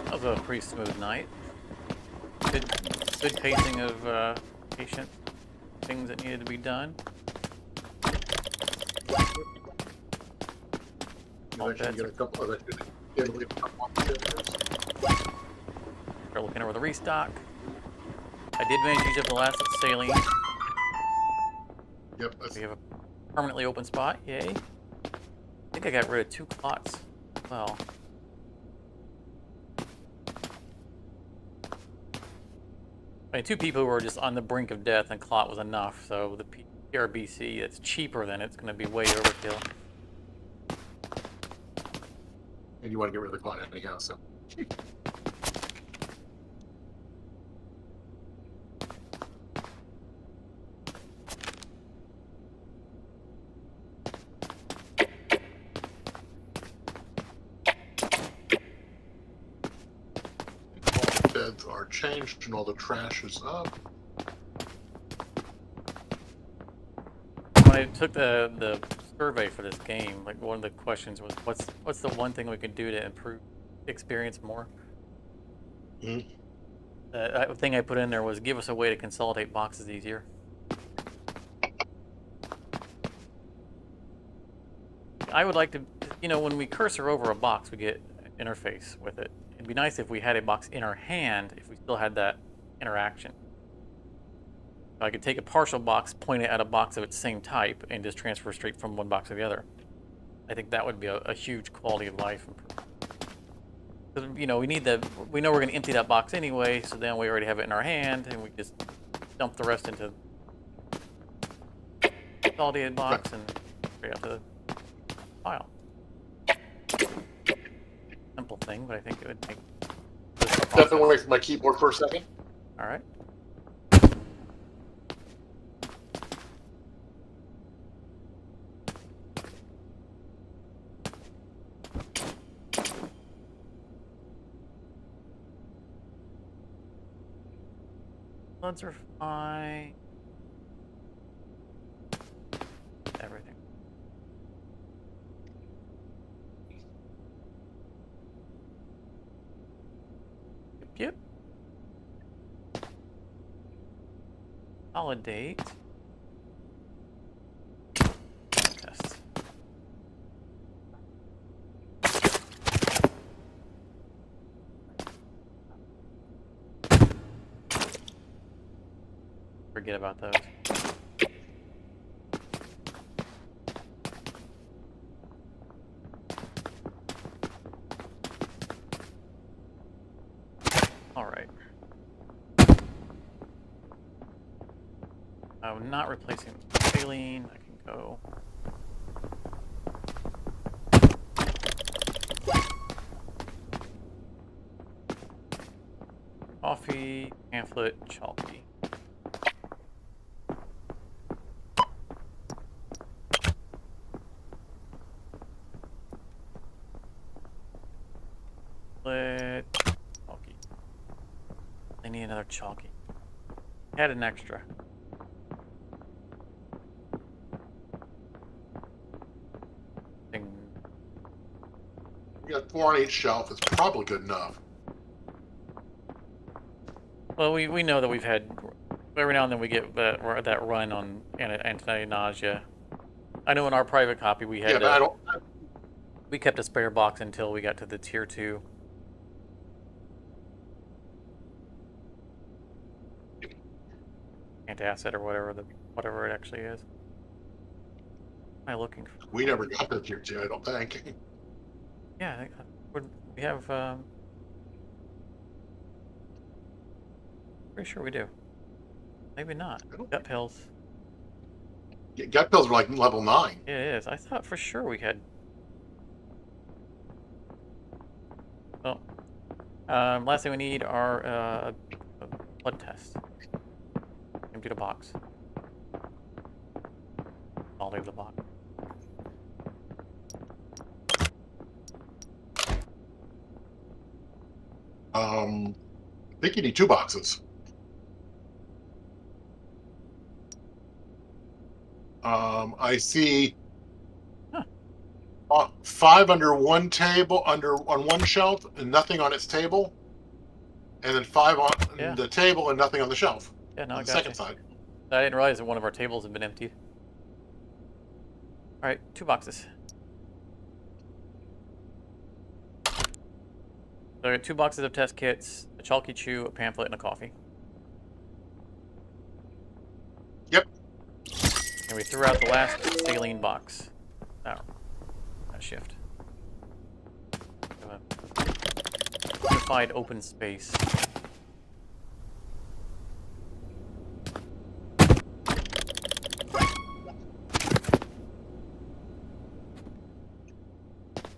[SPEAKER 2] That was a pretty smooth night. Good pacing of patient things that needed to be done. All
[SPEAKER 1] Eventually
[SPEAKER 2] beds
[SPEAKER 1] get
[SPEAKER 2] are
[SPEAKER 1] a couple of
[SPEAKER 2] We're looking over the restock. I did manage to use up the last saline.
[SPEAKER 1] Yep, that's
[SPEAKER 2] We have a permanently open spot. Yay. I think I got rid of 2 clots. Well. I mean, 2 people who were just on the brink of death and clot was enough. So the PRBC, it's cheaper than it's going to be way overkill.
[SPEAKER 1] and you want to get rid of the clot anyhow, so. All the beds are changed and all the trash is up.
[SPEAKER 2] When I took the survey for this game, like one of the questions was, what's the one thing we can do to improve experience more?
[SPEAKER 1] Mhm.
[SPEAKER 2] The thing I put in there was give us a way to consolidate boxes easier. I would like to, when we cursor over a box, we get an interface with it. It'd be nice if we had a box in our hand, if we still had that interaction. I could take a partial box, point it at a box of its same type, and just transfer straight from one box to the other. I think that would be a huge quality of life improvement. Because, we know we're going to empty that box anyway, so then we already have it in our hand, and we just dump the rest into consolidated box and straight out to the file. Simple thing, but I think it would make this
[SPEAKER 1] Stepping
[SPEAKER 2] process.
[SPEAKER 1] away from my keyboard for a second.
[SPEAKER 2] All right. Bloods are fine. Everything. Yep. Validate. Test. Forget about those. All right. I'm not replacing saline. I can go. Coffee, pamphlet, chalky. pamphlet. Chalky. I need another chalky. Had an extra. Thing.
[SPEAKER 1] You got 4 on each shelf. It's probably good enough.
[SPEAKER 2] Well, we know that we've had every now and then we get that run on anti-nausea. I know in our private copy we had
[SPEAKER 1] Yeah, but I don't.
[SPEAKER 2] we kept a spare box until we got to the tier 2. Antacid or whatever it actually is. What am I looking for?
[SPEAKER 1] We never got to tier 2. I don't think.
[SPEAKER 2] Yeah, we have. Pretty sure we do. Maybe not. Gut pills.
[SPEAKER 1] Gut pills are like level 9.
[SPEAKER 2] Yeah, it is. I thought for sure we had. Well, last thing we need are a blood test. Empty the box. I'll leave the box.
[SPEAKER 1] I think you need 2 boxes. I see 5 under one table, on one shelf, and nothing on its table, and then 5 on
[SPEAKER 2] Yeah.
[SPEAKER 1] the table and nothing on the shelf.
[SPEAKER 2] Yeah, no, I
[SPEAKER 1] On the
[SPEAKER 2] got
[SPEAKER 1] second
[SPEAKER 2] you.
[SPEAKER 1] side.
[SPEAKER 2] I didn't realize that one of our tables had been emptied. All right, 2 boxes. So I got 2 boxes of test kits, a chalky chew, a pamphlet, and a coffee.
[SPEAKER 1] Yep.
[SPEAKER 2] And we threw out the last saline box. That shift. Unified open space.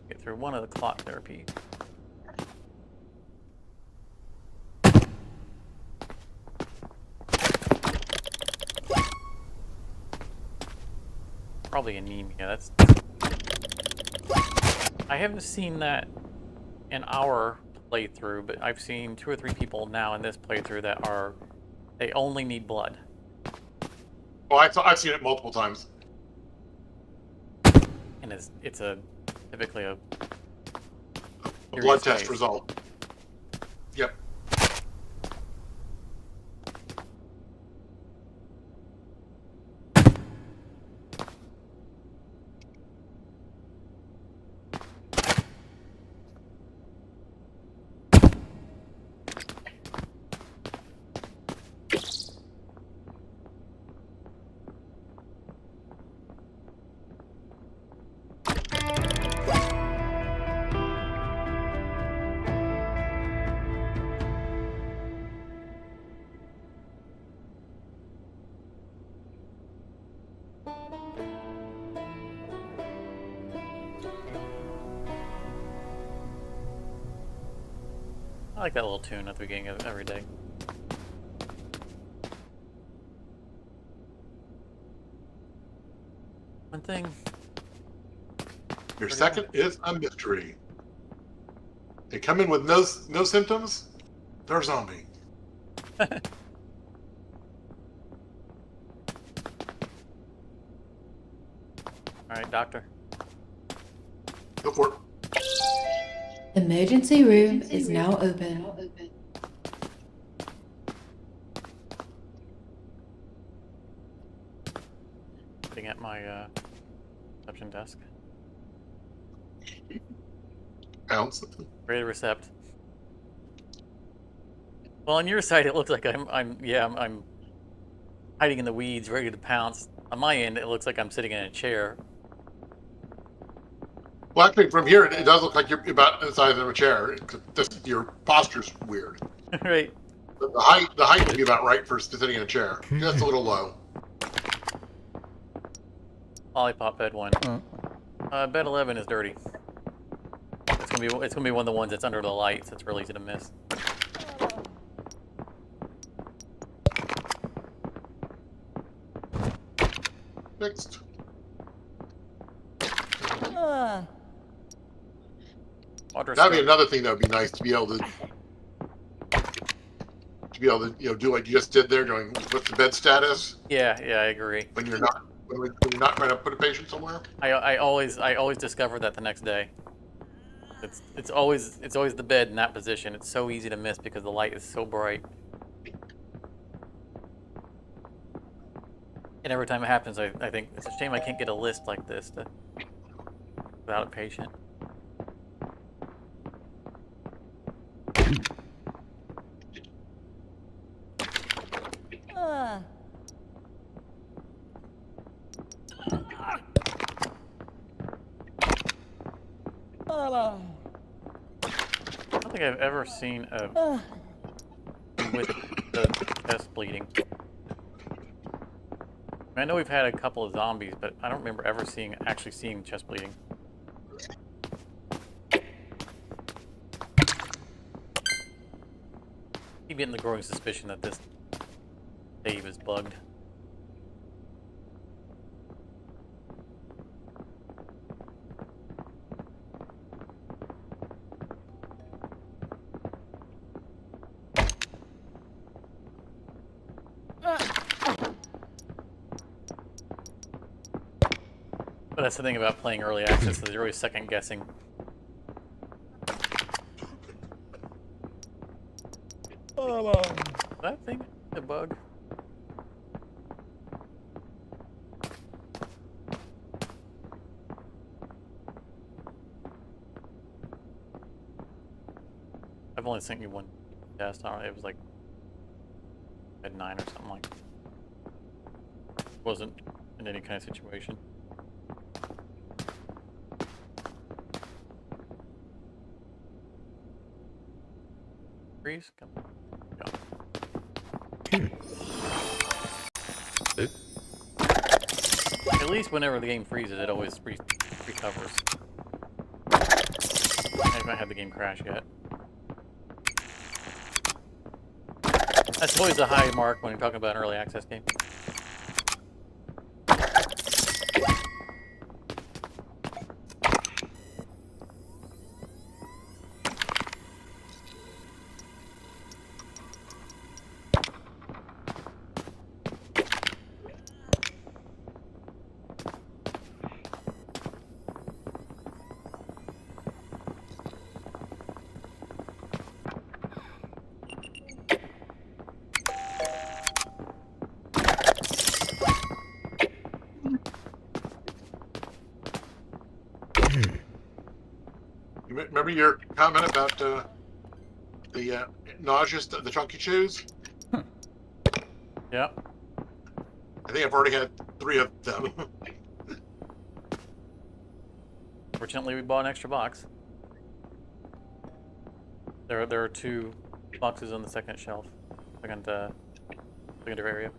[SPEAKER 2] Get through one of the clot therapy. Probably anemia. That's. I haven't seen that in our playthrough, but I've seen 2 or 3 people now in this playthrough that are. They only need blood.
[SPEAKER 1] Oh, I've seen it multiple times.
[SPEAKER 2] And it's typically a
[SPEAKER 1] A blood
[SPEAKER 2] serious
[SPEAKER 1] test
[SPEAKER 2] case.
[SPEAKER 1] result. Yep.
[SPEAKER 2] I like that little tune at the beginning of every day. One thing.
[SPEAKER 1] Your
[SPEAKER 2] Pretty
[SPEAKER 1] second is a mystery. They come in with no symptoms. They're a zombie.
[SPEAKER 2] Alright, doctor.
[SPEAKER 1] Go for it.
[SPEAKER 5] Emergency room is now open.
[SPEAKER 2] Sitting at my reception desk.
[SPEAKER 1] Ounce.
[SPEAKER 2] Ready to recept. Well, on your side, it looks like I'm hiding in the weeds, ready to pounce. On my end, it looks like I'm sitting in a chair.
[SPEAKER 1] Well, actually, from here, it does look like you're about the size of a chair. Your posture's weird.
[SPEAKER 2] Right.
[SPEAKER 1] The height would be about right for sitting in a chair. Just a little low.
[SPEAKER 2] Lollipop bed 1. Bed 11 is dirty. It's gonna be one of the ones that's under the lights. It's really easy to miss.
[SPEAKER 1] Fixed.
[SPEAKER 2] Water
[SPEAKER 1] That'd be
[SPEAKER 2] scope.
[SPEAKER 1] another thing that would be nice to be able to do like you just did there, going what's the bed status
[SPEAKER 2] Yeah, I agree.
[SPEAKER 1] when you're not when you're not trying to put a patient somewhere.
[SPEAKER 2] I always discover that the next day. It's always the bed in that position. It's so easy to miss because the light is so bright. And every time it happens, I think it's a shame I can't get a list like this without a patient. I don't think I've ever seen a with the chest bleeding. I know we've had a couple of zombies, but I don't remember ever actually seeing chest bleeding. Keep getting the growing suspicion that this Dave is bugged. But that's the thing about playing early access, is you're always second guessing. That thing a bug? I've only sent you one test. I don't know, it was like at 9 or something like that. Wasn't in any kind of situation. Freeze, come. Go. At least whenever the game freezes, it always recovers. I haven't had the game crash yet. That's always a high mark when you're talking about an early access game.
[SPEAKER 1] You remember your comment about the nauseous, the chunky chews?
[SPEAKER 2] Yeah.
[SPEAKER 1] I think I've already had 3 of them.
[SPEAKER 2] Fortunately, we bought an extra box. There are 2 boxes on the second shelf, second area.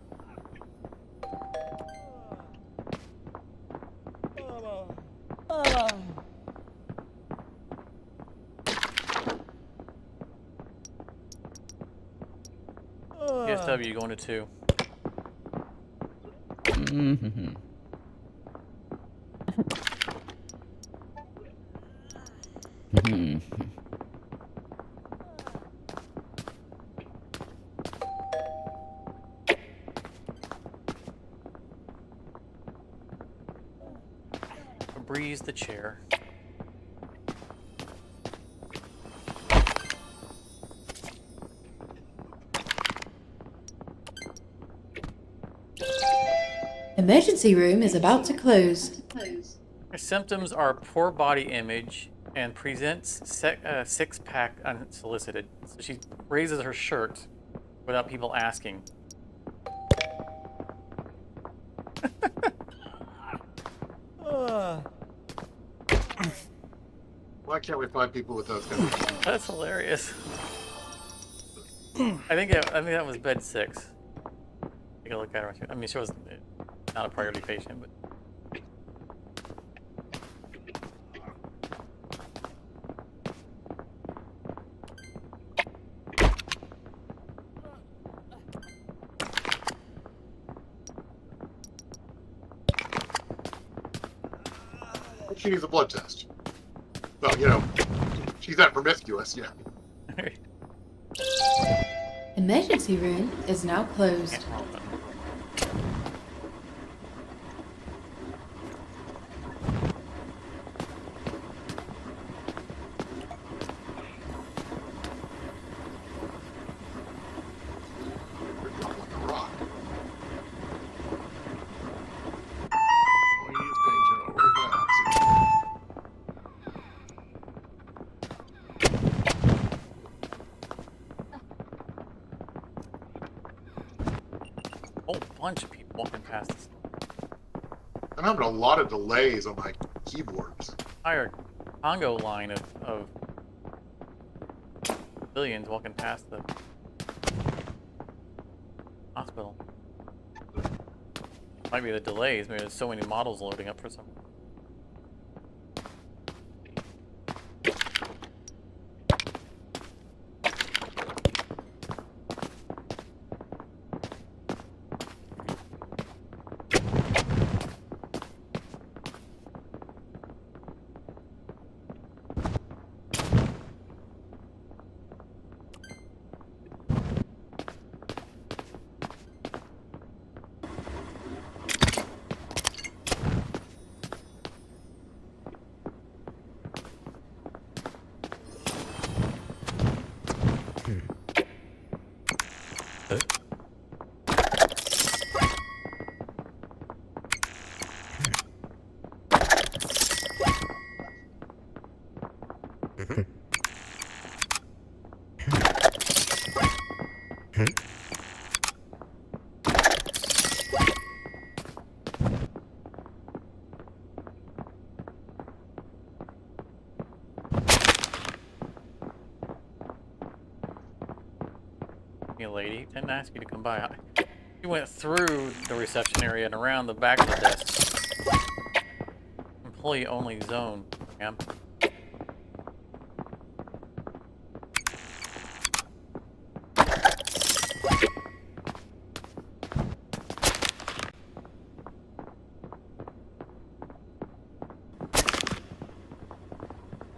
[SPEAKER 2] PSW going to 2. Breeze the chair.
[SPEAKER 5] Emergency room is about to close.
[SPEAKER 2] Her symptoms are poor body image and presents six-pack unsolicited. So she raises her shirt without people asking.
[SPEAKER 1] Why can't we find people with those kind of...
[SPEAKER 2] That's hilarious. I think that was bed 6. Take a look at her. I mean, she was not a priority patient, but.
[SPEAKER 1] She needs a blood test. Well, you know, She's that promiscuous, yeah.
[SPEAKER 5] Emergency room is now closed.
[SPEAKER 2] Wrong button.
[SPEAKER 1] They're dropping like a rock. Oh, he is paying attention. Where's my oxy?
[SPEAKER 2] Whole bunch of people walking past this
[SPEAKER 1] I'm having a lot of delays on my keyboards.
[SPEAKER 2] entire Congo line of civilians walking past the hospital. Might be the delays. Maybe there's so many models loading up for some. Lady, didn't ask you to come by. You went through the reception area and around the back of the desk. Employee only zone, ma'am.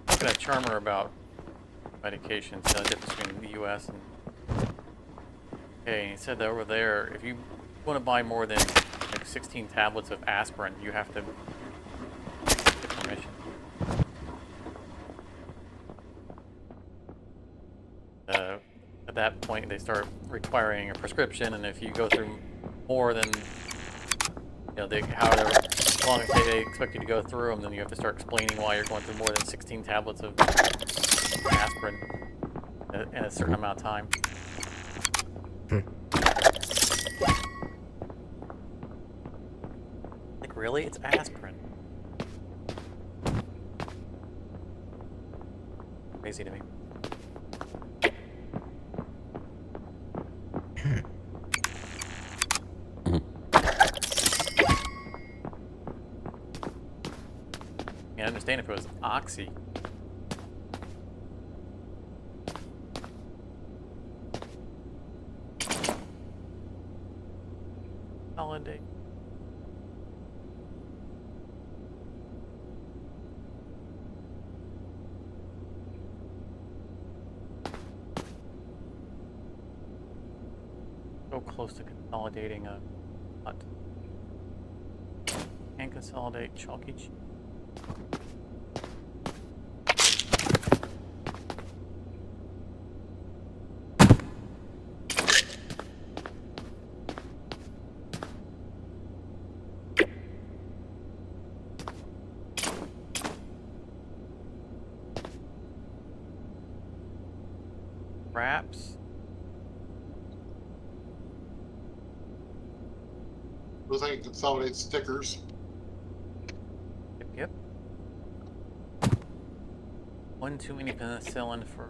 [SPEAKER 2] I'm gonna charm her about medications, the difference between the U.S. and. Okay, he said that over there, if you want to buy more than like 16 tablets of aspirin, you have to get permission. At that point, they start requiring a prescription, and if you go through more than, however long they expect you to go through them, then you have to start explaining why you're going through more than 16 tablets of aspirin in a certain amount of time. Like, really? It's aspirin. Crazy to me. I understand if it was oxy. Holiday. So close to consolidating a hut. And consolidate chalky cheese. Wraps.
[SPEAKER 1] Looks like it consolidates stickers.
[SPEAKER 2] Yep. One too many penicillin for.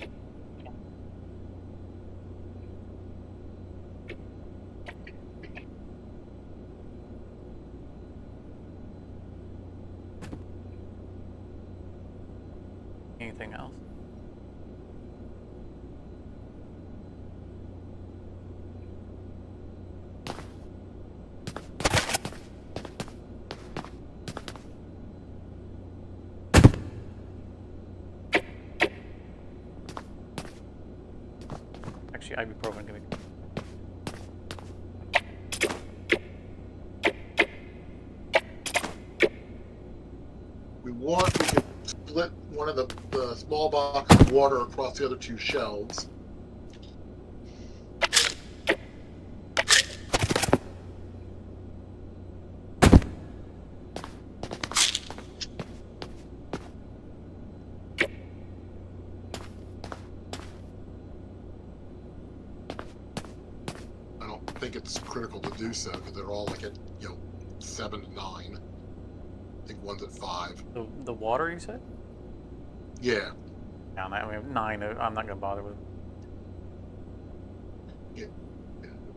[SPEAKER 2] Anything else? Actually, ibuprofen can be.
[SPEAKER 1] We can split one of the small boxes of water across the other two shelves. I don't think it's critical to do so because they're all like at 7 to 9. I think one's at 5.
[SPEAKER 2] The water you said?
[SPEAKER 1] Yeah.
[SPEAKER 2] Yeah, I mean 9. I'm not gonna bother with.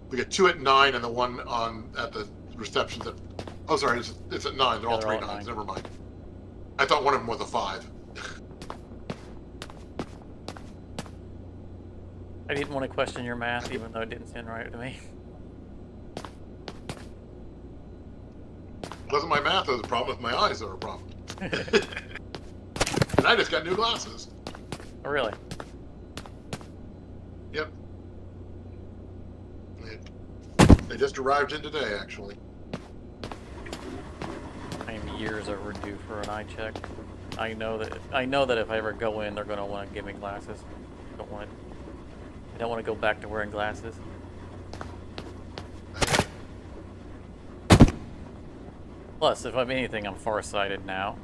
[SPEAKER 1] We got 2 at 9 and the one at the reception's at. Oh, sorry, it's at 9. They're all
[SPEAKER 2] they're
[SPEAKER 1] 3
[SPEAKER 2] all
[SPEAKER 1] 9s.
[SPEAKER 2] 9.
[SPEAKER 1] Never mind. I thought one of them was a 5.
[SPEAKER 2] I didn't want to question your math, even though it didn't sound right to me.
[SPEAKER 1] It wasn't my math that was a problem. It's my eyes that were a problem. And I just got new glasses.
[SPEAKER 2] Oh, really?
[SPEAKER 1] Yep. They just arrived in today, actually.
[SPEAKER 2] I am years overdue for an eye check. I know that if I ever go in, they're gonna want to give me glasses. I don't want to go back to wearing glasses. Plus, if I'm anything, I'm farsighted now.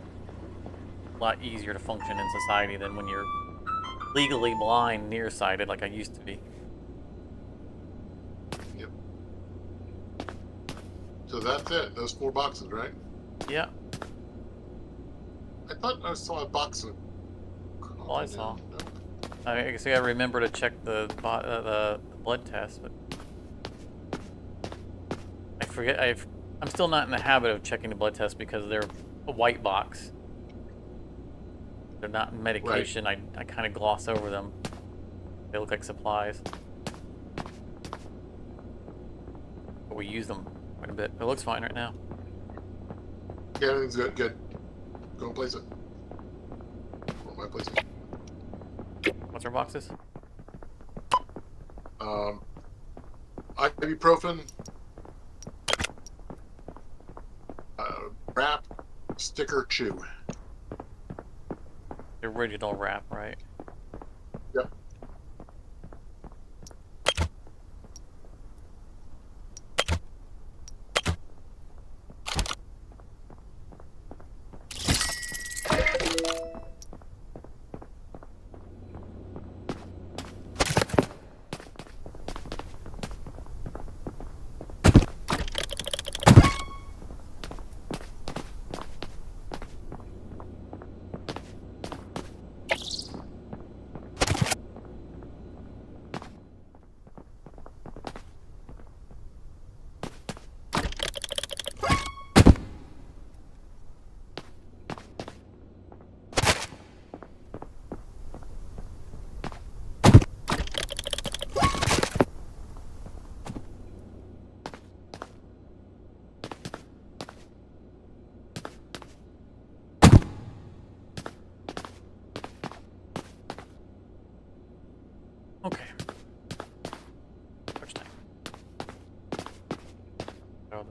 [SPEAKER 2] A lot easier to function in society than when you're legally blind, nearsighted, like I used to be.
[SPEAKER 1] Yep. So that's it. Those 4 boxes, right?
[SPEAKER 2] Yeah,
[SPEAKER 1] I thought I saw a box of.
[SPEAKER 2] all I saw.
[SPEAKER 1] No.
[SPEAKER 2] I guess I gotta remember to check the blood test, but I forget. I'm still not in the habit of checking the blood test because they're a white box. They're not medication. Right. I kind of gloss over them. They look like supplies, but we use them quite a bit. It looks fine right now.
[SPEAKER 1] Yeah, everything's good. Good. Go and place it. Where am I placing it?
[SPEAKER 2] What's our boxes?
[SPEAKER 1] Ibuprofen, wrap, sticker, chew.
[SPEAKER 2] The original wrap, right?
[SPEAKER 1] Yep.
[SPEAKER 2] Okay. First time. Oh,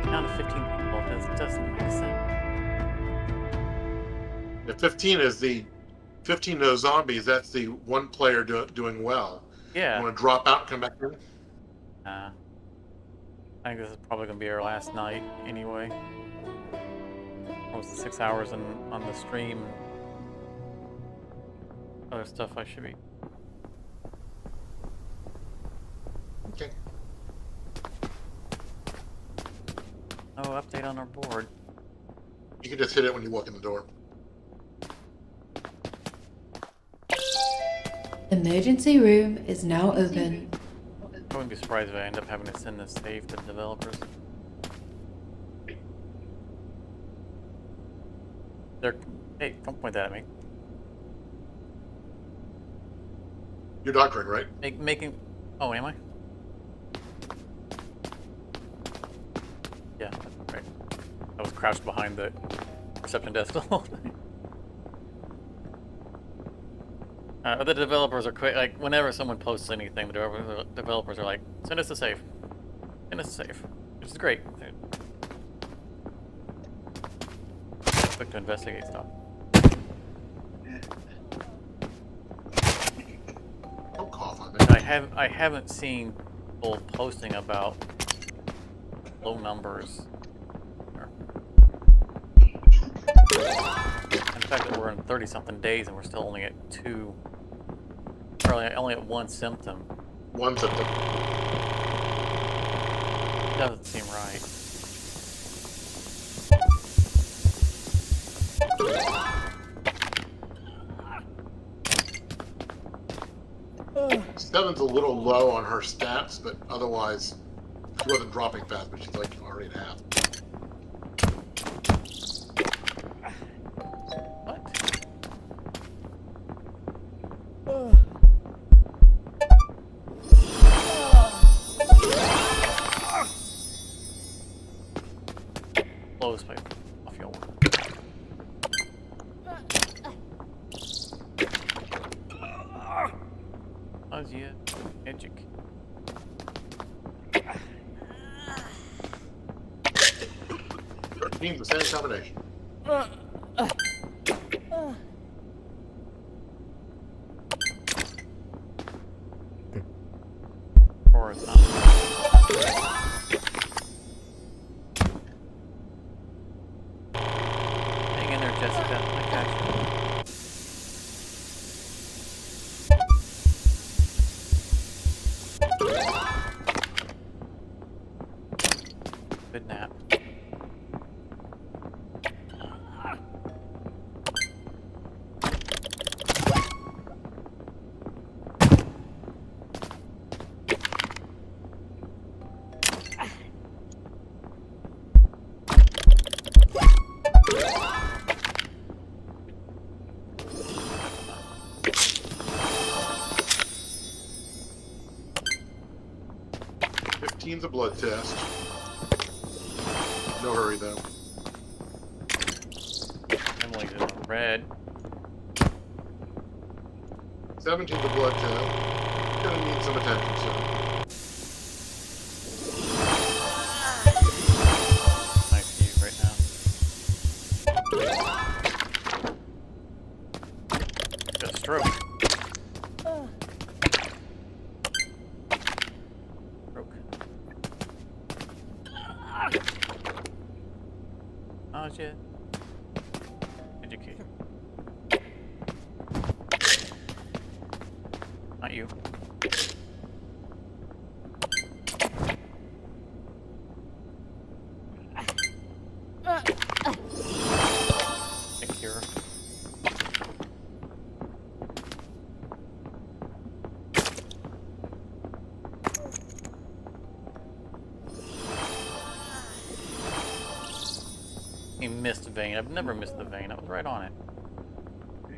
[SPEAKER 2] down to 15 people. That doesn't make sense.
[SPEAKER 1] The 15 is the 15 of those zombies. That's the one player doing well.
[SPEAKER 2] Yeah.
[SPEAKER 1] You want to drop out and come back in?
[SPEAKER 2] I think this is probably gonna be our last night anyway. Almost 6 hours on the stream. Other stuff I should be.
[SPEAKER 1] Okay.
[SPEAKER 2] No update on our board.
[SPEAKER 1] You can just hit it when you walk in the door.
[SPEAKER 5] Emergency room is now open.
[SPEAKER 2] I wouldn't be surprised if I end up having to send this save to the developers. Hey, don't point that at me.
[SPEAKER 1] You're doctoring, right?
[SPEAKER 2] Making. Oh, am I? Yeah, that's right. was crouched behind the reception desk the whole time. The developers are quick. Like, whenever someone posts anything, the developers are like, send us a save. Send us a save. Which is great. They're quick to investigate stuff.
[SPEAKER 1] Don't cough on me.
[SPEAKER 2] I haven't seen people posting about low numbers. And the fact that we're in 30-something days and we're still only at 2, probably only at 1 symptom,
[SPEAKER 1] One symptom.
[SPEAKER 2] doesn't seem right.
[SPEAKER 1] Seven's a little low on her stats, but otherwise, she wasn't dropping fast, but she's like already at half.
[SPEAKER 2] What? Close by off your work. How's you educate?
[SPEAKER 1] Team's the same combination.
[SPEAKER 2] Or it's not. Hang in there, Jessica. I got you. Good nap.
[SPEAKER 1] Team's a blood test. No hurry though.
[SPEAKER 2] Emily's in the red.
[SPEAKER 1] 17's a blood test. Gonna need some attention soon.
[SPEAKER 2] Nice view right now. Got a stroke. How's your education? Not you. Secure. He missed vein. I've never missed the vein. I was right on it.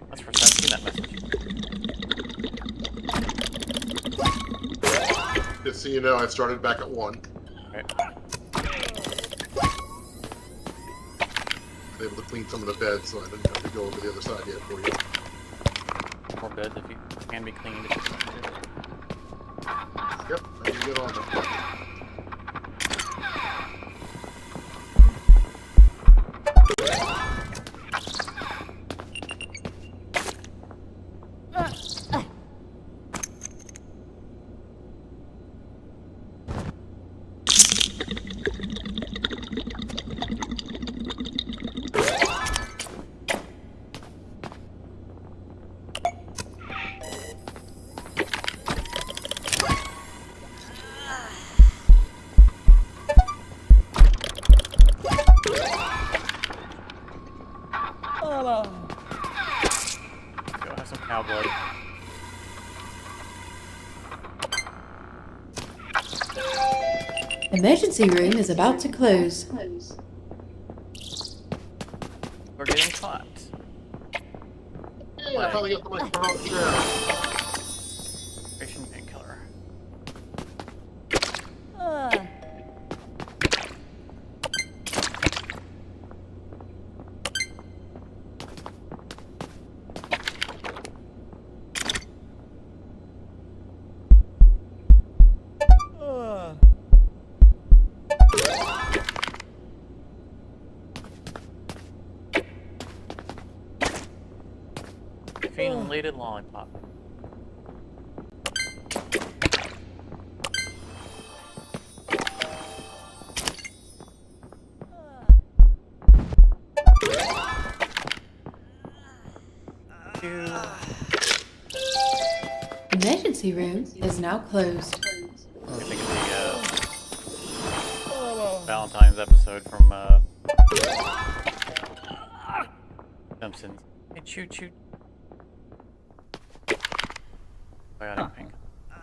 [SPEAKER 2] That's the first time I've seen that message.
[SPEAKER 1] Just so you know, I started back at 1.
[SPEAKER 2] Right.
[SPEAKER 1] I was able to clean some of the beds, so I didn't have to go over the other side yet for you.
[SPEAKER 2] More beds if you can be cleaned. If you want to.
[SPEAKER 1] Yep, I can get on that.
[SPEAKER 2] Go have some cow blood.
[SPEAKER 5] Emergency room is about to close.
[SPEAKER 2] We're getting caught.
[SPEAKER 1] Hey, I finally got the microphone on the chair.
[SPEAKER 2] Operation painkiller. Pixelated lollipop.
[SPEAKER 5] Emergency room is now closed.
[SPEAKER 2] I think of the Valentine's episode from Simpsons. Hey, choo choo. Biotic pink. I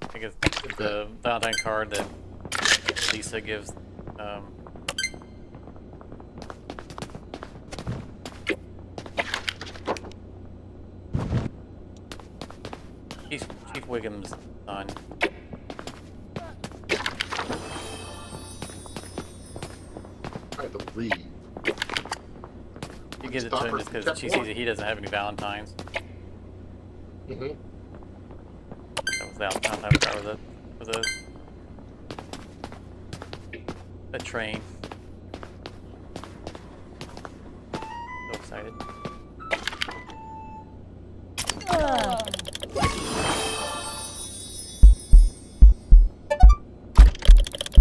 [SPEAKER 2] think it's the Valentine card that Lisa gives. Chief Wiggum's son.
[SPEAKER 1] I believe.
[SPEAKER 2] He gives it to him just because she sees that he doesn't have any Valentines.
[SPEAKER 1] Mm-hmm.
[SPEAKER 2] That was the Valentine card with a train. So excited.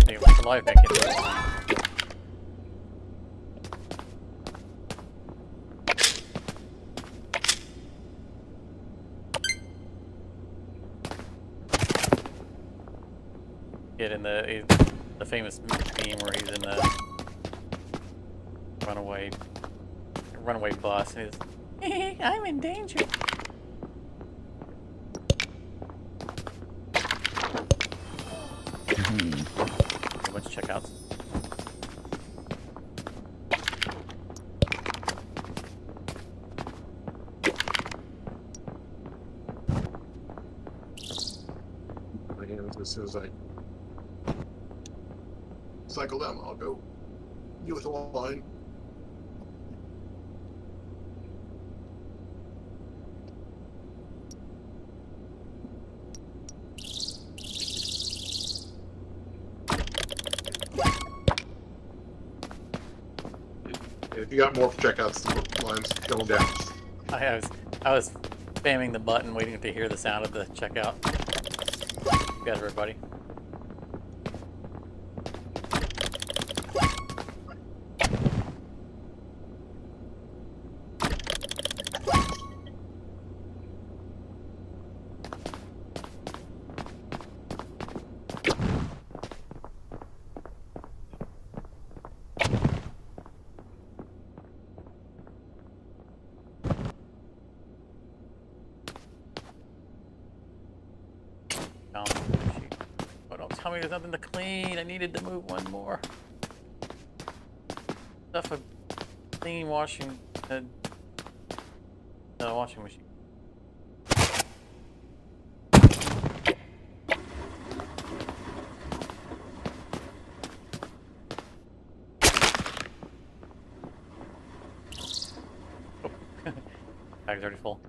[SPEAKER 2] Anyway, for life, I can't do it. Get in the famous meme where he's in the runaway bus and he's I'm in danger. A bunch of checkouts.
[SPEAKER 1] As soon as I cycle them, I'll go deal with the line. If you got more checkouts, the line's going down.
[SPEAKER 2] I was spamming the button, waiting to hear the sound of the checkout. You got everybody. Oh, don't tell me there's nothing to clean. I needed to move one more. Stuff a clean washing machine. Oh. Bag's already full.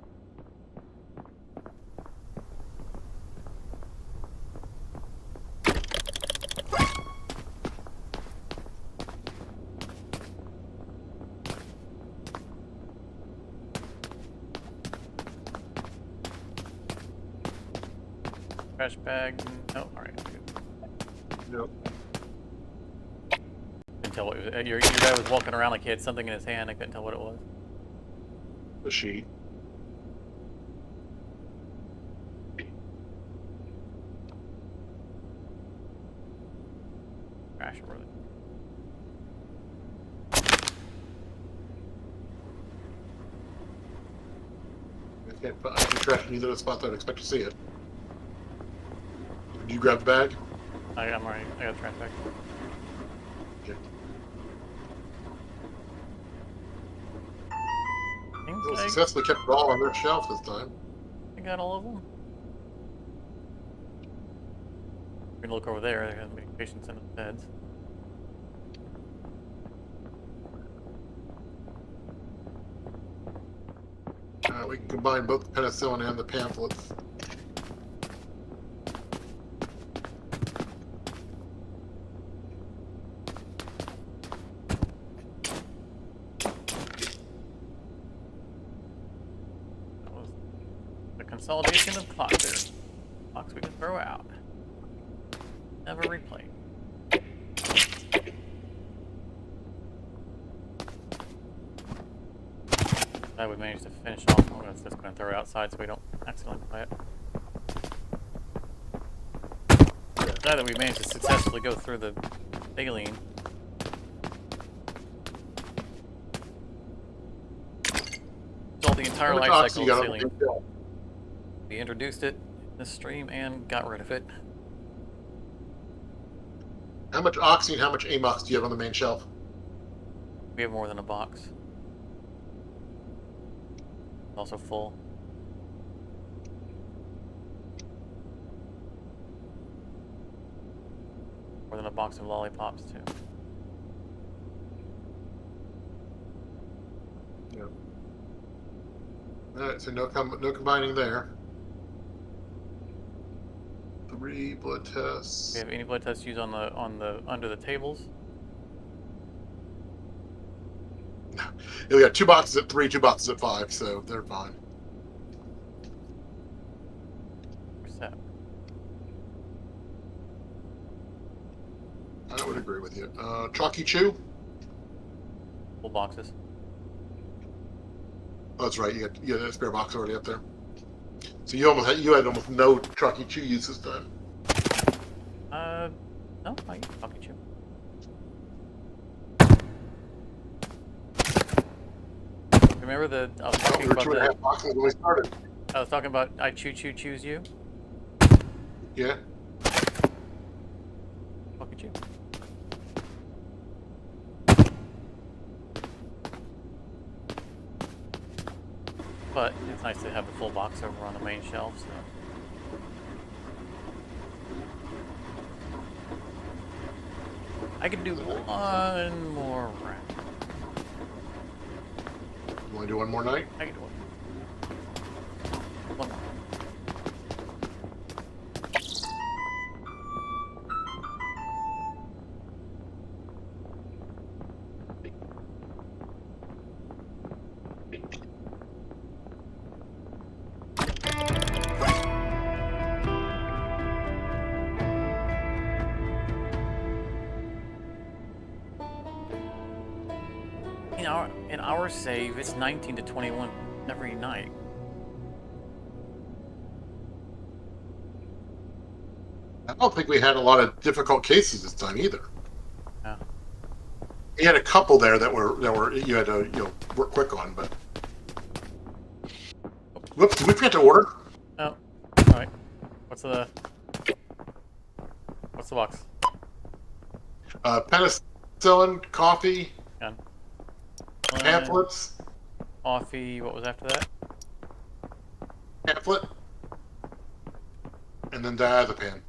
[SPEAKER 2] Trash bag. No, alright.
[SPEAKER 1] Nope.
[SPEAKER 2] Couldn't tell what it was. Your guy was walking around like he had something in his hand. I couldn't tell what it was.
[SPEAKER 1] The sheet.
[SPEAKER 2] Trash really.
[SPEAKER 1] I can't find trash in either of the spots I'd expect to see it. Did you grab the bag?
[SPEAKER 2] I'm alright. I got the trash bag.
[SPEAKER 1] Okay.
[SPEAKER 2] Think
[SPEAKER 1] Well,
[SPEAKER 2] I
[SPEAKER 1] successfully kept it all on their shelf this time.
[SPEAKER 2] got all of them. We can look over there. There hasn't been patients in the beds.
[SPEAKER 1] We can combine both the penicillin and the pamphlets.
[SPEAKER 2] Consolidation of clockers. Clocks we can throw out. Never replay. Glad we managed to finish off. I'm just going to throw it outside so we don't accidentally play it. Glad that we managed to successfully go through the saline. Saw the entire
[SPEAKER 1] How much
[SPEAKER 2] life
[SPEAKER 1] oxygen
[SPEAKER 2] cycle
[SPEAKER 1] you
[SPEAKER 2] of
[SPEAKER 1] got on the
[SPEAKER 2] saline.
[SPEAKER 1] main shelf?
[SPEAKER 2] We introduced it in this stream and got rid of it.
[SPEAKER 1] How much oxygen, how much AMOX do you have on the main shelf?
[SPEAKER 2] We have more than a box. Also full. More than a box of lollipops too.
[SPEAKER 1] Yeah. All right, so no combining there. 3 blood tests.
[SPEAKER 2] Do we have any blood tests used on the under the tables?
[SPEAKER 1] No. Yeah, we got 2 boxes at 3, 2 boxes at 5, so they're fine.
[SPEAKER 2] We're set.
[SPEAKER 1] I would agree with you. Chalky Chew?
[SPEAKER 2] Full boxes.
[SPEAKER 1] Oh, that's right. You had a spare box already up there. So you had almost no Chalky Chew use this time.
[SPEAKER 2] No, I can talk at you. Remember I was
[SPEAKER 1] Oh,
[SPEAKER 2] talking
[SPEAKER 1] we were
[SPEAKER 2] about
[SPEAKER 1] 2.5 boxes when we started.
[SPEAKER 2] I was talking about I choose you.
[SPEAKER 1] Yeah.
[SPEAKER 2] Talk at you. But it's nice to have the full box over on the main shelf. So. I could do one more round.
[SPEAKER 1] You want to do one more night?
[SPEAKER 2] I could do one more. In our save, it's 19 to 21 every night.
[SPEAKER 1] I don't think we had a lot of difficult cases this time either.
[SPEAKER 2] Yeah.
[SPEAKER 1] You had a couple there that were you had to work quick on, but whoops, did we forget to order?
[SPEAKER 2] Oh, all right. What's the box?
[SPEAKER 1] Penicillin, coffee,
[SPEAKER 2] Gun.
[SPEAKER 1] pamphlets,
[SPEAKER 2] Coffee. What was after that?
[SPEAKER 1] pamphlet, and then diazepam.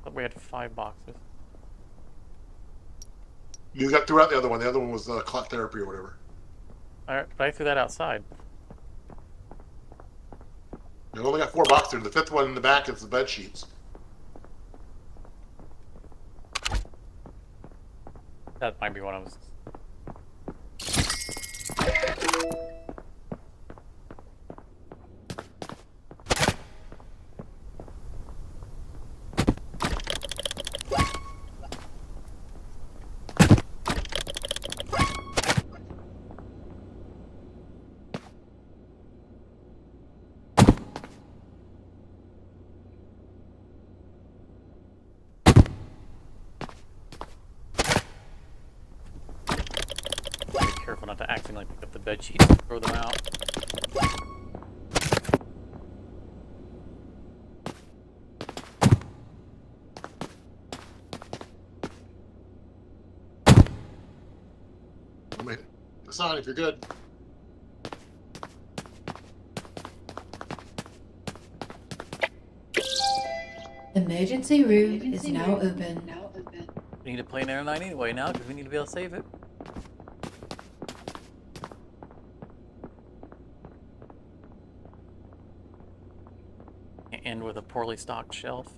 [SPEAKER 2] Thought we had 5 boxes.
[SPEAKER 1] You got throughout the other one. The other one was clot therapy or whatever.
[SPEAKER 2] All right, but I threw that outside.
[SPEAKER 1] You only got 4 boxes. The 5th one in the back is the bed sheets.
[SPEAKER 2] That might be what I was. Careful not to accidentally pick up the bed sheets and throw them out.
[SPEAKER 1] Decide if you're good.
[SPEAKER 5] Emergency room is now open.
[SPEAKER 2] We need to play another night anyway now because we need to be able to save it. End with a poorly stocked shelf.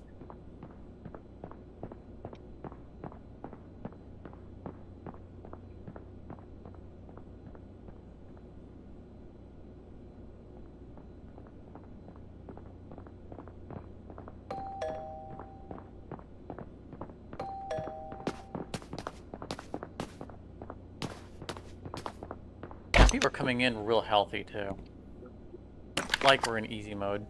[SPEAKER 2] People are coming in real healthy too. Like we're in easy mode.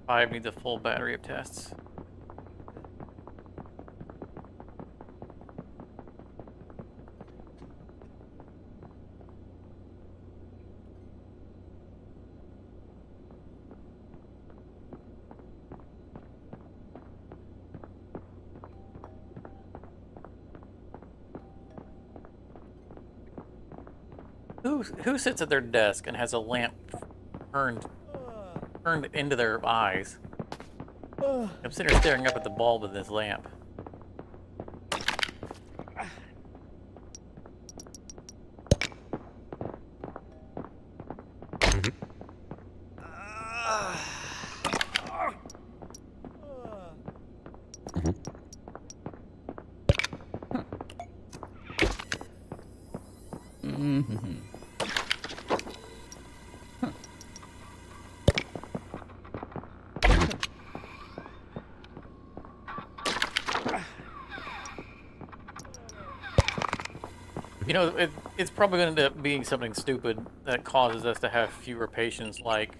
[SPEAKER 2] Five needs a full battery of tests. Who sits at their desk and has a lamp turned into their eyes? I'm sitting here staring up at the bulb of this lamp. You know, it's probably going to end up being something stupid that causes us to have fewer patients, like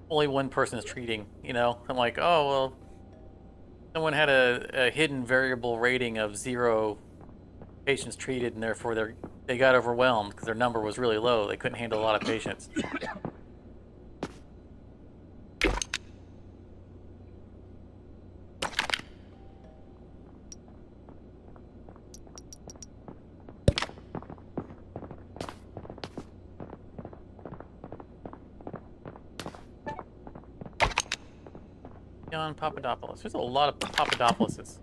[SPEAKER 2] only one person is treating, you know? I'm like, oh, well, someone had a hidden variable rating of 0 patients treated, and therefore they got overwhelmed because their number was really low. They couldn't handle a lot of patients. John Papadopoulos. There's a lot of Papadopouloses.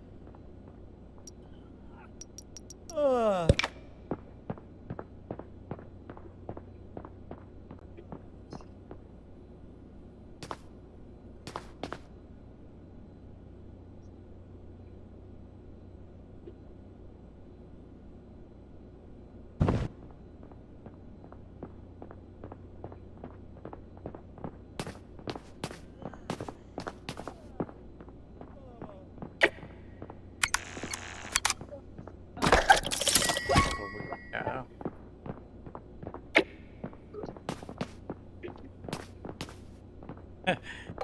[SPEAKER 2] Yeah.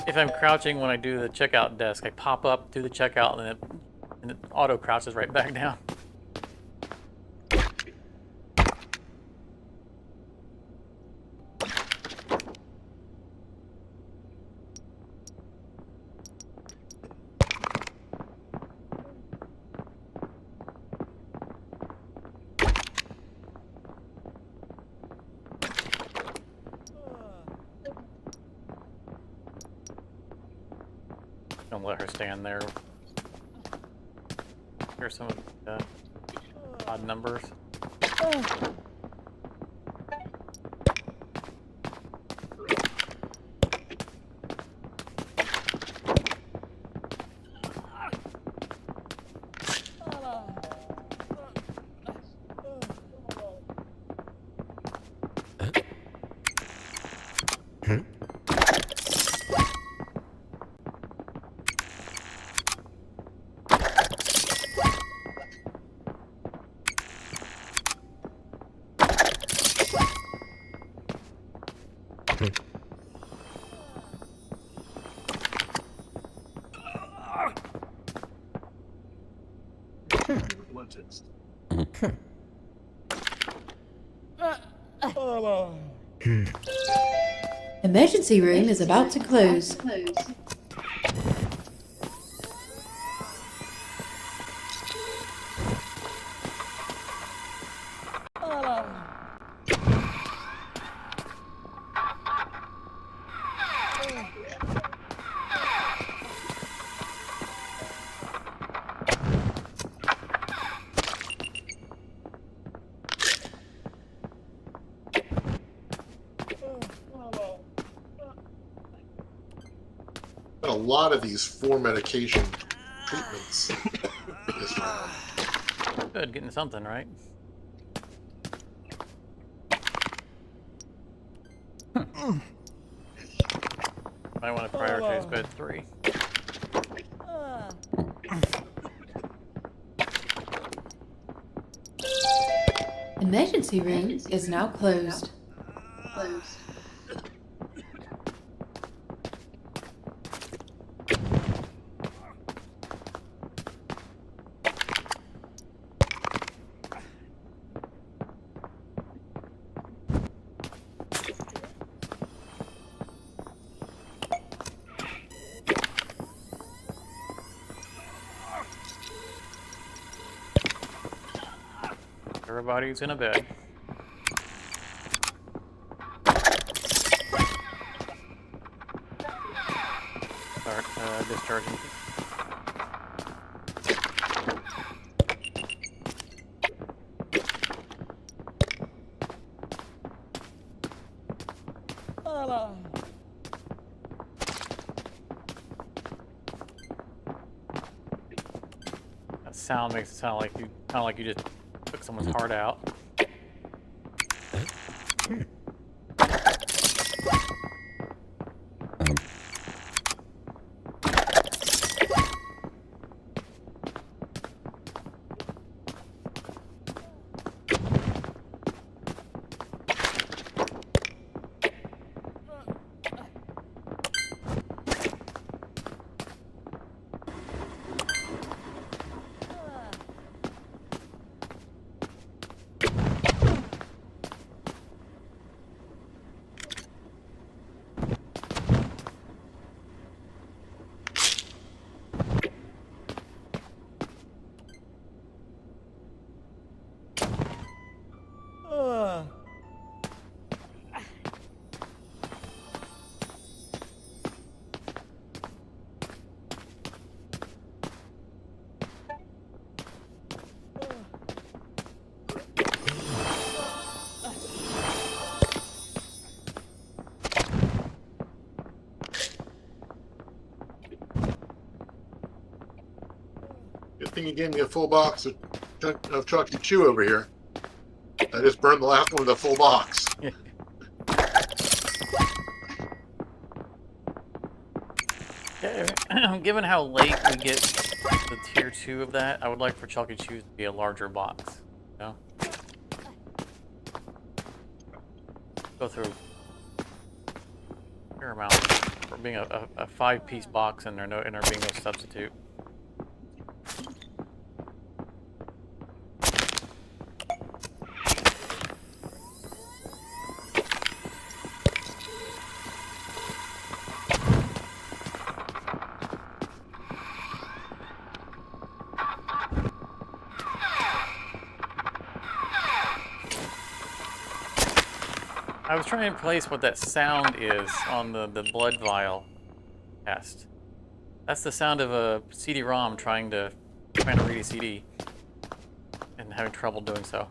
[SPEAKER 2] If I'm crouching when I do the checkout desk, I pop up, do the checkout, and it auto crouches right back down. Don't let her stand there. Here's some of the odd numbers.
[SPEAKER 5] Emergency room is about to close.
[SPEAKER 1] a lot of these 4 medication treatments this round.
[SPEAKER 2] Good, getting something, right? I want to prioritize bed 3.
[SPEAKER 5] Emergency room is now closed.
[SPEAKER 2] Everybody's in a bed. Start discharging. That sound makes it sound like you just took someone's heart out.
[SPEAKER 1] Good thing you gave me a full box of chocolate chew over here. I just burned the last one with a full box.
[SPEAKER 2] Given how late we get the tier 2 of that, I would like for Chalky Chews to be a larger box. You know? Go through a fair amount for being a 5-piece box and there being no substitute. I was trying to place what that sound is on the blood vial test. That's the sound of a CD-ROM trying to read a CD and having trouble doing so.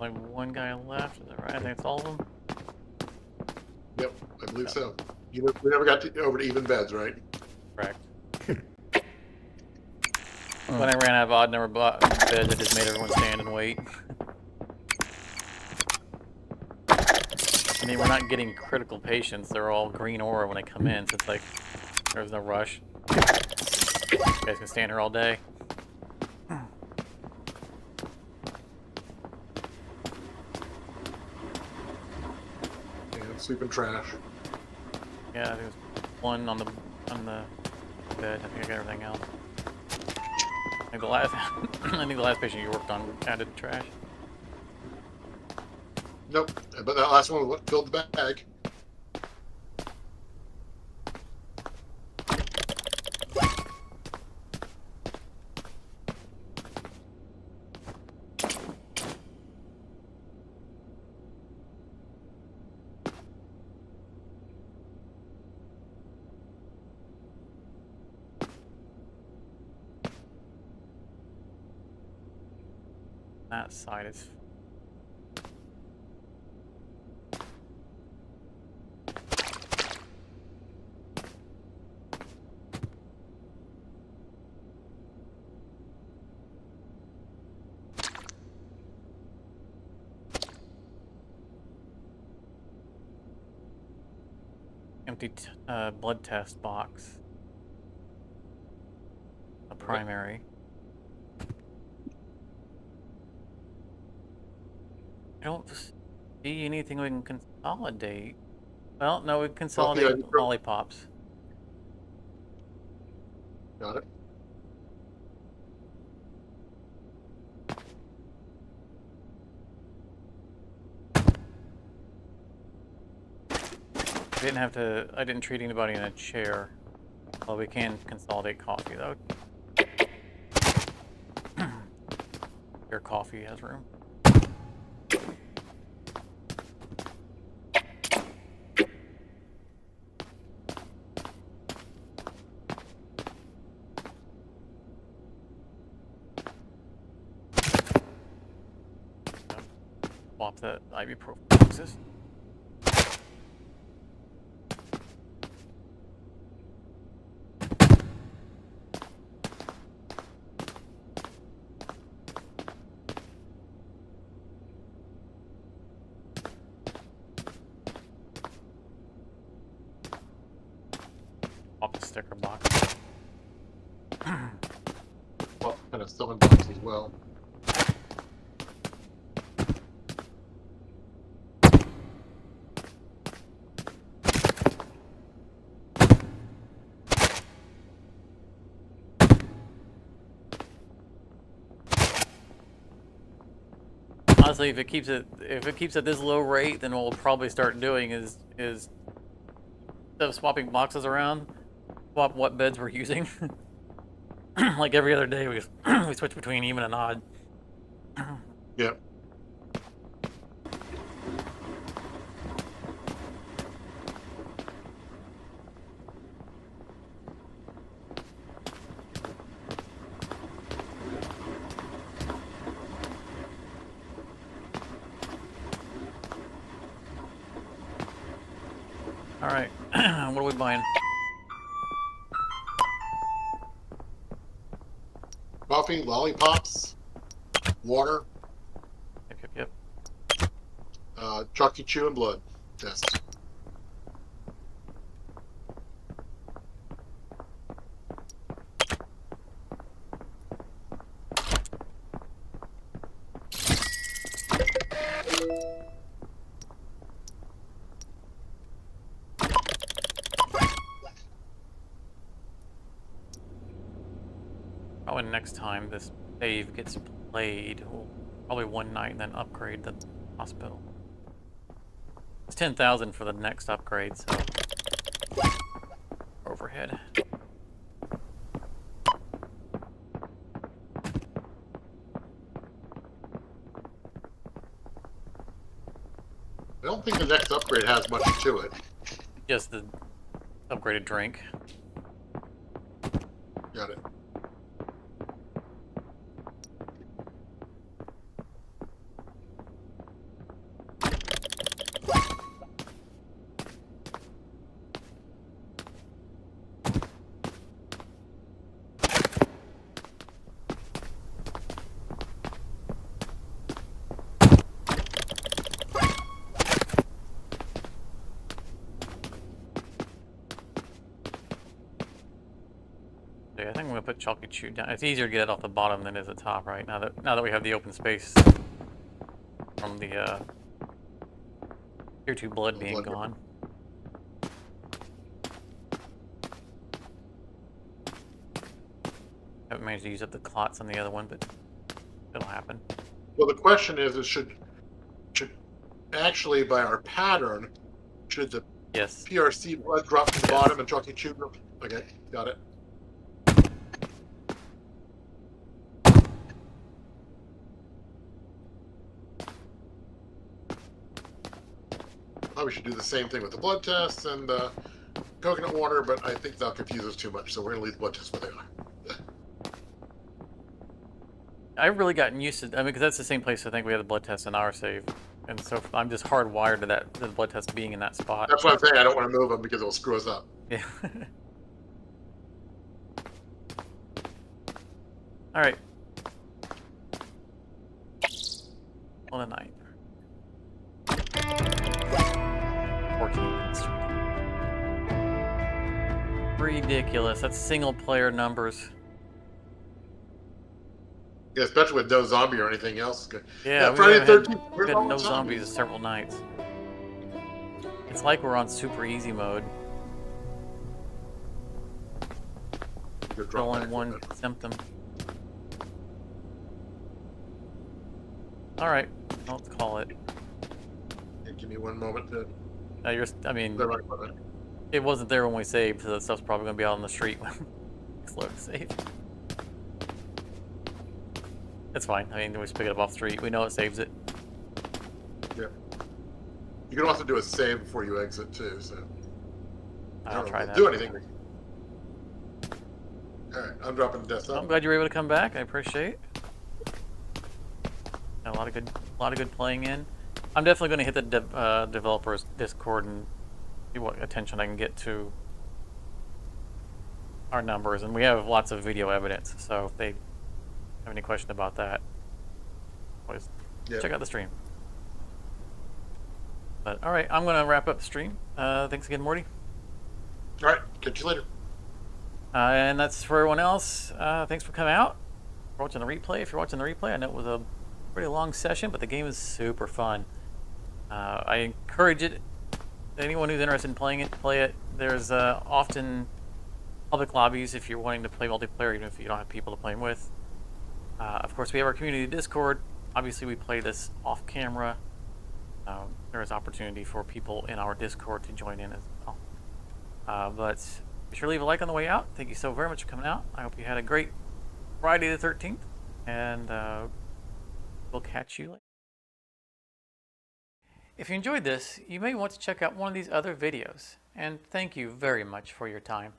[SPEAKER 2] only one guy left. Is that right? I think it's all of them.
[SPEAKER 1] Yep, I believe so. We never got over to even beds, right?
[SPEAKER 2] Correct. When I ran out of odd number beds, I just made everyone stand and wait. I mean, we're not getting critical patients. They're all green aura when they come in, so it's like there's no rush. You guys can stand here all day.
[SPEAKER 1] Yeah, sweeping trash.
[SPEAKER 2] Yeah, I think there's one on the bed. I think I got everything else. I think the last I think the last patient you worked on added trash.
[SPEAKER 1] Nope, but that last one filled the bag.
[SPEAKER 2] That side is. Empty blood test box. A primary. I don't see anything we can consolidate. Well, no, we can consolidate lollipops.
[SPEAKER 1] Got it.
[SPEAKER 2] I didn't treat anybody in a chair. Well, we can consolidate coffee though. Your coffee has room. Swap that ibuprofen. Swap the sticker box.
[SPEAKER 1] Well, kind of sewing box as well.
[SPEAKER 2] Honestly, if it keeps at this low rate, then what we'll probably start doing is instead of swapping boxes around, swap what beds we're using. Like every other day, we we switch between even and odd.
[SPEAKER 1] Yep.
[SPEAKER 2] All right, what are we buying?
[SPEAKER 1] Coffee, lollipops, water,
[SPEAKER 2] Yep.
[SPEAKER 1] chalky chew, and blood test.
[SPEAKER 2] Probably next time this save gets played, we'll probably one night and then upgrade the hospital. It's 10,000 for the next upgrade, so overhead.
[SPEAKER 1] I don't think the next upgrade has much to it.
[SPEAKER 2] Just the upgraded drink.
[SPEAKER 1] Got it.
[SPEAKER 2] gonna put Chalky Chew down. It's easier to get it off the bottom than it is the top, right? Now that we have the open space from the tier 2 blood being gone. Haven't managed to use up the clots on the other one, but it'll happen.
[SPEAKER 1] Well, the question is should actually, by our pattern, should the
[SPEAKER 2] Yes.
[SPEAKER 1] PRC blood drop to the bottom and Chalky Chew? Okay, got it. Probably should do the same thing with the blood tests and the coconut water, but I think they'll confuse us too much, so we're going to leave the blood tests where they are.
[SPEAKER 2] I've really gotten used to, I mean, because that's the same place I think we have the blood test in our save. And so I'm just hardwired to the blood test being in that spot.
[SPEAKER 1] That's what I'm saying. I don't want to move them because it'll screw us up.
[SPEAKER 2] Yeah. All right. On the 9th. 14. Ridiculous. That's single player numbers.
[SPEAKER 1] Yeah, especially with no zombie or anything else.
[SPEAKER 2] Yeah,
[SPEAKER 1] Friday the 13th.
[SPEAKER 2] We've had no zombies several nights. It's like we're on super easy mode. Only one symptom. All right, let's call it.
[SPEAKER 1] Yeah, give me one moment to.
[SPEAKER 2] I mean, it wasn't there when we saved, so that stuff's probably gonna be out on the street when it's slow to save. It's fine. I mean, we just pick it up off the street. We know it saves it.
[SPEAKER 1] Yeah. You can also do a save before you exit too. So
[SPEAKER 2] I'll try that.
[SPEAKER 1] Do anything. All right, I'm dropping the desktop.
[SPEAKER 2] I'm glad you were able to come back. I appreciate it. A lot of good playing in. I'm definitely going to hit the developers Discord and see what attention I can get to our numbers, and we have lots of video evidence. So if they have any question about that, always check out the stream. But all right, I'm going to wrap up the stream. Thanks again, Morty.
[SPEAKER 1] All right, catch you later.
[SPEAKER 2] And that's for everyone else. Thanks for coming out. For watching the replay. If you're watching the replay, I know it was a pretty long session, but the game is super fun. I encourage it. Anyone who's interested in playing it, play it. There's often public lobbies if you're wanting to play multiplayer, even if you don't have people to play with. Of course, we have our community Discord. Obviously, we play this off camera. There is opportunity for people in our Discord to join in as well. But be sure to leave a like on the way out. Thank you so very much for coming out. I hope you had a great Friday the 13th, and we'll catch you later. If you enjoyed this, you may want to check out one of these other videos, and thank you very much for your time.